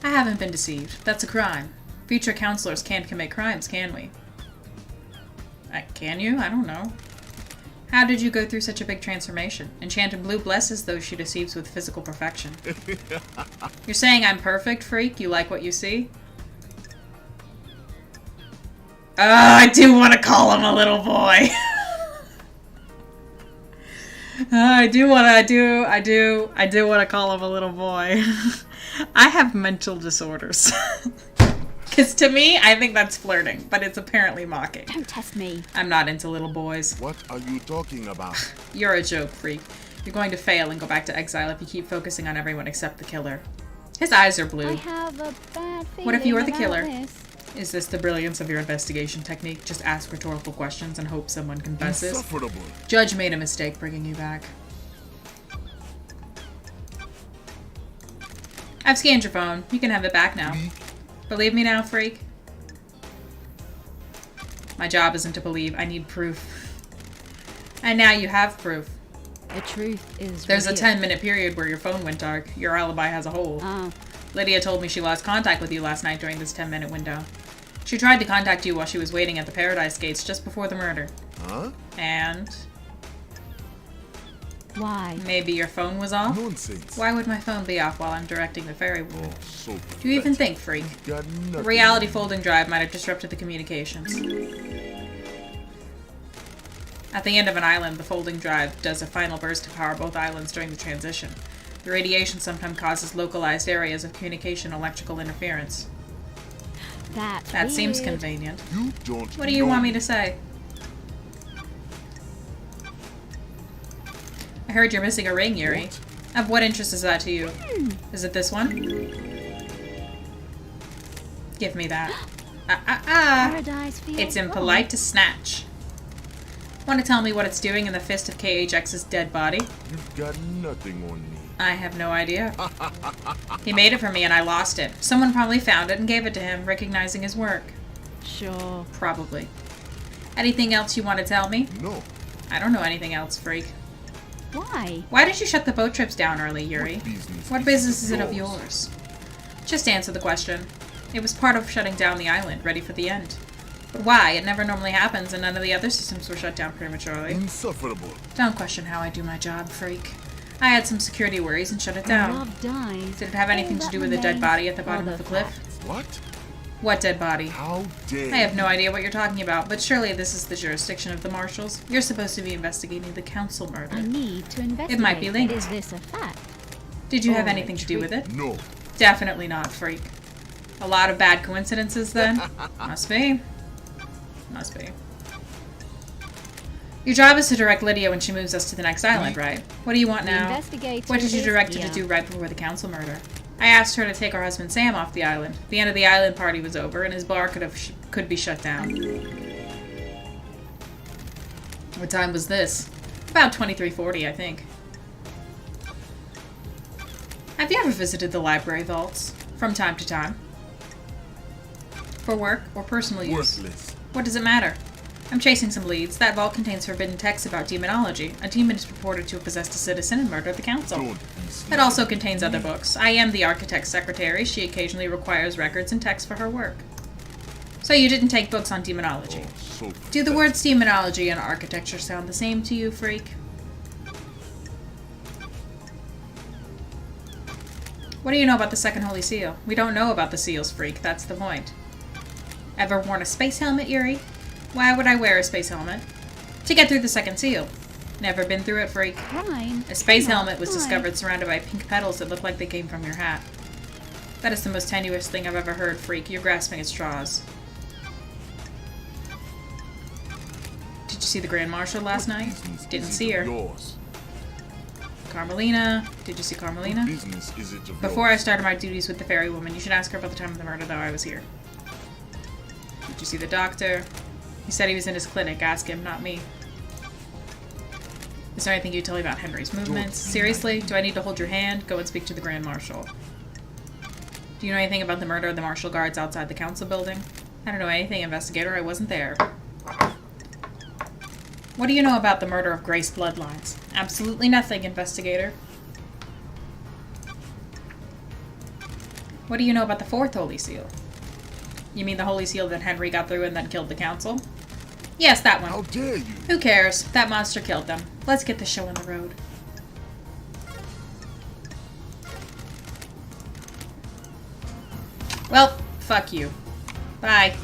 I haven't been deceived. That's a crime. Future counselors can't commit crimes, can we? Can you? I don't know. How did you go through such a big transformation? Enchanted Blue blesses those she deceives with physical perfection. You're saying I'm perfect, freak? You like what you see? I do want to call him a little boy. I do want to call him a little boy. I have mental disorders. Because to me, I think that's flirting, but it's apparently mocking. Don't test me. I'm not into little boys. What are you talking about? You're a joke, freak. You're going to fail and go back to exile if you keep focusing on everyone except the killer. His eyes are I blue. have a bad feeling What if you were the about killer? this. Is this the brilliance of your investigation technique? Just ask rhetorical questions and hope someone confesses? Insufferable. Judge made a mistake bringing you back. I've scanned your phone. You can have it back now. Believe me now, freak? My job isn't to believe. I need proof. And now you have proof. The truth is There's a revealed. 10-minute period where your phone went dark. Your alibi has a hole. Oh, Lydia told me she lost contact with you last night during this 10-minute window. She tried to contact you while she was waiting at the Paradise Gates just before the murder. Huh? And why? maybe your phone was off? Nonsense. Why would my phone be off while I'm directing the ferry woman? Oh, so Do you even pathetic. think, freak? Got The nothing. reality folding drive might have disrupted the communications. At the end of an island, the folding drive does a final burst to power both islands during the transition. The radiation sometimes causes localized areas of communication electrical interference. That's That seems weird. convenient. You don't. What do you know want me to say? I heard you're missing a ring, Yuri. What? Of what interest is that to you? Is it this one? Give me that. Paradise feels It's wrong. impolite to snatch. Want to tell me what it's doing in the fist of KHX's dead body? You've got nothing on me. I have no idea. He made it for me and I lost it. Someone probably found it and gave it to him, recognizing his work. Sure. Probably. Anything else you want to tell me? No. I don't know anything else, freak. Why? Why did you shut the boat trips down early, Yuri? What business is it of yours? yours? Just answer the question. It was part of shutting down the island, ready for the end. But why? It never normally happens, and none of the other systems were shut down prematurely. Insufferable. Don't question how I do my job, freak. I had some security worries and shut it down. Love dies. Did it have anything All to that do with the dead remains body at the are bottom the of the cliff? facts. What? What dead body? How dare I have no idea what you're talking about, but surely this is the jurisdiction of the marshals. You're supposed to be investigating the council murder. I need to investigate. might be linked. Is this a fact? Did you have Oh, anything to do with it? No. Definitely not, freak. A lot of bad coincidences, then? Must be. Must be. Your job is to direct Lydia when she moves us to the next island, right? What do you want The now? investigator What did you is direct her to here. do right before the council murder? I asked her to take her husband Sam off the island. The end of the island party was over, and his bar could be shut down. What time was this? About 23:40, I think. Have you ever visited the library vaults? From time to time. For work or personal use? Worthless. What does it matter? I'm chasing some leads. That vault contains forbidden texts about demonology. A demon is purported to have possessed a citizen and murdered the council. Don't be sneaky. It also contains other books. I am the architect's secretary. She occasionally requires records and texts for her work. So you didn't take books on demonology. Oh, so Do the pathetic. words demonology and architecture sound the same to you, freak? What do you know about the second holy seal? We don't know about the seals, freak. That's the point. Ever worn a space helmet, Yuri? Why would I wear a space helmet? To get through the second seal. Never been through it, freak. Fine. A space Come on, helmet was fine. discovered surrounded by pink petals that look like they came from your hat. That is the most tenuous thing I've ever heard, freak. You're grasping at straws. Did you see the Grand Marshal last night? Business Didn't is see it her. of yours? Did you see Carmelina? Business is it of Before I yours? started my duties with the fairy woman, you should ask her about the time of the murder, though I was here. Did you see the doctor? He said he was in his clinic. Ask him, not me. Is there anything you tell me about Henry's movements? Seriously? Do I need to hold your hand? Go and speak to the Grand Marshal. Do you know anything about the murder of the Marshal Guards outside the council building? I don't know anything, investigator. I wasn't there. What do you know about the murder of Grace Bloodlines? Absolutely nothing, investigator. What do you know about the fourth Holy Seal? You mean the Holy Seal that Henry got through and then killed the council? Yes, that one. How dare you? Who cares? That monster killed them. Let's get the show on the road. Well, fuck you. Bye.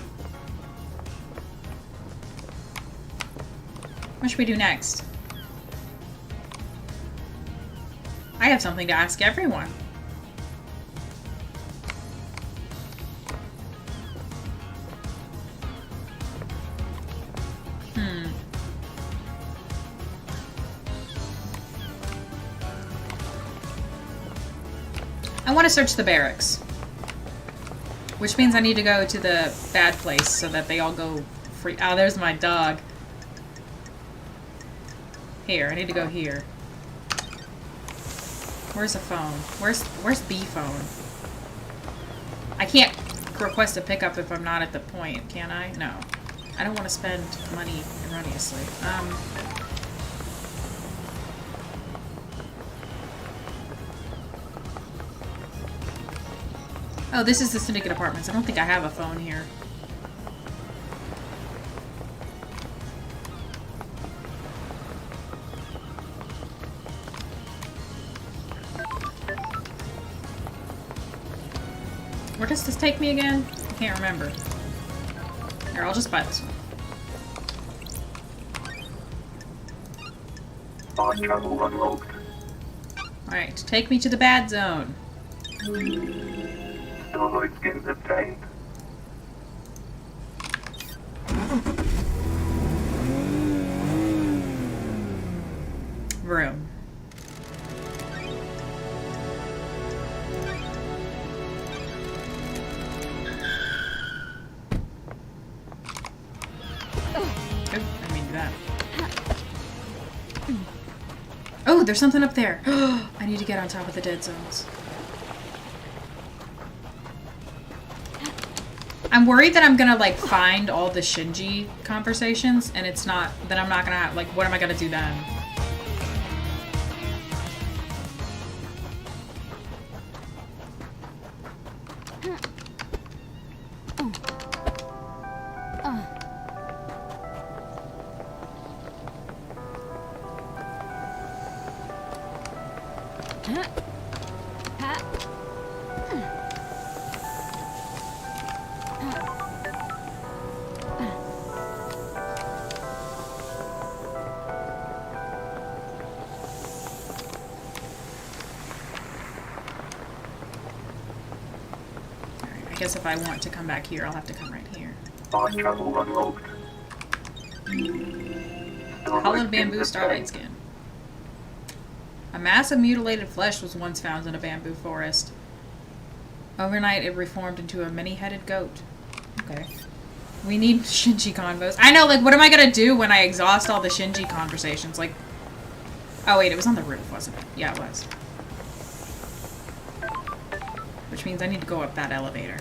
What should we do next? I have something to ask everyone. I want to search the barracks. Which means I need to go to the bad place so that they all go free. Oh, there's my dog. Here, I need to go here. Where's the phone? Where's the phone? I can't request a pickup if I'm not at the point, can I? No. I don't want to spend money erroneously. Oh, this is the Syndicate Apartments. I don't think I have a phone here. Where does this take me again? I can't remember. Here, I'll just buy this one. Fast travel unlocked. Alright, take me to the bad zone. Solo skins obtained. Room. Oh, there's something up there. I need to get on top of the dead zones. I'm worried that I'm gonna, like, find all the Shinji conversations, and it's not, then I'm not gonna have, like, what am I gonna do then? I guess if I want to come back here, I'll have to come right here. Fast travel unlocked. Hollowed bamboo starlight skin. A mass of mutilated flesh was once found in a bamboo forest. Overnight, it reformed into a many-headed goat. Okay. We need Shinji convos. I know, like, what am I gonna do when I exhaust all the Shinji conversations? Like... Oh, wait, it was on the roof, wasn't it? Yeah, it was. Which means I need to go up that elevator.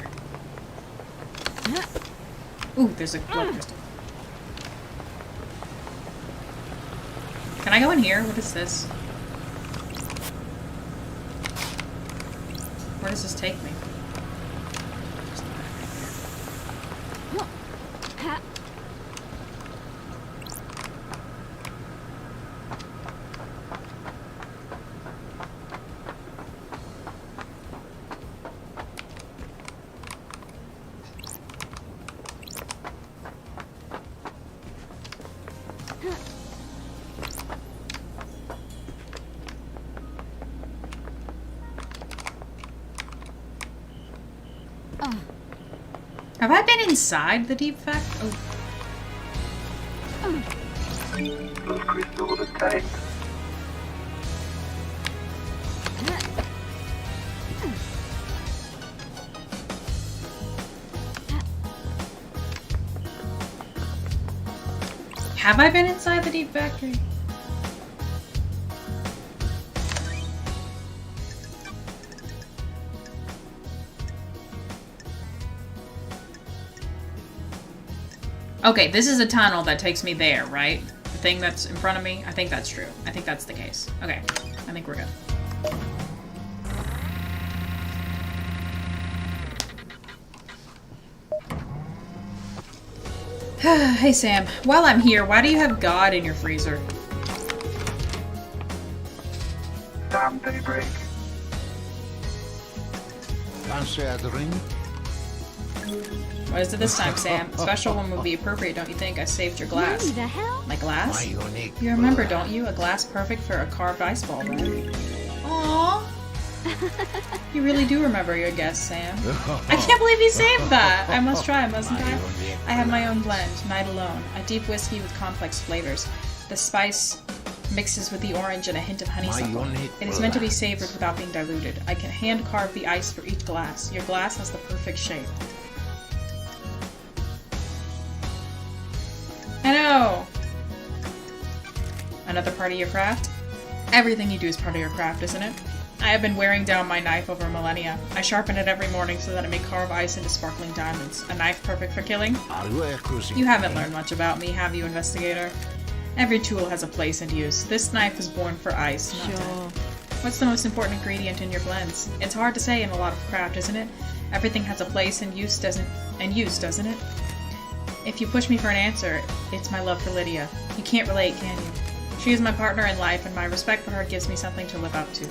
Ooh, there's a blood crystal. Can I go in here? What is this? Where does this take me? Have I been inside the deep fact? Oh. Those crystals obtained. Have I been inside the deep factory? Okay, this is a tunnel that takes me there, right? The thing that's in front of me? I think that's true. I think that's the case. Okay, I think we're good. Hey Sam, while I'm here, why do you have God in your freezer? Damn daybreak. Fancy a drink? What is it this time, Sam? A special one would be appropriate, don't you think? I saved your glass. What the hell? My glass? My unique You remember, don't you? A glass perfect for a carved ice ball, right? Aww. You really do remember your guest, Sam. I can't believe you saved that! I must try, mustn't I? I have my own blend, Night Alone. A deep whiskey with complex flavors. The spice Mixes with the orange and a hint of honeysuckle. unique It is meant to be glass. savored without being diluted. I can hand carve the ice for each glass. Your glass has the perfect shape. I know! Another part of your craft? Everything you do is part of your craft, isn't it? I have been wearing down my knife over millennia. I sharpen it every morning so that it may carve ice into sparkling diamonds. A knife perfect for killing? Are you accusing You haven't me? learned much about me, have you, investigator? Every tool has a place and use. This knife was born for ice, not death. Sure. What's the most important ingredient in your blends? It's hard to say in a lot of craft, isn't it? Everything has a place and use, doesn't it? If you push me for an answer, it's my love for Lydia. You can't relate, can you? She is my partner in life, and my respect for her gives me something to live up to.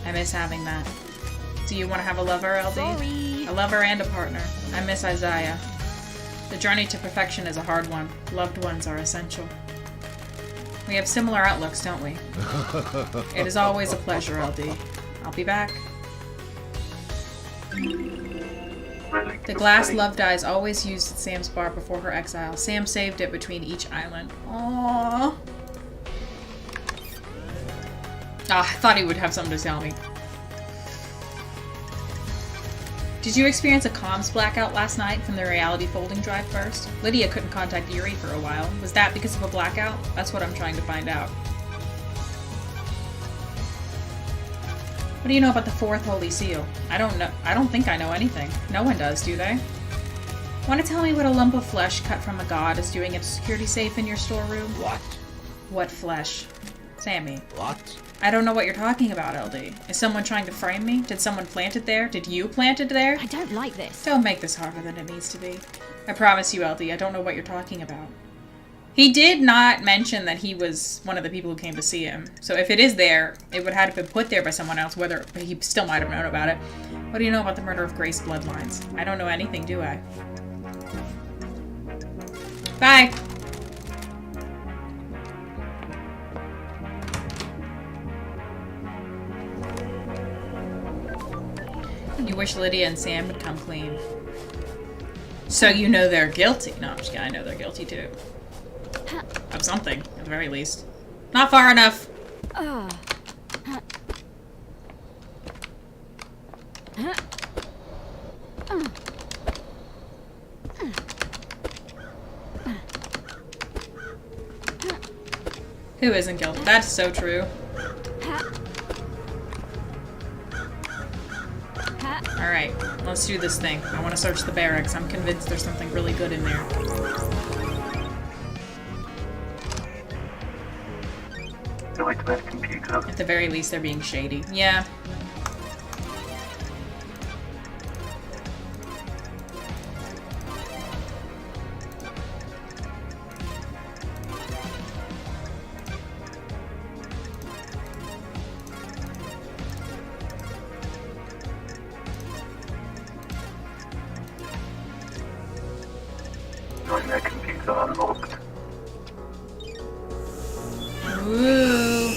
I miss having that. Do you want to have a lover, LD? Sorry. A lover and a partner. I miss Isaiah. The journey to perfection is a hard one. Loved ones are essential. We have similar outlooks, don't we? It is always a pleasure, LD. I'll be back. Relic The of glass fate. love dyes always used at Sam's bar before her exile. Sam saved it between each island. Aww. Ah, I thought he would have something to tell me. Did you experience a comms blackout last night from the reality folding drive burst? Lydia couldn't contact Yuri for a while. Was that because of a blackout? That's what I'm trying to find out. What do you know about the fourth holy seal? I don't know. I don't think I know anything. No one does, do they? Want to tell me what a lump of flesh cut from a god is doing at a security safe in your storeroom? What? What flesh? Sammy. What? I don't know what you're talking about, LD. Is someone trying to frame me? Did someone plant it there? Did you plant it there? I don't like this. Don't make this harder than it needs to be. I promise you, LD, I don't know what you're talking about. He did not mention that he was one of the people who came to see him. So if it is there, it would have been put there by someone else, whether he still might have known about it. What do you know about the murder of Grace Bloodlines? I don't know anything, do I? Bye! You wish Lydia and Sam would come clean. So you know they're guilty. No, I'm just kidding. I know they're guilty too. Of something, at the very least. Not far enough. Who isn't guilty? That's so true. Alright, let's do this thing. I want to search the barracks. I'm convinced there's something really good in there. Nightmare computer. At the very least, they're being shady. Yeah. Nightmare computer unlocked. Ooh.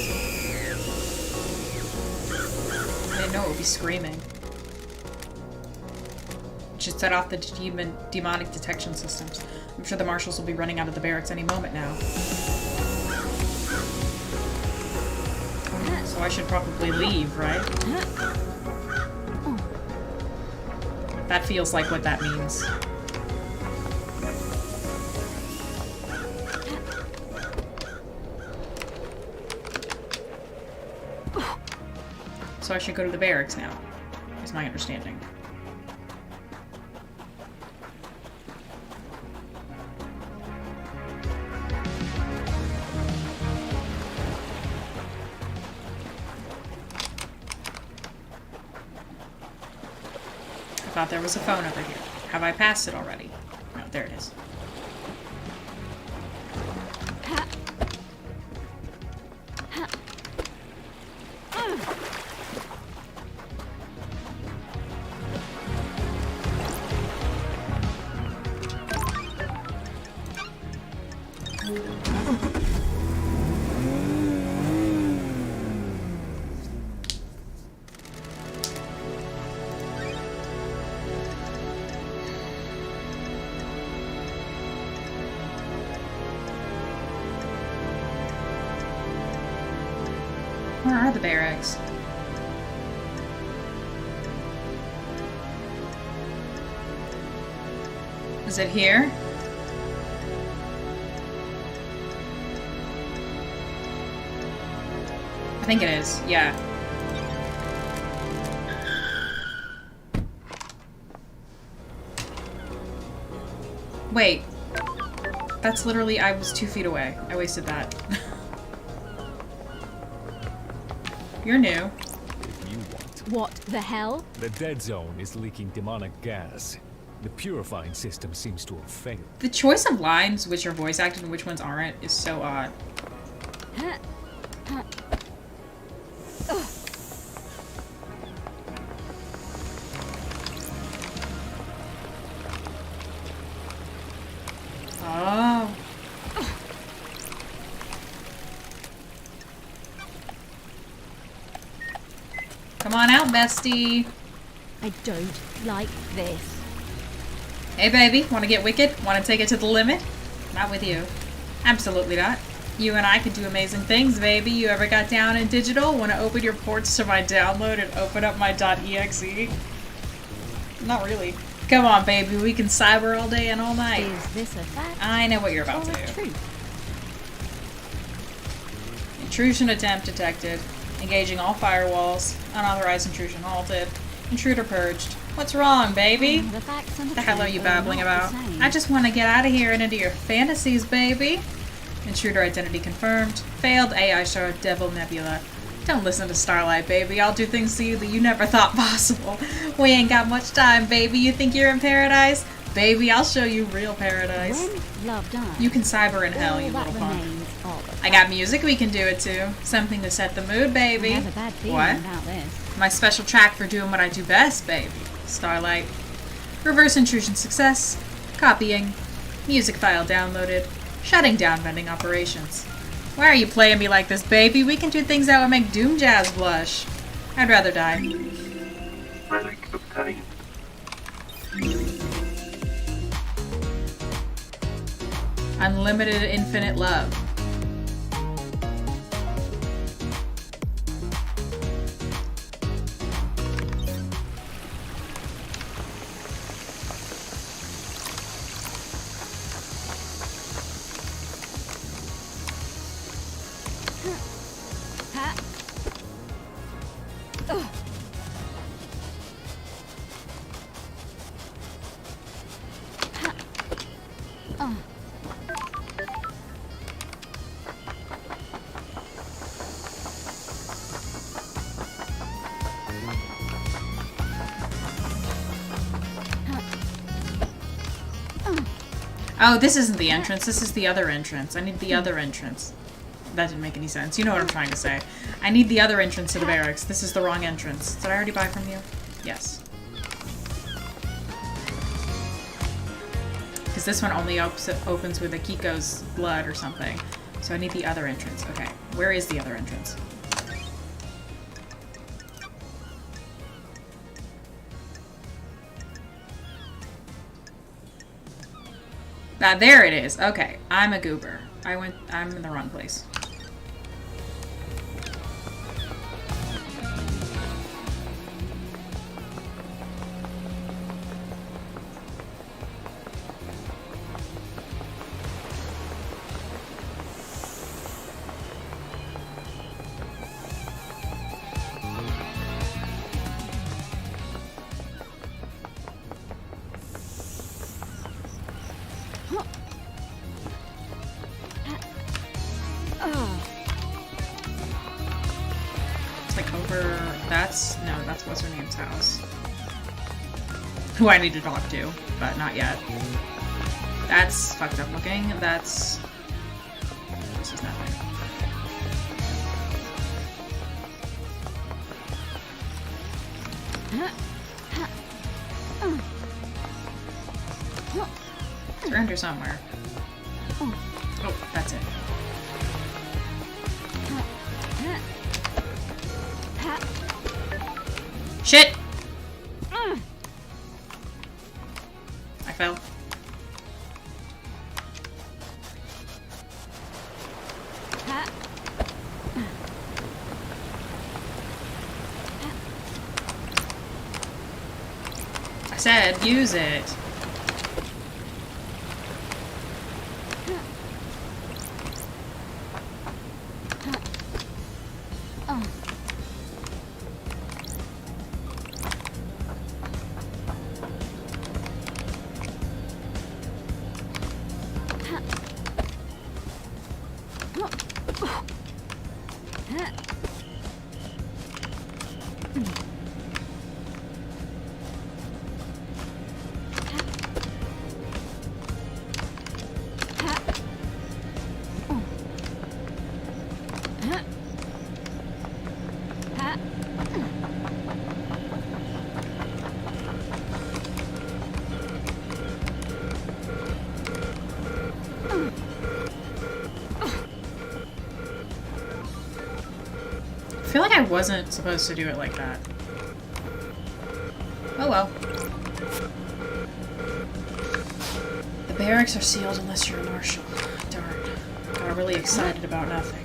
I didn't know it would be screaming. It should set off the demonic detection systems. I'm sure the marshals will be running out of the barracks any moment now. So I should probably leave, right? That feels like what that means. So I should go to the barracks now, is my understanding. I thought there was a phone over here. Have I passed it already? No, there it is. Where are the barracks? Is it here? I think it is, yeah. Wait. That's literally, I was 2 feet away. I wasted that. You're new. If you want. What the hell? The dead zone is leaking demonic gas. The purifying system seems to have failed. The choice of lines, which are voice acted and which ones aren't, is so odd. Oh. Come on out, bestie. I don't like this. Hey, baby, want to get wicked? Want to take it to the limit? Not with you. Absolutely not. You and I could do amazing things, baby. You ever got down in digital? Want to open your ports to my download and open up my .exe? Not really. Come on, baby. We can cyber all day and all night. Is this a fact? I know what you're about or to a do. truth? Intrusion attempt detected. Engaging all firewalls. Unauthorized intrusion halted. Intruder purged. What's wrong, baby? The facts and What the hell are you truth babbling not about? the same. I just want to get out of here and into your fantasies, baby. Intruder identity confirmed. Failed AI show Devil Nebula. Don't listen to Starlight, baby. I'll do things to you that you never thought possible. We ain't got much time, baby. You think you're in paradise? Baby, I'll show you real paradise. When love dies, You can cyber in hell, all you that little punk. remains are the I got music we can do it to. Something to set the mood, baby. I have a bad feeling What? about this. My special track for doing what I do best, baby. Starlight. Reverse intrusion success. Copying. Music file downloaded. Shutting down vending operations. Why are you playing me like this, baby? We can do things that would make Doom Jazz blush. I'd rather die. Relic obtained. Unlimited infinite love. Oh, this isn't the entrance. This is the other entrance. I need the other entrance. That didn't make any sense. You know what I'm trying to say. I need the other entrance to the barracks. This is the wrong entrance. Did I already buy from you? Yes. Because this one only opens with Akiko's blood or something. So I need the other entrance. Okay. Where is the other entrance? There it is. Okay. I'm a goober. I'm in the wrong place. It's like over... That's what's her name's house. Who I need to talk to, but not yet. That's fucked up looking. This is nothing. Surrender somewhere. Oh, that's it. Shit! I fell. said use it. I feel like I wasn't supposed to do it like that. Oh well. The barracks are sealed unless you're a marshal. Darn. Got really excited about nothing.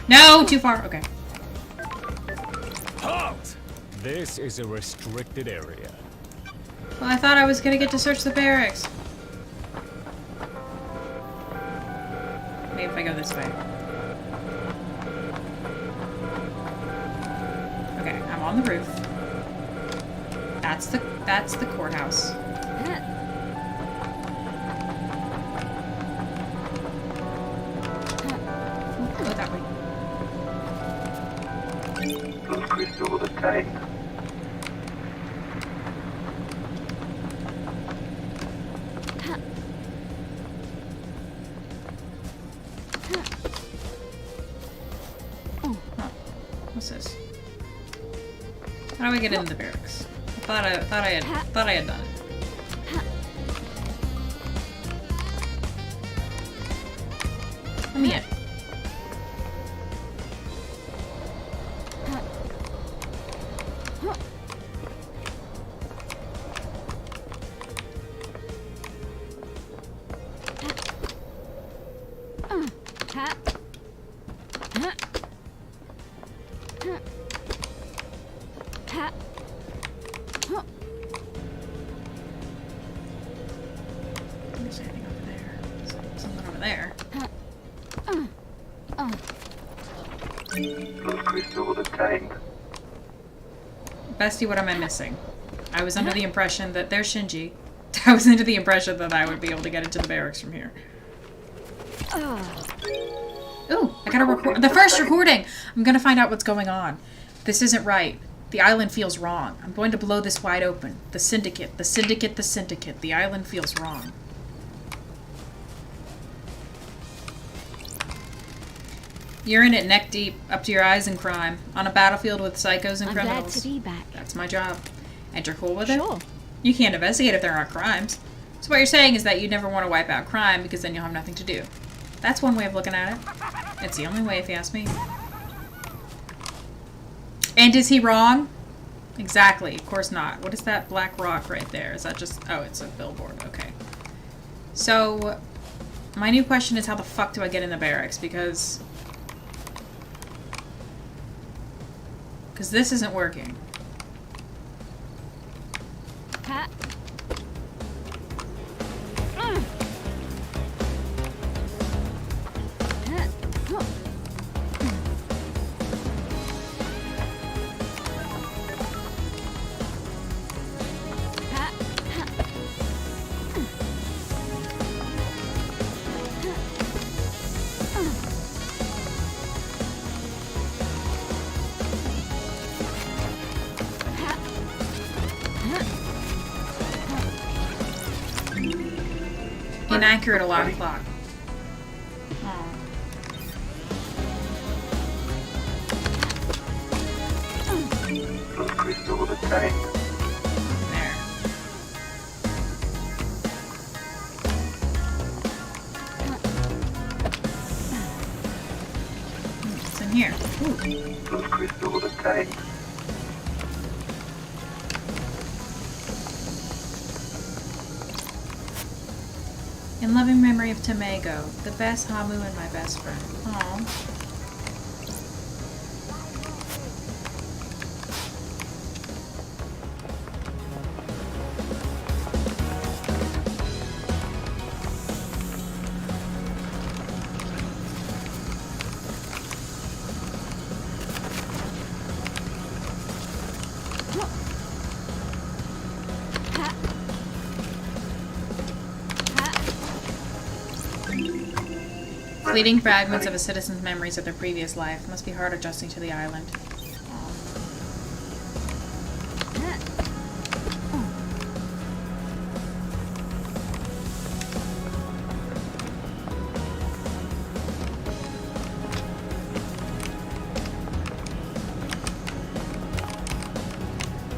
No! Too far. Okay. Halt! This is a restricted area. Well, I thought I was gonna get to search the barracks. Maybe if I go this way. Okay, I'm on the roof. That's the courthouse. Go that way. Blood crystal obtained. What's this? How do I get into the barracks? I thought I had done it. Let me in. There's anything over there. There's something over there. Blood crystal obtained. Bestie, what am I missing? I was under the impression that there's Shinji. I was under the impression that I would be able to get into the barracks from here. Ooh, I gotta record the first recording! I'm gonna find out what's going on. This isn't right. The island feels wrong. I'm going to blow this wide open. The syndicate, the syndicate, the syndicate. The island feels wrong. You're in it neck deep, up to your eyes in crime, on a battlefield with psychos and I'm criminals. glad to be back. That's my job. And you're cool with it? Sure. You can't investigate if there aren't crimes. So what you're saying is that you never want to wipe out crime because then you'll have nothing to do. That's one way of looking at it. It's the only way if you ask me. And is he wrong? Exactly. Of course not. What is that black rock right there? Is that just... Oh, it's a billboard. Okay. So, my new question is how the fuck do I get in the barracks? Because this isn't working. Ha. Inaccurate alarm clock. Aw. Blood crystal obtained. There. What's in here? Ooh. Blood crystal obtained. In loving memory of Tamago, the best Hamu and my best friend. Aww. Fleeting fragments of a citizen's memories of their previous life. Must be hard adjusting to the island.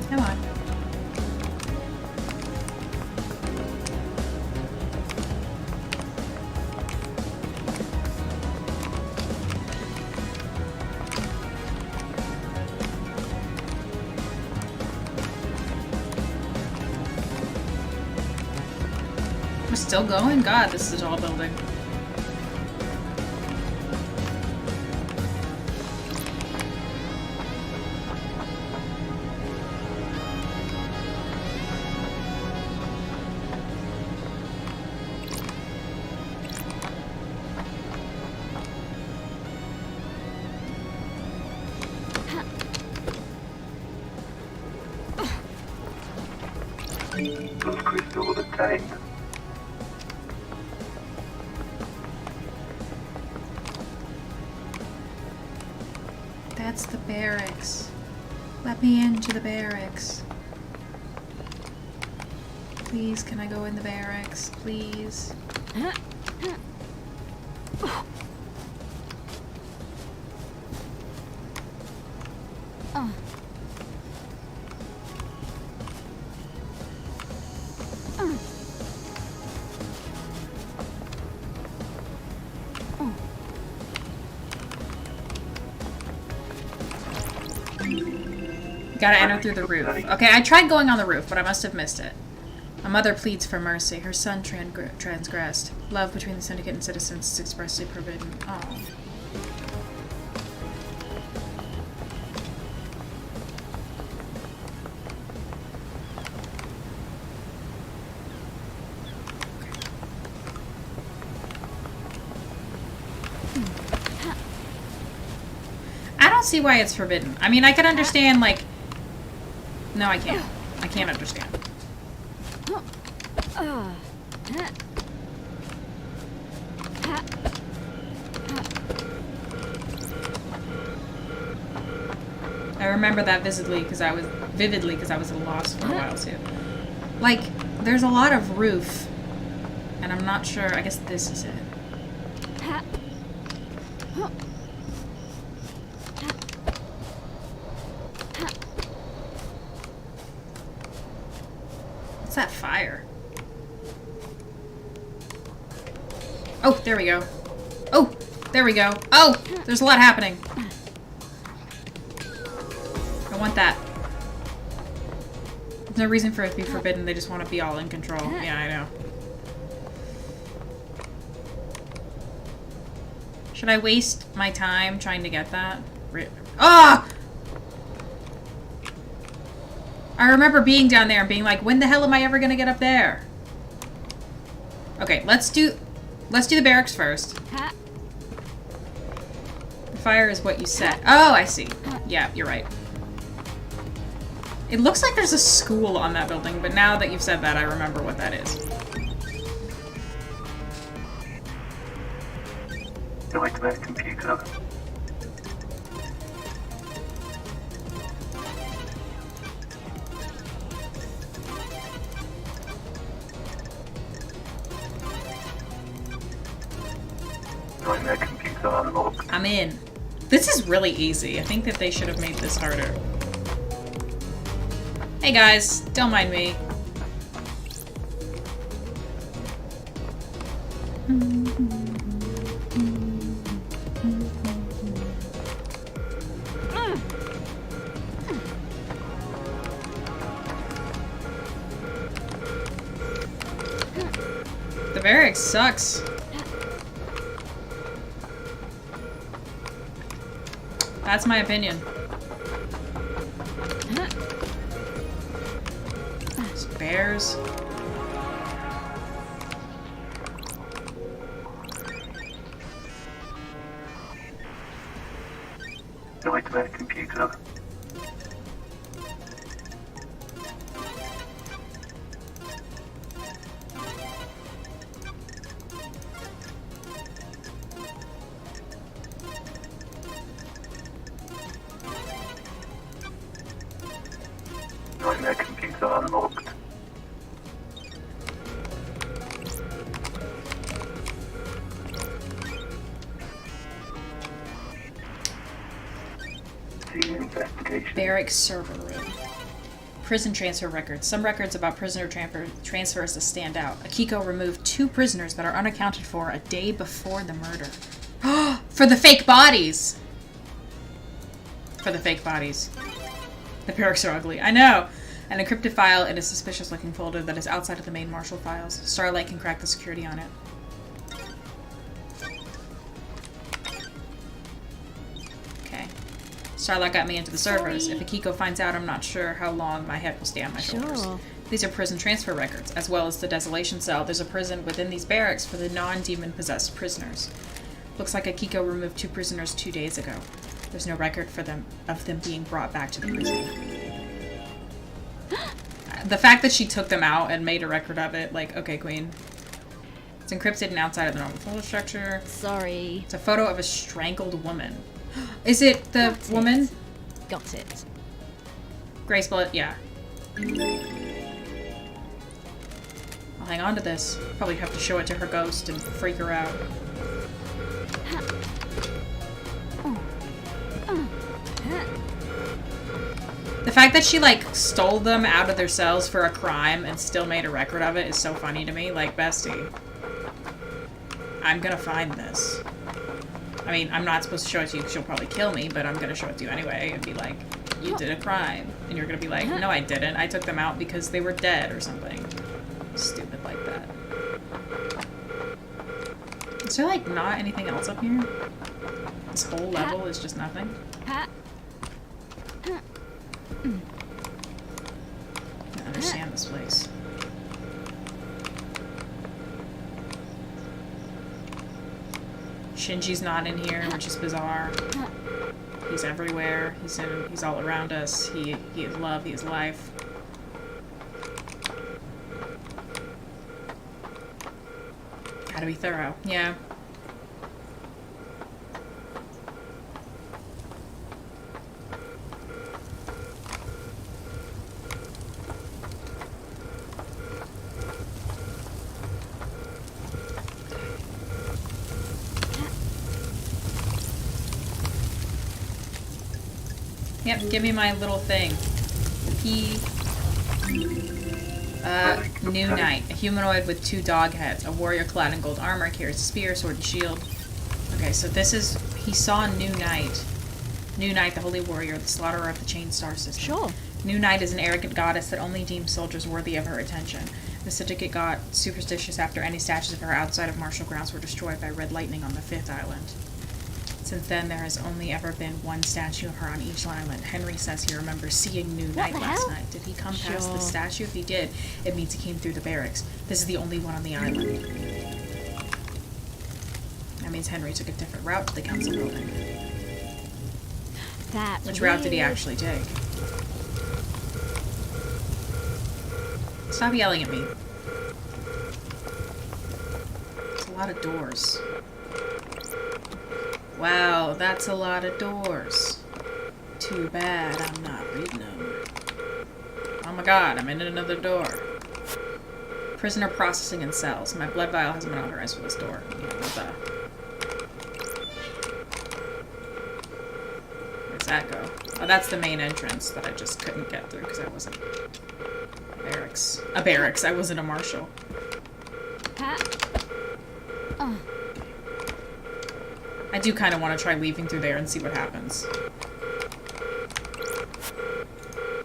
Come on. We're still going? God, this is a tall building. Those crystals obtained. That's the barracks. Let me into the barracks. Please, can I go in the barracks? Please. Gotta enter through the roof. Okay, I tried going on the roof, but I must have missed it. A mother pleads for mercy. Her son transgressed. Love between the syndicate and citizens is expressly forbidden. Oh. I don't see why it's forbidden. I mean, I could understand, like... No, I can't. I can't understand. I remember that vividly because I was at a loss for a while too. Like, there's a lot of roof, and I'm not sure. I guess this is it. What's that fire? Oh, there we go. Oh, there we go. Oh, there's a lot happening. I want that. There's no reason for it to be forbidden. They just want to be all in control. Yeah, I know. Should I waste my time trying to get that? Ah! I remember being down there and being like, when the hell am I ever gonna get up there? Okay, let's do the barracks first. The fire is what you set. Oh, I see. Yeah, you're right. It looks like there's a school on that building, but now that you've said that, I remember what that is. Nightmare computer. Nightmare computer unlocked. I'm in. This is really easy. I think that they should have made this harder. Hey guys, don't mind me. The barracks sucks. That's my opinion. These bears. Nightmare computer. Routine investigation. Barracks server room. Prison transfer records. Some records about prisoner transfers stand out. Akiko removed 2 prisoners that are unaccounted for a day before the murder. For the fake bodies! For the fake bodies. The barracks are ugly. I know! An encrypted file in a suspicious-looking folder that is outside of the main Marshall files. Starlight can crack the security on it. Okay. Starlight got me into the servers. If Akiko finds out, I'm not sure how long my head will stay on my shoulders. Sure. These are prison transfer records, as well as the desolation cell. There's a prison within these barracks for the non-demon-possessed prisoners. Looks like Akiko removed 2 prisoners 2 days ago. There's no record for them of them being brought back to the prison. The fact that she took them out and made a record of it, like, okay, queen. It's encrypted and outside of the normal folder structure. Sorry. It's a photo of a strangled woman. Is it the woman? Got it. Grace Bullet, yeah. I'll hang on to this. Probably have to show it to her ghost and freak her out. The fact that she, like, stole them out of their cells for a crime and still made a record of it is so funny to me. Like, bestie, I'm gonna find this. I mean, I'm not supposed to show it to you because she'll probably kill me, but I'm gonna show it to you anyway and be like, you did a crime. And you're gonna be like, no, I didn't. I took them out because they were dead or something. Stupid like that. Is there, like, not anything else up here? This whole level is just nothing? I don't understand this place. Shinji's not in here, which is bizarre. He's everywhere. He's all around us. He is love, he is life. Gotta be thorough. Yeah. Yep, give me my little thing. New Knight. A humanoid with 2 dog heads. A warrior clad in gold armor, carries a spear, sword, and shield. Okay, so this is... He saw New Knight. New Knight, the holy warrior, the slaughterer of the chain star system. Sure. New Knight is an arrogant goddess that only deems soldiers worthy of her attention. The syndicate got superstitious after any statues of her outside of martial grounds were destroyed by red lightning on the 5th island. Since then, there has only ever been 1 statue of her on each island. Henry says he remembers seeing New Knight last night. Did he come past the statue? If he did, it means he came through the barracks. This is the only one on the island. That means Henry took a different route to the council building. Which route did he actually take? Stop yelling at me. There's a lot of doors. Wow, that's a lot of doors. Too bad I'm not reading them. Oh my god, I'm in another door. Prisoner processing in cells. My blood vial hasn't been authorized for this door. Where's that go? Oh, that's the main entrance that I just couldn't get through because I wasn't barracks. A barracks. I wasn't a marshal. I do kind of want to try leaving through there and see what happens.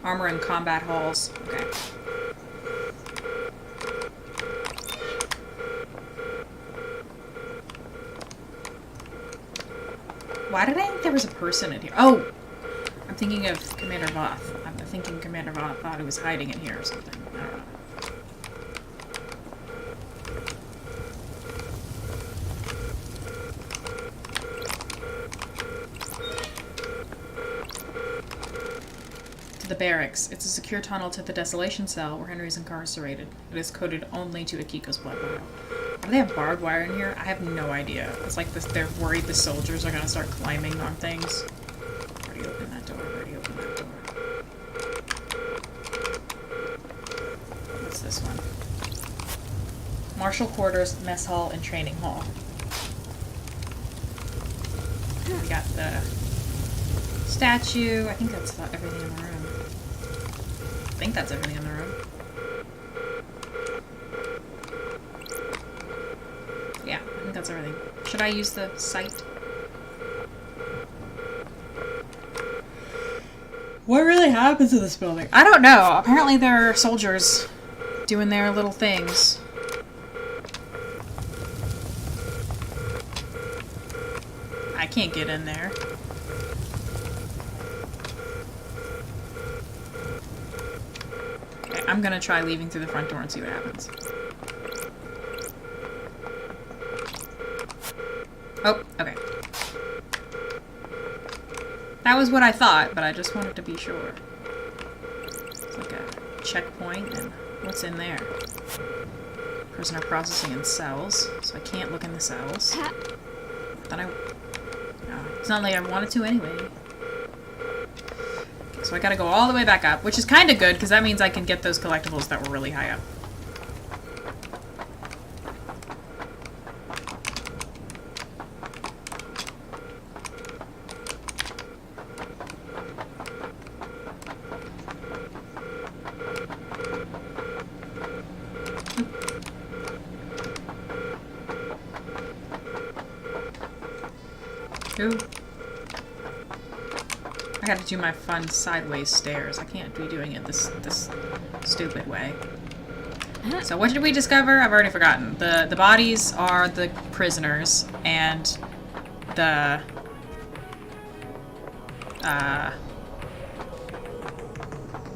Armor and combat halls. Okay. Why did I think there was a person in here? Oh! I'm thinking of Commander Voth. I'm thinking Commander Voth thought he was hiding in here or something. I don't know. The barracks. It's a secure tunnel to the desolation cell where Henry's incarcerated. It is coded only to Akiko's blood vial. Do they have barbed wire in here? I have no idea. It's like this, they're worried the soldiers are gonna start climbing on things. Already opened that door. Already opened that door. What's this one? Marshal quarters, mess hall, and training hall. We got the Statue. I think that's everything in the room. I think that's everything in the room. Yeah, I think that's everything. Should I use the sight? What really happens in this building? I don't know. Apparently there are soldiers doing their little things. I can't get in there. Okay, I'm gonna try leaving through the front door and see what happens. Oh, okay. That was what I thought, but I just wanted to be sure. It's like a checkpoint, and what's in there? Prisoner processing in cells, so I can't look in the cells. No, it's not like I wanted to anyway. Okay, so I gotta go all the way back up, which is kind of good, because that means I can get those collectibles that were really high up. Ooh. I gotta do my fun sideways stairs. I can't be doing it this stupid way. So what did we discover? I've already forgotten. The bodies are the prisoners, and the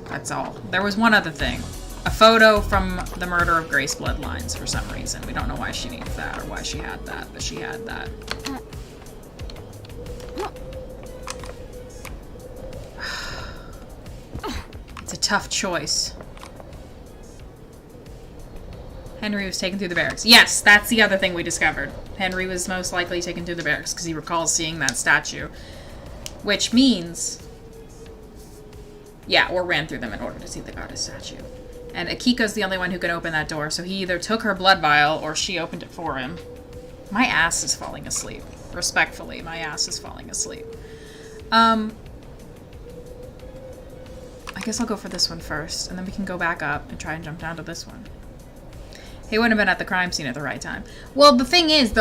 that's all. There was one other thing. A photo from the murder of Grace Bloodlines for some reason. We don't know why she needs that or why she had that, but she had that. It's a tough choice. Henry was taken through the barracks. Yes, that's the other thing we discovered. Henry was most likely taken through the barracks because he recalls seeing that statue. Which means... yeah, or ran through them in order to see the goddess statue. And Akiko's the only one who can open that door, so he either took her blood vial or she opened it for him. My ass is falling asleep. Respectfully, my ass is falling asleep. I guess I'll go for this one first, and then we can go back up and try and jump down to this one. He wouldn't have been at the crime scene at the right time. Well, the thing is,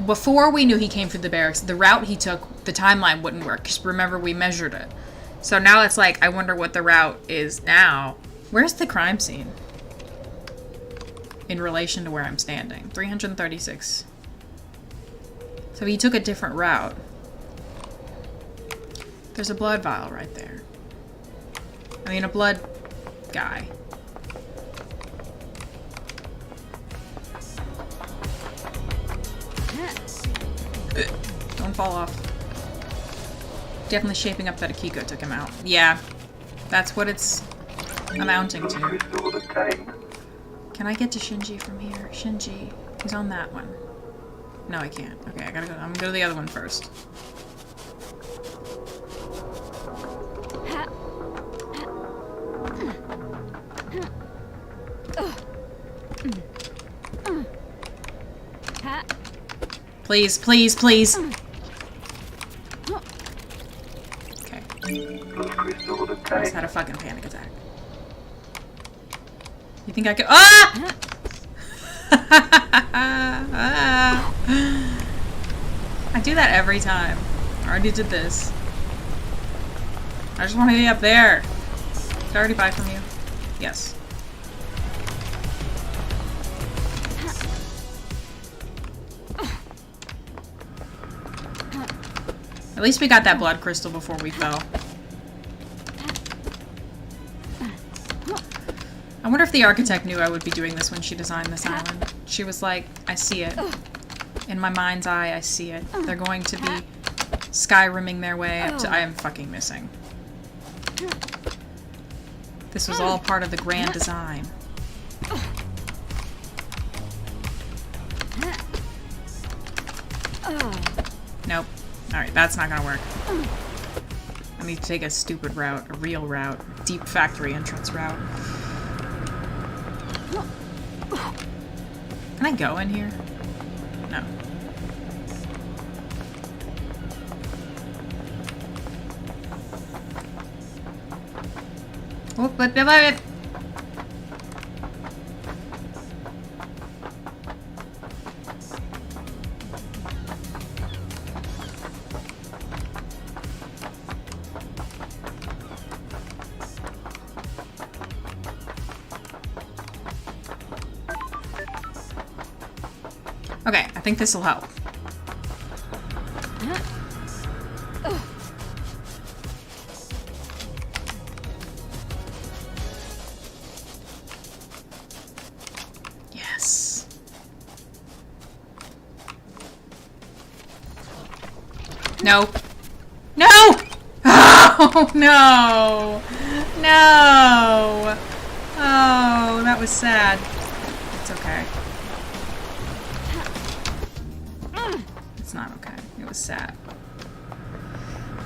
before we knew he came through the barracks, the route he took, the timeline wouldn't work, because remember, we measured it. So now it's like, I wonder what the route is now. Where's the crime scene? In relation to where I'm standing. 336. So he took a different route. There's a blood vial right there. I mean, a blood guy. Don't fall off. Definitely shaping up that Akiko took him out. Yeah, that's what it's amounting to. Can I get to Shinji from here? Shinji, he's on that one. No, I can't. Okay, I gotta go. I'm gonna go to the other one first. Please, please, please. Okay. I just had a fucking panic attack. You think I could— ah! I do that every time. I already did this. I just want to be up there. Did I already buy from you? Yes. At least we got that blood crystal before we fell. I wonder if the architect knew I would be doing this when she designed this island. She was like, I see it. In my mind's eye, I see it. They're going to be Skyrimming their way up to— I am fucking missing. This was all part of the grand design. Nope. Alright, that's not gonna work. I need to take a stupid route, a real route, deep factory entrance route. Can I go in here? No. Oh, but it. Okay, I think this will help. Yes. No. No! Oh, no! No! Oh, that was sad. It's okay. It's not okay. It was sad.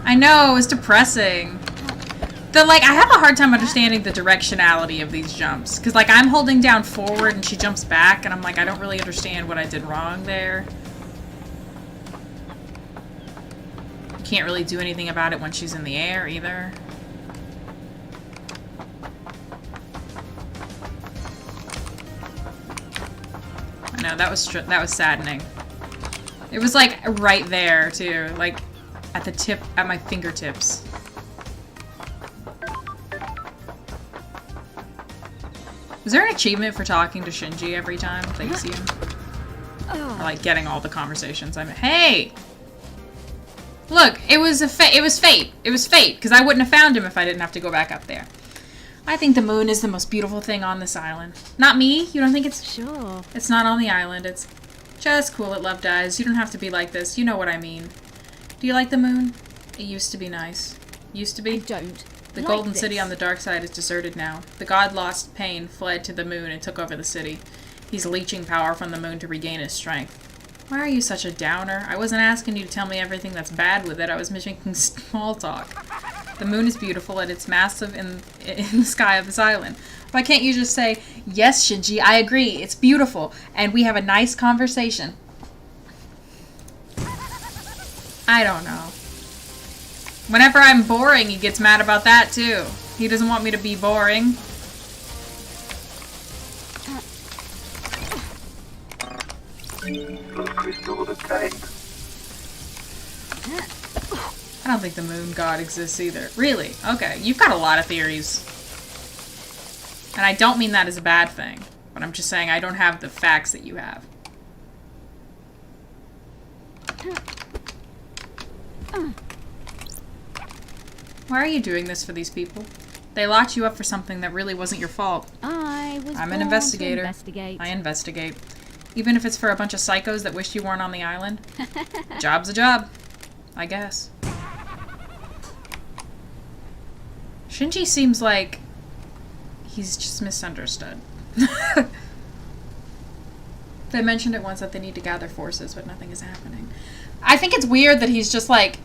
I know, it was depressing. I have a hard time understanding the directionality of these jumps. Because, like, I'm holding down forward and she jumps back, and I'm like, I don't really understand what I did wrong there. Can't really do anything about it when she's in the air, either. I know, that was saddening. It was, like, right there, too. Like, at my fingertips. Is there an achievement for talking to Shinji every time that you see him? Or, like, getting all the conversations I'm... Hey! Look, it was fate. It was fate, because I wouldn't have found him if I didn't have to go back up there. I think the moon is the most beautiful thing on this island. Not me? You don't think it's... Sure. It's not on the island. It's just cool it love dies. You don't have to be like this. You know what I mean. Do you like the moon? It used to be nice. Used to be? I don't. The like golden this. city on the dark side is deserted now. The god lost pain, fled to the moon, and took over the city. He's leeching power from the moon to regain his strength. Why are you such a downer? I wasn't asking you to tell me everything that's bad with it. I was making small talk. The moon is beautiful and it's massive in the sky of this island. Why can't you just say, yes, Shinji, I agree, it's beautiful, and we have a nice conversation? I don't know. Whenever I'm boring, he gets mad about that, too. He doesn't want me to be boring. Those crystals obtained. I don't think the moon god exists either. Really? Okay, you've got a lot of theories. And I don't mean that as a bad thing. But I'm just saying I don't have the facts that you have. Why are you doing this for these people? They locked you up for something that really wasn't your fault. I'm an investigator. I investigate. Even if it's for a bunch of psychos that wish you weren't on the island. Job's a job. I guess. Shinji seems like he's just misunderstood. They mentioned it once that they need to gather forces, but nothing is happening. I think it's weird that he's just like,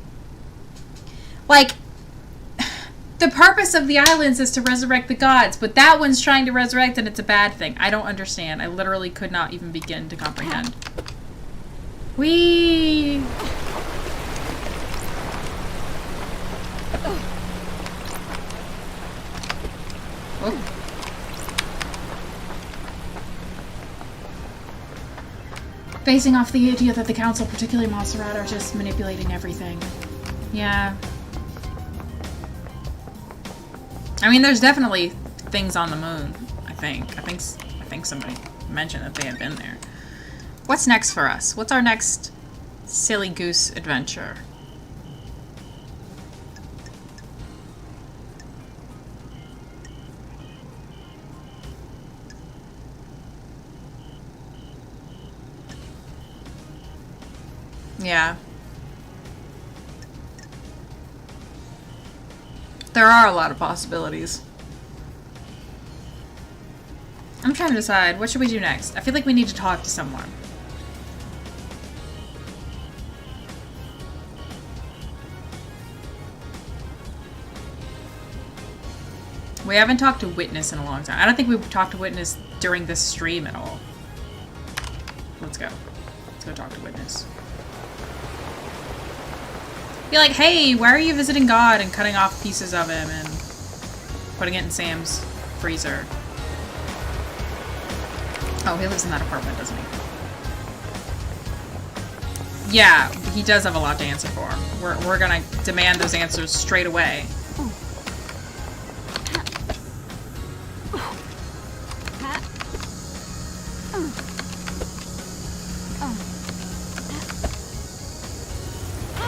the purpose of the islands is to resurrect the gods, but that one's trying to resurrect and it's a bad thing. I don't understand. I literally could not even begin to comprehend. Whee! Oh. Facing off the idea that the council, particularly Montserrat, are just manipulating everything. Yeah. I mean, there's definitely things on the moon, I think. I think somebody mentioned that they had been there. What's next for us? What's our next silly goose adventure? Yeah. There are a lot of possibilities. I'm trying to decide, what should we do next? I feel like we need to talk to someone. We haven't talked to Witness in a long time. I don't think we've talked to Witness during this stream at all. Let's go. Let's go talk to Witness. Be like, hey, why are you visiting God and cutting off pieces of him? And Putting it in Sam's freezer. Oh, he lives in that apartment, doesn't he? Yeah, he does have a lot to answer for. We're gonna demand those answers straight away.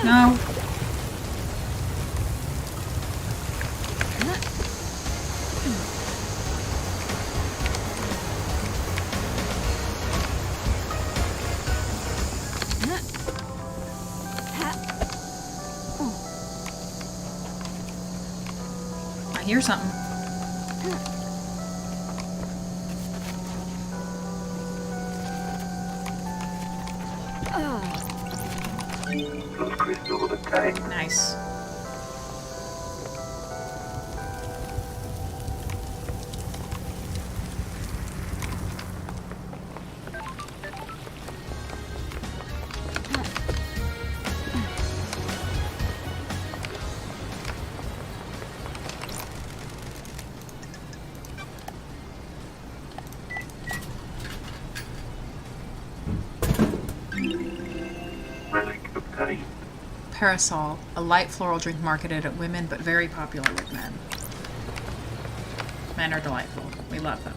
No. I hear something. Those crystals are tight. Nice. Relic of pain. Parasol, a light floral drink marketed at women but very popular with men. Men are delightful. We love them.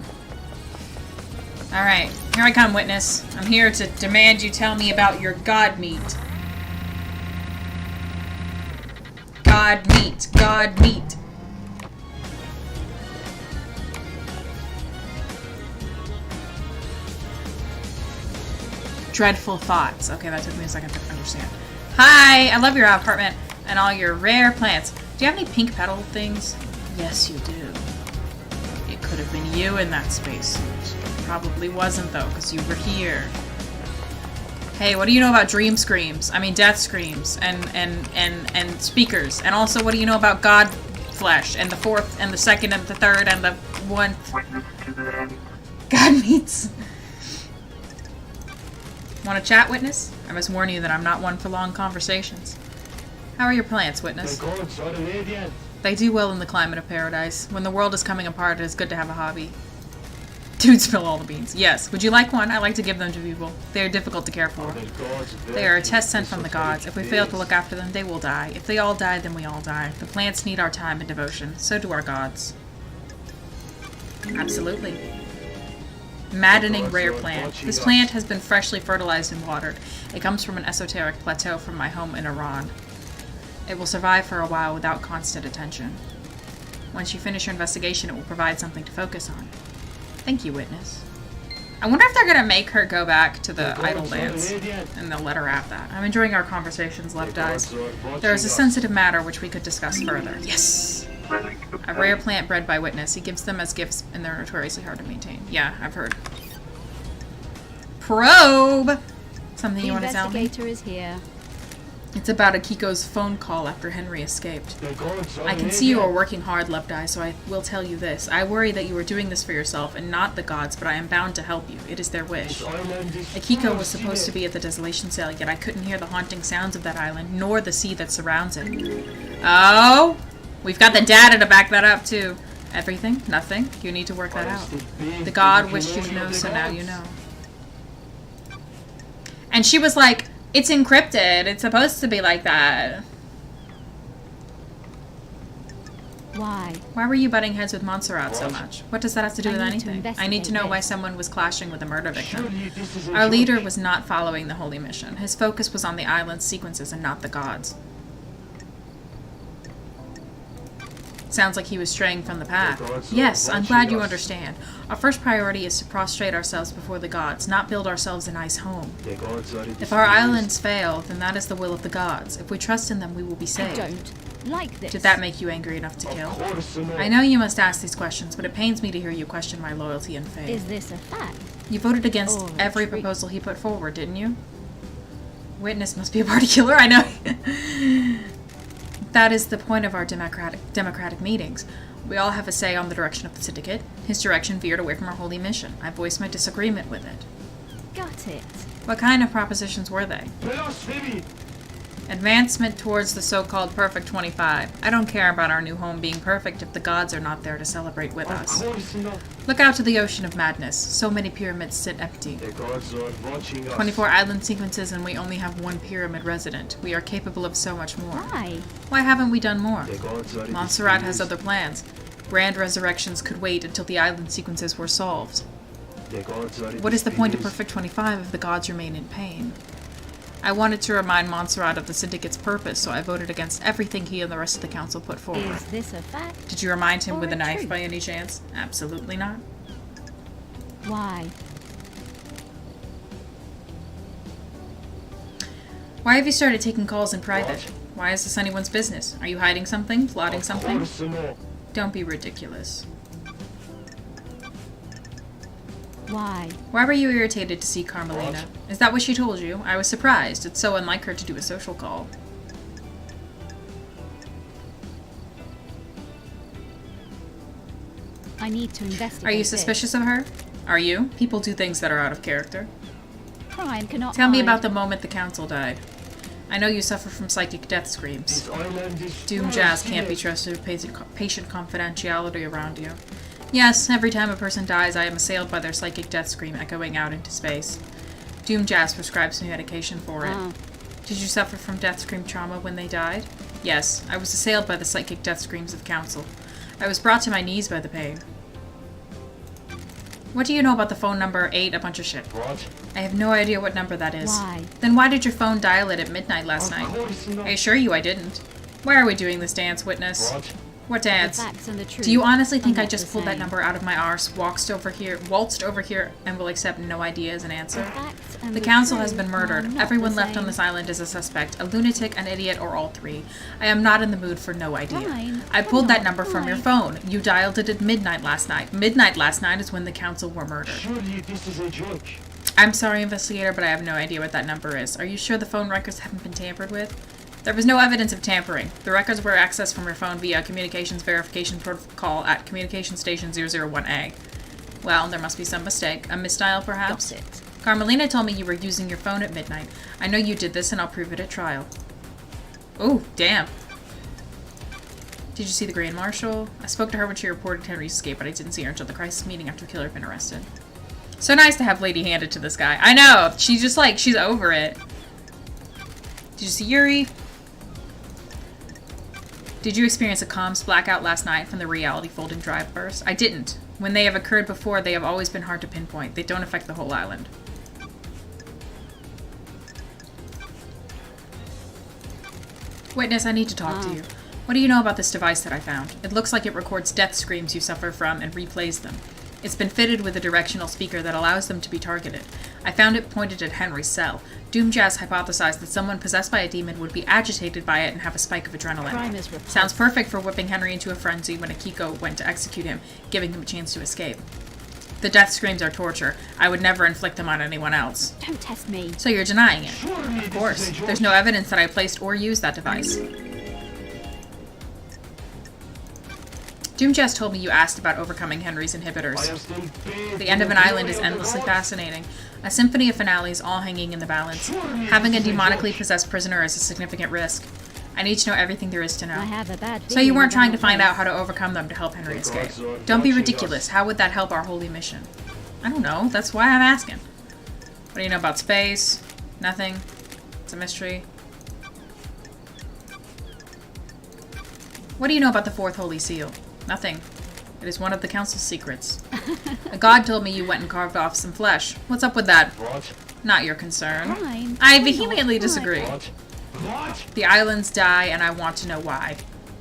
Alright, here I come, witness. I'm here to demand you tell me about your god meat. God meat. God meat. Dreadful thoughts. Okay, that took me a second to understand. Hi! I love your apartment and all your rare plants. Do you have any pink petal things? Yes, you do. It could have been you in that spacesuit. Probably wasn't, though, because you were here. Hey, what do you know about dream screams? I mean, death screams and speakers. And also, what do you know about God flesh and the fourth and the second and the third and the one? Witness to the end. God meets. Want to chat, witness? I must warn you that I'm not one for long conversations. How are your plants, witness? They do well in the climate of paradise. When the world is coming apart, it is good to have a hobby. Dude, spill all the beans. Yes. Would you like one? I like to give them to people. They are difficult to care for. They are a test sent from the gods. If we fail to look after them, they will die. If they all die, then we all die. The plants need our time and devotion. So do our gods. Absolutely. Maddening rare plant. This plant has been freshly fertilized and watered. It comes from an esoteric plateau from my home in Iran. It will survive for a while without constant attention. Once you finish your investigation, it will provide something to focus on. Thank you, witness. I wonder if they're gonna make her go back to the idol dance, and they'll let her have that. I'm enjoying our conversations, Left Eyes. There is a sensitive matter which we could discuss further. Yes! A rare plant bred by witness. He gives them as gifts, and they're notoriously hard to maintain. Yeah, I've heard. Probe! Something you want to tell me? The investigator is here. It's about Akiko's phone call after Henry escaped. I can see you are working hard, Left Eye, so I will tell you this. I worry that you are doing this for yourself and not the gods, but I am bound to help you. It is their wish. Akiko was supposed to be at the desolation sale, yet I couldn't hear the haunting sounds of that island, nor the sea that surrounds it. Oh! We've got the data to back that up, too. Everything? Nothing? You need to work that out. The god wished you to know, so now you know. And she was like, it's encrypted. It's supposed to be like that. Why? Why were you butting heads with Montserrat so much? What does that have to do with anything? I need to know why this. someone was clashing with a murder victim. Our leader was not following the holy mission. His focus was on the island's sequences and not the gods. Sounds like he was straying from the path. Yes, I'm glad you understand. Our first priority is to prostrate ourselves before the gods, not build ourselves a nice home. If our islands fail, then that is the will of the gods. If we trust in them, we will be I saved. don't like this. Did that make you angry enough to kill? I know you must ask these questions, but it pains me to hear you question my loyalty and faith. Is this a fact? You voted against Or a every treat? proposal he put forward, didn't you? Witness must be a party killer, I know. That is the point of our democratic meetings. We all have a say on the direction of the syndicate. His direction veered away from our holy mission. I voiced my disagreement with it. Got it. What kind of propositions were they? Advancement towards the so-called perfect 25. I don't care about our new home being perfect if the gods are not there to celebrate with us. Look out to the ocean of madness. So many pyramids sit empty. The gods are watching us. 24 island sequences and we only have one pyramid resident. We are capable of so much more. Why? Why haven't we done more? The gods are Montserrat has displeased. other plans. Grand resurrections could wait until the island sequences were solved. The gods are What is the point of displeased. Perfect 25 if the gods remain in pain? I wanted to remind Montserrat of the Syndicate's purpose, so I voted against everything he and the rest of the council put forward. Is this a fact? Did you remind him or with a a knife truth? by any chance? Absolutely not. Why? Why have you started taking calls in private? Why is this anyone's business? Are you hiding something? Plotting something? Of course not. Don't be ridiculous. Why? Why were you irritated to see Carmelina? Is that what she told you? I was surprised. It's so unlike her to do a social call. I need to investigate. Are you this. suspicious of her? Are you? People do things that are out of character. Crime cannot Tell me hide. about the moment the council died. I know you suffer from psychic death screams. This island is Doom full Jazz of can't be fear. trusted with patient confidentiality around you. Yes, every time a person dies, I am assailed by their psychic death scream echoing out into space. Doom Jazz prescribes me medication for it. Ah. Did you suffer from death scream trauma when they died? Yes, I was assailed by the psychic death screams of council. I was brought to my knees by the pain. What do you know about the phone number 8 a bunch of shit? What? I have no idea what number that is. Why? Then why did your phone dial it at midnight last Of night? course not. I assure you I didn't. Why are we doing this dance, witness? What? What The dance? facts and the truth Do you honestly are think I not just the pulled that same. number out of my arse, waltzed over here, and will accept no idea as an answer? The facts and The council has truth been are murdered. not Everyone the left on same. this island is a suspect, a lunatic, an idiot, or all three. I am not in the mood for no idea. Fine. I pulled that Come on, number from your fine. phone. You dialed it at midnight last night. Midnight last night is when the council were murdered. Surely this is a joke. I'm sorry, investigator, but I have no idea what that number is. Are you sure the phone records haven't been tampered with? There was no evidence of tampering. The records were accessed from your phone via a communications verification protocol at communication station 001A. Well, there must be some mistake. A misdial, perhaps? Gossip. Carmelina told me you were using your phone at midnight. I know you did this, and I'll prove it at trial. Oh, damn. Did you see the Grand Marshal? I spoke to her when she reported Henry's escape, but I didn't see her until the crisis meeting after the killer had been arrested. So nice to have Lady handed to this guy. I know! She's just like, she's over it. Did you see Yuri? Did you experience a comms blackout last night from the reality folding drive burst? I didn't. When they have occurred before, they have always been hard to pinpoint. They don't affect the whole island. Witness, I need to talk to you. What do you know about this device that I found? It looks like it records death screams you suffer from and replays them. It's been fitted with a directional speaker that allows them to be targeted. I found it pointed at Henry's cell. Doom Jazz hypothesized that someone possessed by a demon would be agitated by it and have a spike of adrenaline. Crime is repulsive. Sounds perfect for whipping Henry into a frenzy when Akiko went to execute him, giving him a chance to escape. The death screams are torture. I would never inflict them on anyone else. Don't test me. So you're denying it? Surely Of course. There's no evidence that I placed or used that device. Doom Jazz told me you asked about overcoming Henry's I inhibitors. am still bathed The end in of an the island is glory of the endlessly gods. fascinating. A symphony of finales all hanging in the balance. Having a demonically possessed prisoner is a significant risk. I need to know everything there is to I know. have a bad feeling. So you weren't trying to about find this. out how to overcome them to help Henry escape. gods are Don't be watching ridiculous. us. How would that help our holy mission? I don't know. That's why I'm asking. What do you know about space? Nothing. It's a mystery. What do you know about the fourth holy seal? Nothing. It is one of the council's secrets. A god told me you went and carved off some flesh. What's up with that? What? Not your concern. Crime I cannot vehemently hide. disagree. What? What? The islands die, and I want to know why.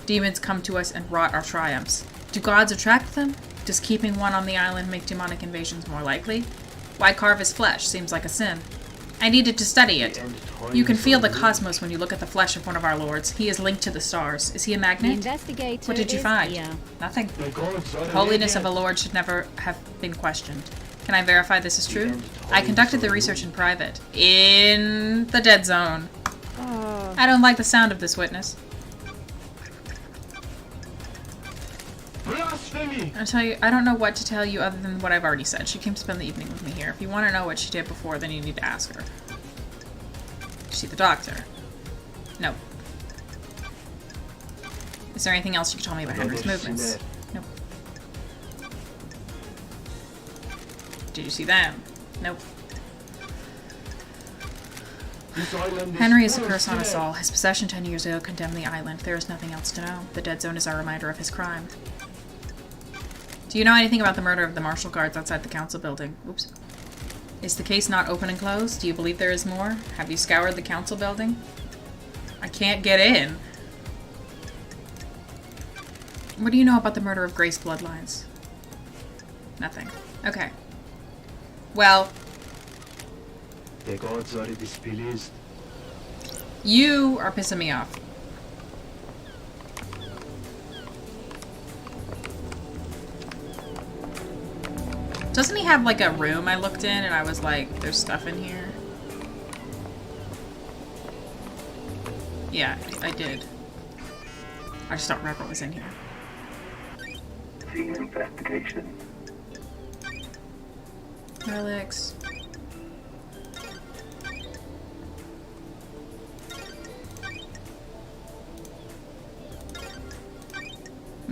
Demons come to us and rot our triumphs. Do gods attract them? Does keeping one on the island make demonic invasions more likely? Why carve his flesh? Seems like a sin. I needed to study it. You can feel the cosmos when you look at the flesh of one of our lords. He is linked to the stars. Is he a The magnet? investigator What did you is find? here. Nothing. The gods are The holiness of a radiant. lord should never have been questioned. Can I verify this is true? I conducted the research in private. In the dead zone. I don't like the sound of this witness. Blasphemy! I'll tell you, I don't know what to tell you other than what I've already said. She came to spend the evening with me here. If you want to know what she did before, then you need to ask her. See the doctor. No. Is there anything else you can tell me about Henry's movements? Nope. Did you see them? Nope. Henry is a curse on us all. His possession 10 years ago condemned the island. There is nothing else to know. The dead zone is our reminder of his crime. Do you know anything about the murder of the martial guards outside the council building? Oops. Is the case not open and closed? Do you believe there is more? Have you scoured the council building? I can't get in. What do you know about the murder of Grace bloodlines? Nothing. Okay. Well... The gods are displeased. You are pissing me off. Doesn't he have like a room I looked in and I was like, there's stuff in here? Yeah, I did. I just don't remember what was in here. Senior investigation. Relics.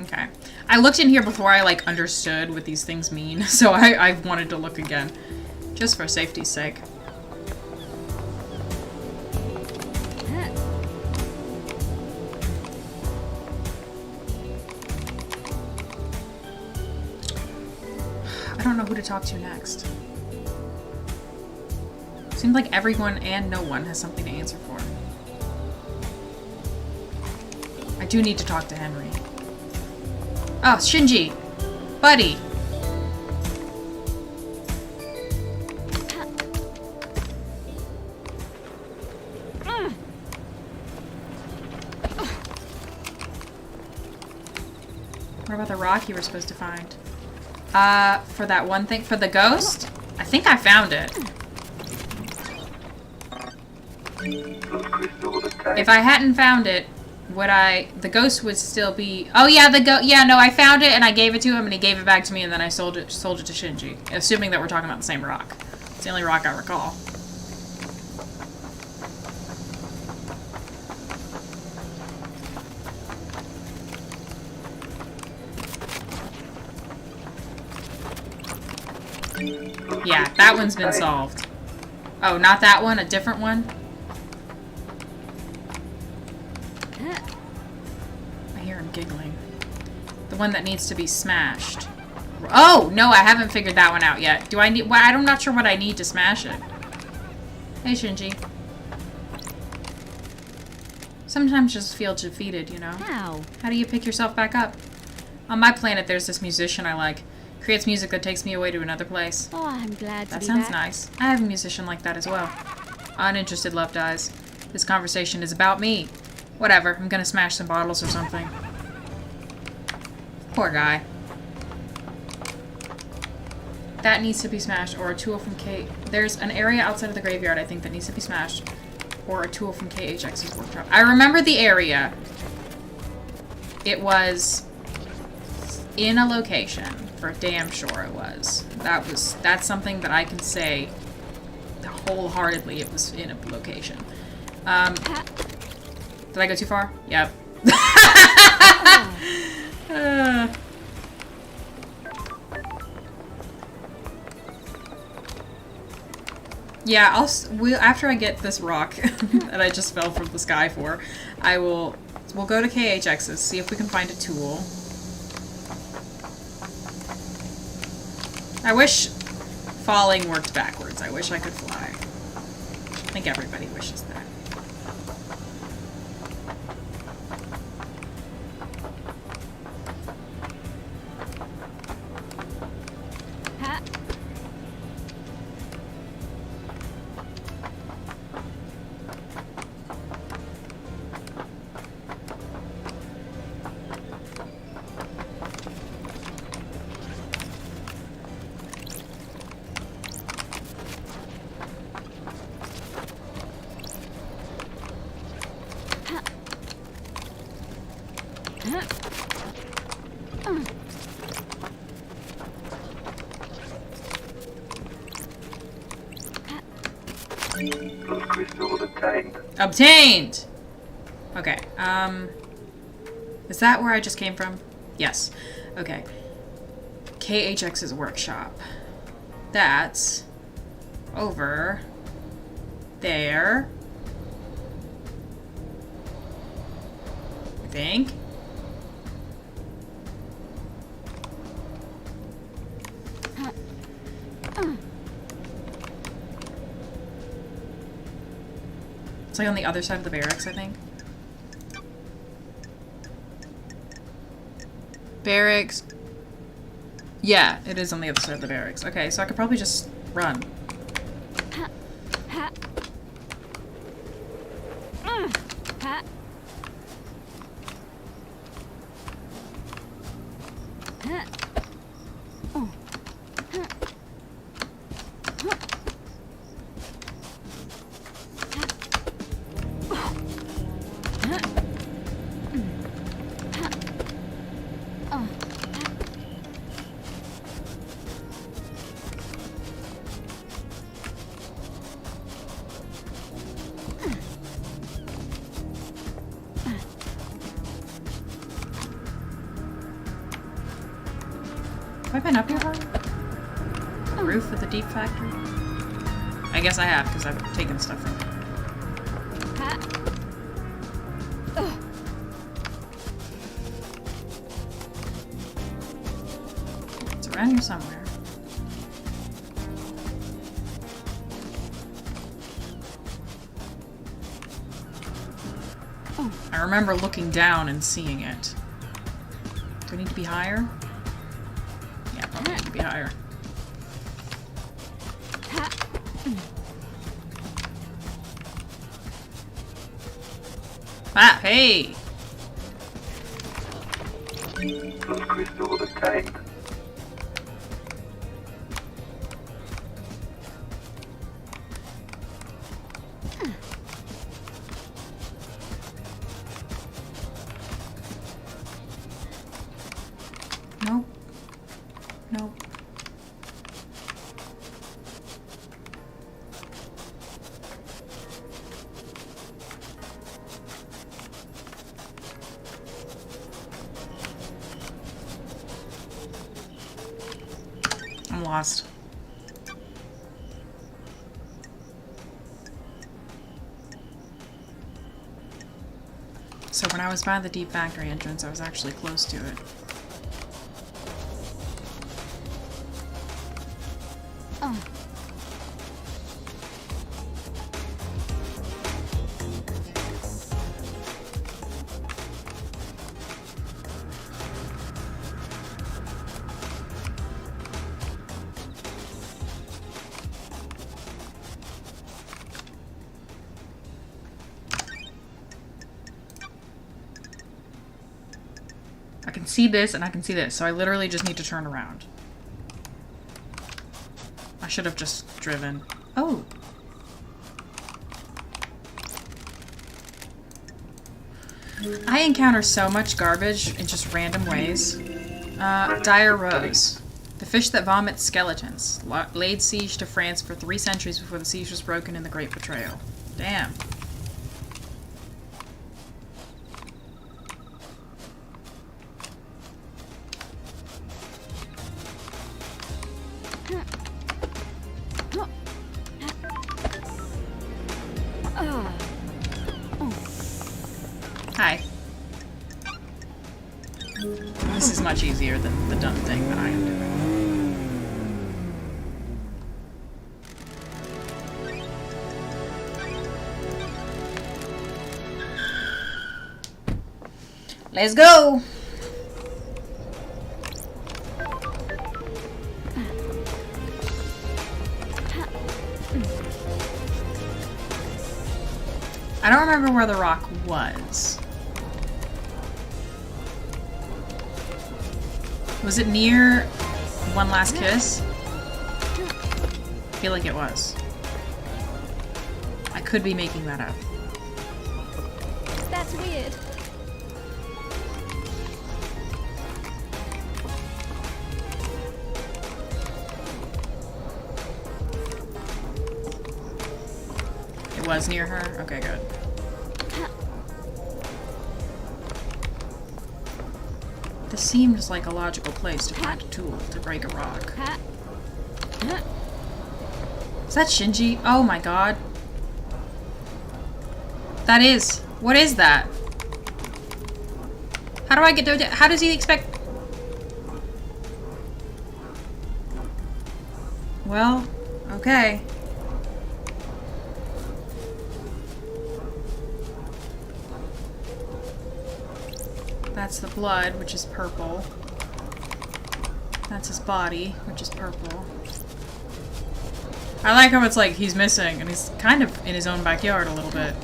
Okay. I looked in here before I, like, understood what these things mean, so I wanted to look again. Just for safety's sake. I don't know who to talk to next. Seems like everyone and no one has something to answer for. I do need to talk to Henry. Oh, Shinji! Buddy! What about the rock you were supposed to find? For that one thing, for the ghost? I think I found it. If I hadn't found it, would the ghost would still be... Oh yeah, yeah, no, I found it and I gave it to him and he gave it back to me and then I sold it to Shinji. Assuming that we're talking about the same rock. It's the only rock I recall. Yeah, that one's been solved. Oh, not that one? A different one? I hear him giggling. The one that needs to be smashed. Oh! No, I haven't figured that one out yet. Do I need... Well, I'm not sure what I need to smash it. Hey, Shinji. Sometimes just feel defeated, you know? How? How do you pick yourself back up? On my planet, there's this musician I like. Creates music that takes me away to another place. Oh, I'm glad to That be sounds back. nice. I have a musician like that as well. Uninterested love dies. This conversation is about me. Whatever, I'm gonna smash some bottles or something. Poor guy. That needs to be smashed, or a tool from K... There's an area outside of the graveyard, I think, that needs to be smashed. Or a tool from KHX's workshop. I remember the area. It was in a location. For damn sure it was. That's something that I can say wholeheartedly it was in a location. Did I go too far? Yep. Yeah, after I get this rock that I just fell from the sky for, we'll go to KHX's, see if we can find a tool. I wish falling worked backwards. I wish I could fly. I think everybody wishes that. Obtained! Okay, is that where I just came from? Yes. Okay. KHX's workshop. That's over there. I think. It's like on the other side of the barracks, I think. Barracks. Yeah, it is on the other side of the barracks. Okay, so I could probably just run. Have I been up here already? The roof of the deep factory? I guess I have, because I've taken stuff from it. It's around here somewhere. I remember looking down and seeing it. Do I need to be higher? Yeah, probably need to be higher. Ah, hey! Those crystals obtained. Nope. Nope. I'm lost. So when I was by the deep factory entrance, I was actually close to it. I can see this and I can see this, so I literally just need to turn around. I should have just driven. Oh! I encounter so much garbage in just random ways. Dire Rose. The fish that vomits skeletons. Laid siege to France for 3 centuries before the siege was broken in the Great Betrayal. Damn. Hi. This is much easier than the dumb thing that I am doing. Let's go! I don't remember where the rock was. Was it near One Last Kiss? I feel like it was. I could be making that up. That's weird. It was near her? Okay, good. This seems like a logical place to find a tool to break a rock. Is that Shinji? Oh my god. That is. What is that? How do I get to... How does he expect... Well, okay. That's the blood, which is purple. That's his body, which is purple. I like how it's like he's missing, and he's kind of in his own backyard a little bit.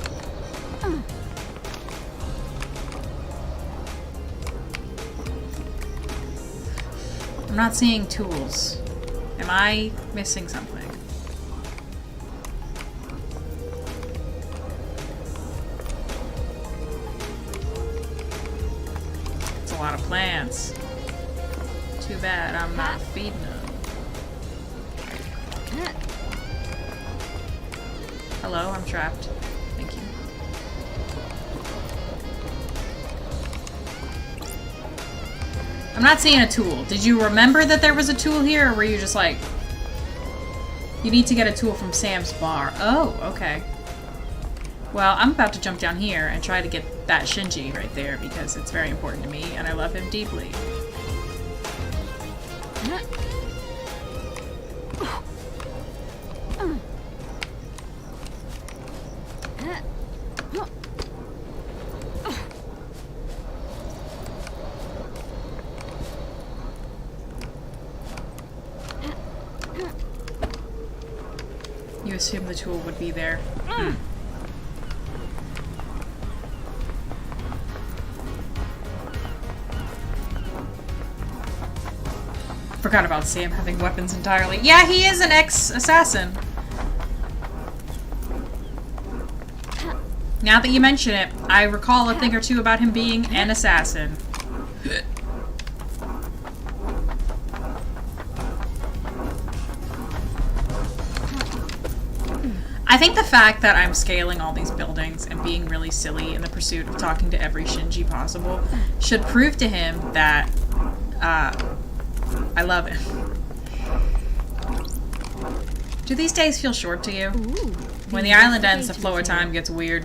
I'm not seeing tools. Am I missing something? It's a lot of plants. Too bad I'm not feeding them. Hello, I'm trapped. Thank you. I'm not seeing a tool. Did you remember that there was a tool here, or were you just like... You need to get a tool from Sam's bar. Oh, okay. Well, I'm about to jump down here and try to get that Shinji right there, because it's very important to me, and I love him deeply. You assume the tool would be there. Forgot about Sam having weapons entirely. Yeah, he is an ex-assassin. Now that you mention it, I recall a thing or two about him being an assassin. I think the fact that I'm scaling all these buildings and being really silly in the pursuit of talking to every Shinji possible should prove to him that I love him. Do these days feel short to you? When the island ends, the flow of time gets weird.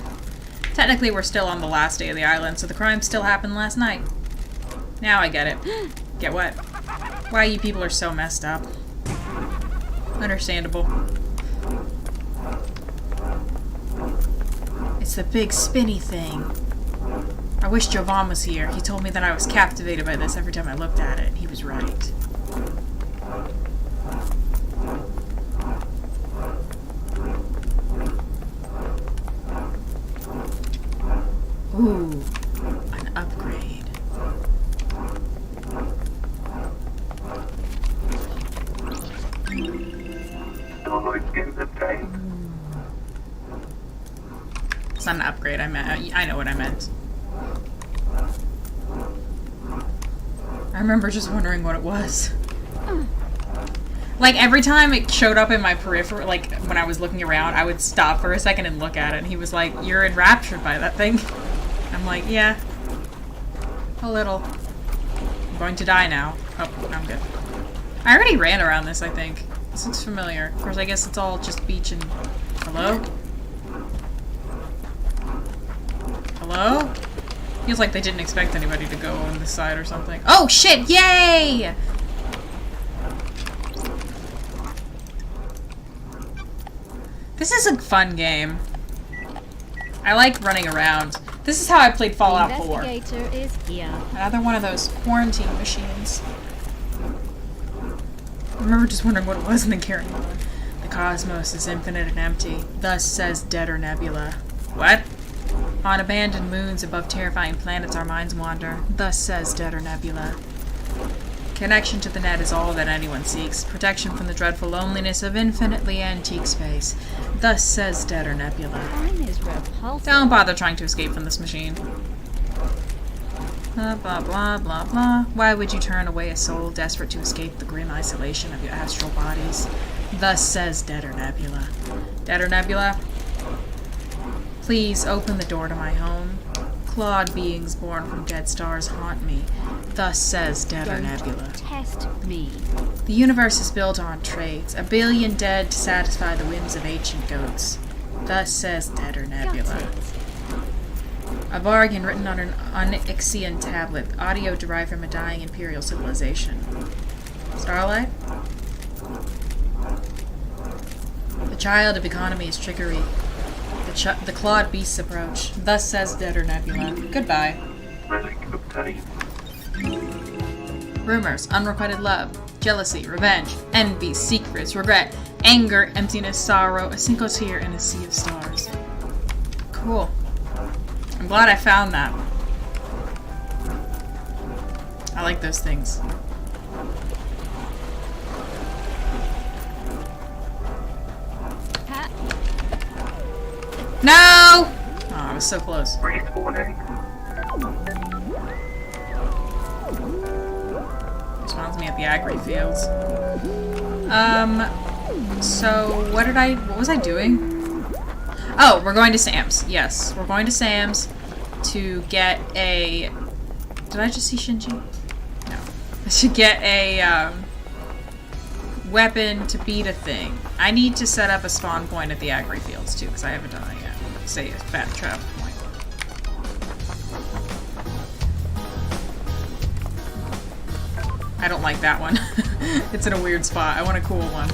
Technically, we're still on the last day of the island, so the crime still happened last night. Now I get it. Get what? Why you people are so messed up. Understandable. It's the big spinny thing. I wish Jovan was here. He told me that I was captivated by this every time I looked at it. He was right. Ooh, an upgrade. It's not an upgrade, I know what I meant. I remember just wondering what it was. Like, every time it showed up in my peripheral, like, when I was looking around, I would stop for a second and look at it, and he was like, "You're enraptured by that thing." I'm like, yeah. A little. I'm going to die now. Oh, I'm good. I already ran around this, I think. This looks familiar. Of course, I guess it's all just beach and... Hello? Hello? Feels like they didn't expect anybody to go on this side or something. Oh, shit! Yay! This is a fun game. I like running around. This is how I played Fallout 4. Investigator is here. Another one of those quarantine machines. I remember just wondering what it was and then carrying on. The cosmos is infinite and empty. Thus says Deader Nebula. What? On abandoned moons above terrifying planets our minds wander. Thus says Deader Nebula. Connection to the net is all that anyone seeks. Protection from the dreadful loneliness of infinitely antique space. Thus says Deader Nebula. Time is repulsive. Don't bother trying to escape from this machine. Blah, blah, blah, blah, blah. Why would you turn away a soul desperate to escape the grim isolation of your astral bodies? Thus says Deader Nebula. Deader Nebula, please open the door to my home. clawed beings born from dead stars haunt me. Thus says Deader Nebula. Test me. The universe is built on trades. A billion dead to satisfy the whims of ancient goats. Thus says Deader Nebula. A bargain written on an Onyxian tablet. Audio derived from a dying imperial civilization. Starlight? The child of economy is trickery. The clawed beasts approach. Thus says Deader Nebula. Goodbye. Relic obtained. Rumors, unrequited love, jealousy, revenge, envy, secrets, regret, anger, emptiness, sorrow, a single tear in a sea of stars. Cool. I'm glad I found that. I like those things. No! Oh, I was so close. Respawning. Spawns me at the agri fields. So what was I doing? Oh, we're going to Sam's. Yes, we're going to Sam's to get a... Did I just see Shinji? No. To get a, weapon to beat a thing. I need to set up a spawn point at the agri fields too, because I haven't done that yet. Say a bad travel point. I don't like that one. It's in a weird spot. I want a cool one.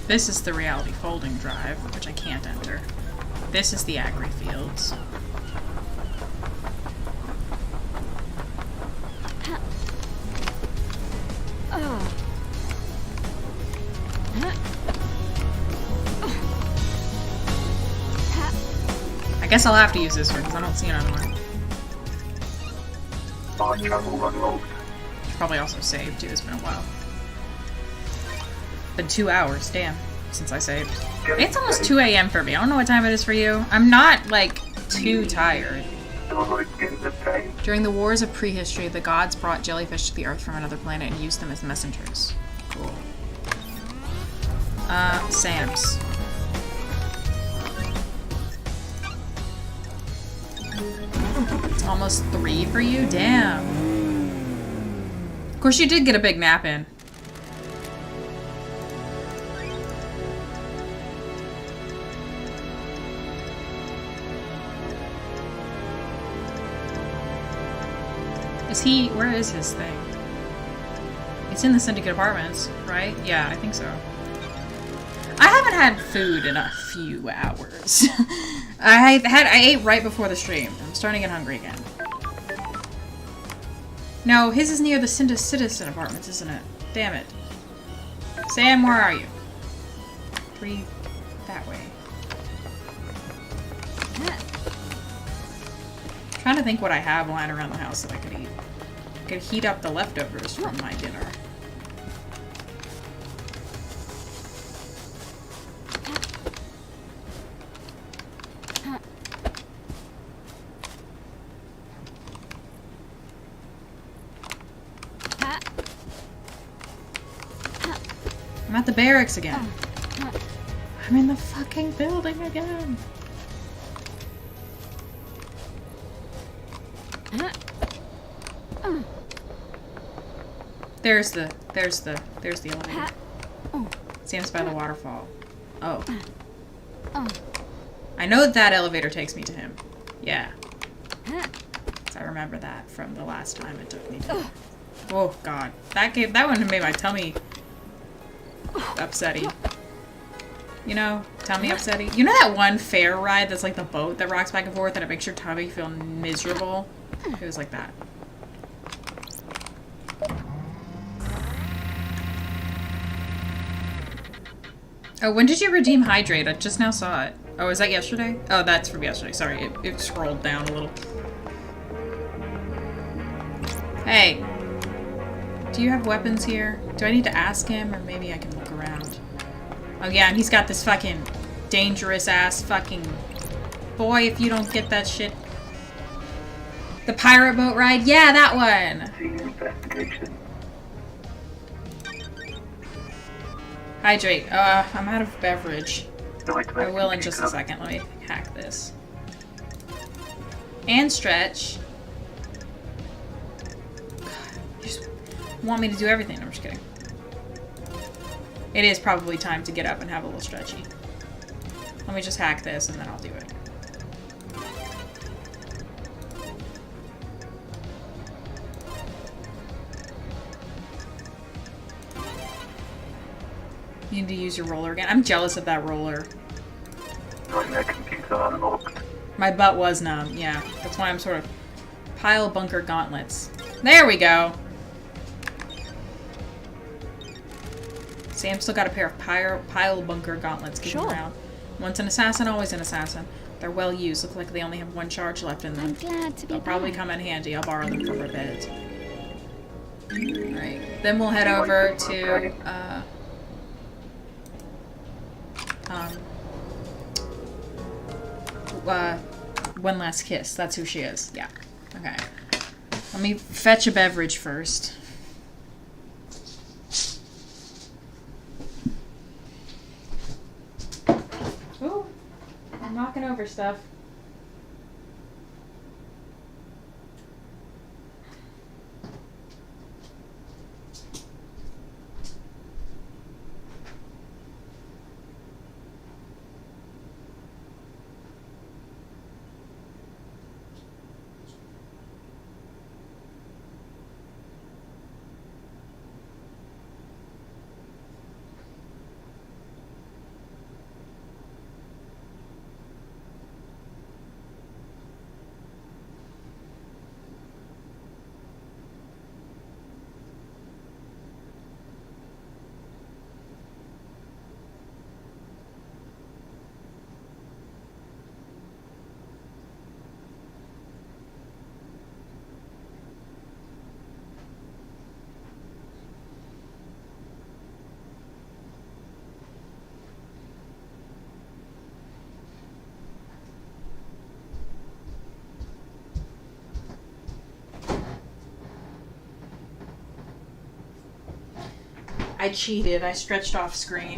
This is the reality folding drive, which I can't enter. This is the agri fields. I guess I'll have to use this one because I don't see another one. My travel unlocked. Should probably also save too, it's been a while. Been 2 hours, damn, since I saved. It's almost 2 a.m. for me. I don't know what time it is for you. I'm not, like, too tired. During the wars of prehistory, the gods brought jellyfish to the earth from another planet and used them as messengers. Cool. Sam's. It's almost 3 for you? Damn. Of course, you did get a big nap in. Where is his thing? It's in the Syndicate Apartments, right? Yeah, I think so. I haven't had food in a few hours. I ate right before the stream. I'm starting to get hungry again. No, his is near the Citizen Apartments, isn't it? Damn it. Sam, where are you? 3 that way. I'm trying to think what I have lying around the house that I could eat. I could heat up the leftovers from my dinner. I'm at the barracks again. I'm in the fucking building again. There's the elevator. Sam's by the waterfall. Oh. I know that elevator takes me to him. Yeah. I remember that from the last time it took me to him. Oh god. That one made my tummy upsetty. You know, tummy upsetty. You know that one fair ride that's like the boat that rocks back and forth and it makes your tummy feel miserable? It was like that. Oh, when did you redeem Hydrate? I just now saw it. Oh, is that yesterday? Oh, that's from yesterday. Sorry, it scrolled down a little. Hey. Do you have weapons here? Do I need to ask him, or maybe I can look around? Oh yeah, and he's got this fucking dangerous ass fucking... Boy, if you don't get that shit. The pirate boat ride? Yeah, that one! Senior investigation. Hydrate. I'm out of beverage. No, I will in just a second. Let me hack this. And stretch. You just want me to do everything. I'm just kidding. It is probably time to get up and have a little stretchy. Let me just hack this and then I'll do it. You need to use your roller again. I'm jealous of that roller. Running that computer unlocked. My butt was numb, yeah. That's why I'm sort of... Pile bunker gauntlets. There we go! Sam still got a pair of pile bunker gauntlets kicking around. Once an assassin, always an assassin. They're well used. Look like they only have one charge left in them. I'm glad to be They'll probably come in handy. I'll borrow them for a bit. Alright. Then we'll head over to, One Last Kiss. That's who she is. Yeah. Okay. Let me fetch a beverage first. Ooh. I'm knocking over stuff. I cheated. I stretched off screen.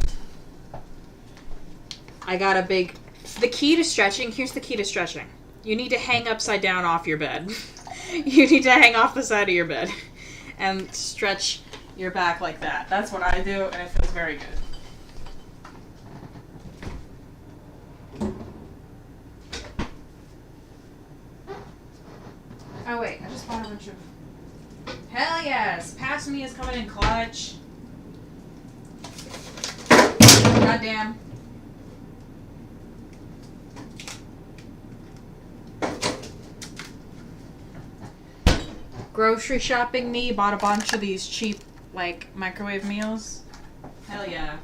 I got a big... The key to stretching... Here's the key to stretching. You need to hang upside down off your bed. You need to hang off the side of your bed. And stretch your back like that. That's what I do, and it feels very good. Oh wait, I just bought a bunch of... Hell yes! Pass Me is coming in clutch. Goddamn. Grocery shopping me, bought a bunch of these cheap, like, microwave meals. Hell yeah.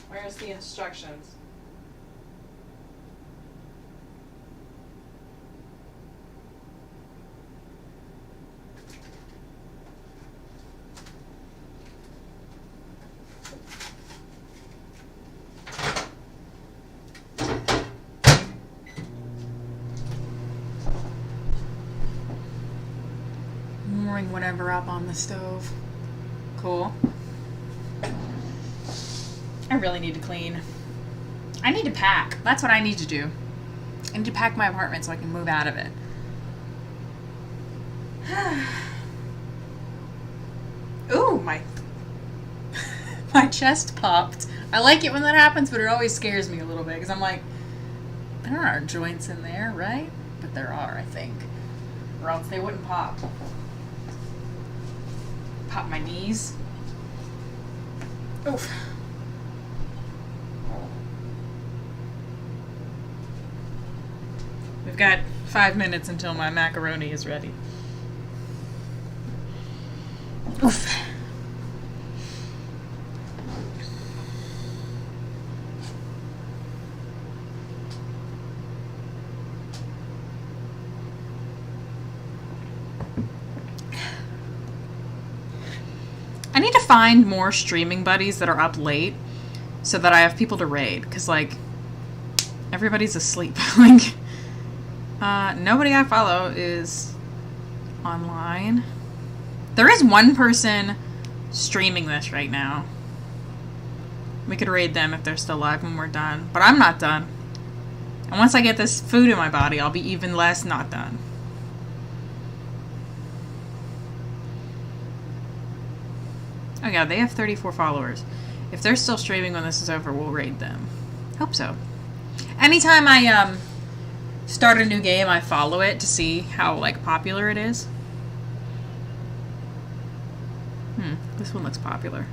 Where's the instructions? Warming whatever up on the stove. Cool. I really need to clean. I need to pack. That's what I need to do. I need to pack my apartment so I can move out of it. Ooh, my chest popped. I like it when that happens, but it always scares me a little bit because I'm like, there aren't joints in there, right? But there are, I think. Or else they wouldn't pop. Pop my knees. Oof. We've got 5 minutes until my macaroni is ready. Oof. find more streaming buddies that are up late so that I have people to raid. Because, like, everybody's asleep. Like, nobody I follow is online. There is one person streaming this right now. We could raid them if they're still alive when we're done. But I'm not done. And once I get this food in my body, I'll be even less not done. Oh yeah, they have 34 followers. If they're still streaming when this is over, we'll raid them. Hope so. Anytime I start a new game, I follow it to see how like popular it is. This one looks popular.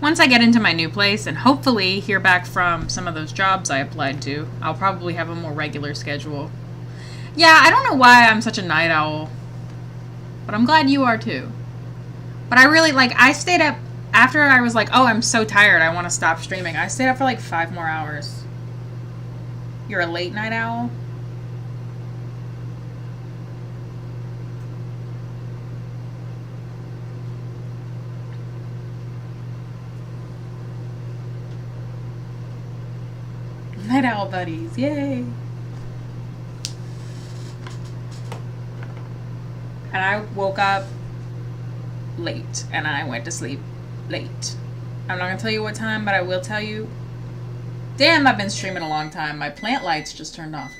Once I get into my new place and hopefully hear back from some of those jobs I applied to, I'll probably have a more regular schedule. Yeah, I don't know why I'm such a night owl, but I'm glad you are too. But I really, like, I stayed up, after I was like, oh, I'm so tired, I want to stop streaming, I stayed up for like 5 more hours. You're a late night owl? Night owl buddies, yay! And I woke up late, and I went to sleep late. I'm not gonna tell you what time, but I will tell you. Damn, I've been streaming a long time. My plant lights just turned off.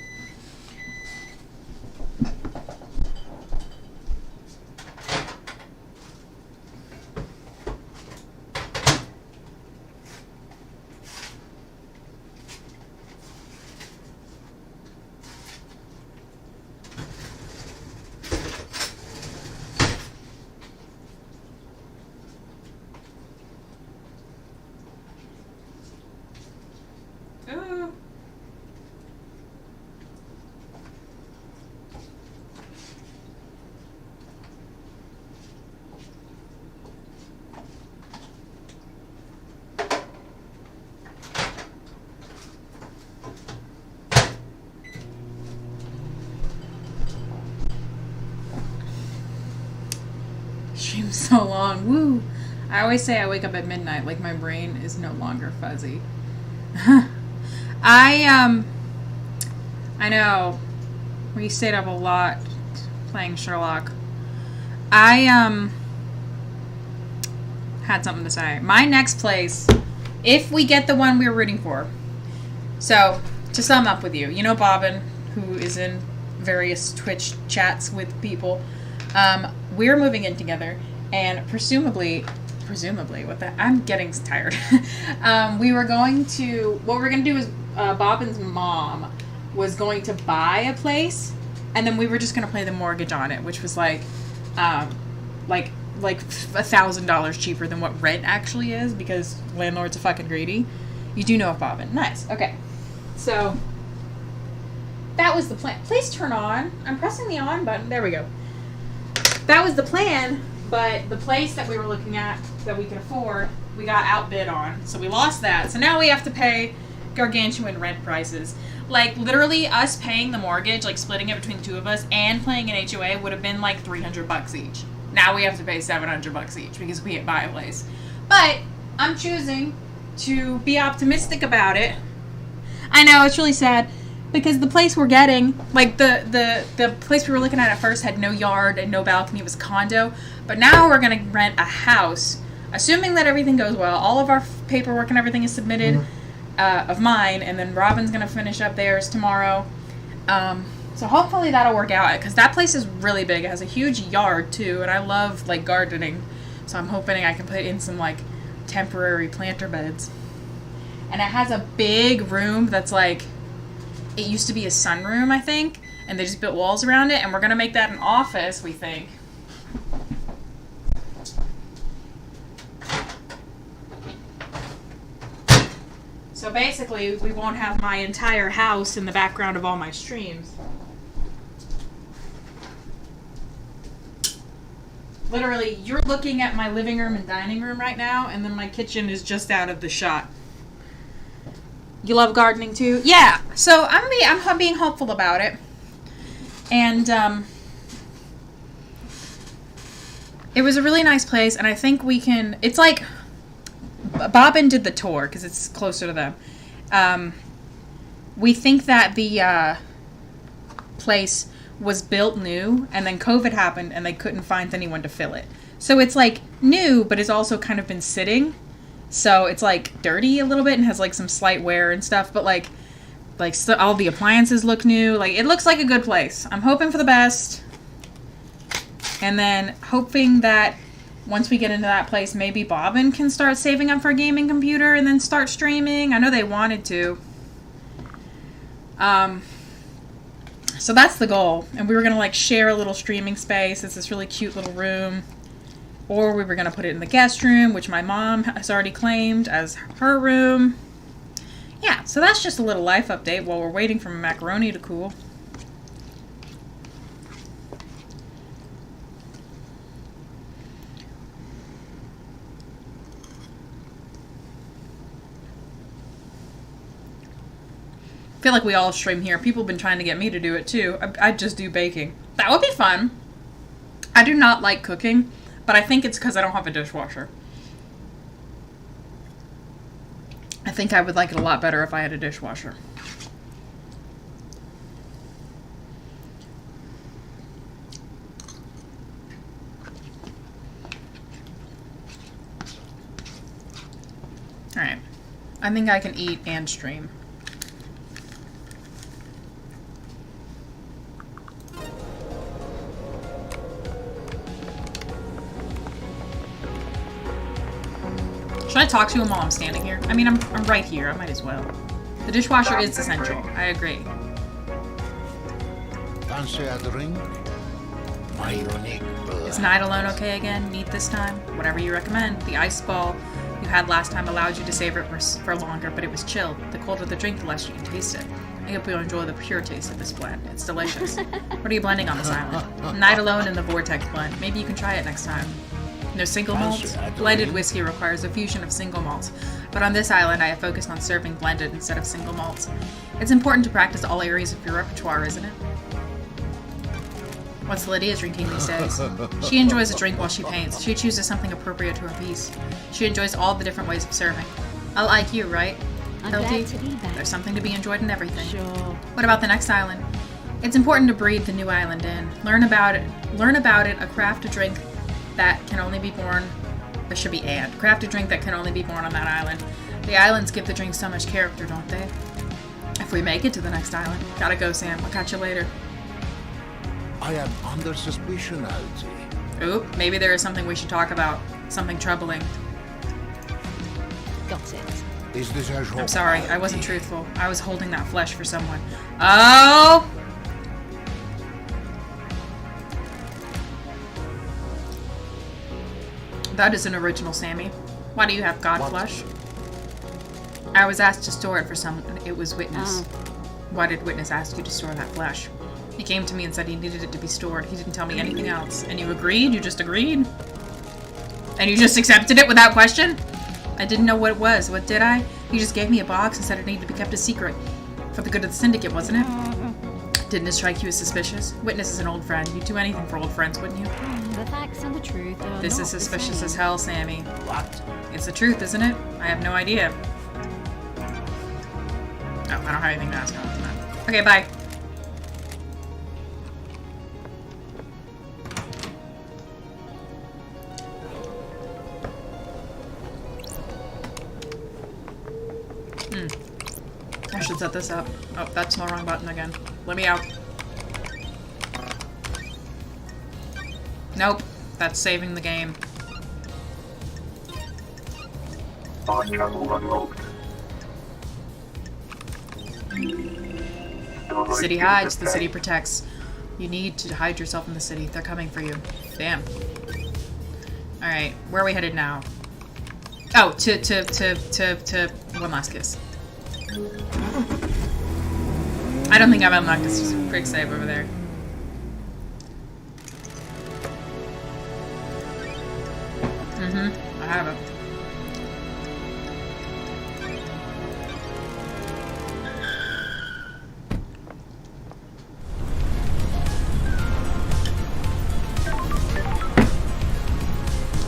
Stream so long. Woo! I always say I wake up at midnight, like my brain is no longer fuzzy. I know we stayed up a lot playing Sherlock. I had something to say. My next place, if we get the one we were rooting for. So, to sum up with you, you know Bobbin, who is in various Twitch chats with people. We're moving in together, and presumably, what the, I'm getting tired. What we were going to do is, Bobbin's mom was going to buy a place, and then we were just going to pay the mortgage on it, which was like $1,000 cheaper than what rent actually is, because landlords are fucking greedy. You do know of Bobbin. Nice. Okay. So, that was the plan. Please turn on. I'm pressing the on button. There we go. That was the plan, but the place that we were looking at that we could afford, we got outbid on. So we lost that. So now we have to pay gargantuan rent prices. Like, literally, us paying the mortgage, like, splitting it between the two of us, and paying an HOA would have been, like, $300 each. Now we have to pay $700 each because we can't buy a place. But I'm choosing to be optimistic about it. I know, it's really sad. Because the place we're getting, like the place we were looking at first had no yard and no balcony, it was a condo. But now we're going to rent a house, assuming that everything goes well. All of our paperwork and everything is submitted of mine, and then Robin's going to finish up theirs tomorrow. So hopefully that'll work out, because that place is really big. It has a huge yard, too, and I love, like, gardening. So I'm hoping I can put in some, like, temporary planter beds. And it has a big room that's, like... It used to be a sunroom, I think, and they just built walls around it, and we're going to make that an office, we think. So basically, we won't have my entire house in the background of all my streams. Literally, you're looking at my living room and dining room right now, and then my kitchen is just out of the shot. You love gardening too? Yeah. So I'm being hopeful about it. And it was a really nice place, and I think we can. It's like Bobbin did the tour because it's closer to them. We think that the place was built new, and then COVID happened, and they couldn't find anyone to fill it. So it's like new, but it's also kind of been sitting. So it's like dirty a little bit and has like some slight wear and stuff, but like so all the appliances look new. Like it looks like a good place. I'm hoping for the best. And then hoping that once we get into that place, maybe Bobbin can start saving up for a gaming computer and then start streaming. I know they wanted to. So that's the goal. And we were going to like share a little streaming space. It's this really cute little room. Or we were going to put it in the guest room, which my mom has already claimed as her room. Yeah, so that's just a little life update while we're waiting for my macaroni to cool. I feel like we all stream here. People have been trying to get me to do it too. I just do baking. That would be fun. I do not like cooking, but I think it's because I don't have a dishwasher. I think I would like it a lot better if I had a dishwasher. Alright. I think I can eat and stream. Should I talk to him while I'm standing here? I mean, I'm right here. I might as well. The dishwasher is essential. I agree. Fancy a drink? My unique blood. Is Night Alone okay again? Neat this time? Whatever you recommend. The ice ball you had last time allowed you to savor it for longer, but it was chilled. The colder the drink, the less you can taste it. I hope you'll enjoy the pure taste of this blend. It's delicious. What are you blending on this island? Night Alone and the Vortex blend. Maybe you can try it next time. No single malts? Blended whiskey requires a fusion of single malts, but on this island I have focused on serving blended instead of single malts. It's important to practice all areas of your repertoire, isn't it? What's Lydia drinking these days? She enjoys a drink while she paints. She chooses something appropriate to her piece. She enjoys all the different ways of serving. I like you, right? I'm LT? glad to be back. There's something to be enjoyed in everything. Sure. What about the next island? It's important to breathe the new island in. Learn about it. Craft a drink that can only be born. There should be and. Craft a drink that can only be born on that island. The islands give the drink so much character, don't they? If we make it to the next island. Gotta go, Sam. I'll catch you later. I am under suspicion, LT. Oop, maybe there is something we should talk about. Something troubling. Got it. Is this a joke? I'm sorry, I wasn't truthful. I was holding that flesh for someone. Oh! That is an original, Sammy. Why do you have god flesh? I was asked to store it for someone. It was Witness. Why did Witness ask you to store that flesh? He came to me and said he needed it to be stored. He didn't tell me anything else. And you agreed? You just agreed? And you just accepted it without question? I didn't know what it was. What did I? You just gave me a box and said it needed to be kept a secret. For the good of the Syndicate, wasn't it? Didn't it strike you as suspicious? Witness is an old friend. You'd do anything for old friends, wouldn't you? The facts and the truth are This not is the suspicious same. as hell, Sammy. What? It's the truth, isn't it? I have no idea. Oh, I don't have anything to ask him on that. Okay, bye. I should set this up. Oh, that's the wrong button again. Let me out. Nope. That's saving the game. Fast travel unlocked. The city hides, the city protects. You need to hide yourself in the city. They're coming for you. Damn. Alright, where are we headed now? Oh, to one last kiss. I don't think I've unlocked this. Quick save over there. I haven't.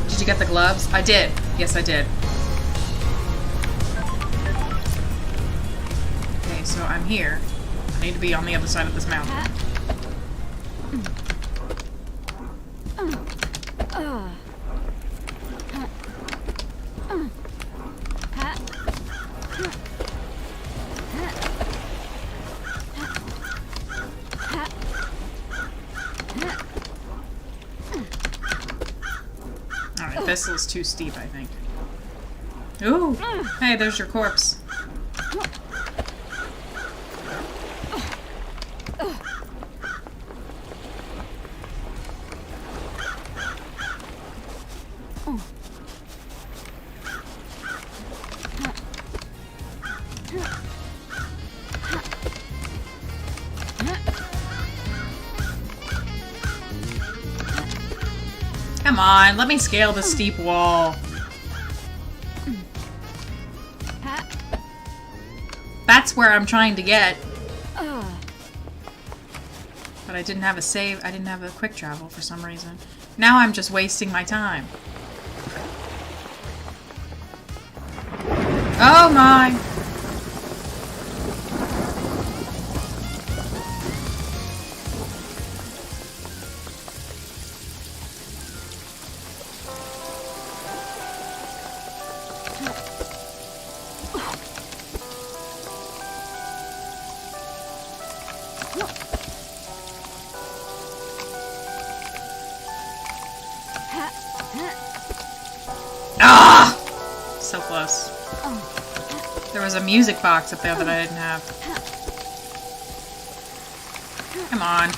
Did you get the gloves? I did. Yes, I did. Okay, so I'm here. I need to be on the other side of this mountain. Alright, this is too steep, I think. Ooh! Hey, there's your corpse. Come on, let me scale the steep wall. That's where I'm trying to get. But I didn't have a save. I didn't have a quick travel for some reason. Now I'm just wasting my time. Oh my! Ah! So close. There was a music box up there that I didn't have. Come on.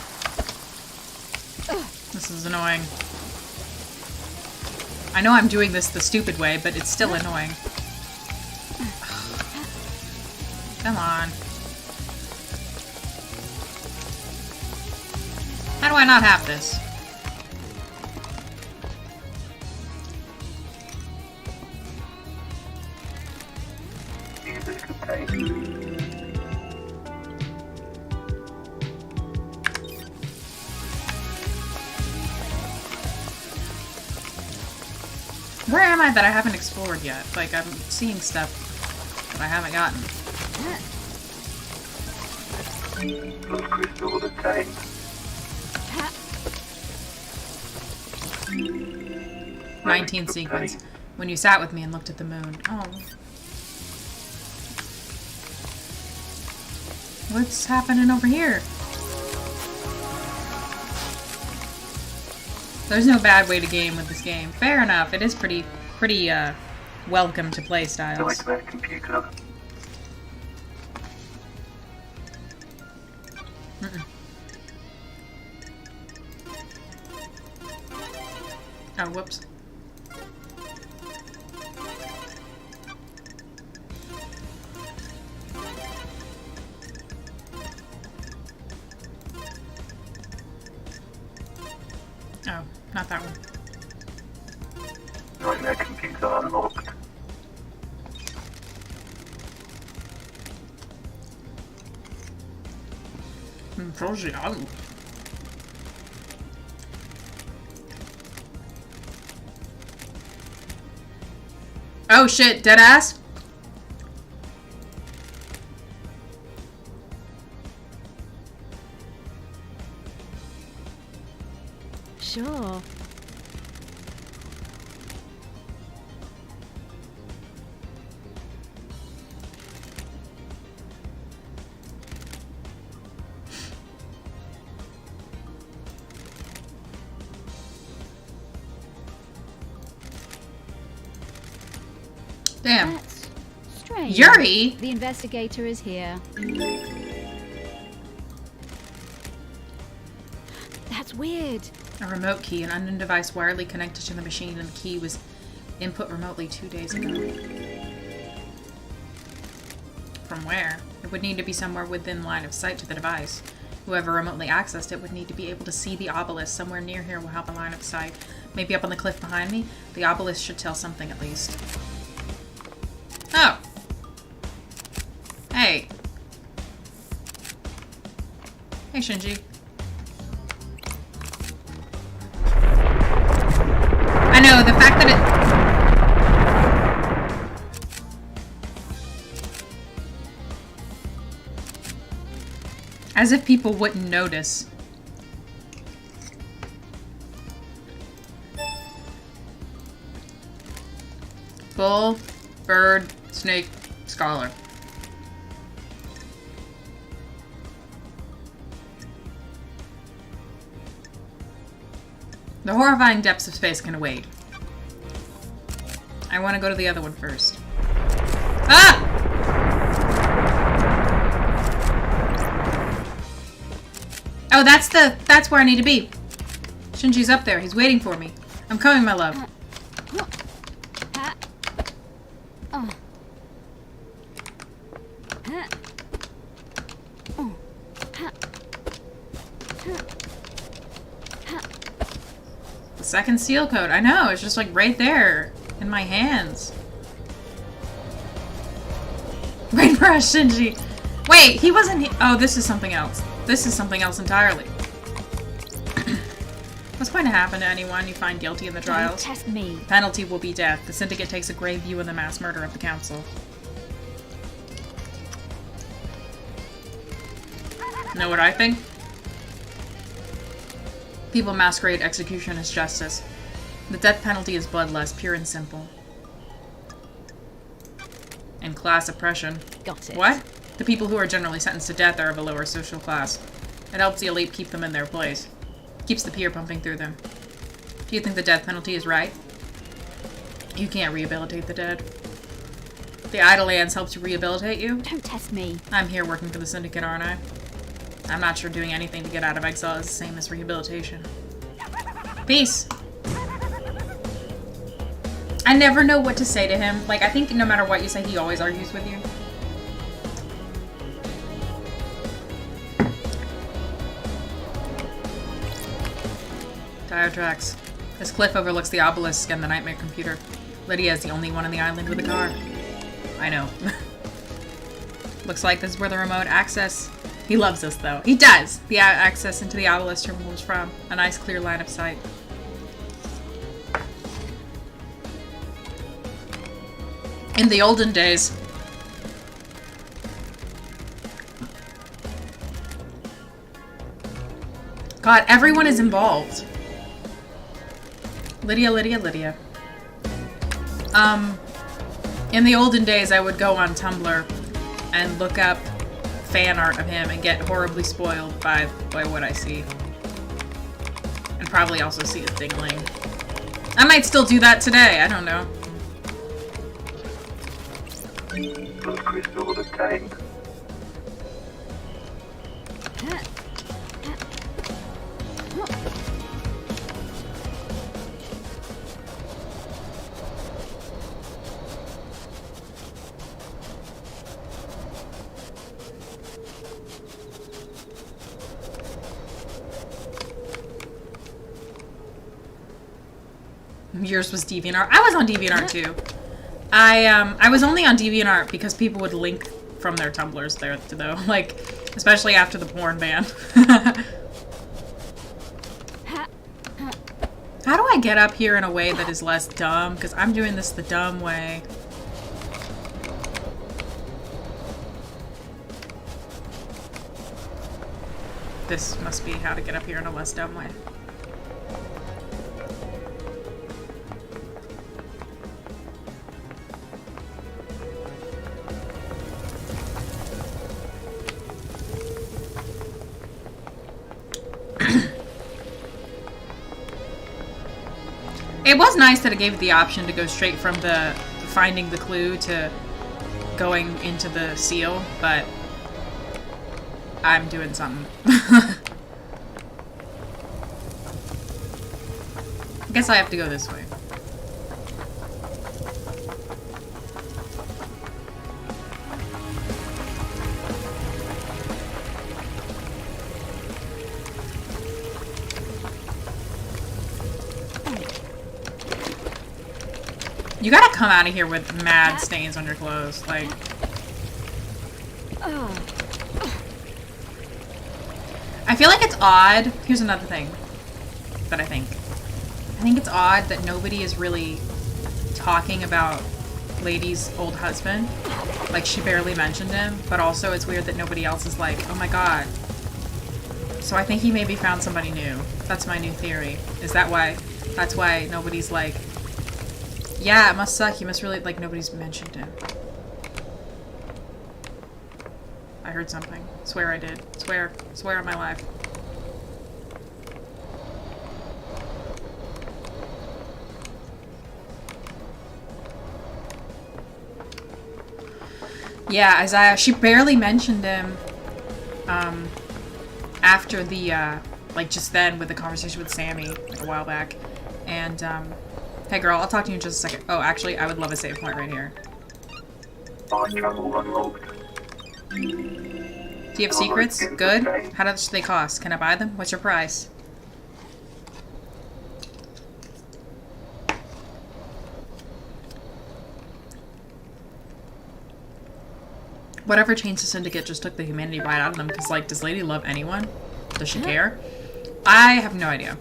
This is annoying. I know I'm doing this the stupid way, but it's still annoying. Come on. How do I not have this? Music contained. Where am I that I haven't explored yet? Like, I'm seeing stuff that I haven't gotten. Blood crystal obtained. 19 sequence. When you sat with me and looked at the moon. Oh. What's happening over here? There's no bad way to game with this game. Fair enough. It is pretty welcome to play styles. Nightmare computer. Oh, whoops. Oh, not that one. Nightmare computer unlocked. Oh shit, deadass? Sure. Damn. That's strange. Yuri? The investigator is here. That's weird. A remote key, an unknown device wirely connected to the machine, and the key was input remotely 2 days ago. From where? It would need to be somewhere within line of sight to the device. Whoever remotely accessed it would need to be able to see the obelisk. Somewhere near here will help a line of sight. Maybe up on the cliff behind me? The obelisk should tell something at least. Oh! Hey. Hey, Shinji. I know, the fact that it... As if people wouldn't notice. Bull, bird, snake, scholar. The horrifying depths of space can wait. I want to go to the other one first. Ah! Oh, that's where I need to be. Shinji's up there. He's waiting for me. I'm coming, my love. The second seal code. I know. It's just like right there in my hands. Wait for us, Shinji. Wait, he wasn't. Oh, this is something else. This is something else entirely. What's going to happen to anyone you find guilty in the trials? Test me. The penalty will be death. The syndicate takes a grave view in the mass murder of the council. Know what I think? People masquerade execution as justice. The death penalty is bloodlust, pure and simple. And class oppression. Got it. What? The people who are generally sentenced to death are of a lower social class. It helps the elite keep them in their place. Keeps the peer pumping through them. Do you think the death penalty is right? You can't rehabilitate the dead. The Idle Lands helps you rehabilitate you? Don't test me. I'm here working for the syndicate, aren't I? I'm not sure doing anything to get out of exile is the same as rehabilitation. Peace! I never know what to say to him. Like, I think no matter what you say, he always argues with you. Tire tracks. This cliff overlooks the obelisk and the nightmare computer. Lydia is the only one on the island with a car. I know. Looks like this is where the remote access... He loves us, though. He does! The access into the obelisk terminal is from. A nice, clear line of sight. In the olden days... God, everyone is involved. Lydia. In the olden days, I would go on Tumblr and look up fan art of him and get horribly spoiled by what I see. And probably also see his dingling. I might still do that today, I don't know. Plus crystal obtained. Yours was DeviantArt. I was on DeviantArt too. I was only on DeviantArt because people would link from their Tumblrs there though, like especially after the porn ban. How do I get up here in a way that is less dumb? Because I'm doing this the dumb way. This must be how to get up here in a less dumb way. It was nice that it gave the option to go straight from the finding the clue to going into the seal, but I'm doing something. I guess I have to go this way. You gotta come out of here with mad stains on your clothes. Like, I feel like it's odd. Here's another thing that I think it's odd that nobody is really talking about Lady's old husband. Like, she barely mentioned him, but also it's weird that nobody else is like, oh my god. So I think he maybe found somebody new. That's my new theory. Is that why? That's why nobody's like, yeah, it must suck. He must really, like, nobody's mentioned him. I heard something. Swear I did. Swear. Swear on my life. Yeah, Isaiah, she barely mentioned him, after the, like, just then with the conversation with Sammy, like, a while back. And, hey girl, I'll talk to you in just a second. Oh, actually, I would love a save point right here. Travel unlocked. Do you have secrets? Good. How much do they cost? Can I buy them? What's your price? Whatever changed the syndicate just took the humanity bite out of them, because, like, does Lady love anyone? Does she care? I have no idea.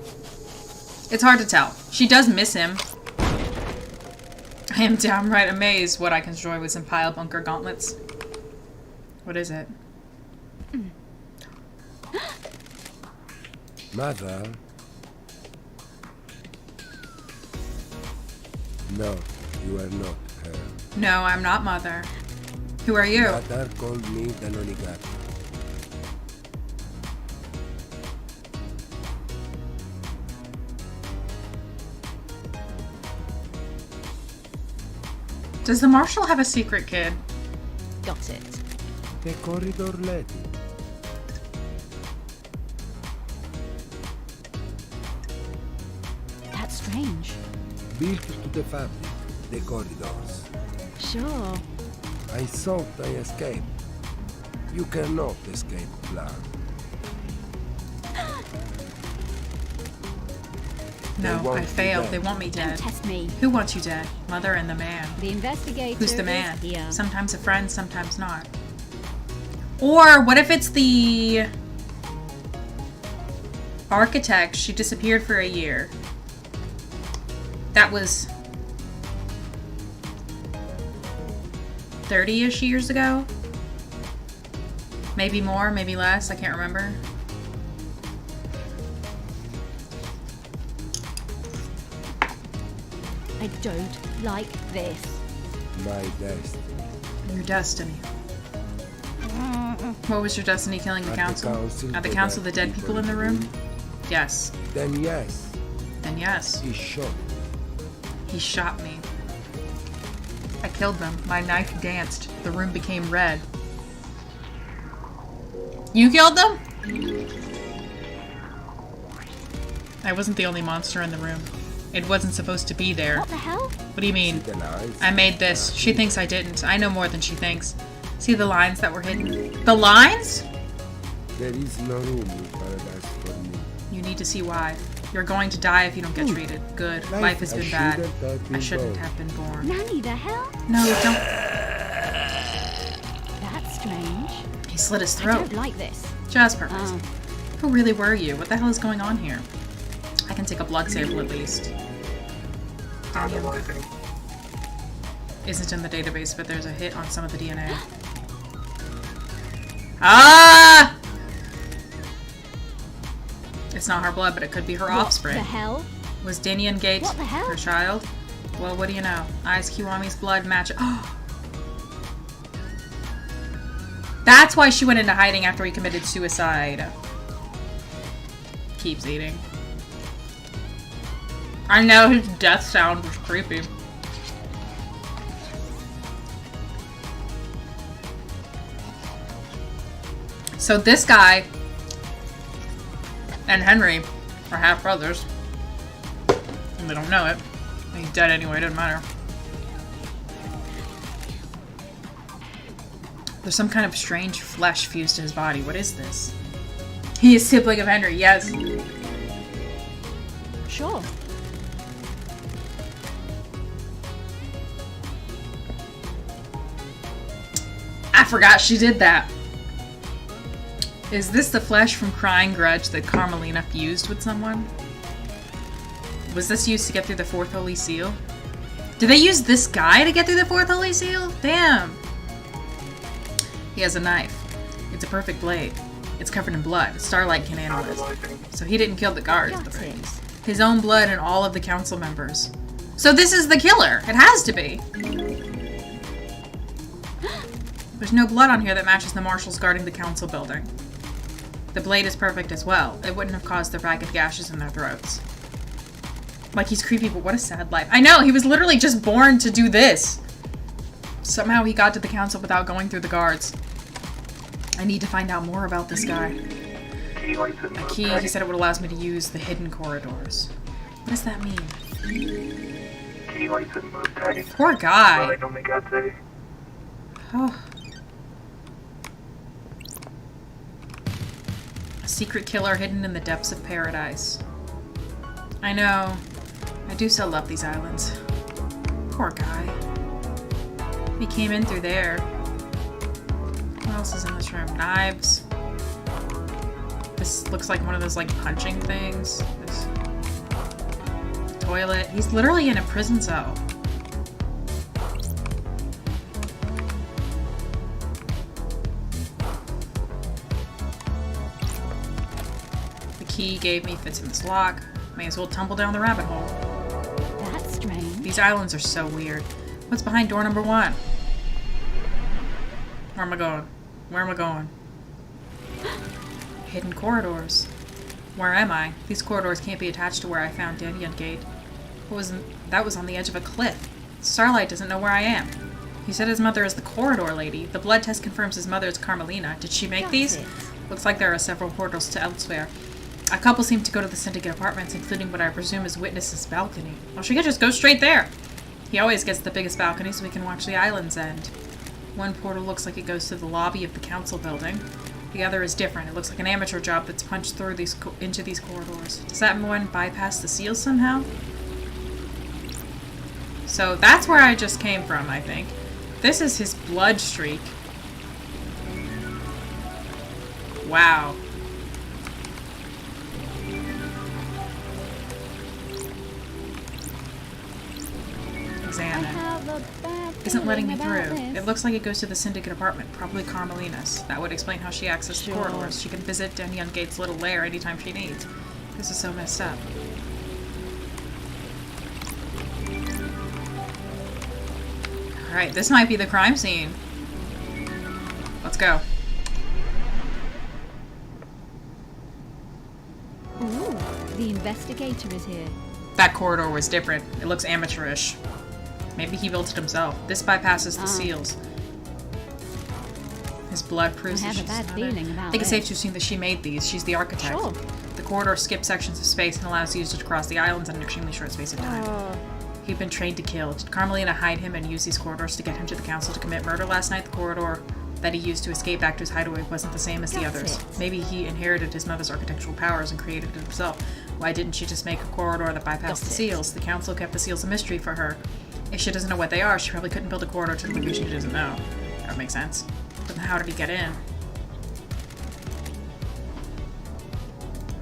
It's hard to tell. She does miss him. I am downright amazed what I can destroy with some pile bunker gauntlets. What is it? Mother? No, you are not her. No, I'm not Mother. Who are you? Mother called me the Nonigat. Does the Marshal have a secret kid? Got it. The corridor lady. That's strange. Built to the fabric, the corridors. Sure. I thought I escaped. You cannot escape plan. No, I failed. They want me dead. Don't test me. Who wants you dead? Mother and the man. The investigator Who's the man? is here. Sometimes a friend, sometimes not. Or what if it's the architect? She disappeared for a year. That was 30-ish years ago? Maybe more, maybe less, I can't remember. I don't like this. My destiny. Your destiny. What was your destiny, killing the council? At the council, the dead people in the room? Yes. Then yes. Then yes. He shot. He shot me. I killed them. My knife danced. The room became red. You killed them? I wasn't the only monster in the room. It wasn't supposed to be there. What the hell? What do you mean? I made this. She thinks I didn't. I know more than she thinks. See the lines that were hidden? The lines? There is no room in paradise for me. You need to see why. You're going to die if you don't get treated. Good. Life has been bad. I shouldn't have been born. Nanny, the hell? No, don't. That's strange. He slit his I throat. don't like this. Just perfect. Oh. Who really were you? What the hell is going on here? I can take a blood sample at least. Analyzing. Isn't in the database, but there's a hit on some of the DNA. Ah! It's not her blood, but it could be her offspring. What the hell? Was Dinian Gate What the hell? her child? Well, what do you know? Eyes Kiwami's blood match. Oh! That's why she went into hiding after he committed suicide. Keeps eating. I know his death sound was creepy. So this guy and Henry are half brothers. And they don't know it. He's dead anyway, it doesn't matter. There's some kind of strange flesh fused to his body. What is this? He is sibling of Henry, yes. Sure. forgot she did that. Is this the flesh from Crying Grudge that Carmelina fused with someone? Was this used to get through the fourth holy seal? Did they use this guy to get through the fourth holy seal? Damn. He has a knife. It's a perfect blade. It's covered in blood. Starlight can handle it. So he didn't kill the guards at the very least. His own blood and all of the council members. So this is the killer. It has to be. There's no blood on here that matches the marshals guarding the council building. The blade is perfect as well. It wouldn't have caused the ragged gashes in their throats. Like, he's creepy, but what a sad life. I know, he was literally just born to do this. Somehow he got to the council without going through the guards. I need to find out more about this guy. A key, he said it would allow me to use the hidden corridors. What does that mean? Poor guy. Oh. A secret killer hidden in the depths of paradise. I know. I do so love these islands. Poor guy. He came in through there. What else is in this room? Knives. This looks like one of those, like, punching things. This toilet. He's literally in a prison cell. The key gave me fits in this lock. May as well tumble down the rabbit hole. That's strange. These islands are so weird. What's behind door number 1? Where am I going? Where am I going? Hidden corridors. Where am I? These corridors can't be attached to where I found Dandian Gate. That was on the edge of a cliff. Starlight doesn't know where I am. He said his mother is the corridor lady. The blood test confirms his mother is Carmelina. Did she make these? Looks like there are several portals to elsewhere. A couple seem to go to the Syndicate apartments, including what I presume is Witness's balcony. Well, she could just go straight there. He always gets the biggest balcony so we can watch the island's end. One portal looks like it goes to the lobby of the council building. The other is different. It looks like an amateur job that's punched through into these corridors. Does that one bypass the seals somehow? So that's where I just came from, I think. This is his blood streak. Wow. Examine. Isn't letting me through. It looks like it goes to the Syndicate apartment, probably Carmelina's. That would explain how she accessed the corridors. She can visit Dandian Gate's little lair anytime she needs. This is so messed up. Alright, this might be the crime scene. Let's go. Ooh, the investigator is here. That corridor was different. It looks amateurish. Maybe he built it himself. This bypasses the seals. His blood proves that she's not it. I think it's safe to assume that she made these. She's the architect. Sure. The corridor skips sections of space and allows users to cross the islands in an extremely short space of time. He'd been trained to kill. Did Carmelina hide him and use these corridors to get him to the council to commit murder last night? The corridor that he used to escape back to his hideaway wasn't the same as the others. Maybe he inherited his mother's architectural powers and created it himself. Why didn't she just make a corridor that bypassed the seals? The council kept the seals a mystery for her. If she doesn't know what they are, she probably couldn't build a corridor to the location she doesn't know. That would make sense. But then how did he get in?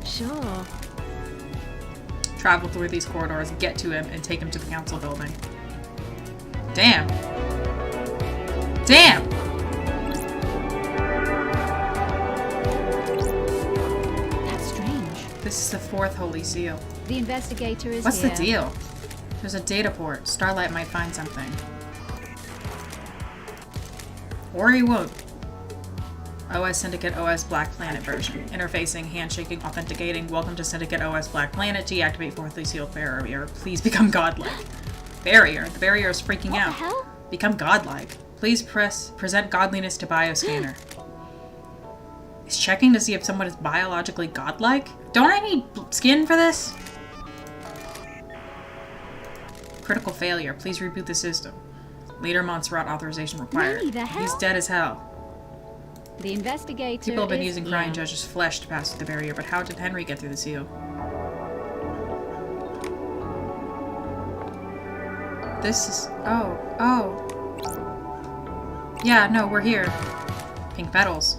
Sure. Travel through these corridors, get to him, and take him to the council building. Damn. Damn! That's strange. This is the fourth holy seal. The investigator is What's here. the deal? There's a data port. Starlight might find something. Or he won't. OS Syndicate OS Black Planet version. Interfacing, handshaking, authenticating. Welcome to Syndicate OS Black Planet. Deactivate fourthly sealed barrier. Please become godlike. Barrier. The barrier is freaking out. What the hell? Become godlike. Please present godliness to bioscanner. He's checking to see if someone is biologically godlike? Don't I need skin for this? Critical failure. Please reboot the system. Leader Montserrat authorization required. Really, the hell? He's dead as hell. The investigator People have been is using here. Crying Judge's flesh to pass through the barrier, but how did Henry get through the seal? This is... Oh. Yeah, no, we're here. Pink petals.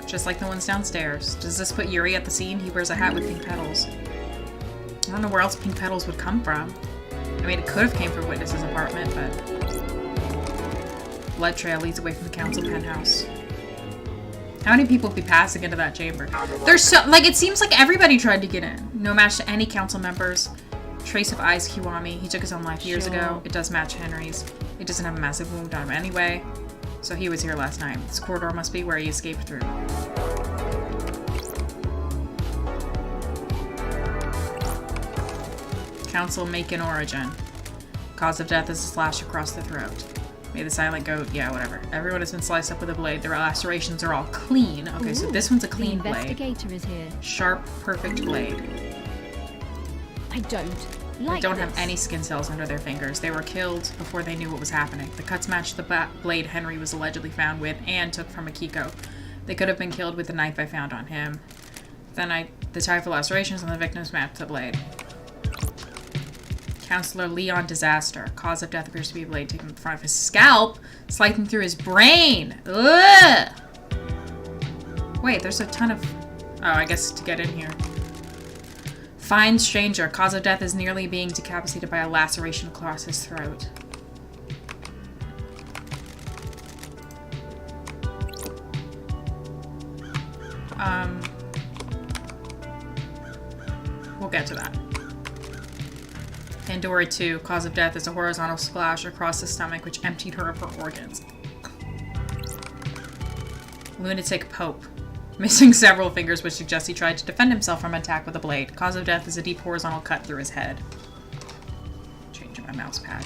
Just like the ones downstairs. Does this put Yuri at the scene? He wears a hat with pink petals. I don't know where else pink petals would come from. I mean, it could have came from Witness's apartment, but... Blood trail leads away from the council penthouse. How many people would be passing into that chamber? There's so... Like, it seems like everybody tried to get in. No match to any council members. Trace of eyes Kiwami. He took his own life years ago. It does match Henry's. It doesn't have a massive wound on him anyway. So he was here last night. This corridor must be where he escaped through. Council Macon origin. Cause of death is a slash across the throat. May the silent goat, yeah, whatever. Everyone has been sliced up with a blade. Their lacerations are all clean. Okay, so this one's a clean blade. The investigator is here. Sharp, perfect blade. I don't have any skin cells under their fingers. They were killed before they knew what was happening. The cuts matched the blade Henry was allegedly found with and took from Akiko. They could have been killed with the knife I found on him. Then the type of lacerations on the victims matched the blade. Counselor Leon Disaster. Cause of death appears to be a blade taken in front of his scalp, slicing through his brain. Ugh! Wait, there's a ton of... Oh, I guess to get in here. Fine stranger. Cause of death is nearly being decapitated by a laceration across his throat. We'll get to that. Pandora 2. Cause of death is a horizontal splash across the stomach which emptied her of her organs. Lunatic Pope. Missing several fingers which suggests he tried to defend himself from attack with a blade. Cause of death is a deep horizontal cut through his head. Changing my mouse pad.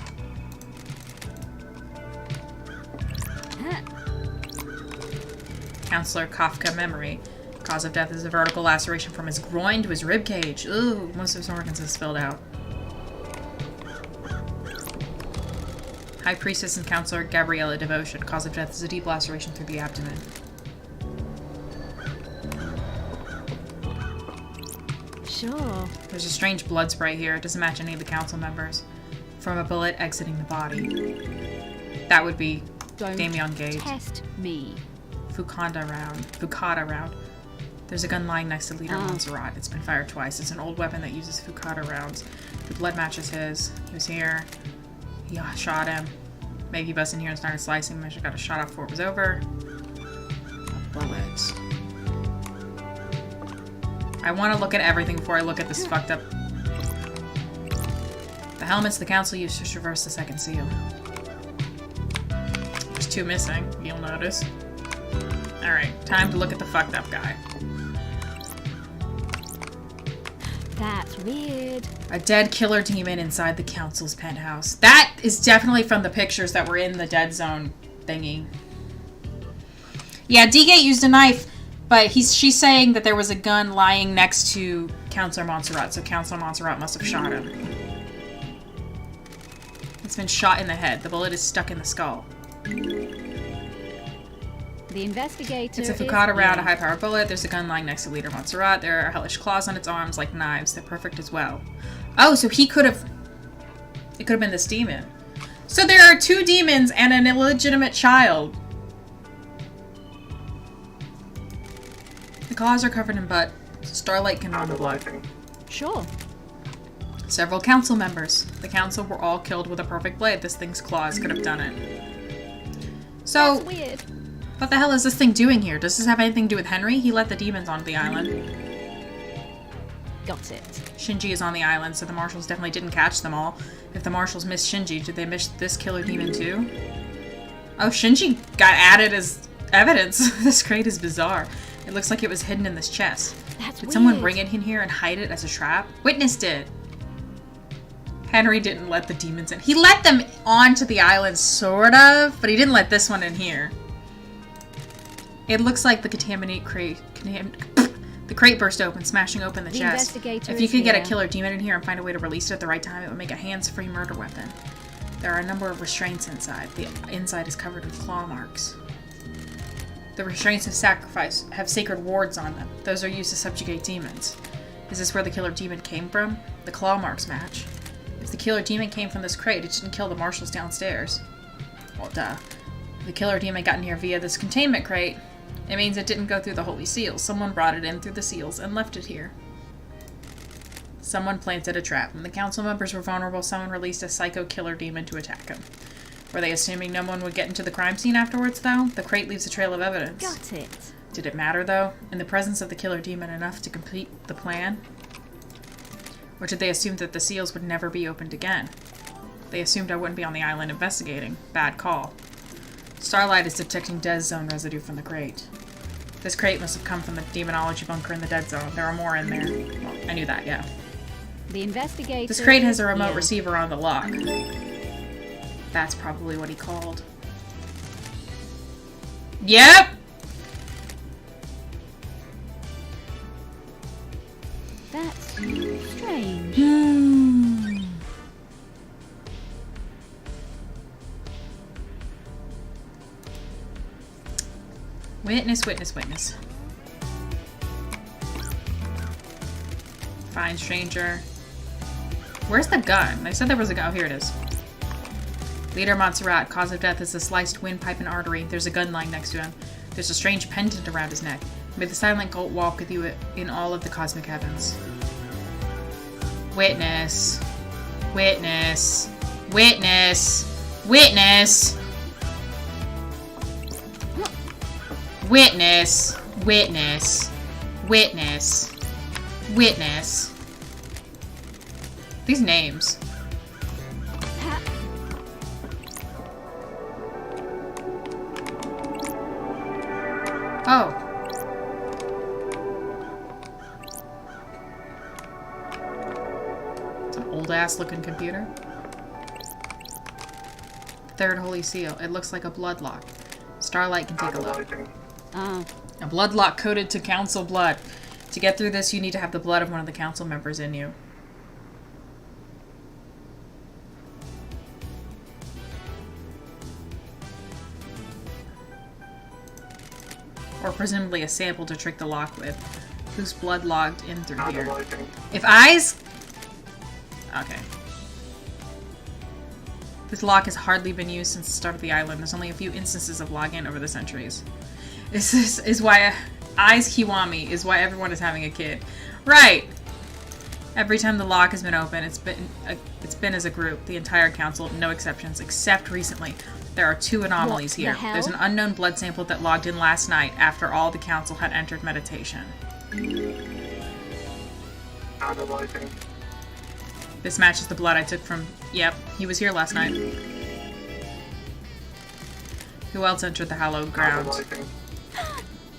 Counselor Kafka Memory. Cause of death is a vertical laceration from his groin to his ribcage. Ooh, most of his organs have spilled out. High Priestess and Counselor Gabriella Devotion. Cause of death is a deep laceration through the abdomen. Sure. There's a strange blood spray here. It doesn't match any of the council members. From a bullet exiting the body. That would be Damien Gage. Test me. Fukada round. There's a gun lying next to Leader Montserrat. It's been fired twice. It's an old weapon that uses Fukada rounds. The blood matches his. He was here. He shot him. Maybe he busted in here and started slicing him. I should have got a shot off before it was over. A bullet. I want to look at everything before I look at this fucked up... The helmets the council used to traverse the second seal. There's 2 missing, you'll notice. Alright, time to look at the fucked up guy. That's weird. A dead killer demon inside the council's penthouse. That is definitely from the pictures that were in the dead zone thingy. Yeah, D-Gate used a knife, but she's saying that there was a gun lying next to Counselor Montserrat, so Counselor Montserrat must have shot him. It's been shot in the head. The bullet is stuck in the skull. The investigator. It's a Fukada round, a high-powered bullet. There's a gun lying next to Leader Montserrat. There are hellish claws on its arms like knives. They're perfect as well. Oh, so he could have... It could have been this demon. So there are 2 demons and an illegitimate child. The claws are covered in blood. Starlight can run the blood. Sure. Several council members. The council were all killed with a perfect blade. This thing's claws could have done it. So... That's weird. What the hell is this thing doing here? Does this have anything to do with Henry? He let the demons onto the island. Got it. Shinji is on the island, so the marshals definitely didn't catch them all. If the marshals missed Shinji, did they miss this killer demon too? Oh, Shinji got added as evidence. This crate is bizarre. It looks like it was hidden in this chest. That's Did weird. someone bring it in here and hide it as a trap? Witness did. Henry didn't let the demons in. He let them onto the island, sort of, but he didn't let this one in here. It looks like the the crate burst open, smashing open the chest. If you could get a killer demon in here and find a way to release it at the right time, it would make a hands-free murder weapon. There are a number of restraints inside. The inside is covered with claw marks. The restraints of sacrifice have sacred wards on them. Those are used to subjugate demons. Is this where the killer demon came from? The claw marks match. If the killer demon came from this crate, it didn't kill the marshals downstairs. Well, duh. The killer demon got in here via this containment crate. It means it didn't go through the holy seals. Someone brought it in through the seals and left it here. Someone planted a trap. When the council members were vulnerable, someone released a psycho killer demon to attack them. Were they assuming no one would get into the crime scene afterwards, though? The crate leaves a trail of evidence. Got it. Did it matter, though? In the presence of the killer demon enough to complete the plan? Or did they assume that the seals would never be opened again? They assumed I wouldn't be on the island investigating. Bad call. Starlight is detecting dead zone residue from the crate. This crate must have come from the demonology bunker in the dead zone. There are more in there. Well, I knew that, yeah. The investigator. This crate has a remote receiver on the lock. That's probably what he called. Yep! That's strange. Witness, witness, witness. Fine, stranger. Where's the gun? They said there was a gun. Oh, here it is. Leader Montserrat. Cause of death is a sliced windpipe and artery. There's a gun lying next to him. There's a strange pendant around his neck. May the silent cult walk with you in all of the cosmic heavens. Witness. Witness. Witness. Witness. Witness. Witness. Witness. Witness. These names. Oh. It's an old-ass looking computer. Third holy seal. It looks like a blood lock. Starlight can take a look. A blood lock coded to council blood. To get through this, you need to have the blood of one of the council members in you. Or presumably a sample to trick the lock with. Whose blood logged in through here? If eyes... Okay. This lock has hardly been used since the start of the island. There's only a few instances of login over the centuries. This is why Eyes Kiwami is why everyone is having a kid. Right! Every time the lock has been open, it's been as a group. The entire council, no exceptions, except recently. There are two anomalies What the here. hell? There's an unknown blood sample that logged in last night after all the council had entered meditation. Analyzing. This matches the blood I took from... Yep, he was here last night. Who else entered the hallowed ground? Analyzing.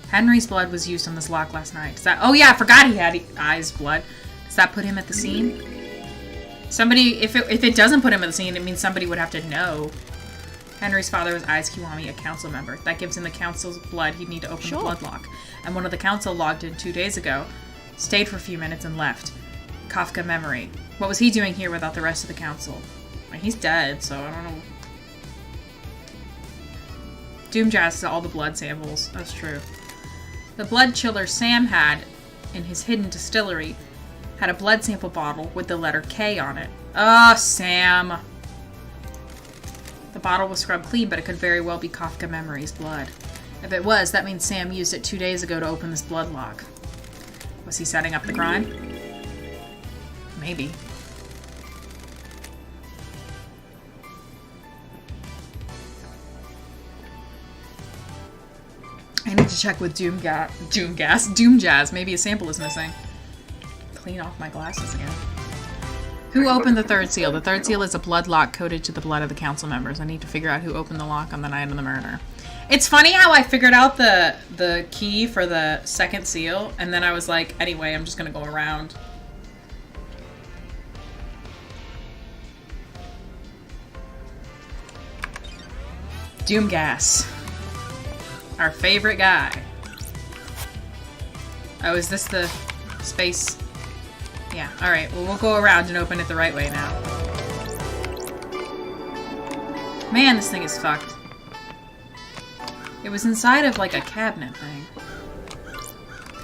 Henry's blood was used on this lock last night. Does that... Oh yeah, I forgot he had Eyes' blood. Does that put him at the scene? Somebody... If it doesn't put him at the scene, it means somebody would have to know. Henry's father was Eyes Kiwami, a council member. That gives him the council's blood he'd need to open the blood lock. And one of the council logged in 2 days ago. Stayed for a few minutes and left. Kafka memory. What was he doing here without the rest of the council? Well, he's dead, so I don't know. Doom Jazz has all the blood samples. That's true. The blood chiller Sam had in his hidden distillery had a blood sample bottle with the letter K on it. Ah, Sam! The bottle was scrubbed clean, but it could very well be Kafka Memory's blood. If it was, that means Sam used it 2 days ago to open this blood lock. Was he setting up the crime? Maybe. I need to check with Doom Jazz. Maybe a sample is missing. Clean off my glasses again. Who opened the third seal? The third seal is a blood lock coded to the blood of the council members. I need to figure out who opened the lock on the night of the murder. It's funny how I figured out the key for the second seal, and then I was like, anyway, I'm just gonna go around. Doomgas. Our favorite guy. Oh, is this the space? Yeah, alright. Well, we'll go around and open it the right way now. Man, this thing is fucked. It was inside of, like, a cabinet thing.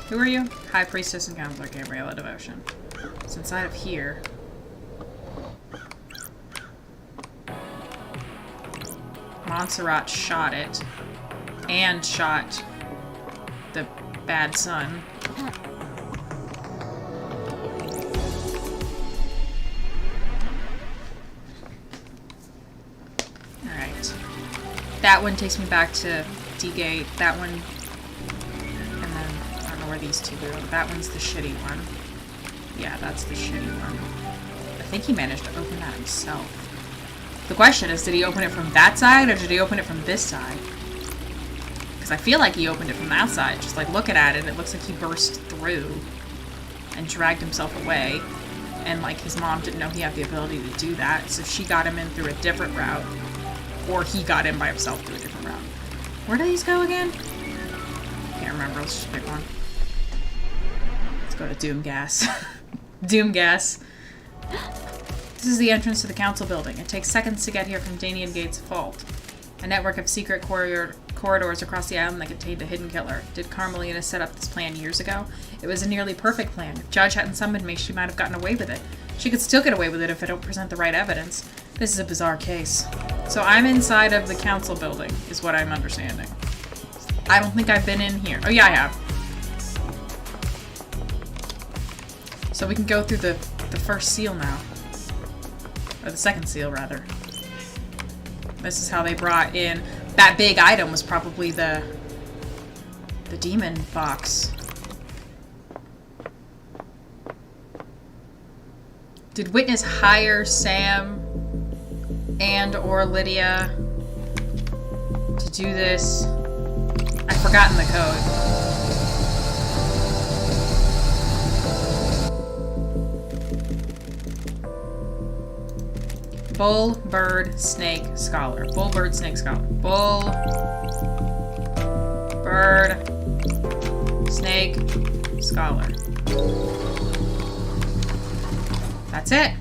Who are you? High Priestess and Counselor Gabriella Devotion. It's inside of Montserrat shot it. And shot the bad son. Alright. That one takes me back to D-Gate. That one... And then, I don't know where these two go. That one's the shitty one. Yeah, that's the shitty one. I think he managed to open that himself. The question is, did he open it from that side, or did he open it from this side? Because I feel like he opened it from that side. Just like looking at it, it looks like he burst through and dragged himself away. And like his mom didn't know he had the ability to do that, so she got him in through a different route. Or he got in by himself through a different route. Where do these go again? Can't remember. Let's just pick one. Let's go to Doom Gas. Doom Gas. This is the entrance to the council building. It takes seconds to get here from Damien Gate's vault. A network of secret corridors across the island that contained a hidden killer. Did Carmelina set up this plan years ago? It was a nearly perfect plan. If Judge hadn't summoned me, she might have gotten away with it. She could still get away with it if I don't present the right evidence. This is a bizarre case. So I'm inside of the council building, is what I'm understanding. I don't think I've been in here. Oh yeah, I have. So we can go through the first seal now. Or the second seal, rather. This is how they brought in... That big item was probably the demon box. Did Witness hire Sam and or Lydia to do this? I've forgotten the code. Bull, bird, snake, scholar. Bull, bird, snake, scholar. Bull, bird, snake, scholar. That's it.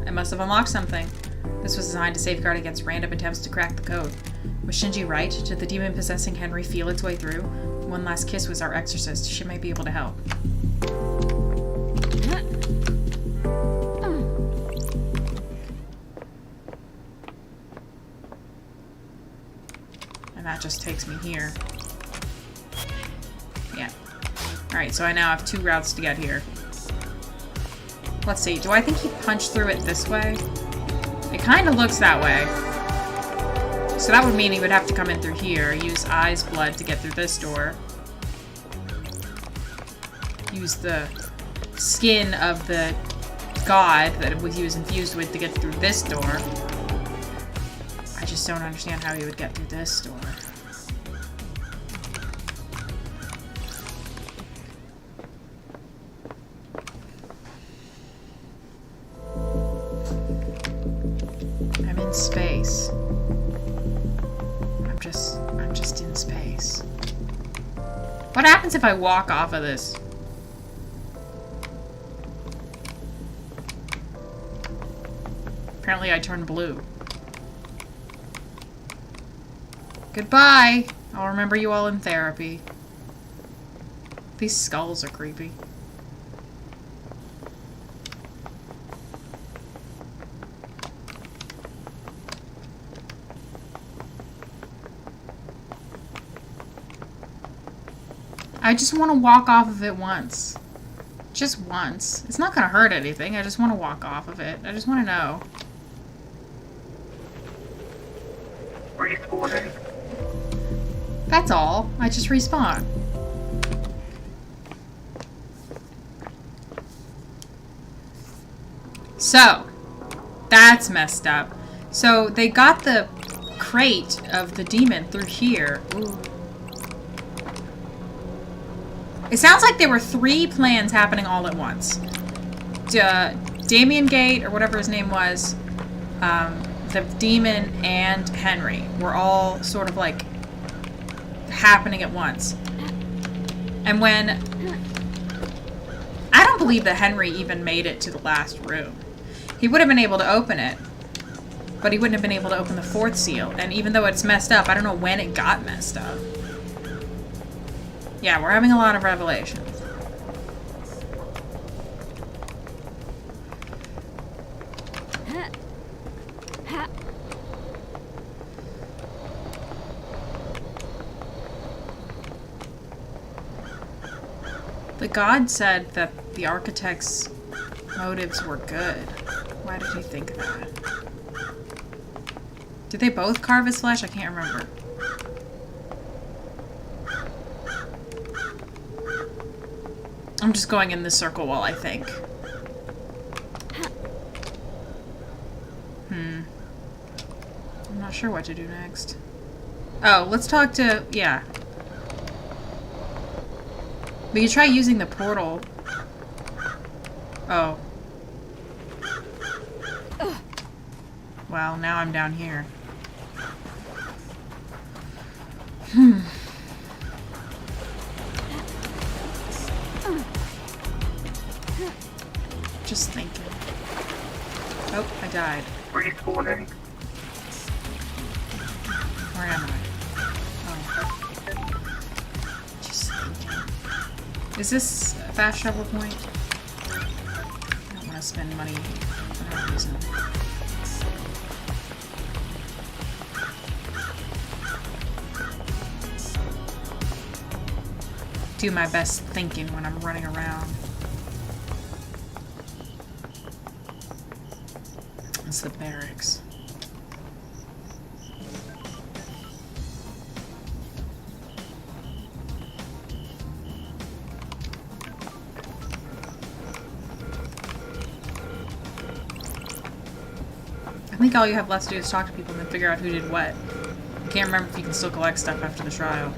I must have unlocked something. This was designed to safeguard against random attempts to crack the code. Was Shinji right? Did the demon possessing Henry feel its way through? One last kiss was our exorcist. She might be able to help. And that just takes me here. Yeah. Alright, so I now have 2 routes to get here. Let's see, do I think he punched through it this way? It kind of looks that way. So that would mean he would have to come in through here, use Eye's blood to get through this door. Use the skin of the god that he was infused with to get through this door. I just don't understand how he would get through this door. I'm in space. I'm just in space. What happens if I walk off of this? Apparently I turn blue. Goodbye! I'll remember you all in therapy. These skulls are creepy. I just want to walk off of it once. Just once. It's not gonna hurt anything. I just want to walk off of it. I just want to know. Respawning. That's all. I just respawn. So, that's messed up. So, they got the crate of the demon through here. Ooh. It sounds like there were 3 plans happening all at once. Damien Gate, or whatever his name was, the demon, and Henry were all sort of like happening at once. And when... I don't believe that Henry even made it to the last room. He would have been able to open it, but he wouldn't have been able to open the 4th seal. And even though it's messed up, I don't know when it got messed up. Yeah, we're having a lot of revelations. The god said that the architect's motives were good. Why did he think that? Did they both carve his flesh? I can't remember. I'm just going in this circle while I think. I'm not sure what to do next. Oh, let's talk to... yeah. We could try using the portal. Oh. Well, now I'm down here. Just thinking. Oh, I died. Respawning. Where am I? Oh. Just thinking. Is this a fast travel point? I don't want to spend money for no reason. Do my best thinking when I'm running around. It's the barracks. I think all you have left to do is talk to people and then figure out who did what. I can't remember if you can still collect stuff after the trial.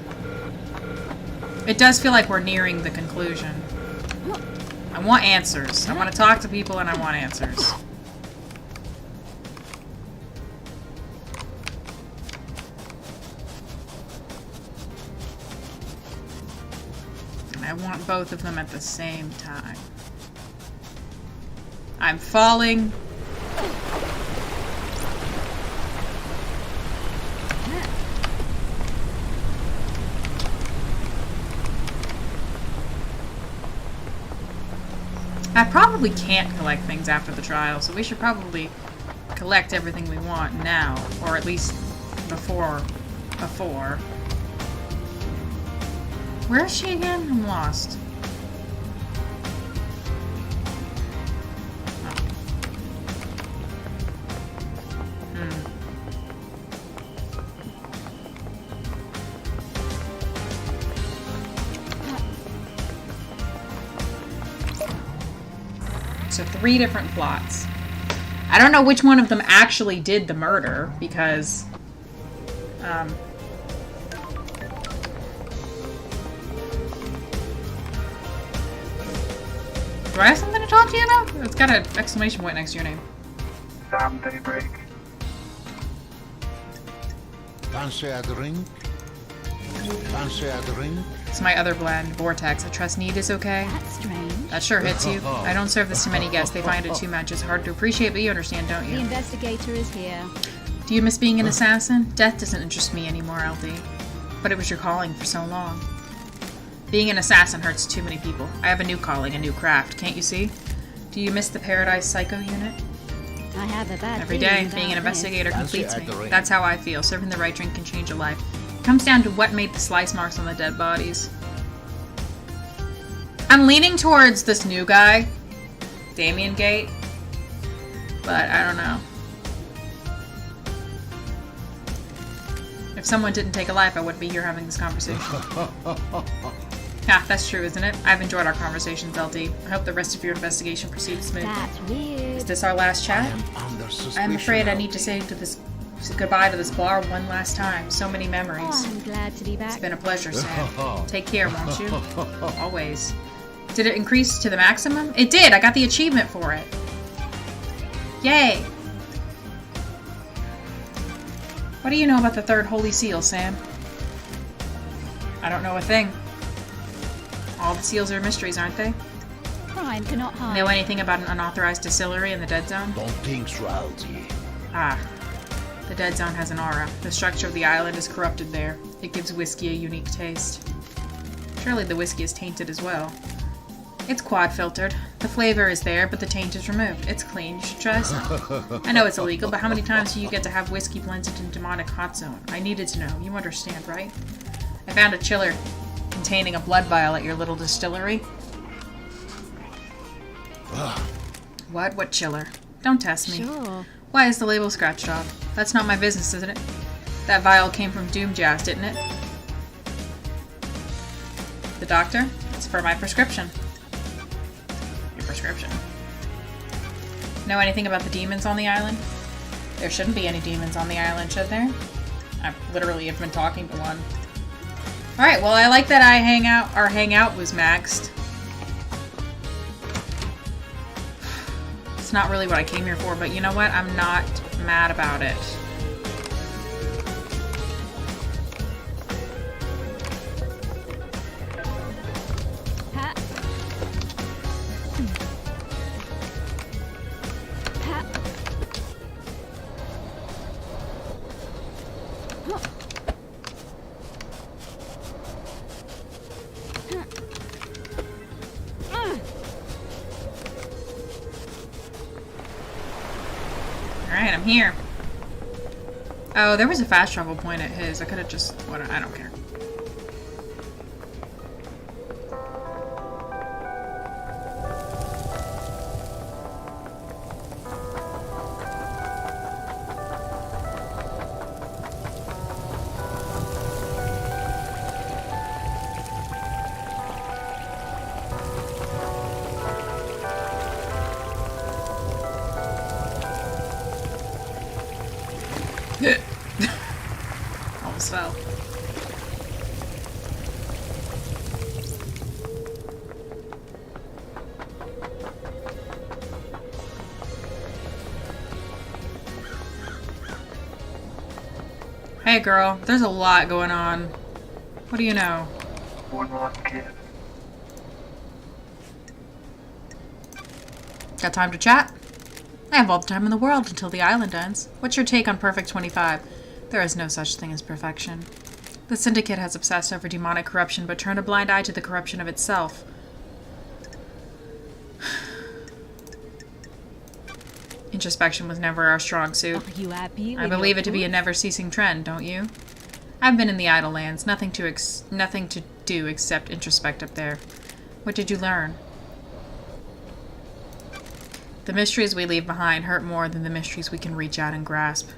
It does feel like we're nearing the conclusion. I want answers. I want to talk to people and I want answers. And I want both of them at the same time. I'm falling. I probably can't collect things after the trial, so we should probably collect everything we want now, or at least before. Where is she again? I'm lost. So 3 different plots. I don't know which one of them actually did the murder, because... do I have something to talk to you about? It's got an exclamation point next to your name. Sam Daybreak. Fancy a drink? Fancy a drink? It's my other blend, Vortex. I trust Need is okay. That's strange. That sure hits you. I don't serve this to many guests. They find it too much. It's hard to appreciate, but you understand, don't The you? investigator is here. Do you miss being an assassin? Death doesn't interest me anymore, LD. But it was your calling for so long. Being an assassin hurts too many people. I have a new calling, a new craft. Can't you see? Do you miss the Paradise Psycho unit? I have a bad Every feeling day, about being an this. investigator completes me. Fancy a drink. That's how I feel. Serving the right drink can change a life. It comes down to what made the slice marks on the dead bodies. I'm leaning towards this new guy, Damien Gate, but I don't know. If someone didn't take a life, I wouldn't be here having this conversation. Yeah, that's true, isn't it? I've enjoyed our conversations, LD. I hope the rest of your investigation proceeds smoothly. That's weird. Is this our last chat? Under suspicion. I'm afraid I need to say goodbye to this bar one last time. So many memories. Oh, I'm glad to be back. It's been a pleasure, Sam. Take care, won't you? Always. Did it increase to the maximum? It did! I got the achievement for it. Yay! What do you know about the third Holy Seal, Sam? I don't know a thing. All the seals are mysteries, aren't they? Crime cannot hide. Know anything about an unauthorized distillery in the Dead Zone? Don't think so, LT. Ah. The Dead Zone has an aura. The structure of the island is corrupted there. It gives whiskey a unique taste. Surely the whiskey is tainted as well. It's quad filtered. The flavor is there, but the taint is removed. It's clean. You should try some. I know it's illegal, but how many times do you get to have whiskey blended in demonic hot zone? I needed to know. You understand, right? I found a chiller containing a blood vial at your little distillery. What? What chiller? Don't test me. Sure. Why is the label scratched off? That's not my business, isn't it? That vial came from Doomjazz, didn't it? The doctor? It's for my prescription. Your prescription? Know anything about the demons on the island? There shouldn't be any demons on the island, should there? I literally have been talking to one. Alright, well I like that our hangout was maxed. It's not really what I came here for, but you know what? I'm not mad about it. Ha. Ha. Huh. Alright, I'm here. Oh, there was a fast travel point at his. I could have just... I don't care. Almost fell. Hey girl, there's a lot going on. What do you know? One last kiss. Got time to chat? I have all the time in the world until the island ends. What's your take on Perfect 25? There is no such thing as perfection. The Syndicate has obsessed over demonic corruption, but turned a blind eye to the corruption of itself. Introspection was never our strong suit. Are you happy I with believe your it to be a truth? never-ceasing trend, don't you? I've been in the Idle Lands. Nothing to do except introspect up there. What did you learn? The mysteries we leave behind hurt more than the mysteries we can reach out and grasp.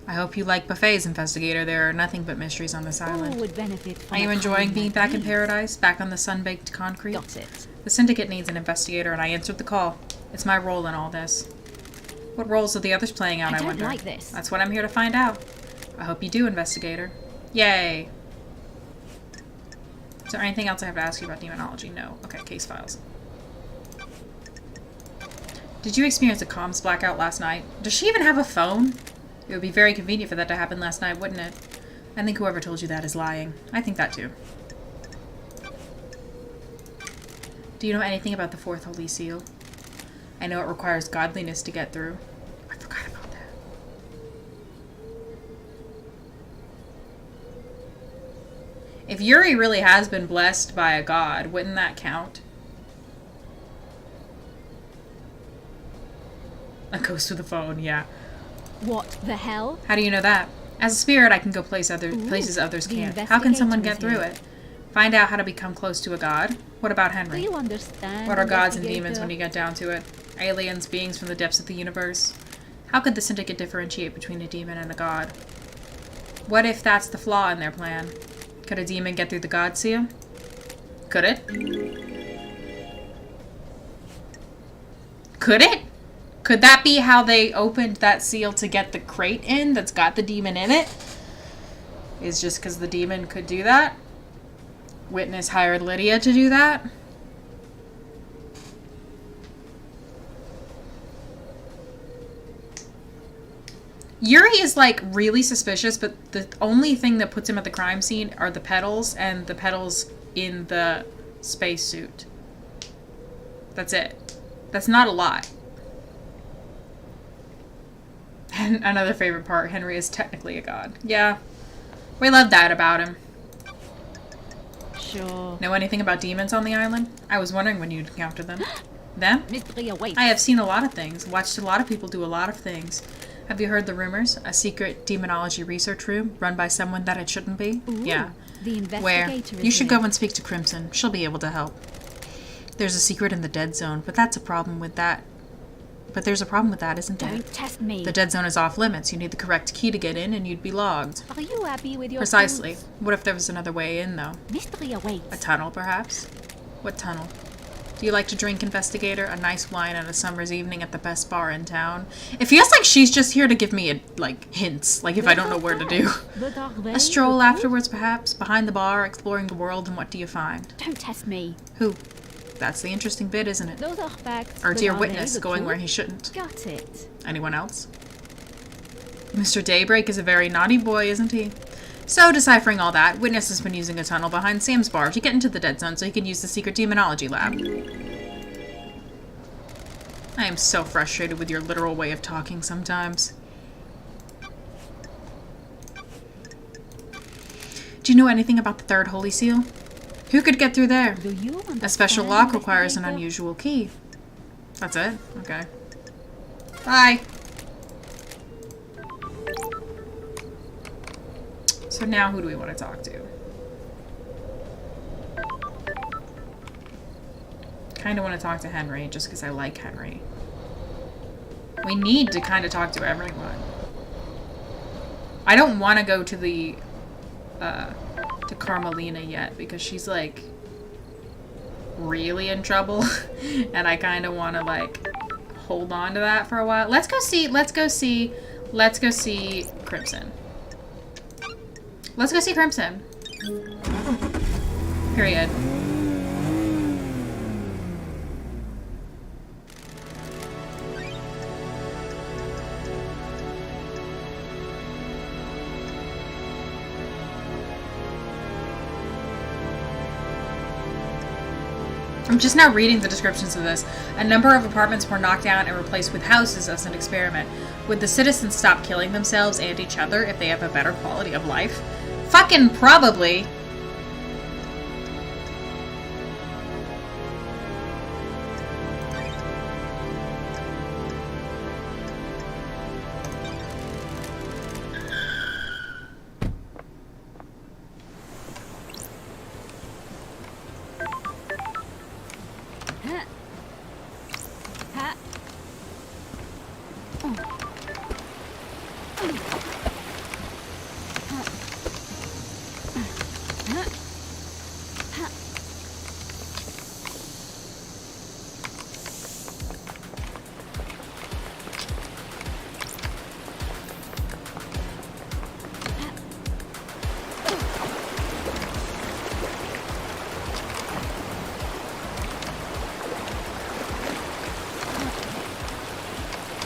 I hope you like buffets, Investigator. There are nothing but mysteries on this All island. would benefit from Are you a enjoying kind being like back in me. paradise? Back on the sun-baked concrete? Got it. The Syndicate needs an investigator, and I answered the call. It's my role in all this. What roles are the others playing out, I I don't wonder? like this. That's what I'm here to find out. I hope you do, Investigator. Yay! Is there anything else I have to ask you about demonology? No. Okay, case files. Did you experience a comms blackout last night? Does she even have a phone? It would be very convenient for that to happen last night, wouldn't it? I think whoever told you that is lying. I think that too. Do you know anything about the Fourth Holy Seal? I know it requires godliness to get through. I forgot about that. If Yuri really has been blessed by a god, wouldn't that count? A ghost with a phone, yeah. What the hell? How do you know that? As a spirit, I can go places others the can't. How can someone get investigator through is it? Find out how to become close to a god? What about Do Henry? you understand? What are gods and demons investigator? when you get down to it? Aliens, beings from the depths of the universe? How could the Syndicate differentiate between a demon and a god? What if that's the flaw in their plan? Could a demon get through the god seal? Could it? Could it? Could that be how they opened that seal to get the crate in that's got the demon in it? Is just because the demon could do that? Witness hired Lydia to do that? Yuri is like really suspicious, but the only thing that puts him at the crime scene are the pedals and the pedals in the spacesuit. That's it. That's not a lot. And another favorite part, Henry is technically a god. Yeah. We love that about him. Sure. Know anything about demons on the island? I was wondering when you'd encounter them. Them? Mystery awaits. I have seen a lot of things, watched a lot of people do a lot of things. Have you heard the rumors? A secret demonology research room run by someone that it shouldn't be? Ooh, Yeah. The Where? investigator is You should here. go and speak to Crimson. She'll be able to help. There's a secret in the dead zone, but that's a problem with that. But there's a problem with that, isn't there? Don't test me. The dead zone is off limits. You need the correct key to get in, and you'd be logged. Are you happy with your Precisely. tools? What if there was another way in, though? Mystery A awaits. tunnel, perhaps? What tunnel? Do you like to drink, investigator? A nice wine on a summer's evening at the best bar in town? It feels like she's just here to give me, hints. Like, if I don't know where to do. The dark way, A stroll the afterwards, perhaps? Behind the bar, exploring the world, and what do you find? truth? Don't test me. Who? That's the interesting bit, isn't it? Those are facts. Our but dear are witness they the going where truth? he shouldn't. Got it. Anyone else? Mr. Daybreak is a very naughty boy, isn't he? So, deciphering all that, Witness has been using a tunnel behind Sam's bar to get into the dead zone so he can use the secret demonology lab. I am so frustrated with your literal way of talking sometimes. Do you know anything about the third holy seal? Who could get through there? Do you A special understand, lock requires an investigator? unusual key. That's it? Okay. Bye! So now who do we want to talk to? Kind of want to talk to Henry, just because I like Henry. We need to kind of talk to everyone. I don't want to go to the, to Carmelina yet, because she's, like, really in trouble. And I kind of want to, like, hold on to that for a while. Let's go see Crimson. Let's go see Crimson. Period. I'm just now reading the descriptions of this. A number of apartments were knocked down and replaced with houses as an experiment. Would the citizens stop killing themselves and each other if they have a better quality of life? Fucking probably.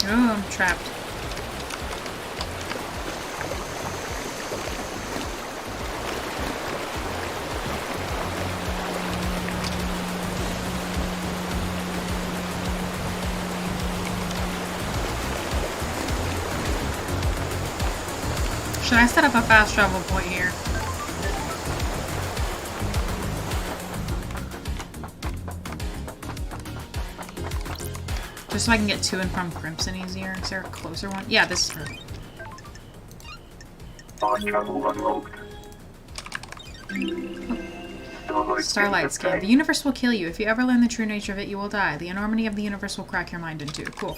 Oh, I'm trapped. Should I set up a fast travel point here? Just so I can get to and from Crimson easier. Is there a closer one? Yeah, this is her. Fast travel unlocked. Starlight scan. The universe will kill you. If you ever learn the true nature of it, you will die. The enormity of the universe will crack your mind in two. Cool.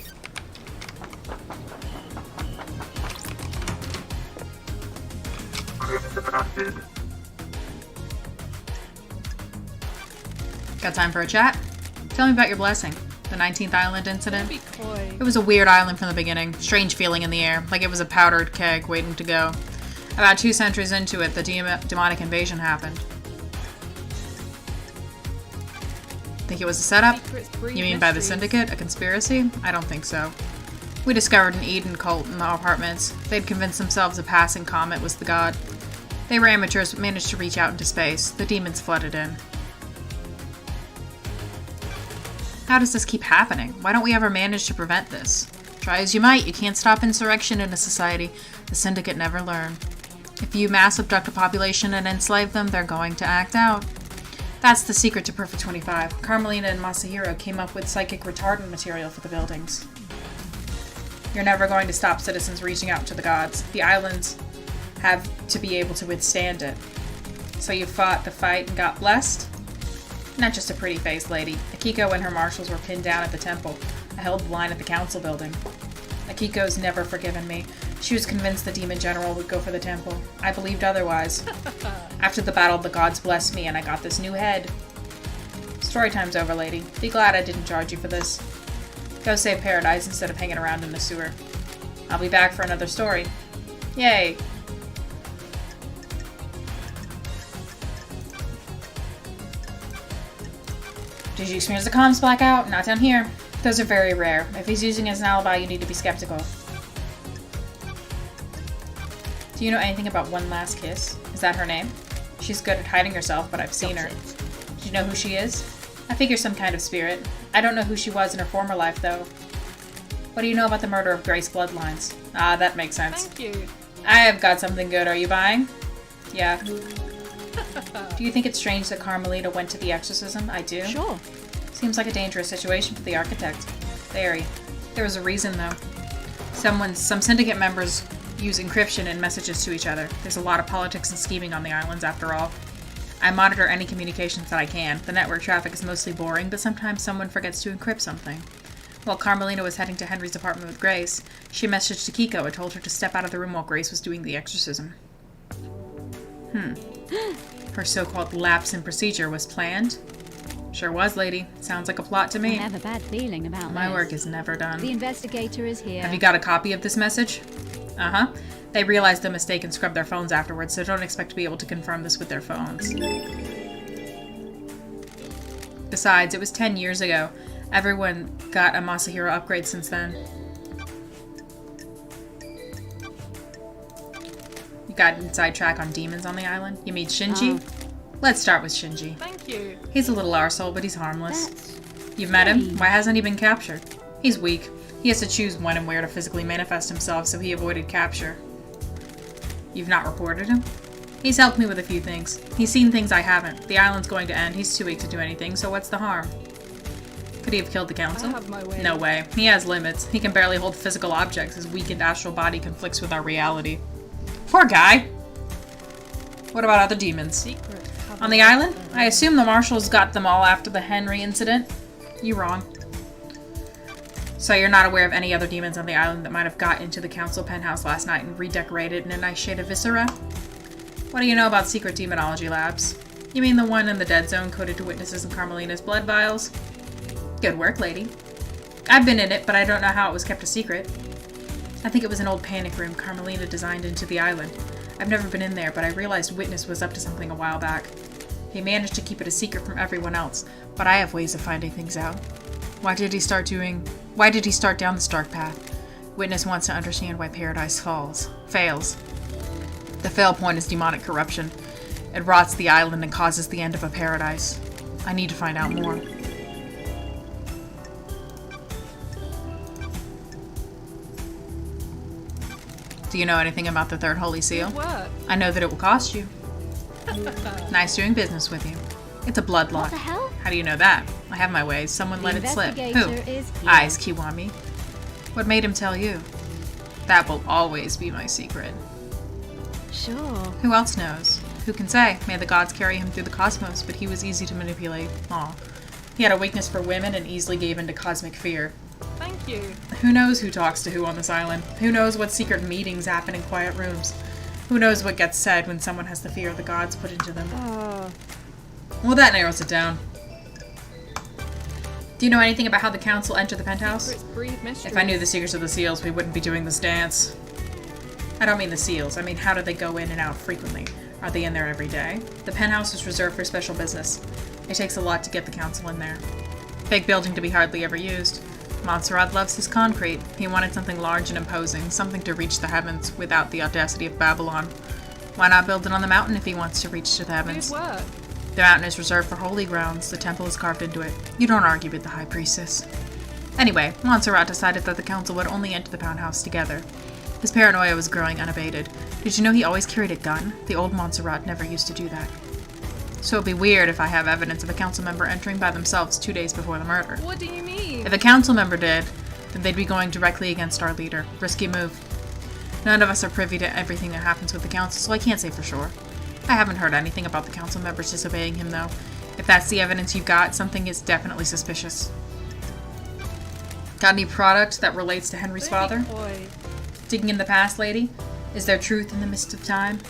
Got time for a chat? Tell me about your blessing. The 19th island incident? Don't be coy. It was a weird island from the beginning. Strange feeling in the air, like it was a powdered keg waiting to go. About 2 centuries into it, the demonic invasion happened. Think it was a setup? Secrets breed You mean by the mysteries. Syndicate? A conspiracy? I don't think so. We discovered an Eden cult in the apartments. They'd convinced themselves a passing comet was the god. They were amateurs but managed to reach out into space. The demons flooded in. How does this keep happening? Why don't we ever manage to prevent this? Try as you might, you can't stop insurrection in a society. The Syndicate never learn. If you mass abduct a population and enslave them, they're going to act out. That's the secret to Perfect 25. Carmelina and Masahiro came up with psychic retardant material for the buildings. You're never going to stop citizens reaching out to the gods. The islands have to be able to withstand it. So you fought the fight and got blessed? Not just a pretty face, lady. Akiko and her marshals were pinned down at the temple. I held the line at the council building. Akiko's never forgiven me. She was convinced the demon general would go for the temple. I believed otherwise. After the battle, the gods blessed me and I got this new head. Story time's over, lady. Be glad I didn't charge you for this. Go save Paradise instead of hanging around in the sewer. I'll be back for another story. Yay! Did you experience the comms blackout? Not down here. Those are very rare. If he's using it as an alibi, you need to be skeptical. Do you know anything about One Last Kiss? Is that her name? She's good at hiding herself, but I've seen her. Do you know who she is? I figure some kind of spirit. I don't know who she was in her former life, though. What do you know about the murder of Grace bloodlines? Ah, that makes sense. Thank you. I have got something good. Are you buying? Yeah. Do you think it's strange that Carmelita went to the exorcism? I do. Sure. Seems like a dangerous situation for the architect. Very. There was a reason, though. Some syndicate members use encryption in messages to each other. There's a lot of politics and scheming on the islands, after all. I monitor any communications that I can. The network traffic is mostly boring, but sometimes someone forgets to encrypt something. While Carmelina was heading to Henry's apartment with Grace, she messaged Akiko and told her to step out of the room while Grace was doing the exorcism. Her so-called lapse in procedure was planned? Sure was, lady. Sounds like a plot to me. I have a bad feeling about My this. work is never done. The investigator is here. Have you got a copy of this message? Uh-huh. They realized the mistake and scrubbed their phones afterwards, so don't expect to be able to confirm this with their phones. Besides, it was 10 years ago. Everyone got a Masahiro upgrade since then. You got inside track on demons on the island? You mean Shinji? Let's start with Shinji. Thank you. He's a little arsehole, but he's harmless. That's You've met him? strange. Why hasn't he been captured? He's weak. He has to choose when and where to physically manifest himself, so he avoided capture. You've not reported him? He's helped me with a few things. He's seen things I haven't. The island's going to end. He's too weak to do anything, so what's the harm? Could he have killed the council? I have my way. No way. He has limits. He can barely hold physical objects. His weakened astral body conflicts with our reality. Poor guy! What about other demons? Secret. On the island? I assume the marshals got them all after the Henry incident. You're wrong. So you're not aware of any other demons on the island that might have got into the council penthouse last night and redecorated in a nice shade of viscera? What do you know about secret demonology labs? You mean the one in the dead zone coded to witnesses in Carmelina's blood vials? Good work, lady. I've been in it, but I don't know how it was kept a secret. I think it was an old panic room Carmelina designed into the island. I've never been in there, but I realized Witness was up to something a while back. He managed to keep it a secret from everyone else, but I have ways of finding things out. Why did he start down this dark path? Witness wants to understand why Paradise fails. The fail point is demonic corruption. It rots the island and causes the end of a paradise. I need to find out more. Do you know anything about the Third Holy Seal? Work. I know that it will cost you. Nice doing business with you. It's a blood What lock. the hell? How do you know that? I have my ways. Someone let it slip. investigator Who? is here. Eyes, Kiwami. What made him tell you? That will always be my secret. Sure. Who else knows? Who can say? May the gods carry him through the cosmos, but he was easy to manipulate. Aw. He had a weakness for women and easily gave in to cosmic fear. Thank you. Who knows who talks to who on this island? Who knows what secret meetings happen in quiet rooms? Who knows what gets said when someone has the fear of the gods put into them? Well, that narrows it down. Do you know anything about how the council entered the penthouse? Secrets breed mystery. If I knew the secrets of the seals, we wouldn't be doing this dance. I don't mean the seals. I mean, how do they go in and out frequently? Are they in there every day? The penthouse is reserved for special business. It takes a lot to get the council in there. Big building to be hardly ever used. Montserrat loves his concrete. He wanted something large and imposing, something to reach the heavens without the audacity of Babylon. Why not build it on the mountain if he wants to reach to the heavens? Good work. The mountain is reserved for holy grounds. The temple is carved into it. You don't argue with the high priestess. Anyway, Montserrat decided that the council would only enter the penthouse together. His paranoia was growing unabated. Did you know he always carried a gun? The old Montserrat never used to do that. So it'd be weird if I have evidence of a council member entering by themselves 2 days before the murder. What do you mean? If a council member did, then they'd be going directly against our leader. Risky move. None of us are privy to everything that happens with the council, so I can't say for sure. I haven't heard anything about the council members disobeying him, though. If that's the evidence you've got, something is definitely suspicious. Got any product that relates to Henry's father? Oi. Digging in the past, lady? Is there truth in the mist of time?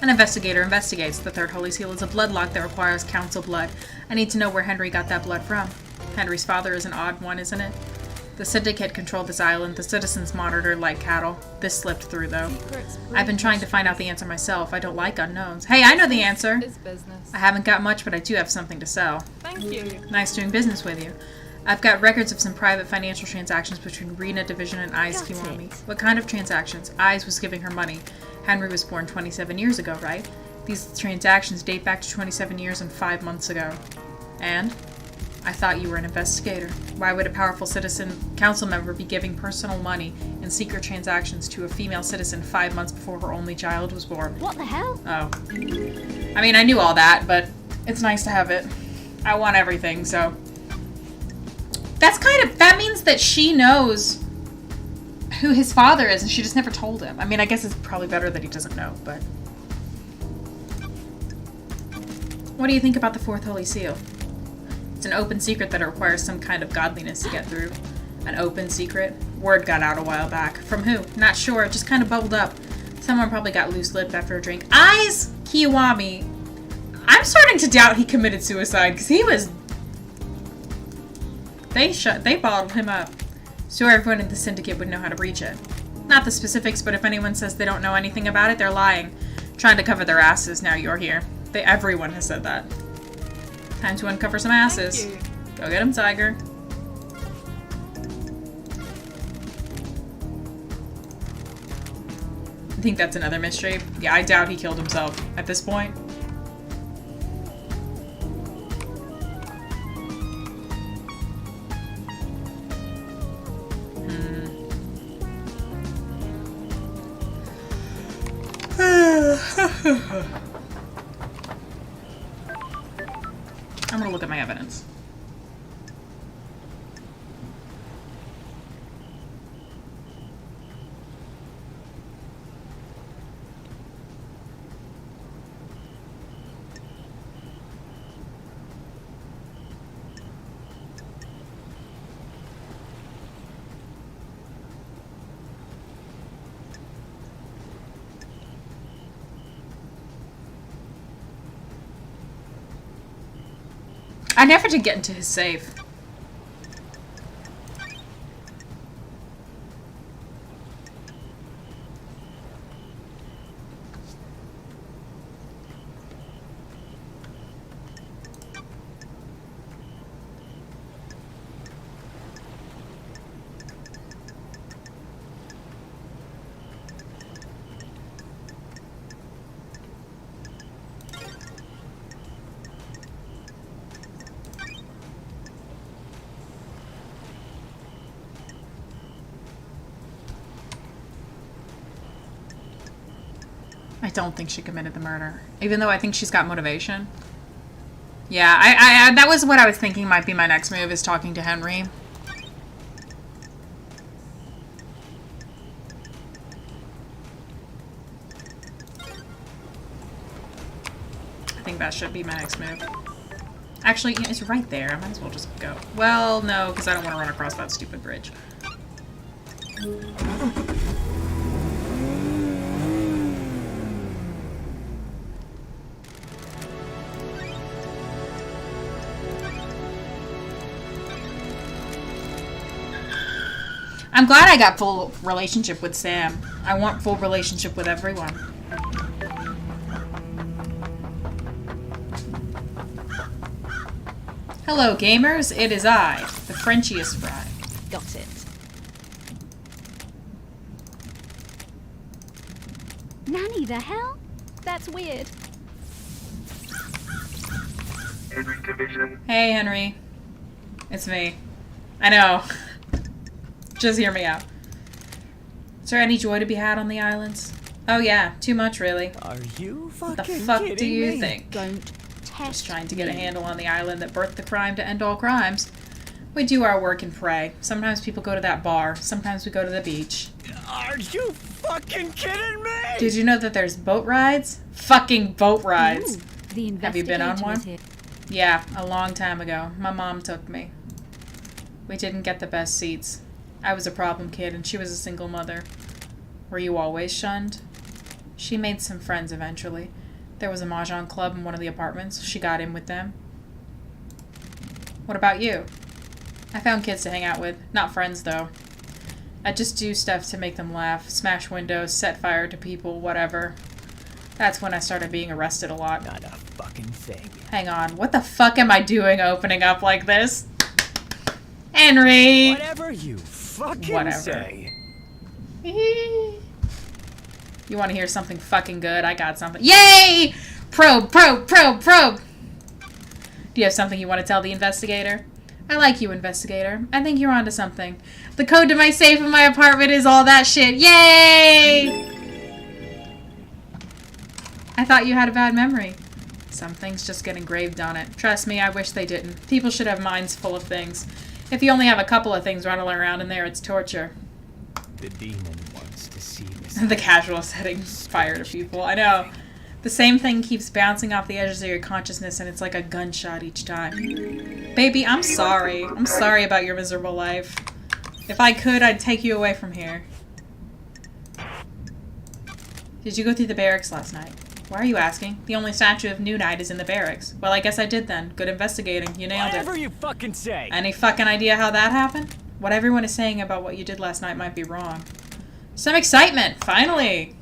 An investigator investigates. The third holy seal is a bloodlock that requires council blood. I need to know where Henry got that blood from. Henry's father is an odd one, isn't it? The Syndicate controlled this island. The citizens monitored like cattle. This slipped through, though. I've been trying to find out the answer myself. I don't like unknowns. Hey, I know the answer! It's business. I haven't got much, but I do have something to sell. Thank you. Nice doing business with you. I've got records of some private financial transactions between Rena Division and Ai's Kiwami. What kind of transactions? Ai's was giving her money. Henry was born 27 years ago, right? These transactions date back to 27 years and 5 months ago. And? I thought you were an investigator. Why would a powerful citizen council member be giving personal money in secret transactions to a female citizen 5 months before her only child was born? What the hell? Oh. I mean, I knew all that, but it's nice to have it. I want everything, so... That means that she knows who his father is, and she just never told him. I mean, I guess it's probably better that he doesn't know, but... What do you think about the fourth holy seal? It's an open secret that it requires some kind of godliness to get through. An open secret? Word got out a while back. From who? Not sure, it just kind of bubbled up. Someone probably got loose-lipped after a drink. Ai's Kiwami. I'm starting to doubt he committed suicide, because he was... They bottled him up. So everyone in the Syndicate would know how to breach it. Not the specifics, but if anyone says they don't know anything about it, they're lying. Trying to cover their asses now you're here. Everyone has said that. Time to uncover some asses. Thank you. Go get him, Tiger. I think that's another mystery. Yeah, I doubt he killed himself at this point. I'm gonna look at my evidence. I never did get into his safe. I don't think she committed the murder. Even though I think she's got motivation. Yeah, I that was what I was thinking might be my next move, is talking to Henry. I think that should be my next move. Actually, yeah, it's right there. I might as well just go. Well, no, because I don't want to run across that stupid bridge. I'm glad I got full relationship with Sam. I want full relationship with everyone. Hello, gamers. It is I, the Frenchiest fry. Got it. Nanny, the hell? That's weird. Henry Division. Hey, Henry. It's me. I know. Just hear me out. Is there any joy to be had on the islands? Oh yeah, too much really. Are you What the fucking fuck kidding do you me? think? Don't test Just trying to get a me. handle on the island that birthed the crime to end all crimes. We do our work and pray. Sometimes people go to that bar. Sometimes we go to the beach. Are you fucking kidding me? Did you know that there's boat rides? Fucking boat rides. Ooh, the Have you been on investigator one? is here. Yeah, a long time ago. My mom took me. We didn't get the best seats. I was a problem kid and she was a single mother. Were you always shunned? She made some friends eventually. There was a mahjong club in one of the apartments. She got in with them. What about you? I found kids to hang out with. Not friends, though. I just do stuff to make them laugh. Smash windows, set fire to people, whatever. That's when I started being arrested a lot. Not a fucking thing. Hang on. What the fuck am I doing opening up like this? Henry! Whatever you fucking Whatever. say. You want to hear something fucking good? I got something. Yay! Probe, probe, probe, probe! Do you have something you want to tell the investigator? I like you, investigator. I think you're onto something. The code to my safe in my apartment is all that shit. Yay! I thought you had a bad memory. Some things just get engraved on it. Trust me, I wish they didn't. People should have minds full of things. If you only have a couple of things rattling around in there, it's torture. The demon wants to see this. The casual settings fire to people. I know. The same thing keeps bouncing off the edges of your consciousness and it's like a gunshot each time. Baby, I'm sorry. I'm sorry about your miserable life. If I could, I'd take you away from here. Did you go through the barracks last night? Why are you asking? The only statue of New Night is in the barracks. Well, I guess I did then. Good investigating. You nailed Whatever it. you fucking say. Any fucking idea how that happened? What everyone is saying about what you did last night might be wrong. Some excitement! Finally!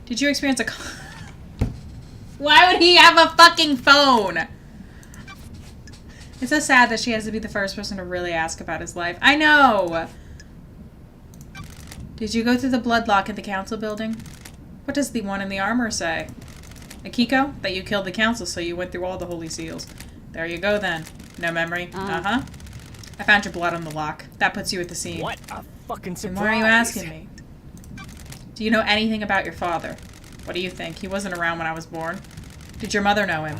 Did you experience a... Why would he have a fucking phone? It's so sad that she has to be the first person to really ask about his life. I know! Did you go through the blood lock at the council building? What does the one in the armor say? Akiko? That you killed the council, so you went through all the holy seals. There you go, then. No memory? Uh-huh. I found your blood on the lock. That puts you at the scene. What a fucking surprise. And why are you asking me? Do you know anything about your father? What do you think? He wasn't around when I was born. Did your mother know him?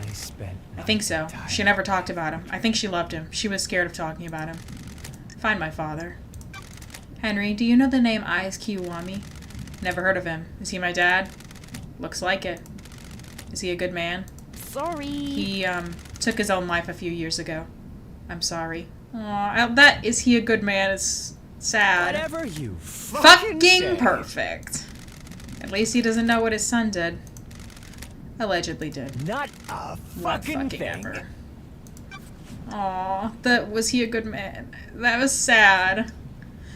I think so. She never talked about him. I think she loved him. She was scared of talking about him. Find my father. Henry, do you know the name Ais Kiwami? Never heard of him. Is he my dad? Looks like it. Is he a good man? Sorry. He, took his own life a few years ago. I'm sorry. Aw, that is he a good man is sad. Whatever you fucking say. Perfect. At least he doesn't know what his son did. Allegedly did. Not a fucking thing. Ever. Aw, was he a good man? That was sad.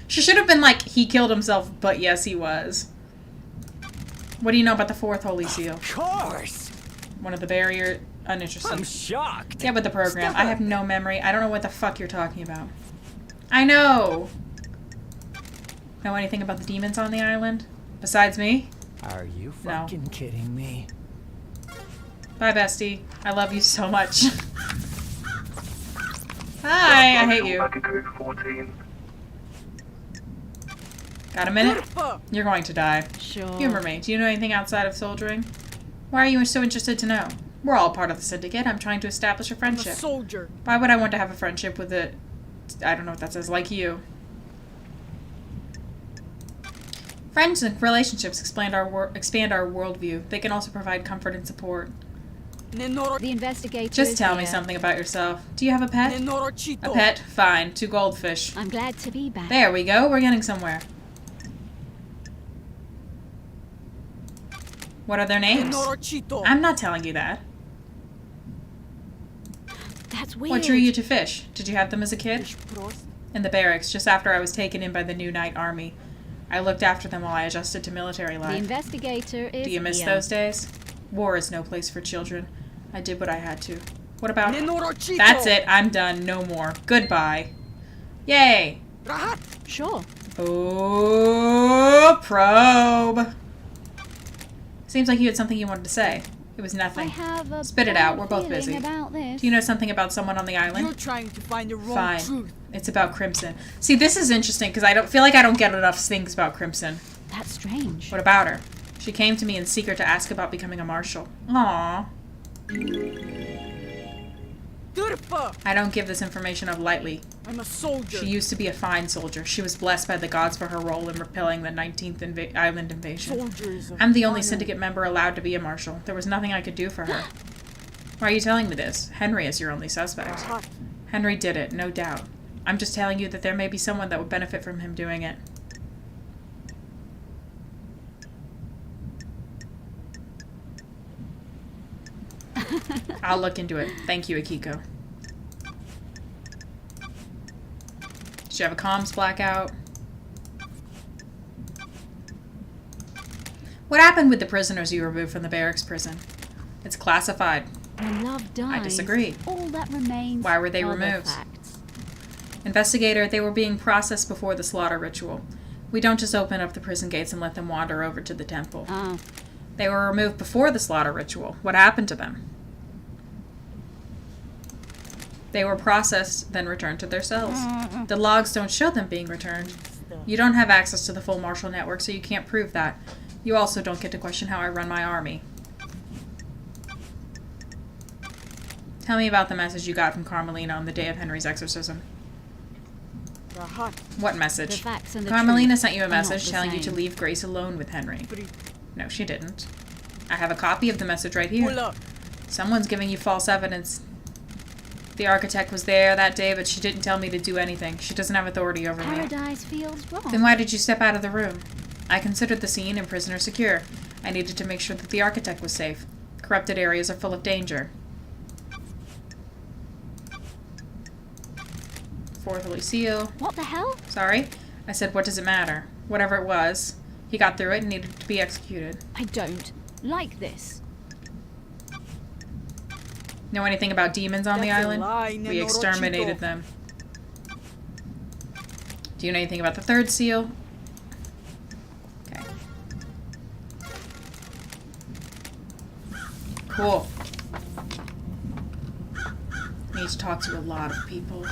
She should have been like, he killed himself, but yes, he was. What do you know about the fourth holy seal? Of course. One of the barrier... Uninteresting. I'm shocked. Get with the program. I have no memory. I don't know what the fuck you're talking about. I know! Know anything about the demons on the island? Besides me? Are you fucking kidding me? Bye, bestie. I love you so much. Hi, I hate you. Code 14. Got a minute? You're going to die. Sure. Humor me. Do you know anything outside of soldiering? Why are you so interested to know? We're all part of the syndicate. I'm trying to establish a friendship. I'm a soldier. Why would I want to have a friendship with a... I don't know what that says. Like you. Friends and relationships expand our worldview. They can also provide comfort and support. The investigator. Just tell me something about yourself. Do you have a pet? A pet? Fine. 2 goldfish. I'm glad to be back. There we go. We're getting somewhere. What are their names? I'm not telling you that. That's weird. What drew you to fish? Did you have them as a kid? In the barracks, just after I was taken in by the New Night Army. I looked after them while I adjusted to military life. The investigator is... Do you miss those days? War is no place for children. I did what I had to. What about... That's it. I'm done. No more. Goodbye. Yay. Sure. Oh, probe. Seems like you had something you wanted to say. It was nothing. I have a Spit it out. We're both busy. about this. Do you know something about someone on the island? You're trying to find the wrong Fine. truth. It's about Crimson. See, this is interesting because I don't feel like I don't get enough things about Crimson. That's strange. What about her? She came to me in secret to ask about becoming a marshal. Aww. Sturfa! I don't give this information up lightly. I'm a soldier. She used to be a fine soldier. She was blessed by the gods for her role in repelling the 19th island invasion. Soldiers of I'm the only honor. syndicate member allowed to be a marshal. There was nothing I could do for her. Why are you telling me this? Henry is your only suspect. Henry did it, no doubt. I'm just telling you that there may be someone that would benefit from him doing it. I'll look into it. Thank you, Akiko. Did you have a comms blackout? What happened with the prisoners you removed from the barracks prison? It's classified. When love dies, I disagree. all that remains Why were they are the removed? facts. Investigator, they were being processed before the slaughter ritual. We don't just open up the prison gates and let them wander over to the temple. Oh, They were removed before the slaughter ritual. What happened to them? They were processed, then returned to their cells. The logs don't show them being returned. You don't have access to the full martial network, so you can't prove that. You also don't get to question how I run my army. Tell me about the message you got from Carmelina on the day of Henry's exorcism. What the message? facts and the Carmelina truth sent you a are not message the telling you to same. leave Grace alone with Henry. No, she didn't. I have a copy of the message right here. Someone's giving you false evidence. The architect was there that day, but she didn't tell me to do anything. She doesn't have authority over me. Paradise feels wrong. Then why did you step out of the room? I considered the scene and prisoner secure. I needed to make sure that the architect was safe. Corrupted areas are full of danger. Fourth Holy Seal. What the hell? Sorry? I said, what does it matter? Whatever it was. He got through it and needed to be executed. I don't like this. Know anything about demons on the That's a island? lie, We Nenorochito. exterminated them. Do you know anything about the third seal? Okay. Cool. Need to talk to a lot of people.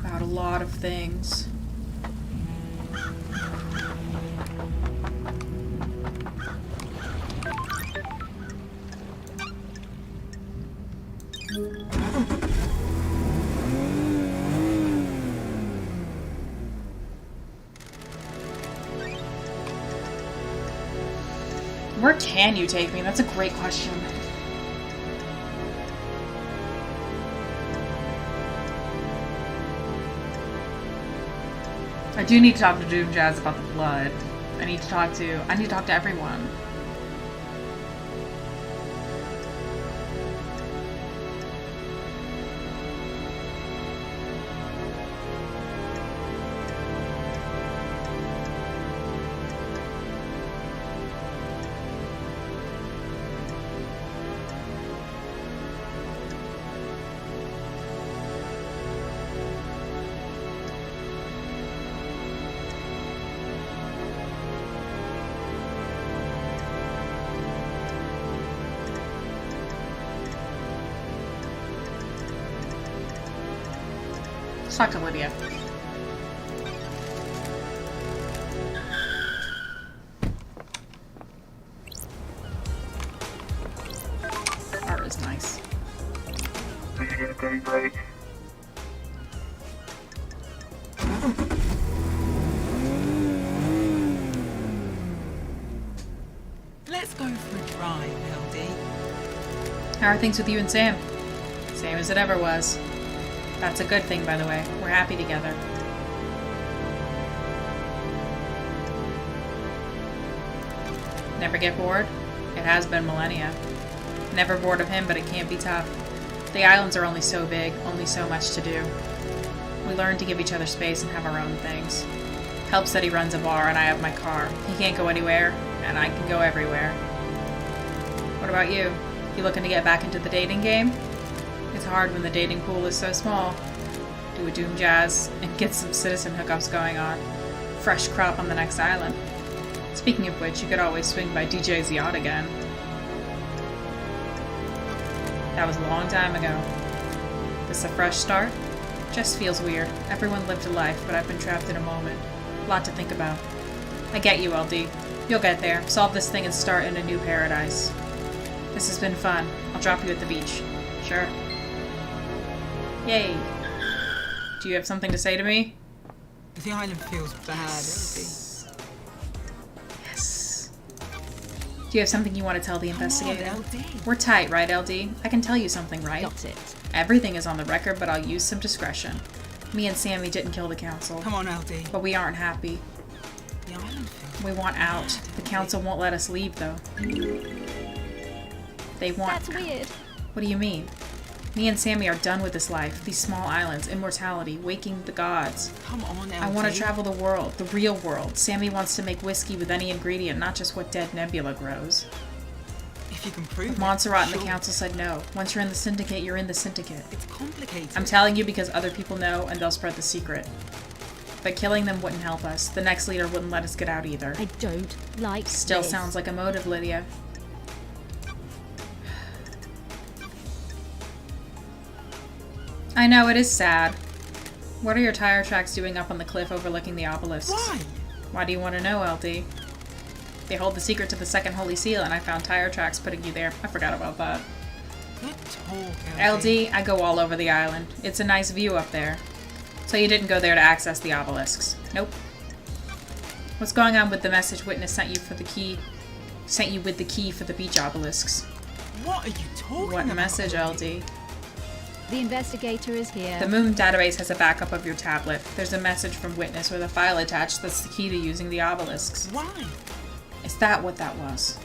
About a lot of things. Where can you take me? That's a great question. I do need to talk to Doom Jazz about the blood. I need to talk to everyone. Let's talk to Lydia. Art is nice. Begin gameplay. Let's go for a drive, LD. How are things with you and Sam? Same as it ever was. That's a good thing, by the way. We're happy together. Never get bored? It has been millennia. Never bored of him, but it can't be tough. The islands are only so big, only so much to do. We learn to give each other space and have our own things. Helps that he runs a bar and I have my car. He can't go anywhere, and I can go everywhere. What about you? You looking to get back into the dating game? It's hard when the dating pool is so small. Do a Doom Jazz and get some citizen hookups going on. Fresh crop on the next island. Speaking of which, you could always swing by DJ's yacht again. That was a long time ago. This a fresh start? Just feels weird. Everyone lived a life, but I've been trapped in a moment. A lot to think about. I get you, LD. You'll get there, solve this thing and start in a new paradise. This has been fun. I'll drop you at the beach. Sure. Yay. Do you have something to say to me? The island feels bad, LD. Yes. Do you have something you want to tell the investigator? Come on, LD. We're tight, right, LD? I can tell you something, right? Got it. Everything is on the record, but I'll use some discretion. Me and Sammy didn't kill the council, Come on, LD. but we aren't happy. The island feels We want out. The council won't let us leave, though. They want... That's weird. What do you mean? Me and Sammy are done with this life, these small islands, immortality, waking the gods. Come on, LD. I want to travel the world, the real world. Sammy wants to make whiskey with any ingredient, not just what dead Nebula grows. If you can prove it, Montserrat and sure. the council said no. Once you're in the syndicate, you're in the syndicate. It's complicated. I'm telling you because other people know and they'll spread the secret. But killing them wouldn't help us. The next leader wouldn't let us get out either. I don't like Still this. sounds like a motive, Lydia. I know, it is sad. What are your tire tracks doing up on the cliff overlooking the obelisks? Why? Why do you want to know, LD? They hold the secret to the second holy seal, and I found tire tracks putting you there. I forgot about that. Good talk, LD, I go all over the island. It's a nice view up there. So you didn't go there to access the obelisks? Nope. What's going on with the message Witness sent you for the key? Sent you with the key for the beach obelisks? What are you talking What about? message, LD? The investigator is here. The Moon database has a backup of your tablet. There's a message from Witness with a file attached that's the key to using the obelisks. Why? Is that what that was?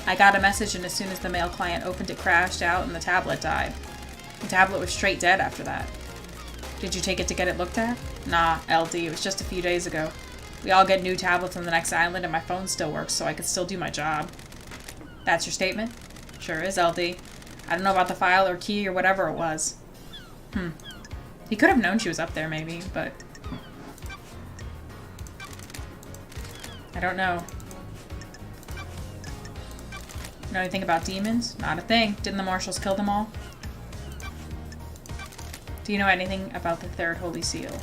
I got a message and as soon as the mail client opened it crashed out and the tablet died. The tablet was straight dead after that. Did you take it to get it looked at? Nah, LD, it was just a few days ago. We all get new tablets on the next island and my phone still works so I could still do my job. That's your statement? Sure is, LD. I don't know about the file or key or whatever it was. He could have known she was up there maybe, but... I don't know. Know anything about demons? Not a thing. Didn't the marshals kill them all? Do you know anything about the third holy seal?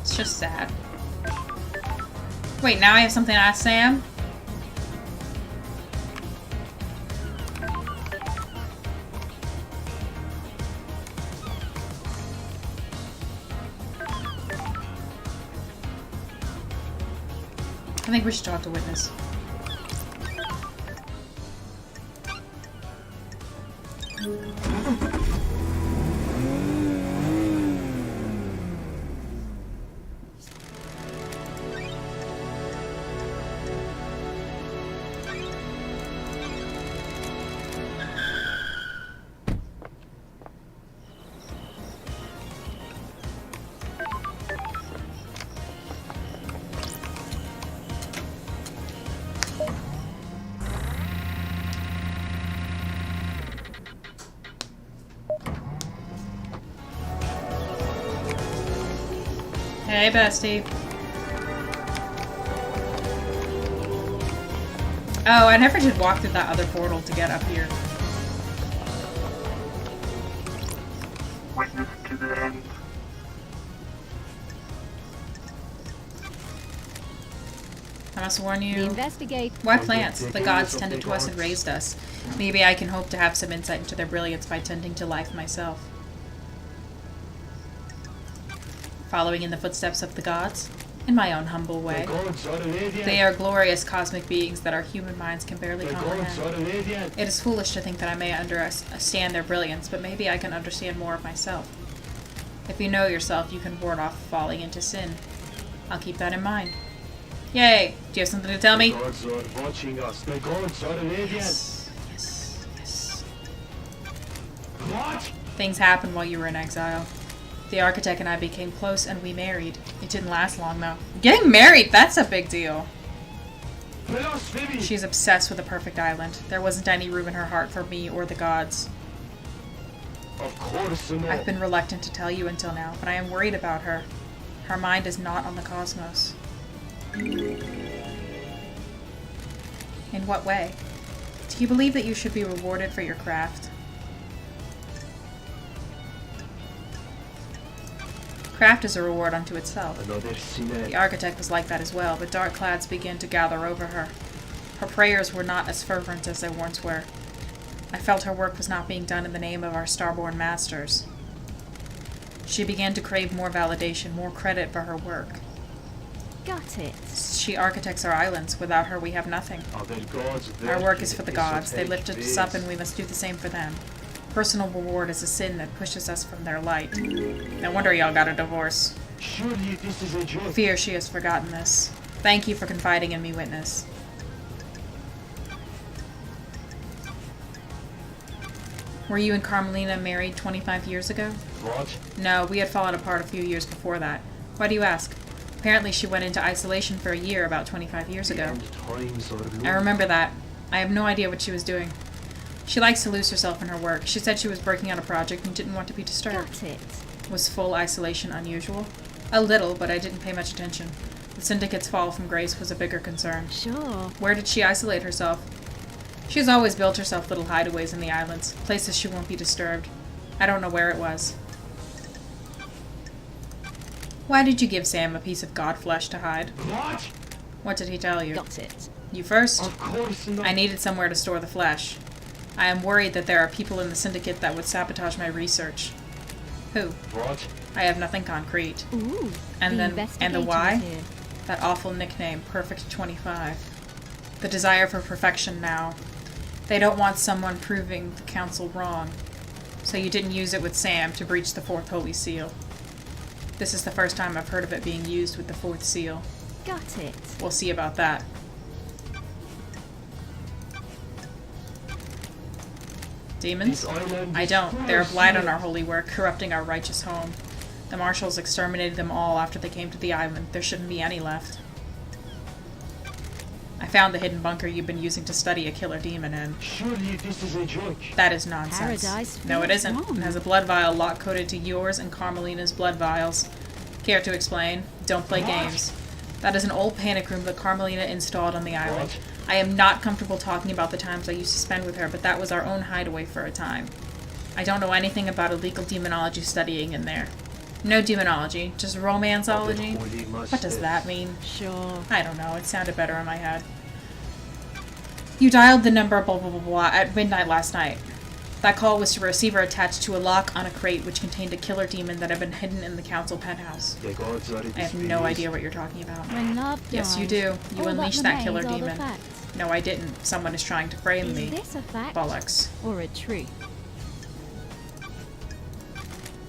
It's just sad. Wait, now I have something to ask Sam? I think we should talk to Witness. Hey, bestie. Oh, I never did walk through that other portal to get up here. Witness to the end. I must warn The you. investigate. Why plants? The gods tended to us and raised us. Maybe I can hope to have some insight into their brilliance by tending to life myself. Following in the footsteps of the gods? In my own humble way. They are glorious cosmic beings that our human minds can barely comprehend. It is foolish to think that I may understand their brilliance, but maybe I can understand more of myself. If you know yourself, you can ward off falling into sin. I'll keep that in mind. Yay! Do you have something to tell me? The gods are watching us. The gods are radiant. Yes. What? Things happened while you were in exile. The architect and I became close and we married. It didn't last long though. Getting married, that's a big deal. Blasphemy! She's obsessed with a perfect island. There wasn't any room in her heart for me or the gods. Of course not. I've been reluctant to tell you until now, but I am worried about her. Her mind is not on the cosmos. In what way? Do you believe that you should be rewarded for your craft? Craft is a reward unto itself. Another sinner. The architect was like that as well, but dark clouds began to gather over her. Her prayers were not as fervent as they once were. I felt her work was not being done in the name of our starborn masters. She began to crave more validation, more credit for her work. Got it. She architects our islands. Without her, we have nothing. Our work is for the gods. They lifted us up, and we must do the same for them. Personal reward is a sin that pushes us from their light. No wonder y'all got a divorce. Surely this is a joke. Fear she has forgotten this. Thank you for confiding in me, witness. Were you and Carmelina married 25 years ago? What? No, we had fallen apart a few years before that. Why do you ask? Apparently she went into isolation for a year about 25 years ago. I remember that. I have no idea what she was doing. She likes to lose herself in her work. She said she was working on a project and didn't want to be disturbed. Got it. Was full isolation unusual? A little, but I didn't pay much attention. The Syndicate's fall from grace was a bigger concern. Sure. Where did she isolate herself? She has always built herself little hideaways in the islands, places she won't be disturbed. I don't know where it was. Why did you give Sam a piece of god flesh to hide? What? What did he tell you? Got it. You first? Of course not. I needed somewhere to store the flesh. I am worried that there are people in the Syndicate that would sabotage my research. Who? What? I have nothing concrete. Ooh. And the investigator's why? here. That awful nickname, Perfect 25. The desire for perfection now. They don't want someone proving the council wrong. So you didn't use it with Sam to breach the fourth holy seal. This is the first time I've heard of it being used with the fourth seal. Got it. We'll see about that. Demons? I don't. They're a blight on our holy work, corrupting our righteous home. The marshals exterminated them all after they came to the island. There shouldn't be any left. I found the hidden bunker you've been using to study a killer demon in. Surely this is a joke. That is nonsense. Paradise No, it feels isn't. wrong. It has a blood vial lock-coded to yours and Carmelina's blood vials. Care to explain? Don't play games. That is an old panic room that Carmelina installed on the island. What? I am not comfortable talking about the times I used to spend with her, but that was our own hideaway for a time. I don't know anything about illegal demonology studying in there. No demonology, just romanceology. What does that mean? Sure. I don't know, it sounded better in my head. You dialed the number blah blah blah blah at midnight last night. That call was to a receiver attached to a lock on a crate which contained a killer demon that had been hidden in the council penthouse. The gods are I have no idea what you're talking about. When love Yes, you dies, do. You all unleashed that remains killer are the demon. facts. No, I didn't. Someone is trying to frame Is me. this a fact Bollocks. or a truth?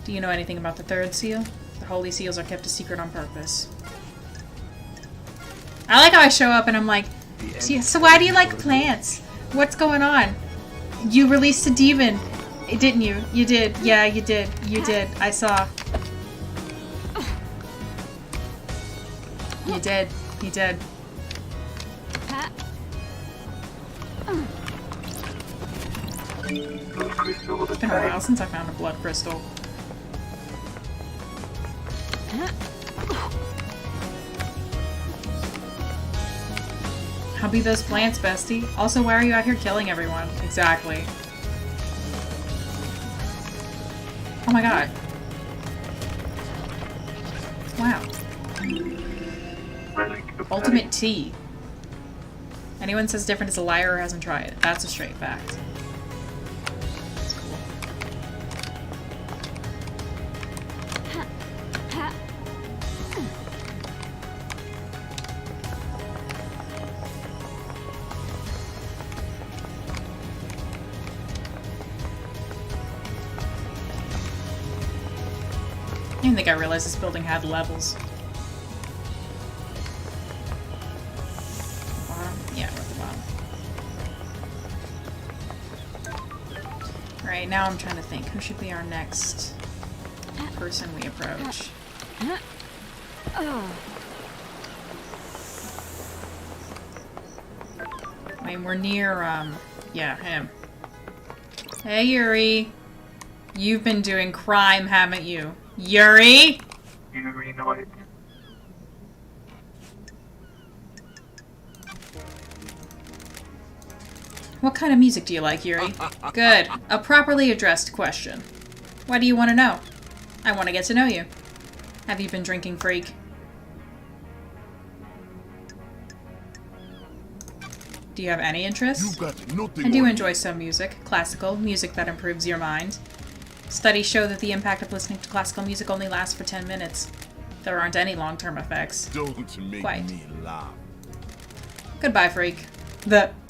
Do you know anything about the third seal? The holy seals are kept a secret on purpose. I like how I show up and I'm like, so why do you like plants? What's going on? You released a demon. Didn't you? You did. Yeah, you did. You did. I saw. You did. You did. It's been a while since I found a blood crystal. I'll be those plants, bestie. Also, why are you out here killing everyone? Exactly. Oh my god. Wow. Ultimate tea. Anyone says different is a liar or hasn't tried it. That's a straight fact. That's cool. I didn't think I realized this building had levels. Bottom? Yeah, we're at the bottom. Alright, now I'm trying to think. Who should be our next person we approach? I mean, we're near, yeah, him. Hey, Yuri. You've been doing crime, haven't you? Yuri? You know it. What kind of music do you like, Yuri? Good. A properly addressed question. What do you want to know? I want to get to know you. Have you been drinking, freak? Do you have any interest? I do enjoy some music. Classical, music that improves your mind. Studies show that the impact of listening to classical music only lasts for 10 minutes. There aren't any long-term effects. Don't make Quite. me laugh. Goodbye, freak.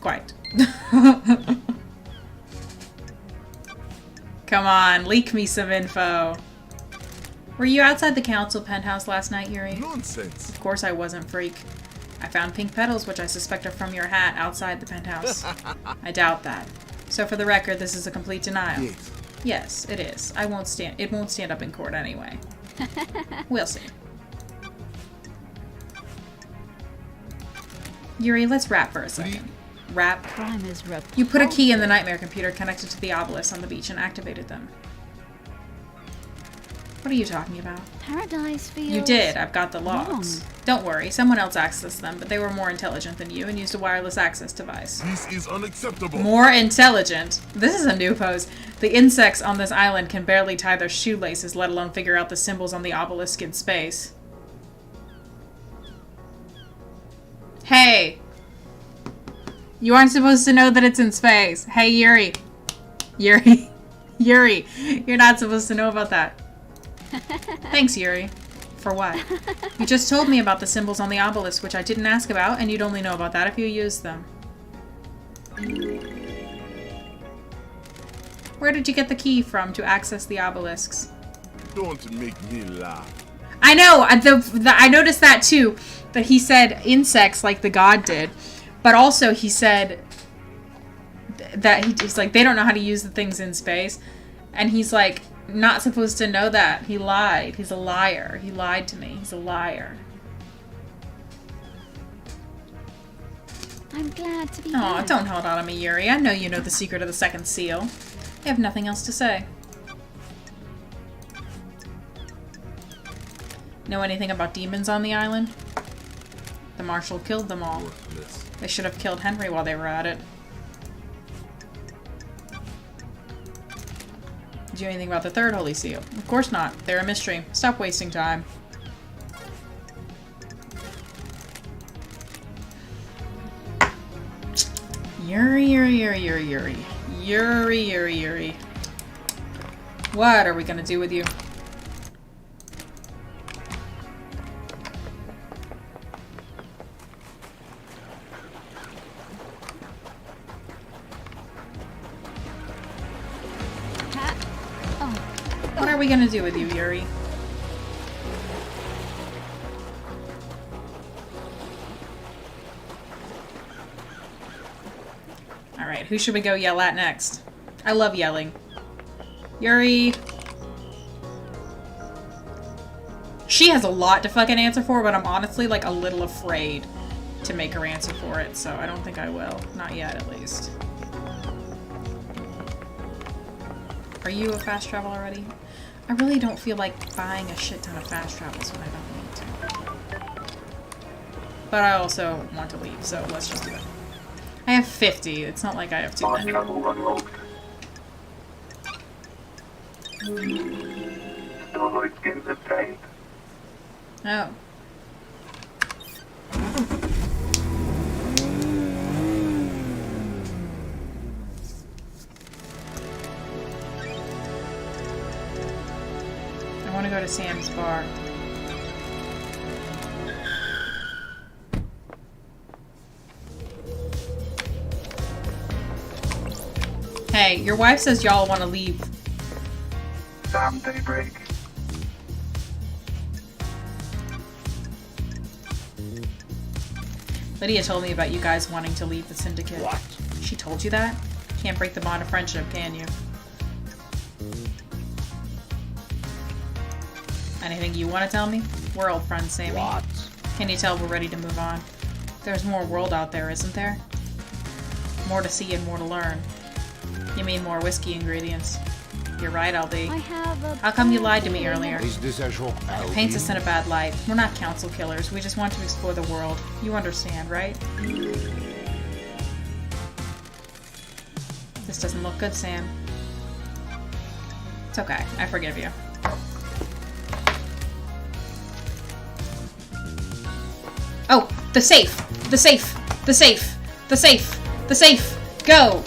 Quite. Come on, leak me some info. Were you outside the council penthouse last night, Yuri? Nonsense. Of course I wasn't, freak. I found pink petals, which I suspect are from your hat, outside the penthouse. I doubt that. So for the record, this is a complete denial. Yes. Yes, it is. It won't stand up in court anyway. We'll see. Yuri, let's rap for a second. Rap. Crime is You put a key in the nightmare computer connected to the obelisk on the beach and activated them. What are you talking about? Paradise feels... You did. I've got the logs. wrong. Don't worry. Someone else accessed them, but they were more intelligent than you and used a wireless access device. This is unacceptable. More intelligent? This is a new pose. The insects on this island can barely tie their shoelaces, let alone figure out the symbols on the obelisk in space. Hey! You aren't supposed to know that it's in space. Hey, Yuri. Yuri. Yuri. You're not supposed to know about that. Thanks, Yuri. For what? You just told me about the symbols on the obelisk, which I didn't ask about, and you'd only know about that if you used them. Where did you get the key from to access the obelisks? Don't make me laugh. I know! I noticed that too. That he said insects like the god did. But also he said that he's like, they don't know how to use the things in space. And he's like, not supposed to know that. He lied. He's a liar. He lied to me. He's a liar. I'm glad to be Aw, here. don't hold on to me, Yuri. I know you know the secret of the second seal. I have nothing else to say. Know anything about demons on the island? The marshal killed them all. Worthless. They should have killed Henry while they were at it. Did you know anything about the third Holy Seal? Of course not. They're a mystery. Stop wasting time. Yuri, Yuri, Yuri, Yuri, Yuri. Yuri, Yuri, Yuri. What are we gonna do with you? What are we gonna do with you, Yuri? Alright, who should we go yell at next? I love yelling. Yuri! She has a lot to fucking answer for, but I'm honestly, like, a little afraid to make her answer for it, so I don't think I will. Not yet, at least. Are you a fast travel already? I really don't feel like buying a shit ton of fast travels when I don't need to. But I also want to leave, so let's just do it. I have 50. It's not like I have too Fast many. travel unlocked. Starlight skins obtained. Oh. I want to go to Sam's bar. Hey, your wife says y'all want to leave. Damn daybreak. Lydia told me about you guys wanting to leave the syndicate. What? She told you that? Can't break the bond of friendship, can you? Anything you want to tell me? We're old friends, Sammy. What? Can you tell we're ready to move on? There's more world out there, isn't there? More to see and more to learn. You mean more whiskey ingredients. You're right, LD. I have a How come you lied to me earlier? Is this a joke, It paints us in a bad light. We're not council killers. We just want to explore the world. You understand, right? This doesn't look good, Sam. It's okay. I forgive you. Oh! The safe! The safe! The safe! The safe! The safe! Go!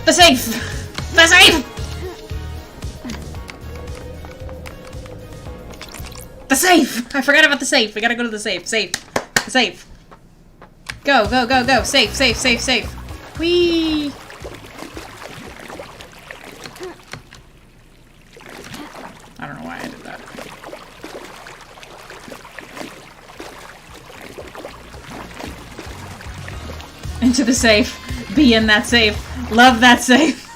The safe! The safe! The safe! I forgot about the safe. We gotta go to the safe. Safe. The safe. Go, go, go, go. Safe, safe, safe, safe. Whee! I don't know why I did that. Into the safe. Be in that safe. Love that safe.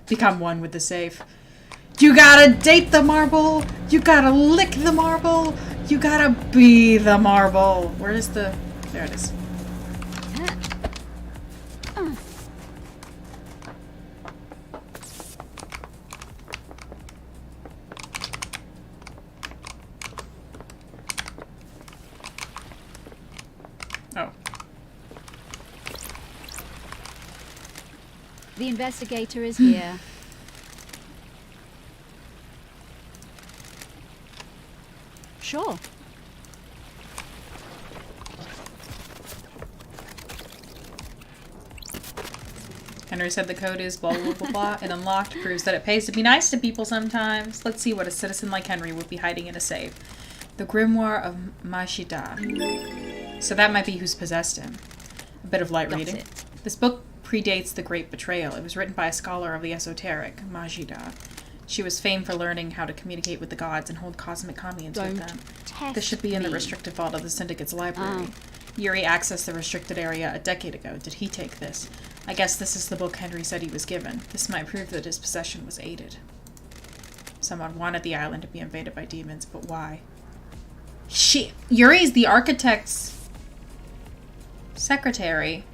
Become one with the safe. You gotta date the marble. You gotta lick the marble. You gotta be the marble. Where is the... There it is. Oh. The investigator is here. Sure. Henry said the code is blah blah blah blah and unlocked proves that it pays to be nice to people sometimes. Let's see what a citizen like Henry would be hiding in a safe. The Grimoire of Mashida. So that might be who's possessed him. A bit of light reading. This book predates the Great Betrayal. It was written by a scholar of the esoteric, Mashida. She was famed for learning how to communicate with the gods and hold cosmic communes with them. This should be in the restricted vault of the Syndicate's library. Yuri accessed the restricted area a decade ago. Did he take this? I guess this is the book Henry said he was given. This might prove that his possession was aided. Someone wanted the island to be invaded by demons, but why? Yuri's the architect's secretary.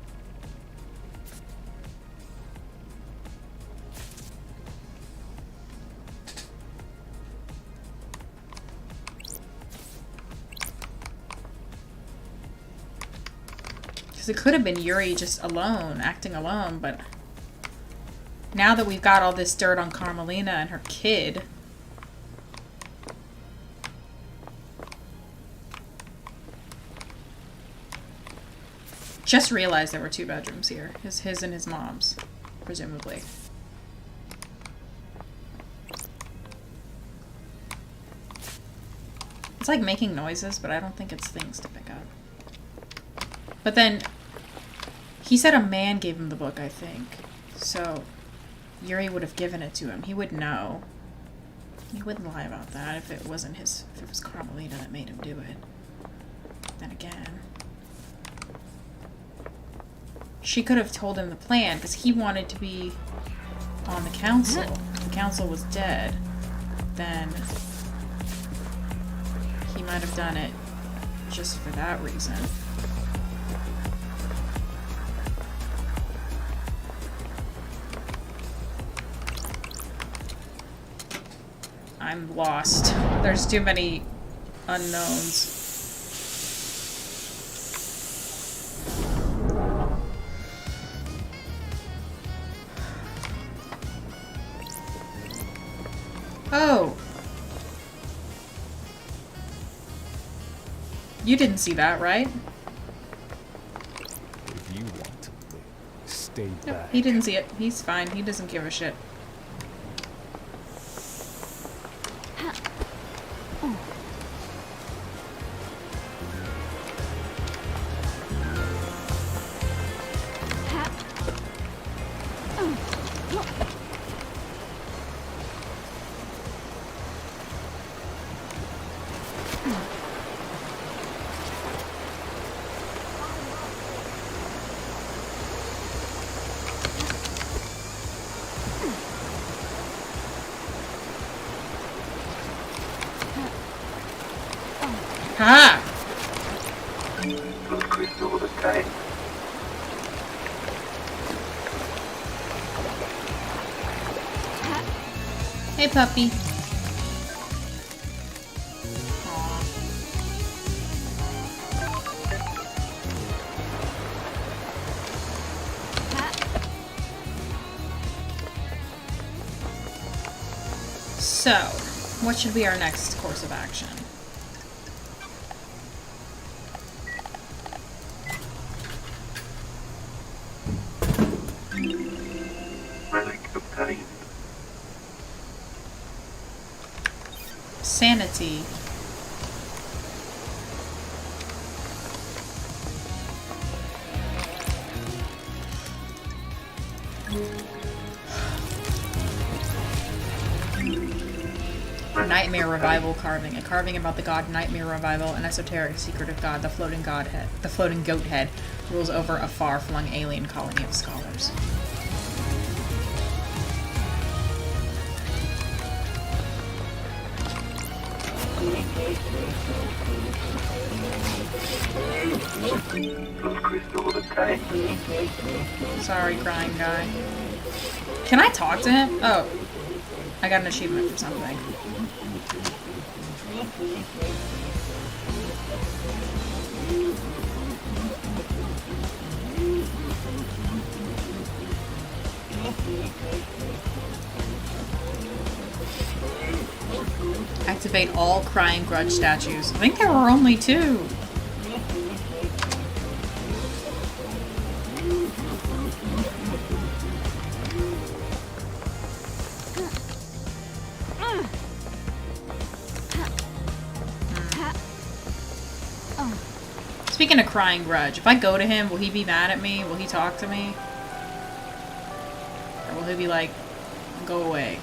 Because it could have been Yuri just alone, acting alone, but now that we've got all this dirt on Carmelina and her kid... Just realized there were 2 bedrooms here. His and his mom's, presumably. It's like making noises, but I don't think it's things to pick up. But then, he said a man gave him the book, I think. So, Yuri would have given it to him. He would know. He wouldn't lie about that if it wasn't his, if it was Carmelina that made him do it. Then again. She could have told him the plan, because he wanted to be on the council. If the council was dead, then he might have done it just for that reason. I'm lost. There's too many unknowns. Oh. You didn't see that, right? If you want to live, stay No, back. he didn't see it. He's fine. He doesn't give a shit. Ah! The crystal of the same. Hey, puppy. So, what should be our next course of action? Relic obtained. Sanity. Nightmare Revival carving. A carving about the god Nightmare Revival, an esoteric secret of God, the floating goat head, rules over a far-flung alien colony of scholars. Crystal obtained. Sorry, crying guy. Can I talk to him? Oh. I got an achievement for something. Activate all crying grudge statues. I think there were only 2. Speaking of crying grudge, if I go to him, will he be mad at me? Will he talk to me? Or will he be like, go away?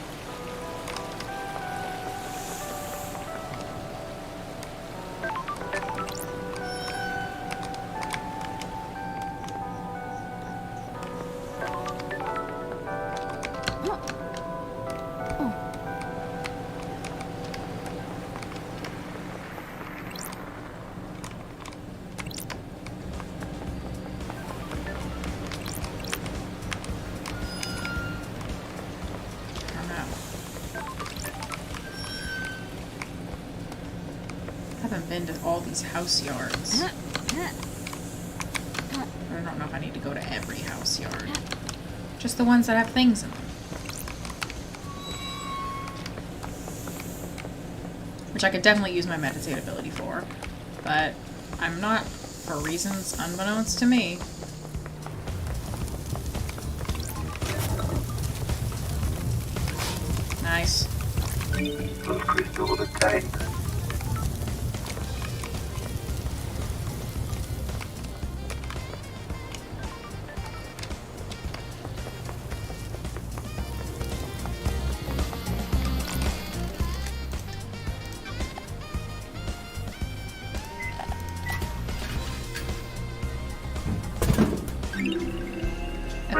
Been to all these house yards. I don't know if I need to go to every house yard. Just the ones that have things in them. Which I could definitely use my meditate ability for. But I'm not, for reasons unbeknownst to me. Nice. Crystal obtained.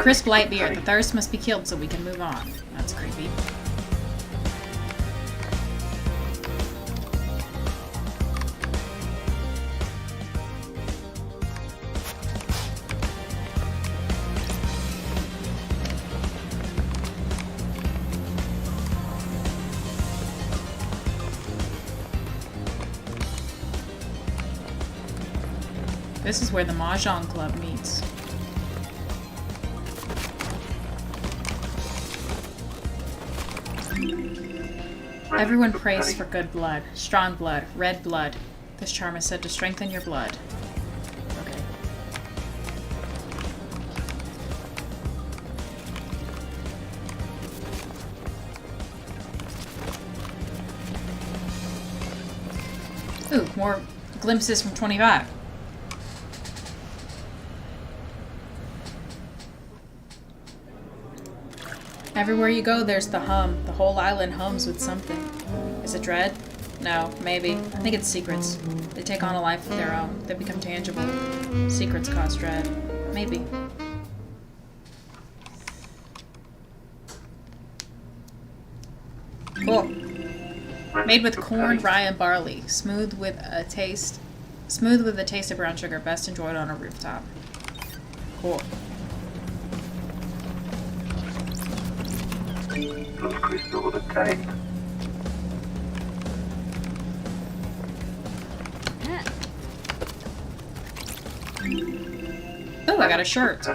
Crisp light beer. The thirst must be killed so we can move on. That's creepy. This is where the Mahjong Club meets. Everyone prays for good blood, strong blood, red blood. This charm is said to strengthen your blood. Okay. Ooh, more glimpses from 25. Everywhere you go, there's the hum. The whole island hums with something. Is it dread? No, maybe. I think it's secrets. They take on a life of their own. They become tangible. Secrets cause dread. Maybe. Cool. Made with corn, rye, and barley. Smooth with a taste of brown sugar. Best enjoyed on a rooftop. Cool. Crystal obtained. Oh, I got a shirt.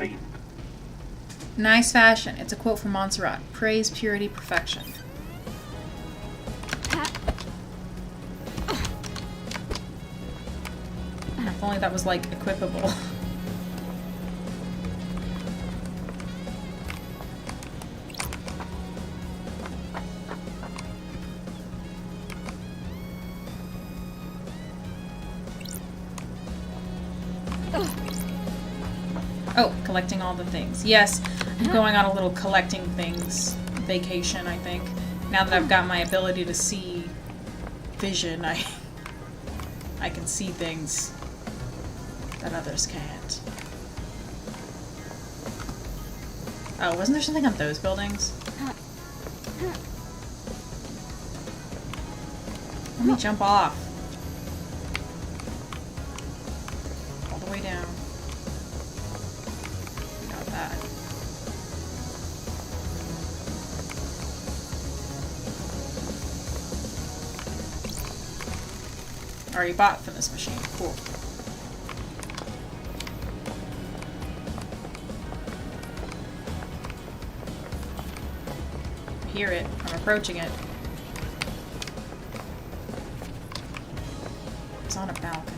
Nice fashion. It's a quote from Montserrat. Praise, purity, perfection. If only that was, like, equipable. collecting all the things. Yes, I'm going on a little collecting things vacation, I think. Now that I've got my ability to see vision, I can see things that others can't. Oh, wasn't there something on those buildings? Let me jump off. All the way down. We got that. Already bought from this machine. Cool. I hear it. I'm approaching it. It's on a balcony.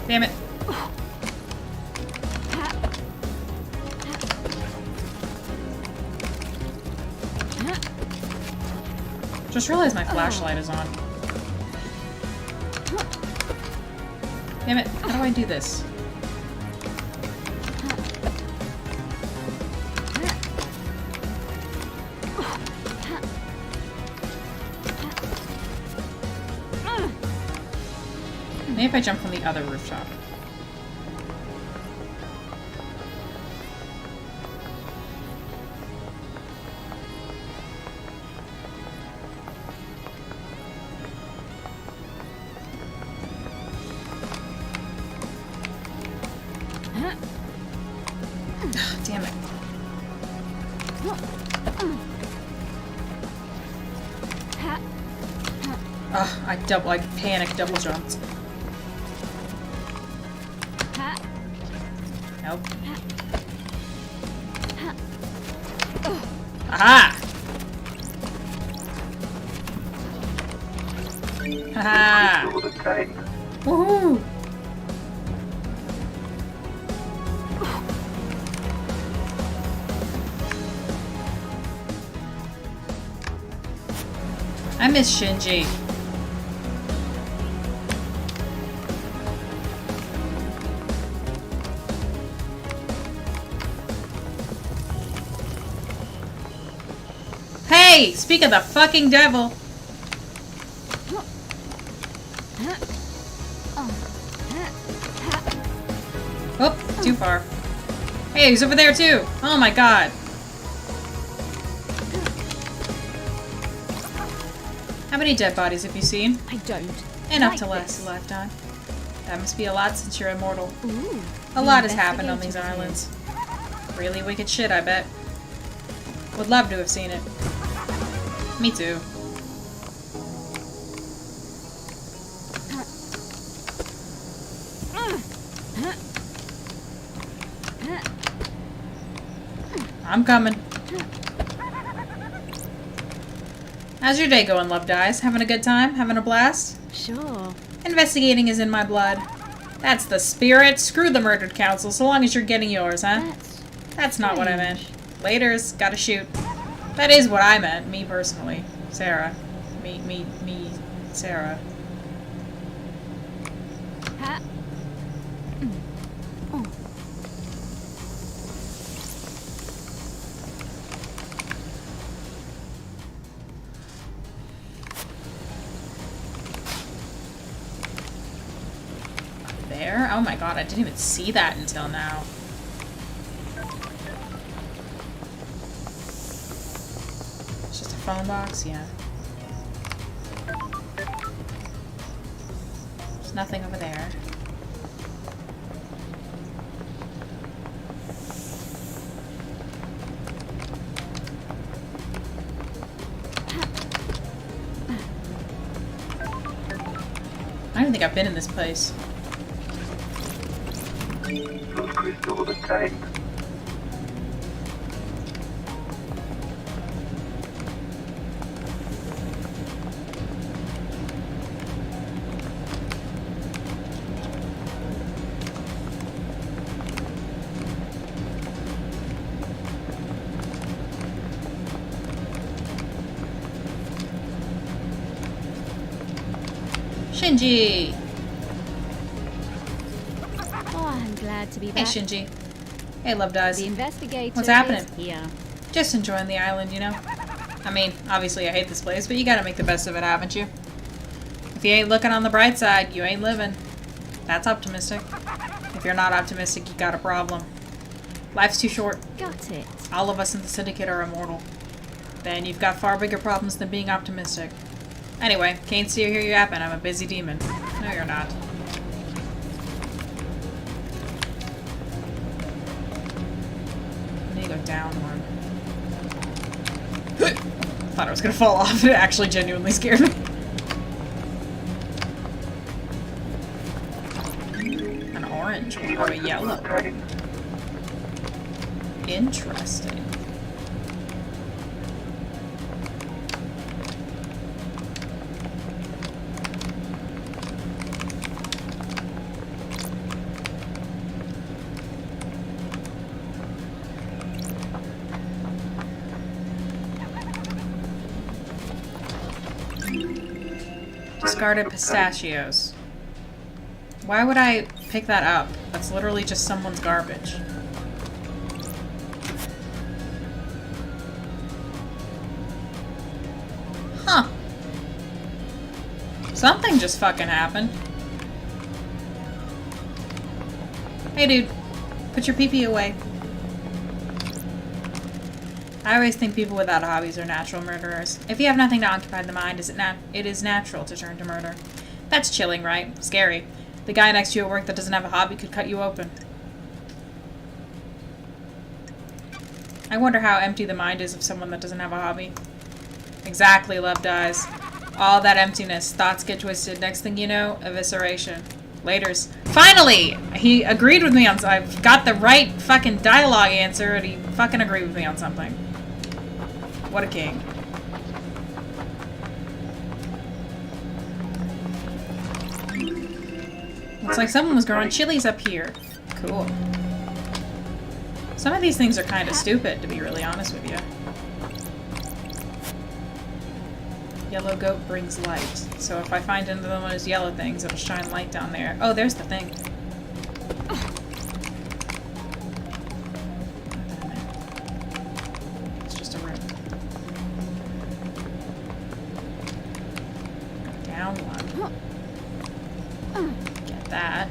Damn it. Just realized my flashlight is on. Damn it. How do I do this? Maybe if I jump from the other rooftop. Damn it. Ugh, I panic double jumped. Nope. Aha! Haha! Woohoo! I miss Shinji. Hey! Speak of the fucking devil! Oh, too far. Hey, he's over there too! Oh my god! How many dead bodies have you seen? I don't. Enough like to last this. a lifetime. That must be a lot since you're immortal. Ooh, A lot has happened on these investigative islands. Really wicked shit, I bet. Would love to have seen it. Me too. I'm coming. How's your day going, Love Dies? Having a good time? Having a blast? Sure. Investigating is in my blood. That's the spirit. Screw the murdered council, so long as you're getting yours, huh? That's not what I meant. Laters, gotta shoot. That is what I meant, me personally. Sarah. Me, Sarah. Ha. Oh. There? Oh my god, I didn't even see that until now. It's just a phone box? Yeah. There's nothing over there. I don't think I've been in this place. Those crystals obtained. Shinji! Oh, I'm glad to be Hey, back. Shinji. Hey, Love Dies. The investigator What's happening? is here. Just enjoying the island, you know? I mean, obviously I hate this place, but you gotta make the best of it, haven't you? If you ain't looking on the bright side, you ain't living. That's optimistic. If you're not optimistic, you got a problem. Life's too short. Got it. All of us in the Syndicate are immortal. Then you've got far bigger problems than being optimistic. Anyway, can't see or hear you happen. I'm a busy demon. No, you're not. I need to go down one. Thought I was gonna fall off. It actually genuinely scared me. An orange one. Oh, a yellow. Interesting. Discarded pistachios. Why would I pick that up? That's literally just someone's garbage. Huh. Something just fucking happened. Hey dude, put your pee-pee away. I always think people without hobbies are natural murderers. If you have nothing to occupy the mind, it is natural to turn to murder. That's chilling, right? Scary. The guy next to you at work that doesn't have a hobby could cut you open. I wonder how empty the mind is of someone that doesn't have a hobby. Exactly, Love Dies. All that emptiness. Thoughts get twisted. Next thing you know, evisceration. Laters. Finally! He agreed with me on... I've got the right fucking dialogue answer, and he fucking agreed with me on something. What a king. Looks like someone was growing chilies up here. Cool. Some of these things are kind of stupid, to be really honest with you. Yellow goat brings light. So if I find another one of those yellow things, it'll shine light down there. Oh, there's the thing. It's just a room. Down one. Get that.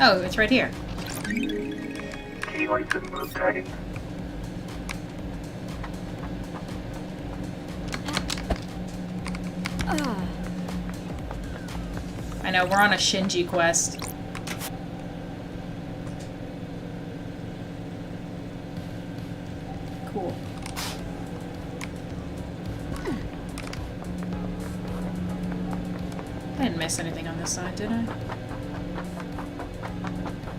Oh, it's right here. Key item obtained. I know, we're on a Shinji quest. Cool. I didn't miss anything on this side, did I?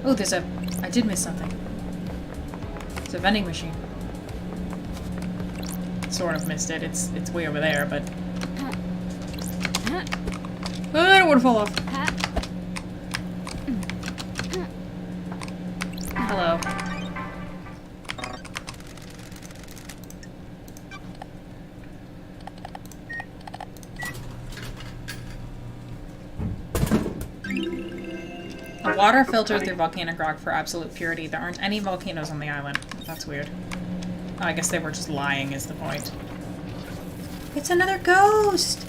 Oh, there's a... I did miss something. It's a vending machine. Sort of missed it. It's way over there, but... I don't want to fall off. Hello. The water filtered through volcanic rock for absolute purity. There aren't any volcanoes on the island. That's weird. Oh, I guess they were just lying is the point. It's another ghost!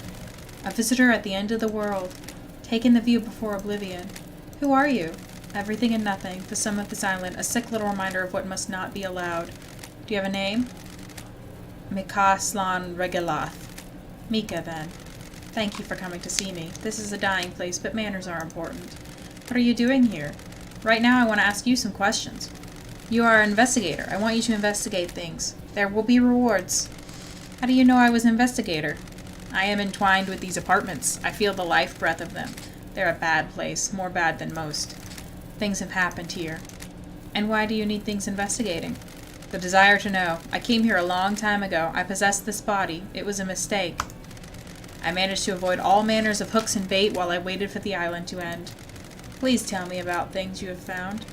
A visitor at the end of the world. Taking the view before oblivion. Who are you? Everything and nothing. The sum of this island. A sick little reminder of what must not be allowed. Do you have a name? Mikaslan Regalath. Mika, then. Thank you for coming to see me. This is a dying place, but manners are important. What are you doing here? Right now I want to ask you some questions. You are an investigator. I want you to investigate things. There will be rewards. How do you know I was an investigator? I am entwined with these apartments. I feel the life breath of them. They're a bad place, more bad than most. Things have happened here. And why do you need things investigating? The desire to know. I came here a long time ago. I possessed this body. It was a mistake. I managed to avoid all manners of hooks and bait while I waited for the island to end. Please tell me about things you have found.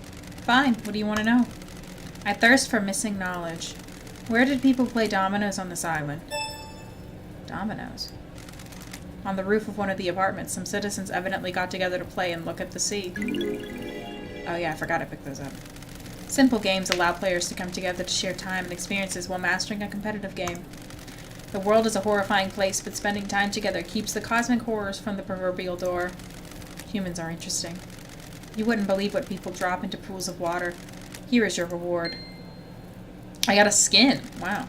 Fine. What do you want to know? I thirst for missing knowledge. Where did people play dominoes on this island? Dominoes. On the roof of one of the apartments, some citizens evidently got together to play and look at the sea. Oh yeah, I forgot I picked those up. Simple games allow players to come together to share time and experiences while mastering a competitive game. The world is a horrifying place, but spending time together keeps the cosmic horrors from the proverbial door. Humans are interesting. You wouldn't believe what people drop into pools of water. Here is your reward. I got a skin. Wow.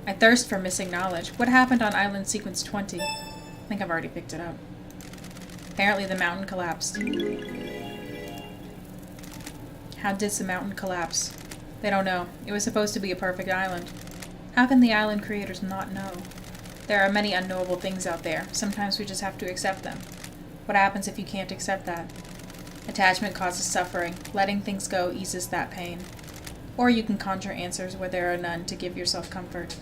I thirst for missing knowledge. What happened on Island Sequence 20? I think I've already picked it up. Apparently the mountain collapsed. How did the mountain collapse? They don't know. It was supposed to be a perfect island. How can the island creators not know? There are many unknowable things out there. Sometimes we just have to accept them. What happens if you can't accept that? Attachment causes suffering. Letting things go eases that pain. Or you can conjure answers where there are none to give yourself comfort.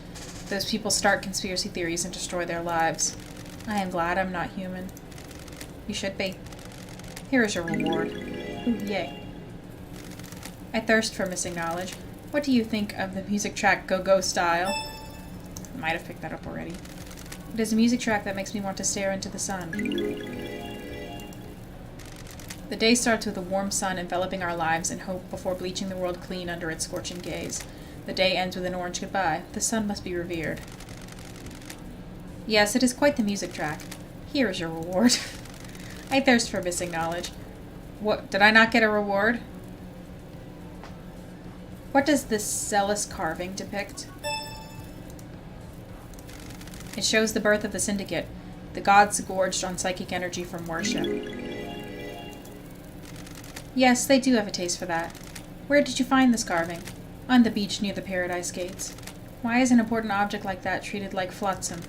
Those people start conspiracy theories and destroy their lives. I am glad I'm not human. You should be. Here is your reward. Ooh, yay. I thirst for missing knowledge. What do you think of the music track Go Go Style? I might have picked that up already. It is a music track that makes me want to stare into the sun. The day starts with a warm sun enveloping our lives in hope before bleaching the world clean under its scorching gaze. The day ends with an orange goodbye. The sun must be revered. Yes, it is quite the music track. Here is your reward. I thirst for missing knowledge. What? Did I not get a reward? What does this zealous carving depict? It shows the birth of the Syndicate, the gods gorged on psychic energy from worship. Yes, they do have a taste for that. Where did you find this carving? On the beach near the Paradise Gates. Why is an important object like that treated like flotsam?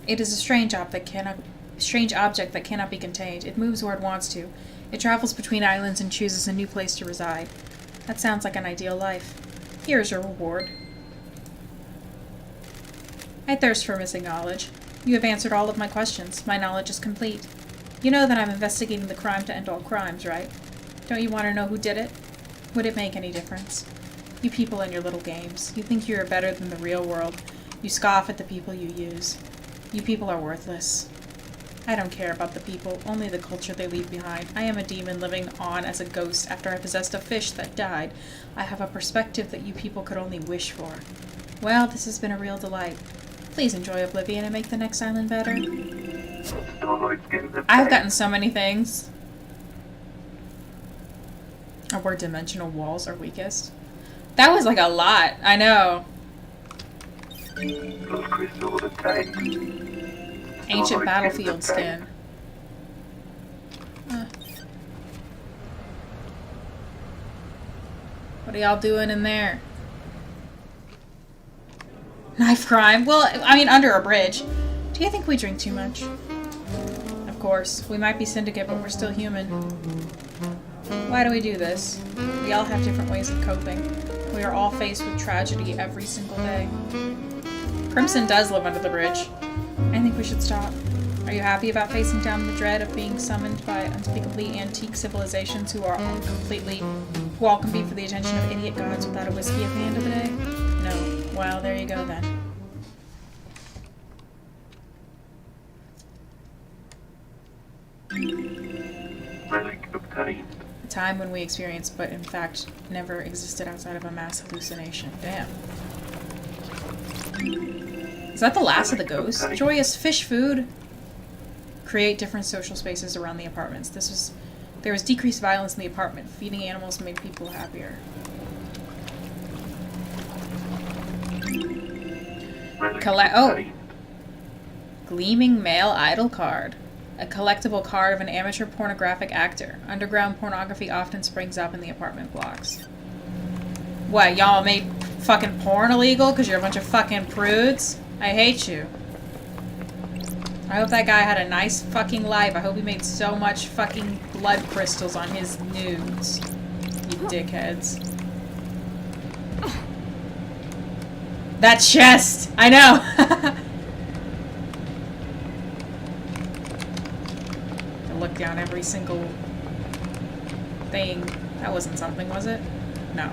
It is a strange object that cannot be contained. It moves where it wants to. It travels between islands and chooses a new place to reside. That sounds like an ideal life. Here is your reward. I thirst for missing knowledge. You have answered all of my questions. My knowledge is complete. You know that I'm investigating the crime to end all crimes, right? Don't you want to know who did it? Would it make any difference? You people and your little games. You think you are better than the real world. You scoff at the people you use. You people are worthless. I don't care about the people, only the culture they leave behind. I am a demon living on as a ghost after I possessed a fish that died. I have a perspective that you people could only wish for. Well, this has been a real delight. Please enjoy Oblivion and make the next island better. I've gotten so many things. Or where dimensional walls are weakest. That was like a lot, I know. Ancient battlefield skin. What are y'all doing in there? Knife crime? Well, I mean, under a bridge. Do you think we drink too much? Of course. We might be syndicate, but we're still human. Why do we do this? We all have different ways of coping. We are all faced with tragedy every single day. Crimson does live under the bridge. I think we should stop. Are you happy about facing down the dread of being summoned by unspeakably antique civilizations who all compete for the attention of idiot gods without a whiskey at the end of the day? No. Well, there you go then. Relic obtained. A time when we experienced, but in fact never existed outside of a mass hallucination. Damn. Is that the last of the ghosts? Joyous fish food. Create different social spaces around the apartments. There was decreased violence in the apartment. Feeding animals made people happier. Gleaming male idol card. A collectible card of an amateur pornographic actor. Underground pornography often springs up in the apartment blocks. What, y'all made fucking porn illegal because you're a bunch of fucking prudes? I hate you. I hope that guy had a nice fucking life. I hope he made so much fucking blood crystals on his nudes. You dickheads. That chest! I know! I look down every single thing. That wasn't something, was it? No.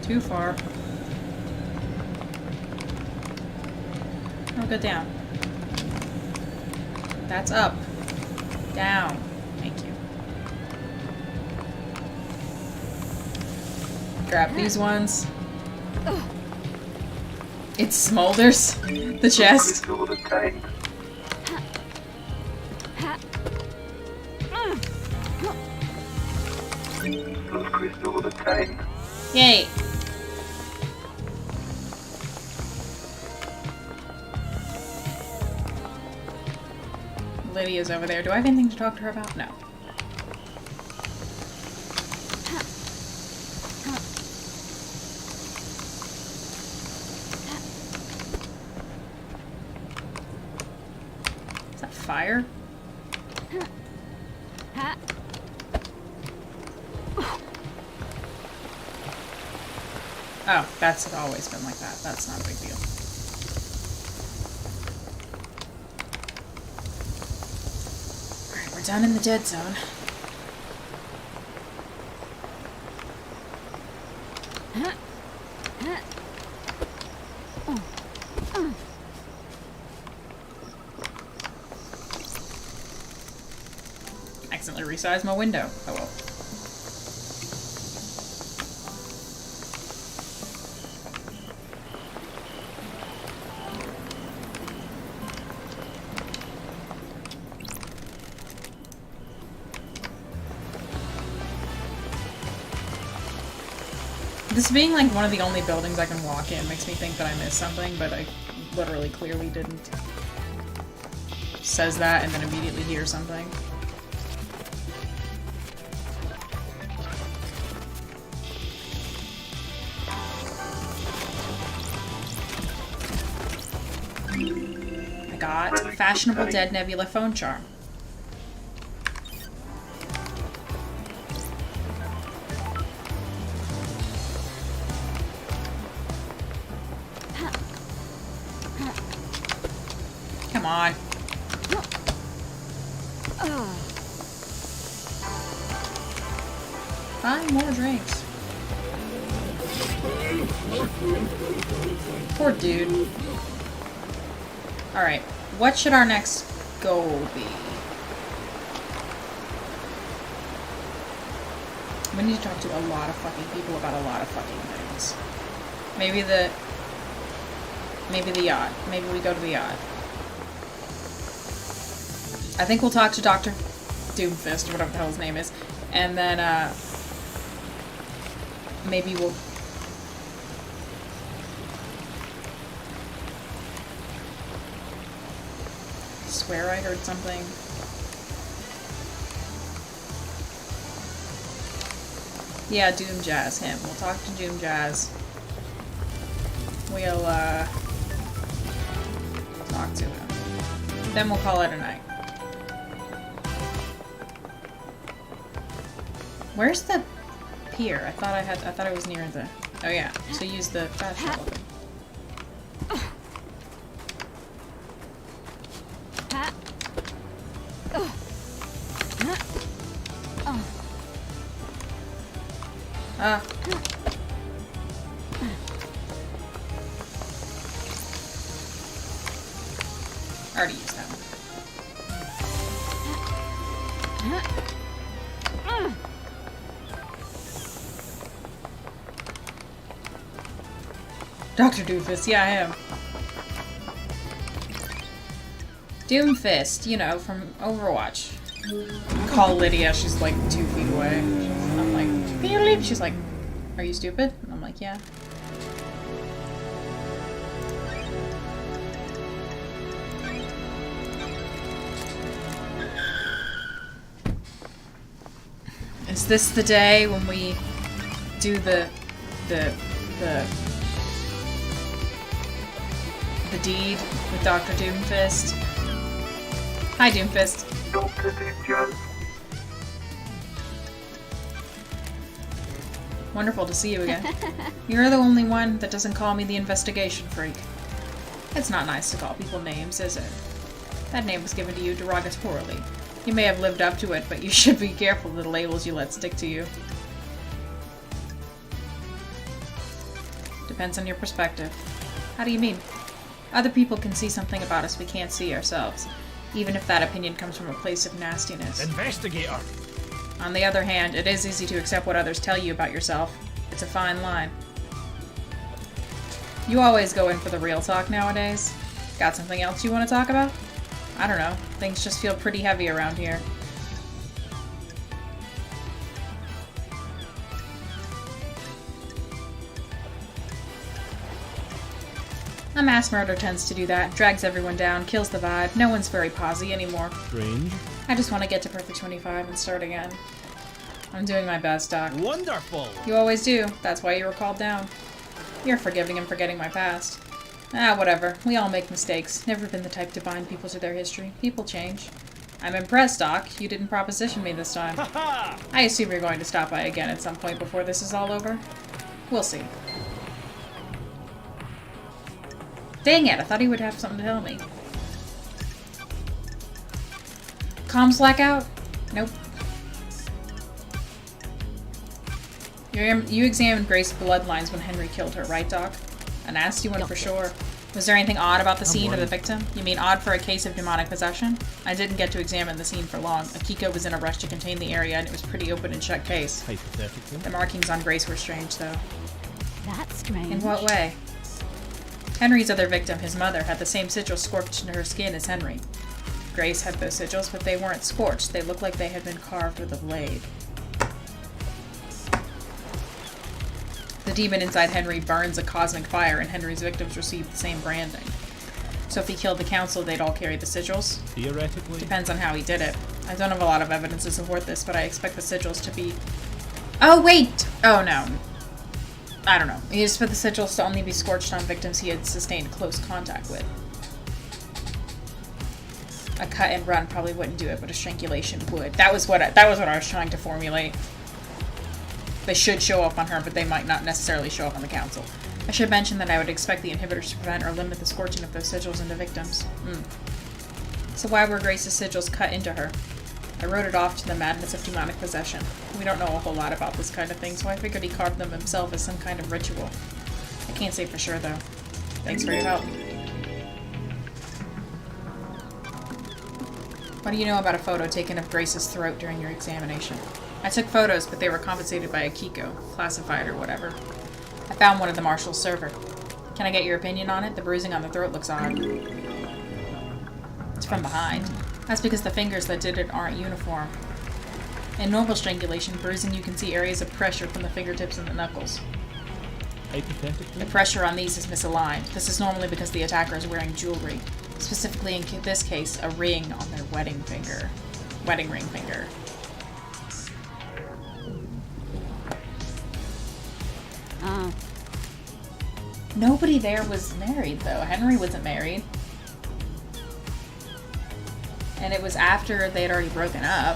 Too far. Oh, go down. That's up. Down. Thank you. Grab these ones. It smolders. The chest. Crystal obtained. Blood crystal obtained. Yay. Lydia's over there. Do I have anything to talk to her about? No. Is that fire? Oh, that's always been like that. That's not a big deal. Alright, we're done in the dead zone. Accidentally resized my window. Oh well. This being like one of the only buildings I can walk in makes me think that I missed something, but I literally clearly didn't. Says that and then immediately hears something. I got Fashionable Dead Nebula phone charm. Come on. Find more drinks. Poor dude. Alright, what should our next goal be? We need to talk to a lot of fucking people about a lot of fucking things. Maybe the yacht. Maybe we go to the yacht. I think we'll talk to Dr. Doomfist, or whatever the hell his name is. And then, maybe we'll... Swear I heard something. Yeah, Doom Jazz, him. We'll talk to Doom Jazz. We'll, talk to him. Then we'll call it a night. Where's the pier? I thought it was near the... Oh yeah, so use the fast shuttle thing. I already used that one. Dr. Doomfist, yeah, I am. Doomfist, you know, from Overwatch. Call Lydia, she's like 2 feet away. I'm like, can you leave? She's like, are you stupid? And I'm like, yeah. Is this the day when we do the deed with Dr. Doomfist? Hi, Doomfist. Dr. Doomjazz. Wonderful to see you again. You're the only one that doesn't call me the investigation freak. It's not nice to call people names, is it? That name was given to you derogatorily. You may have lived up to it, but you should be careful of the labels you let stick to you. Depends on your perspective. How do you mean? Other people can see something about us we can't see ourselves, even if that opinion comes from a place of nastiness. Investigator! On the other hand, it is easy to accept what others tell you about yourself. It's a fine line. You always go in for the real talk nowadays. Got something else you want to talk about? I don't know. Things just feel pretty heavy around here. A mass murder tends to do that. Drags everyone down, kills the vibe. No one's very posy anymore. Strange. I just want to get to Perfect 25 and start again. I'm doing my best, Doc. Wonderful! You always do. That's why you were called down. You're forgiving and forgetting my past. Ah, whatever. We all make mistakes. Never been the type to bind people to their history. People change. I'm impressed, Doc. You didn't proposition me this time. I assume you're going to stop by again at some point before this is all over. We'll see. Dang it, I thought he would have something to tell me. Comms blackout? Nope. You examined Grace's bloodlines when Henry killed her, right, Doc? A nasty one for sure. Was there anything odd about the scene of the victim? You mean odd for a case of demonic possession? I didn't get to examine the scene for long. Akiko was in a rush to contain the area and it was pretty open and shut case. Hypothetically. The markings on Grace were strange, though. That's strange. In what way? Henry's other victim, his mother, had the same sigils scorched into her skin as Henry. Grace had those sigils, but they weren't scorched. They looked like they had been carved with a blade. The demon inside Henry burns a cosmic fire, and Henry's victims received the same branding. So if he killed the council, they'd all carry the sigils? Theoretically. Depends on how he did it. I don't have a lot of evidence to support this, but I expect the sigils to be... Oh, wait! Oh, no. I don't know. He used for the sigils to only be scorched on victims he had sustained close contact with. A cut and run probably wouldn't do it, but a strangulation would. That was what I was trying to formulate. They should show up on her, but they might not necessarily show up on the council. I should mention that I would expect the inhibitors to prevent or limit the scorching of those sigils into victims. So why were Grace's sigils cut into her? I wrote it off to the madness of demonic possession. We don't know a whole lot about this kind of thing, so I figured he carved them himself as some kind of ritual. I can't say for sure, though. Thanks for your help. What do you know about a photo taken of Grace's throat during your examination? I took photos, but they were confiscated by Akiko, classified or whatever. I found one at the Marshal's server. Can I get your opinion on it? The bruising on the throat looks odd. It's from behind. That's because the fingers that did it aren't uniform. In normal strangulation, bruising you can see areas of pressure from the fingertips and the knuckles. Hypothetically. The pressure on these is misaligned. This is normally because the attacker is wearing jewelry. Specifically in this case, a ring on their wedding ring finger. Nobody there was married, though. Henry wasn't married. And it was after they had already broken up.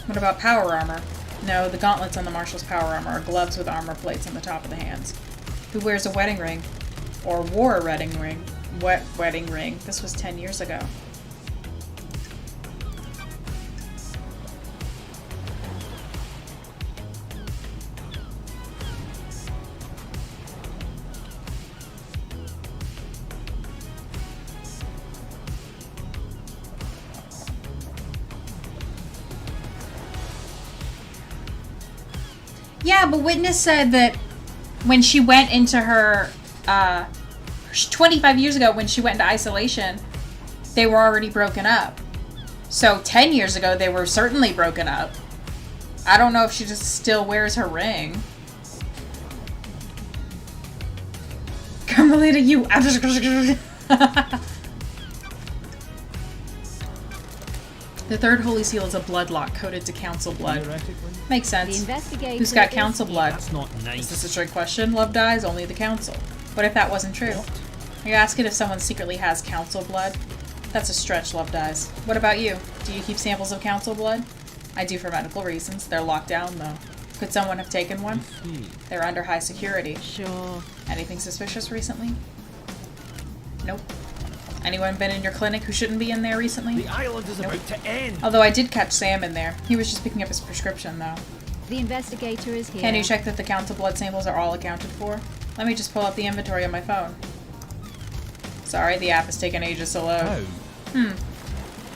What about power armor? No, the gauntlets on the Marshal's power armor are gloves with armor plates on the top of the hands. Who wears a wedding ring? Or wore a wedding ring? Wedding ring. This was 10 years ago. Yeah, but witness said that when she went into her, 25 years ago when she went into isolation, they were already broken up. So 10 years ago, they were certainly broken up. I don't know if she just still wears her ring. Carmelita, you... The third holy seal is a blood lock coded to council blood. Makes sense. Who's got council blood? That's not nice. Is this a trick question? Love dies, only the council. What if that wasn't true? Are you asking if someone secretly has council blood? That's a stretch, Love dies. What about you? Do you keep samples of council blood? I do for medical reasons. They're locked down, though. Could someone have taken one? They're under high security. Sure. Anything suspicious recently? Nope. Anyone been in your clinic who shouldn't be in there recently? The island is about to end. Although I did catch Sam in there. He was just picking up his prescription, though. The investigator is here. Can you check that the council blood samples are all accounted for? Let me just pull up the inventory on my phone. Sorry, the app is taking ages to load. Oh.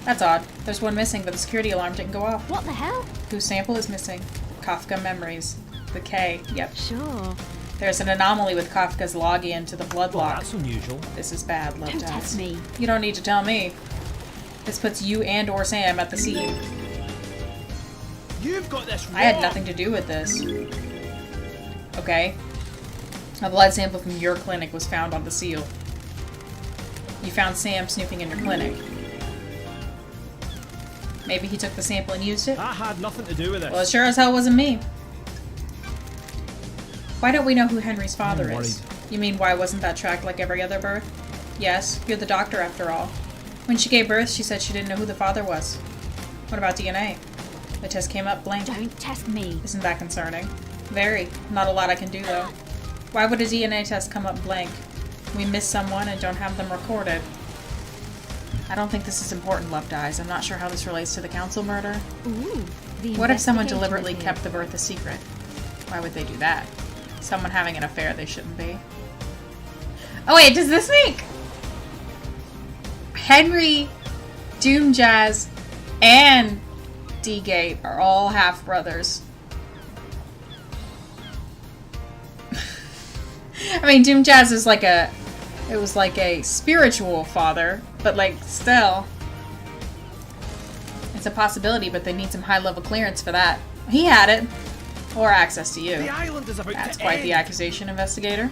That's odd. There's one missing, but the security alarm didn't go off. What the hell? Whose sample is missing? Kafka Memories. The K. Yep. Sure. There's an anomaly with Kafka's login to the blood Well, log. that's unusual. This is bad, Love Don't Dies. test me. You don't need to tell me. This puts you and or Sam at the scene. You've got this wrong. I had nothing to do with this. Okay. A blood sample from your clinic was found on the seal. You found Sam snooping in your clinic. Maybe he took the sample and used it? I had nothing to do with it. Well, it sure as hell wasn't me. Why don't we know who Henry's father I'm is? You mean why wasn't that tracked like every other birth? Yes, you're the doctor after all. When she gave birth, she said she didn't know who the father was. What about DNA? The test came up blank. Don't test me. Isn't that concerning? Very. Not a lot I can do, though. Why would a DNA test come up blank? We miss someone and don't have them recorded. I don't think this is important, Love Dies. I'm not sure how this relates to the council murder. Ooh. The What if someone investigator deliberately is here. kept the birth a secret? Why would they do that? Someone having an affair they shouldn't be. Oh wait, does this make Henry, Doom Jazz, and D-Gate are all half brothers? I mean, Doom Jazz is like a spiritual father, but like still. It's a possibility, but they need some high-level clearance for that. He had it. Or access to you. The island is about That's to quite end. the accusation, investigator.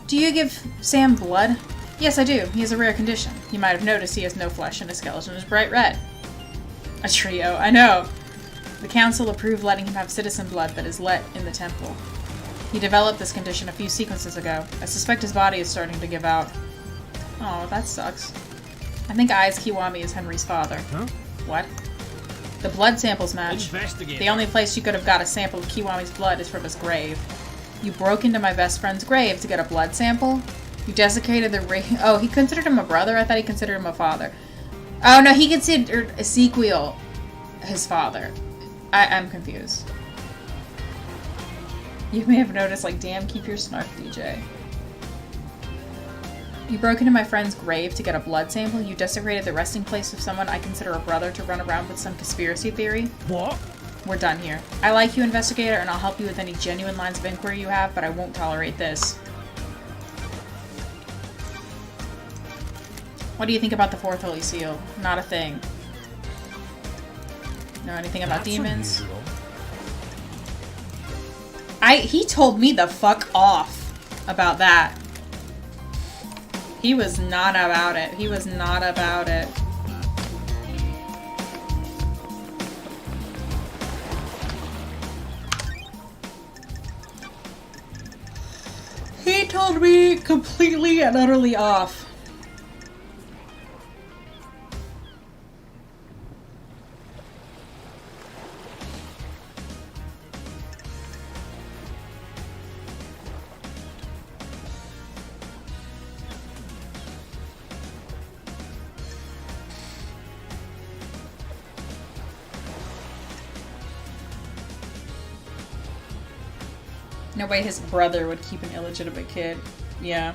Do you give Sam blood? Yes, I do. He has a rare condition. You might have noticed he has no flesh and his skeleton is bright red. A trio, I know. The council approved letting him have citizen blood that is let in the temple. He developed this condition a few sequences ago. I suspect his body is starting to give out. Oh, that sucks. I think Ai's Kiwami is Henry's father. Huh? What? The blood samples match. Investigate. The only place you could have got a sample of Kiwami's blood is from his grave. You broke into my best friend's grave to get a blood sample? You desecrated the ring. Oh, he considered him a brother? I thought he considered him a father. Oh, no, he considered Ezekiel his father. I'm confused. You may have noticed, like, damn, keep your snark, DJ. You broke into my friend's grave to get a blood sample? You desecrated the resting place of someone I consider a brother to run around with some conspiracy theory? What? We're done here. I like you, investigator, and I'll help you with any genuine lines of inquiry you have, but I won't tolerate this. What do you think about the fourth holy seal? Not a thing. Know anything about That's demons? unusual. He told me the fuck off about that. He was not about it. He was not about it. He told me completely and utterly off. No way his brother would keep an illegitimate kid. Yeah.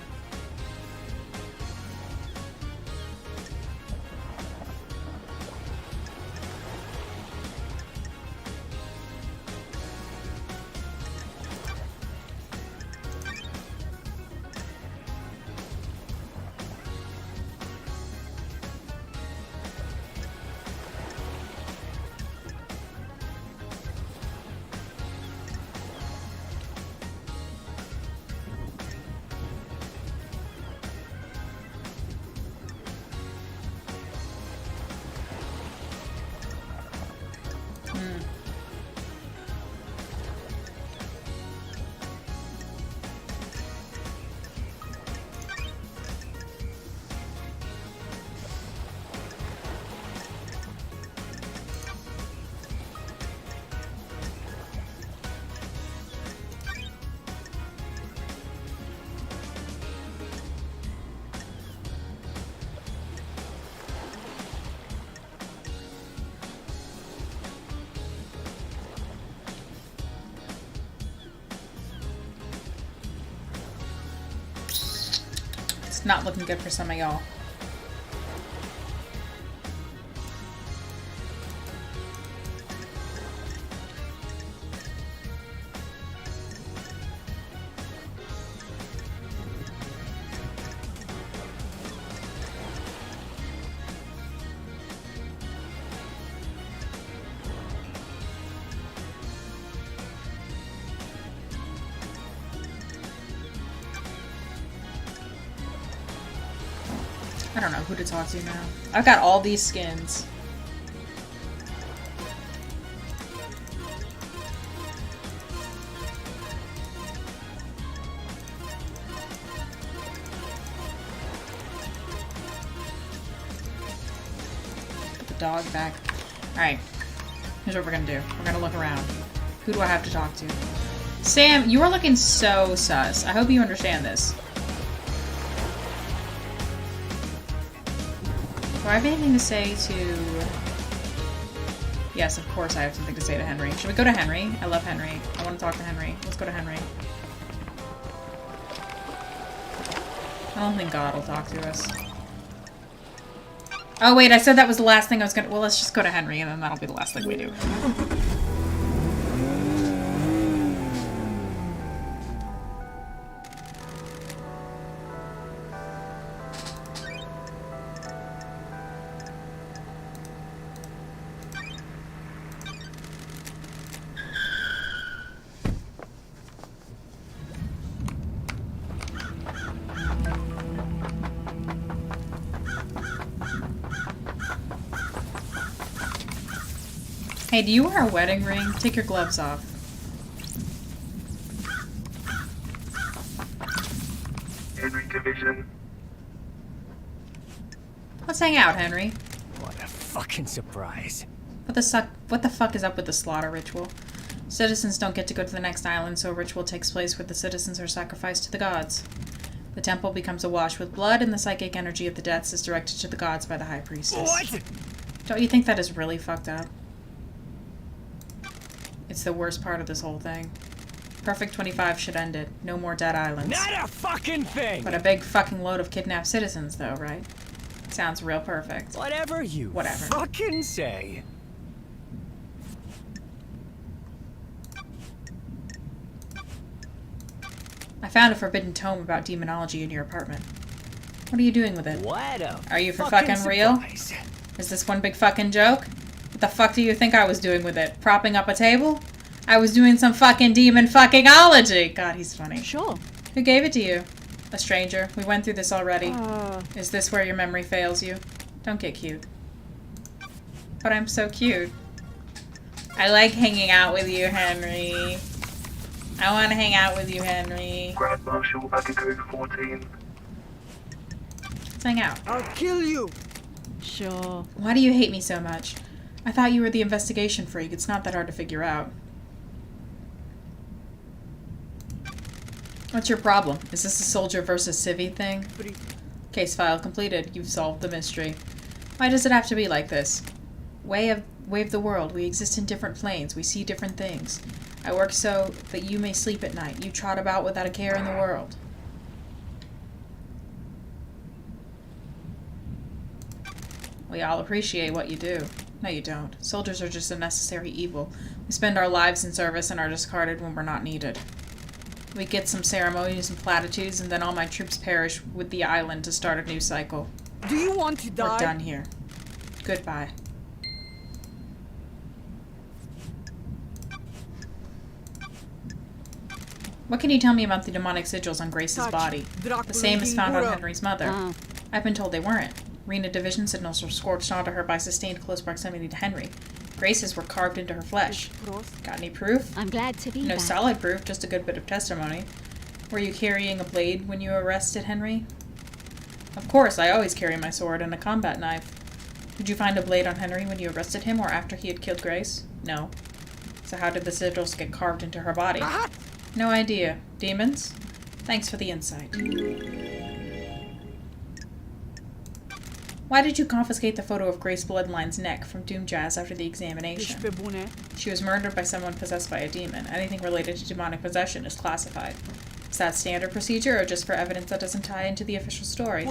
Not looking good for some of y'all. I don't know who to talk to now. I've got all these skins. Put the dog back. Alright. Here's what we're gonna do. We're gonna look around. Who do I have to talk to? Sam, you are looking so sus. I hope you understand this. Do I have anything to say to... Yes, of course I have something to say to Henry. Should we go to Henry? I love Henry. I want to talk to Henry. Let's go to Henry. I don't think God will talk to us. Oh wait, I said that was the last thing I was gonna... Well, let's just go to Henry and then that'll be the last thing we do. Hey, do you wear a wedding ring? Take your gloves off. Henry Division. Let's hang out, Henry. What a fucking surprise. What the fuck is up with the slaughter ritual? Citizens don't get to go to the next island, so a ritual takes place where the citizens are sacrificed to the gods. The temple becomes awash with blood, and the psychic energy of the deaths is directed to the gods by the high priestess. What? Don't you think that is really fucked up? It's the worst part of this whole thing. Perfect 25 should end it. No more dead islands. Not a fucking thing! But a big fucking load of kidnapped citizens, though, right? Sounds real perfect. Whatever you fucking say. I found a forbidden tome about demonology in your apartment. What are you doing with it? What a Are you for fucking real? Is this one big fucking joke? What the fuck do you think I was doing with it? Propping up a table? I was doing some fucking demon fuckingology! God, he's funny. Sure. Who gave it to you? A stranger. We went through this already. Is this where your memory fails you? Don't get cute. But I'm so cute. I like hanging out with you, Henry. I want to hang out with you, Henry. Grand Marshal Agago 14. Let's hang out. I'll kill you! Sure. Why do you hate me so much? I thought you were the investigation freak. It's not that hard to figure out. What's your problem? Is this a soldier versus civvy thing? Case file completed. You've solved the mystery. Why does it have to be like this? Way of the world. We exist in different planes. We see different things. I work so that you may sleep at night. You trot about without a care in the world. We all appreciate what you do. No, you don't. Soldiers are just a necessary evil. We spend our lives in service and are discarded when we're not needed. We get some ceremonies and platitudes, and then all my troops perish with the island to start a new cycle. Do you want to die? We're done here. Goodbye. What can you tell me about the demonic sigils on Grace's body? The same as found on Henry's mother. I've been told they weren't. Rena division signals were scorched onto her by sustained close proximity to Henry. Grace's were carved into her flesh. Got any proof? I'm glad to be No back. solid proof, just a good bit of testimony. Were you carrying a blade when you arrested Henry? Of course, I always carry my sword and a combat knife. Did you find a blade on Henry when you arrested him or after he had killed Grace? No. So how did the sigils get carved into her body? No idea. Demons? Thanks for the insight. Why did you confiscate the photo of Grace Bloodline's neck from Doom Jazz after the examination? She was murdered by someone possessed by a demon. Anything related to demonic possession is classified. Is that standard procedure or just for evidence that doesn't tie into the official story?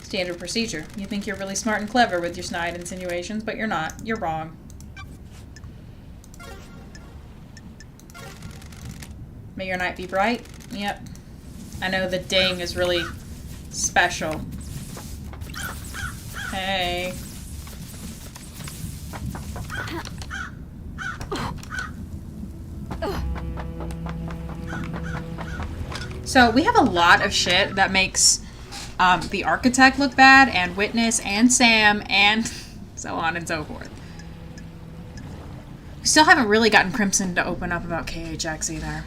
Standard procedure. You think you're really smart and clever with your snide insinuations, but you're not. You're wrong. May your night be bright? Yep. I know the ding is really special. Hey. So we have a lot of shit that makes the architect look bad, and Witness, and Sam, and so on and so forth. We still haven't really gotten Crimson to open up about KHX either.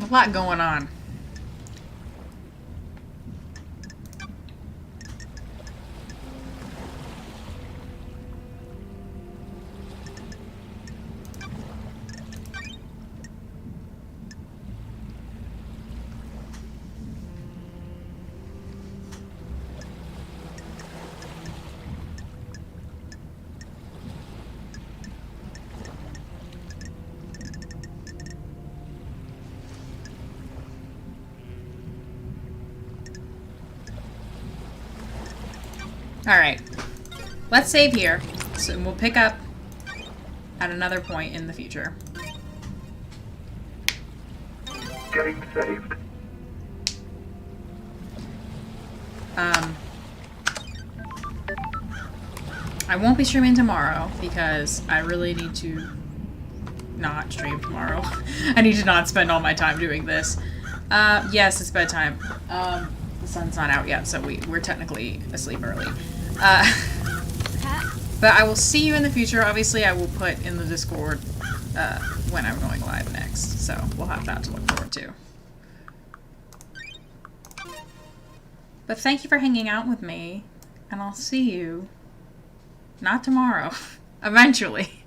A lot going on. Alright, let's save here, so we'll pick up at another point in the future. Getting saved. I won't be streaming tomorrow because I really need to not stream tomorrow. I need to not spend all my time doing this. Yes, it's bedtime. The sun's not out yet, so we're technically asleep early. But I will see you in the future. Obviously, I will put in the Discord when I'm going live next, so we'll have that to look forward to. But thank you for hanging out with me, and I'll see you, not tomorrow, eventually.